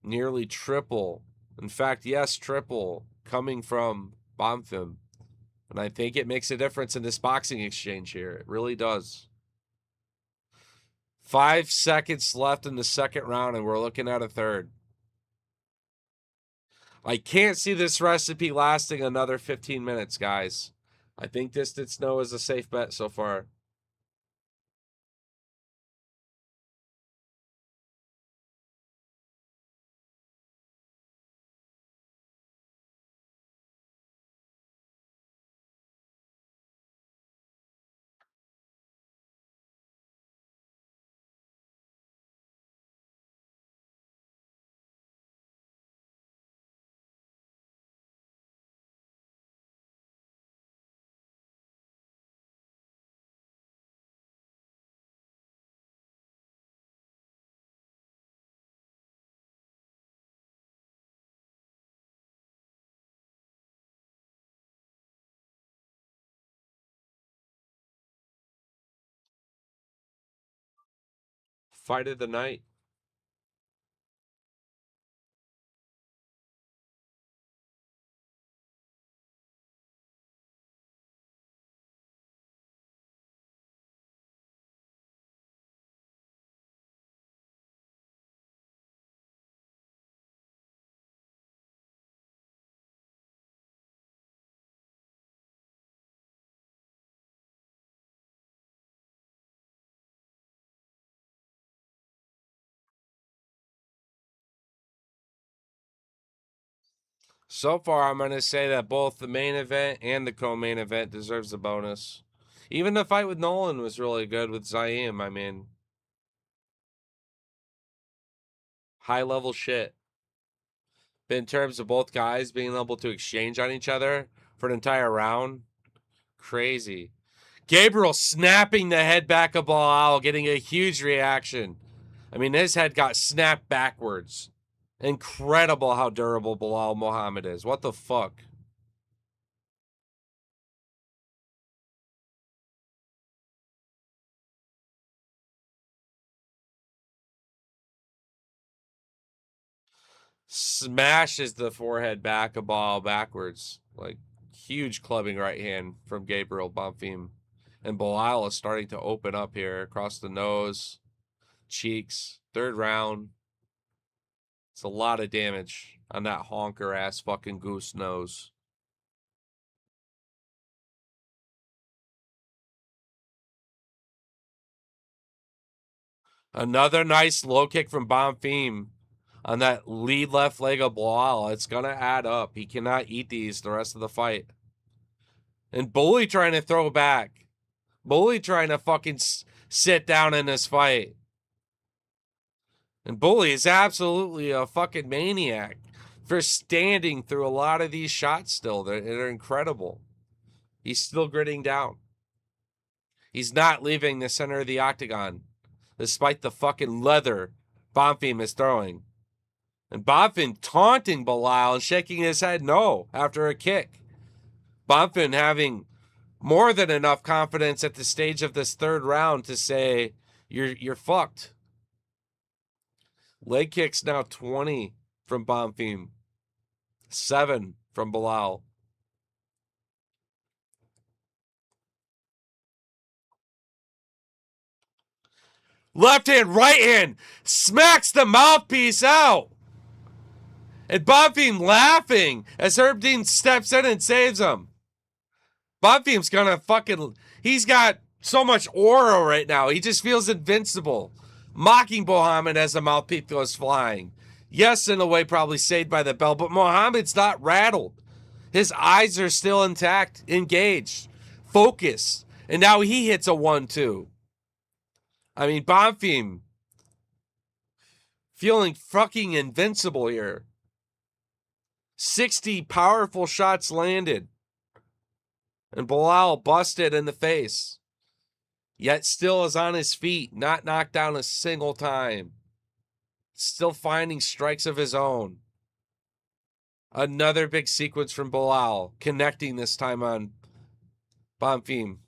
Nearly triple. In fact, yes, triple coming from Bonfim. And I think it makes a difference in this boxing exchange here. It really does. 5 seconds left in the second round, and we're looking at a third. I can't see this recipe lasting another 15 minutes, guys. I think Distant Snow is a safe bet so far. Fight of the night. So far, I'm going to say that both the main event and the co-main event deserves a bonus. Even the fight with Nolan was really good with Zaim. I mean, high-level shit. But in terms of both guys being able to exchange on each other for an entire round, crazy. Gabriel snapping the head back of Bilal, getting a huge reaction. I mean, his head got snapped backwards. Incredible how durable Bilal Muhammad is. What the fuck? Smashes the forehead back of Bilal backwards. Like, huge clubbing right hand from Gabriel Bonfim. And Bilal is starting to open up here across the nose, cheeks. Third round. It's a lot of damage on that honker ass fucking goose nose. Another nice low kick from Bonfim on that lead left leg of Bilal. It's going to add up. He cannot eat these the rest of the fight. And Bully trying to throw back. Bully trying to fucking sit down in this fight. And Bully is absolutely a fucking maniac for standing through a lot of these shots still. They're incredible. He's still gritting down. He's not leaving the center of the octagon, despite the fucking leather Bonfim is throwing. And Bonfim taunting Bilal and shaking his head no after a kick. Bonfim having more than enough confidence at the stage of this third round to say, you're fucked. Leg kicks now 20 from Bonfim. 7 from Bilal. Left hand, right hand, smacks the mouthpiece out. And Bonfim laughing as Herb Dean steps in and saves him. Bonfim's gonna fucking. He's got so much aura right now. He just feels invincible. Mocking Mohammed as the mouthpiece goes flying. Yes, in a way, probably saved by the bell, but Mohammed's not rattled. His eyes are still intact, engaged, focused. And now he hits a 1-2. I mean, Bonfim feeling fucking invincible here. 60 powerful shots landed. And Bilal busted in the face. Yet still is on his feet, not knocked down a single time. Still finding strikes of his own. Another big sequence from Bilal, connecting this time on Bonfim.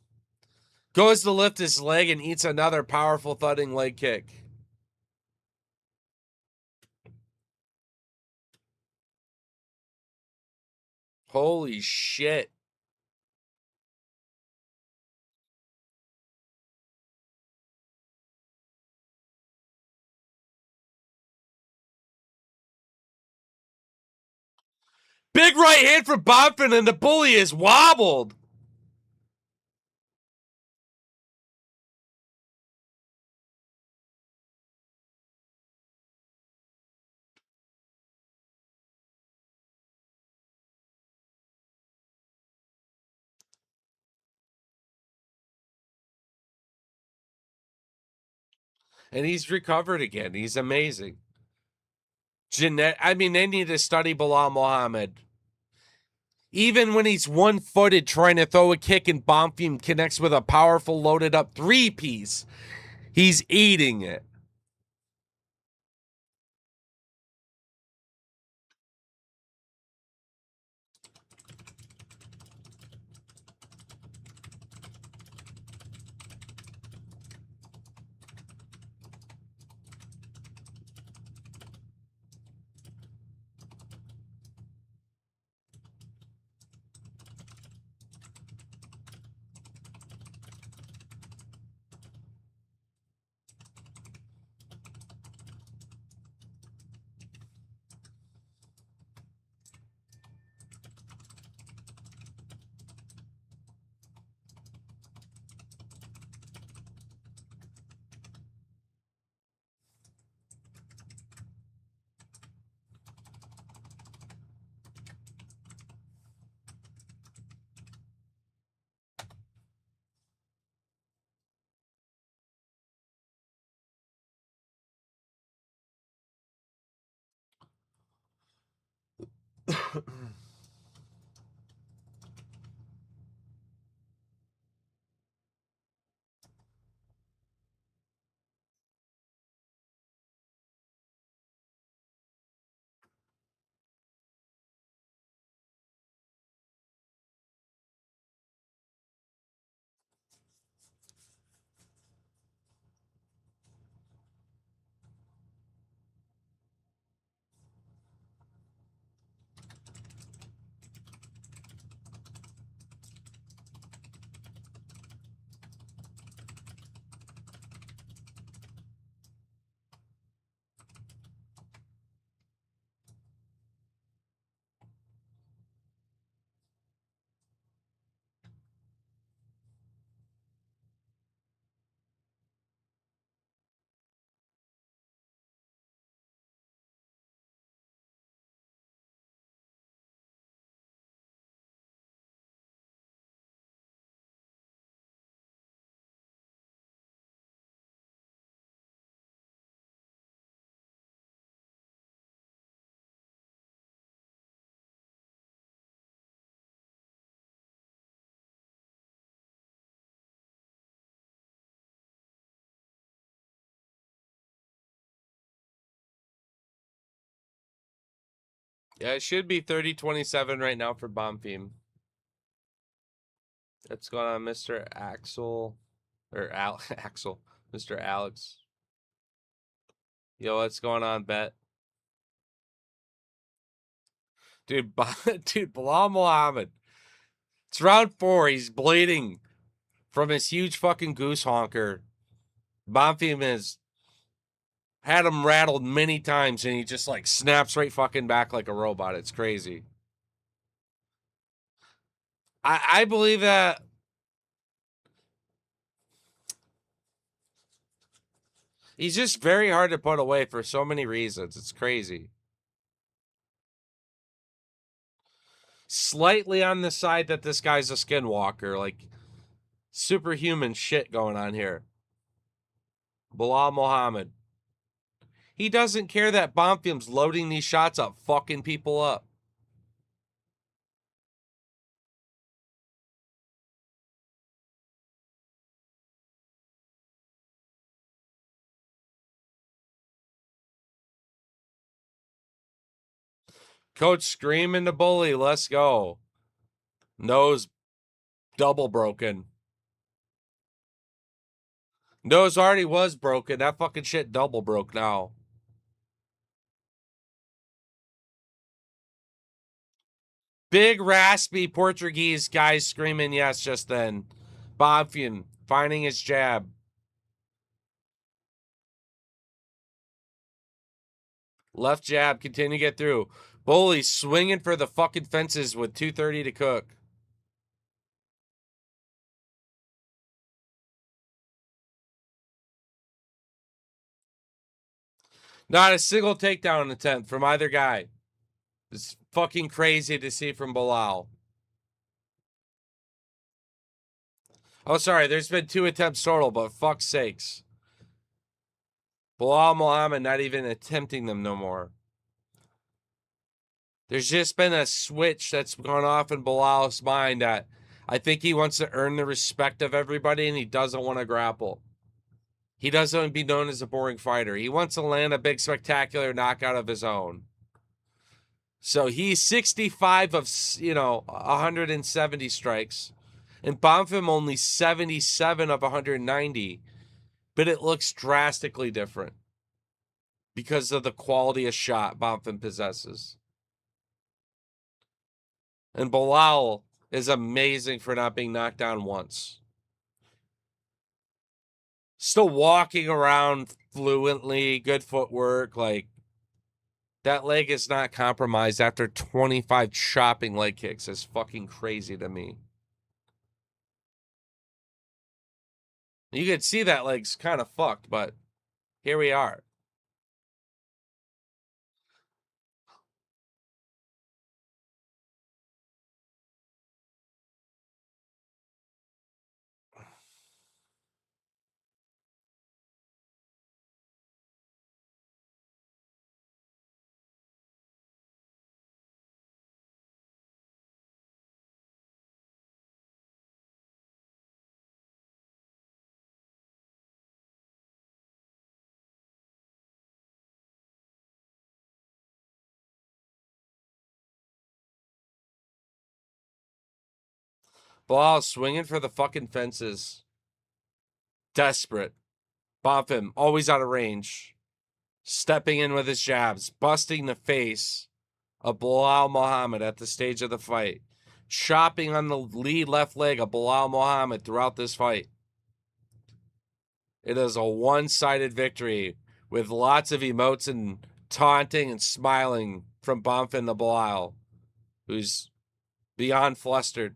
Goes to lift his leg and eats another powerful thudding leg kick. Holy shit. Big right hand from Bonfim and the bully is wobbled. And he's recovered again. He's amazing. I mean, they need to study Bilal Muhammad. Even when he's one-footed trying to throw a kick and Bonfim connects with a powerful loaded up 3-piece, he's eating it. Yeah, it should be 30-27 right now for Bonfim. What's going on, Mr. Axel? Or Axel. Mr. Alex. Yo, what's going on, Bet? Dude, dude, Bilal Muhammad. It's round 4. He's bleeding from his huge fucking goose honker. Bonfim has had him rattled many times, and he just like snaps right fucking back like a robot. It's crazy. I believe that he's just very hard to put away for so many reasons. It's crazy. Slightly on the side that this guy's a skinwalker, like superhuman shit going on here. Bilal Muhammad. He doesn't care that Bonfim's loading these shots up, fucking people up. Coach screaming to bully, let's go. Nose double broken. Nose already was broken. That fucking shit double broke now. Big raspy Portuguese guy screaming yes just then. Bonfim finding his jab. Left jab, continue to get through. Bully swinging for the fucking fences with 2:30 to cook. Not a single takedown attempt from either guy. It's fucking crazy to see from Bilal. Oh, sorry, there's been 2 attempts total, but fuck's sakes. Bilal Muhammad not even attempting them no more. There's just been a switch that's gone off in Bilal's mind that I think he wants to earn the respect of everybody and he doesn't want to grapple. He doesn't want to be known as a boring fighter. He wants to land a big, spectacular knockout of his own. So he's 65 of, 170 strikes. And Bonfim only 77 of 190. But it looks drastically different because of the quality of shot Bonfim possesses. And Bilal is amazing for not being knocked down once. Still walking around fluently, good footwork. Like, that leg is not compromised after 25 chopping leg kicks. It's fucking crazy to me. You could see that leg's kind of fucked, but here we are. Bilal swinging for the fucking fences. Desperate. Bonfim, always out of range. Stepping in with his jabs. Busting the face of Bilal Muhammad at the stage of the fight. Chopping on the lead left leg of Bilal Muhammad throughout this fight. It is a one-sided victory with lots of emotes and taunting and smiling from Bonfim to Bilal, who's beyond flustered.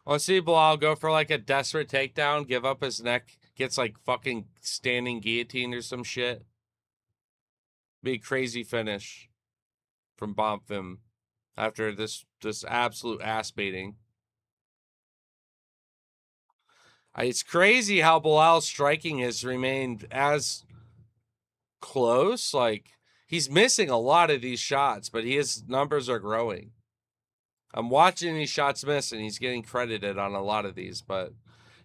I'll see Bilal go for like a desperate takedown, give up his neck, gets like fucking standing guillotine or some shit. Be a crazy finish from Bonfim after this absolute ass beating. It's crazy how Bilal's striking has remained as close. Like, he's missing a lot of these shots, but his numbers are growing. I'm watching these shots miss, and he's getting credited on a lot of these, but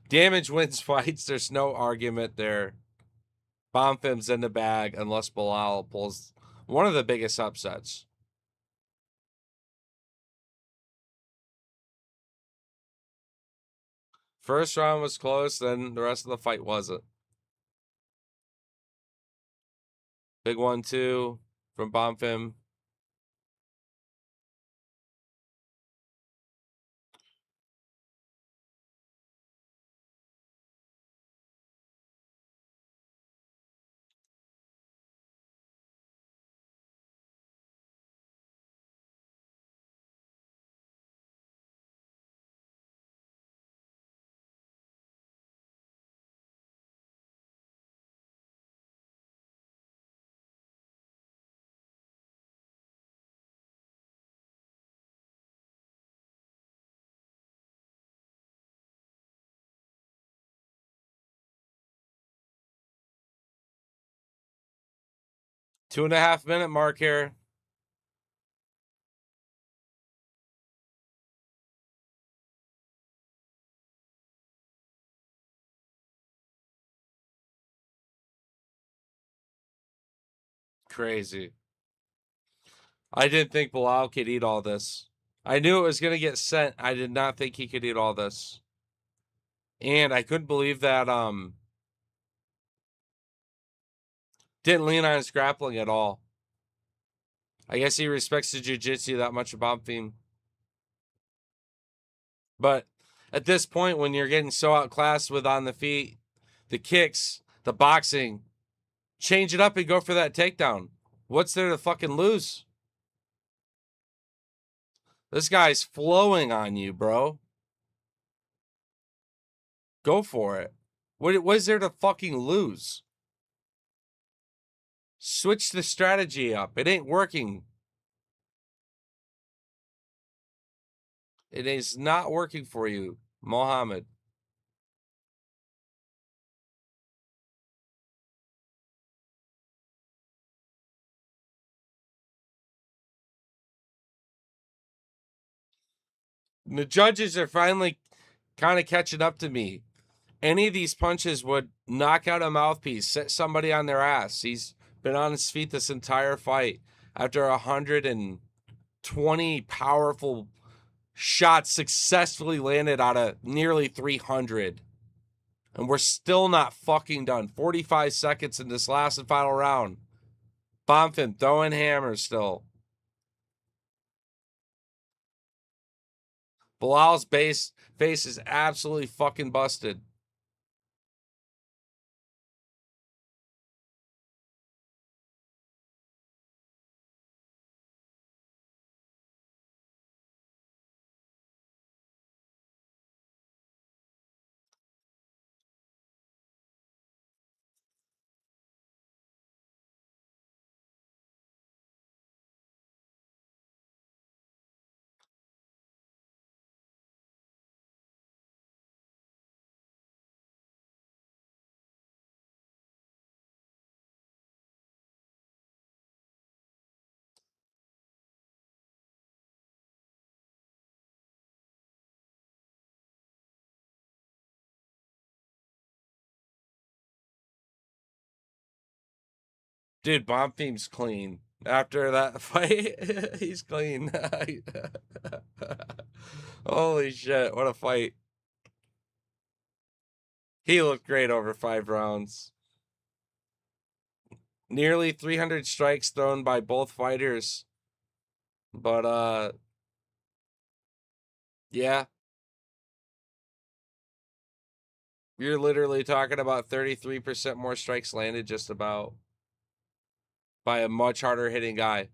damage wins fights. There's no argument there. Bonfim's in the bag unless Bilal pulls one of the biggest upsets. First round was close, then the rest of the fight wasn't. Big 1-2 from Bonfim. Two and a half minute mark here. Crazy. I didn't think Bilal could eat all this. I knew it was going to get sent. I did not think he could eat all this. And I couldn't believe that didn't lean on his grappling at all. I guess he respects the jiu-jitsu that much about him. But at this point, when you're getting so outclassed with on the feet, the kicks, the boxing, change it up and go for that takedown. What's there to fucking lose? This guy's flowing on you, bro. Go for it. What is there to fucking lose? Switch the strategy up. It ain't working. It is not working for you, Mohammed. The judges are finally kind of catching up to me. Any of these punches would knock out a mouthpiece, set somebody on their ass. He's been on his feet this entire fight after 120 powerful shots successfully landed out of nearly 300. And we're still not fucking done. 45 seconds in this last and final round. Bonfim throwing hammers still. Bilal's face is absolutely fucking busted. Dude, Bonfim's clean. After that fight, he's clean. Holy shit, what a fight. He looked great over 5 rounds. Nearly 300 strikes thrown by both fighters. But, yeah. You're literally talking about 33% more strikes landed just about by a much harder hitting guy.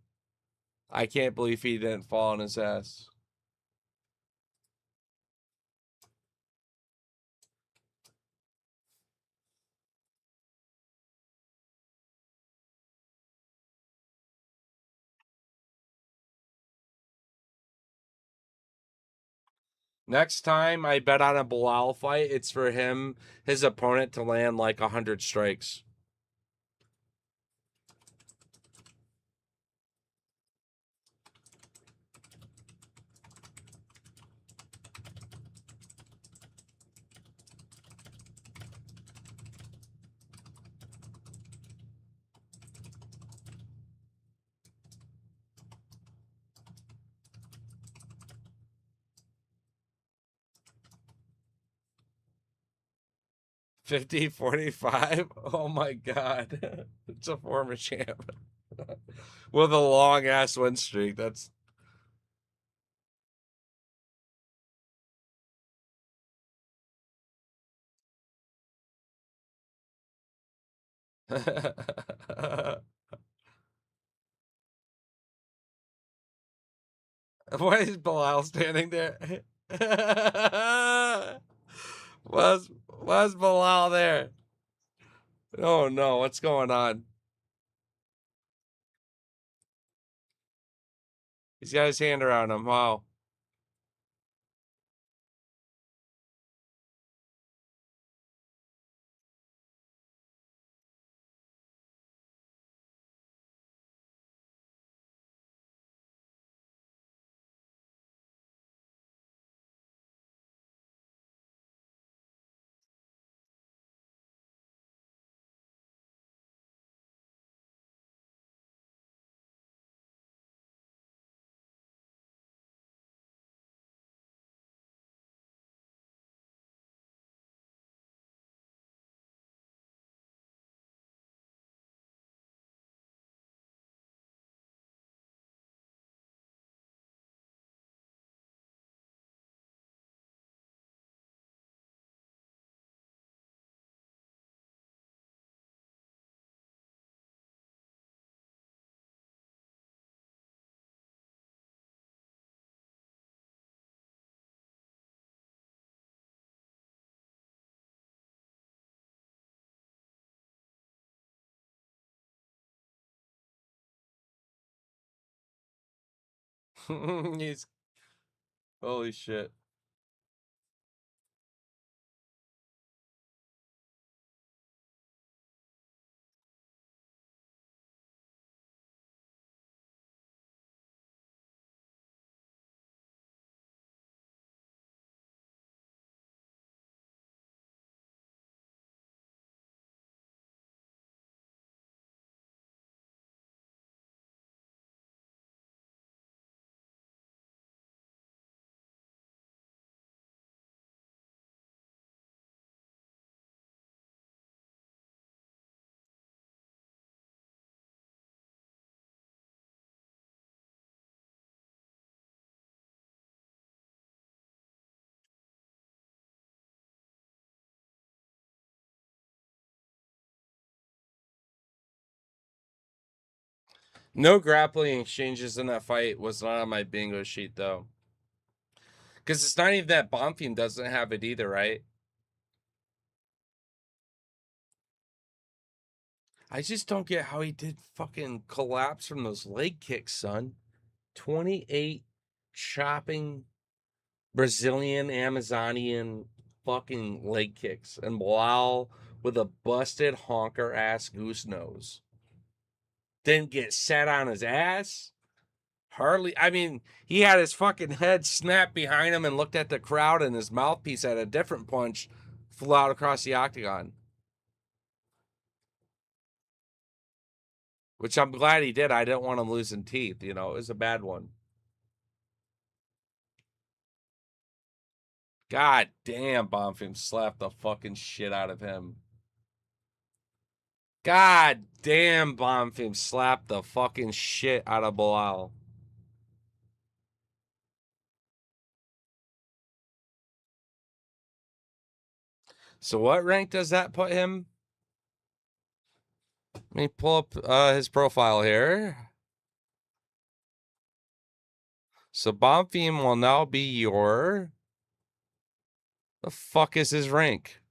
I can't believe he didn't fall on his ass. Next time I bet on a Bilal fight, it's for his opponent, to land like 100 strikes. $50.45. Oh my god. It's a former champ. With a long ass win streak. That's why is Bilal standing there? Why's Bilal there? Oh no, what's going on? He's got his hand around him. Wow. He's holy shit. No grappling exchanges in that fight was not on my bingo sheet though. Because it's not even that Bonfim doesn't have it either, right? I just don't get how he did fucking collapse from those leg kicks, son. 28 chopping Brazilian Amazonian fucking leg kicks. And Bilal with a busted honker ass goose nose. Didn't get sat on his ass. Hardly, I mean, he had his fucking head snapped behind him and looked at the crowd, and his mouthpiece at a different punch flew out across the octagon. Which I'm glad he did. I didn't want him losing teeth. You know, it was a bad one. God damn, Bonfim slapped the fucking shit out of him. God damn, Bonfim slapped the fucking shit out of Bilal. So what rank does that put him? Let me pull up his profile here. So Bonfim will now be your... The fuck is his rank?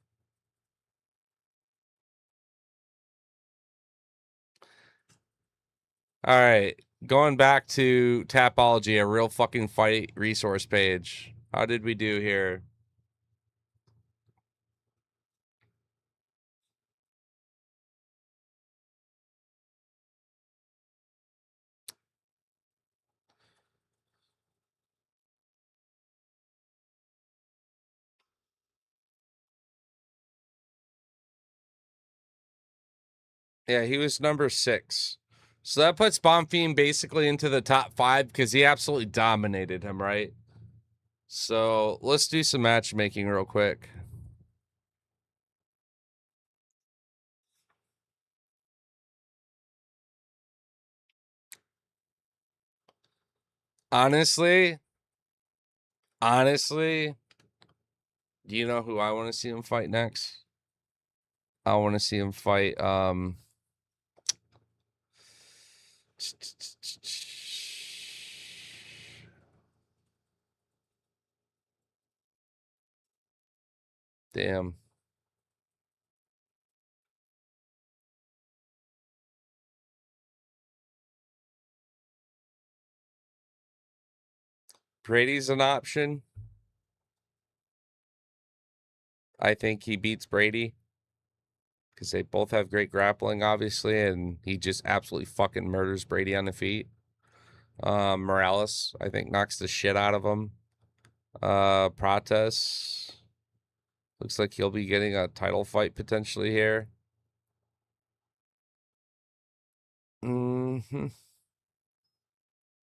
All right. Going back to Tapology, a real fucking fight resource page. How did we do here? Yeah, he was number 6. So that puts Bonfim basically into the top 5 because he absolutely dominated him, right? So let's do some matchmaking real quick. Honestly, do you know who I want to see him fight next? I want to see him fight damn. Brady's an option. I think he beats Brady because they both have great grappling, obviously, and he just absolutely fucking murders Brady on the feet. Morales, I think, knocks the shit out of him. Prates looks like he'll be getting a title fight potentially here. Mm-hmm.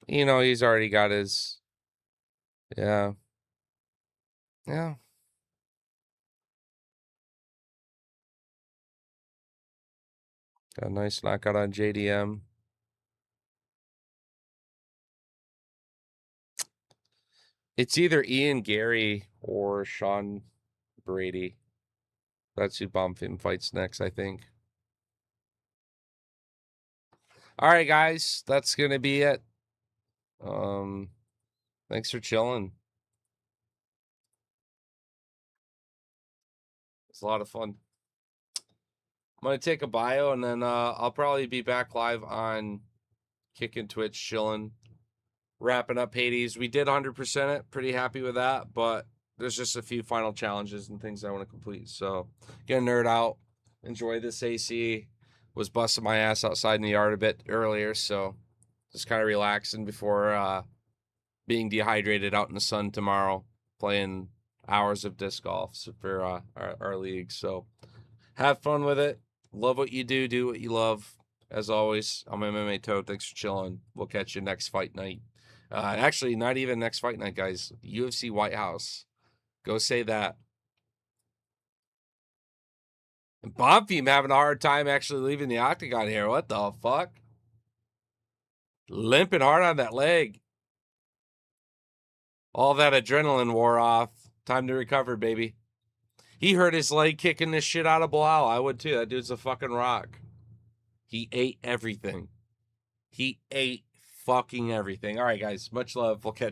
You know, he's already got his. Yeah. Yeah. Got a nice knockout on JDM. It's either Ian Gary or Sean Brady. That's who Bonfim fights next, I think. All right, guys, that's gonna be it. Thanks for chilling. It's a lot of fun. I'm gonna take a bio and then I'll probably be back live on Kick and Twitch, chilling, wrapping up Hades. We did 100% it. Pretty happy with that, but there's just a few final challenges and things I want to complete. So get a nerd out, enjoy this AC. Was busting my ass outside in the yard a bit earlier, so just kind of relaxing before being dehydrated out in the sun tomorrow, playing hours of disc golf for our league. So have fun with it. Love what you do. Do what you love. As always, I'm MMA Toad. Thanks for chilling. We'll catch you next fight night. Actually, not even next fight night, guys. UFC White House. Go say that. And Bonfim having a hard time actually leaving the octagon here. What the fuck? Limping hard on that leg. All that adrenaline wore off. Time to recover, baby. He hurt his leg kicking this shit out of Bilal. I would too. That dude's a fucking rock. He ate everything. He ate fucking everything. All right, guys. Much love. We'll catch you.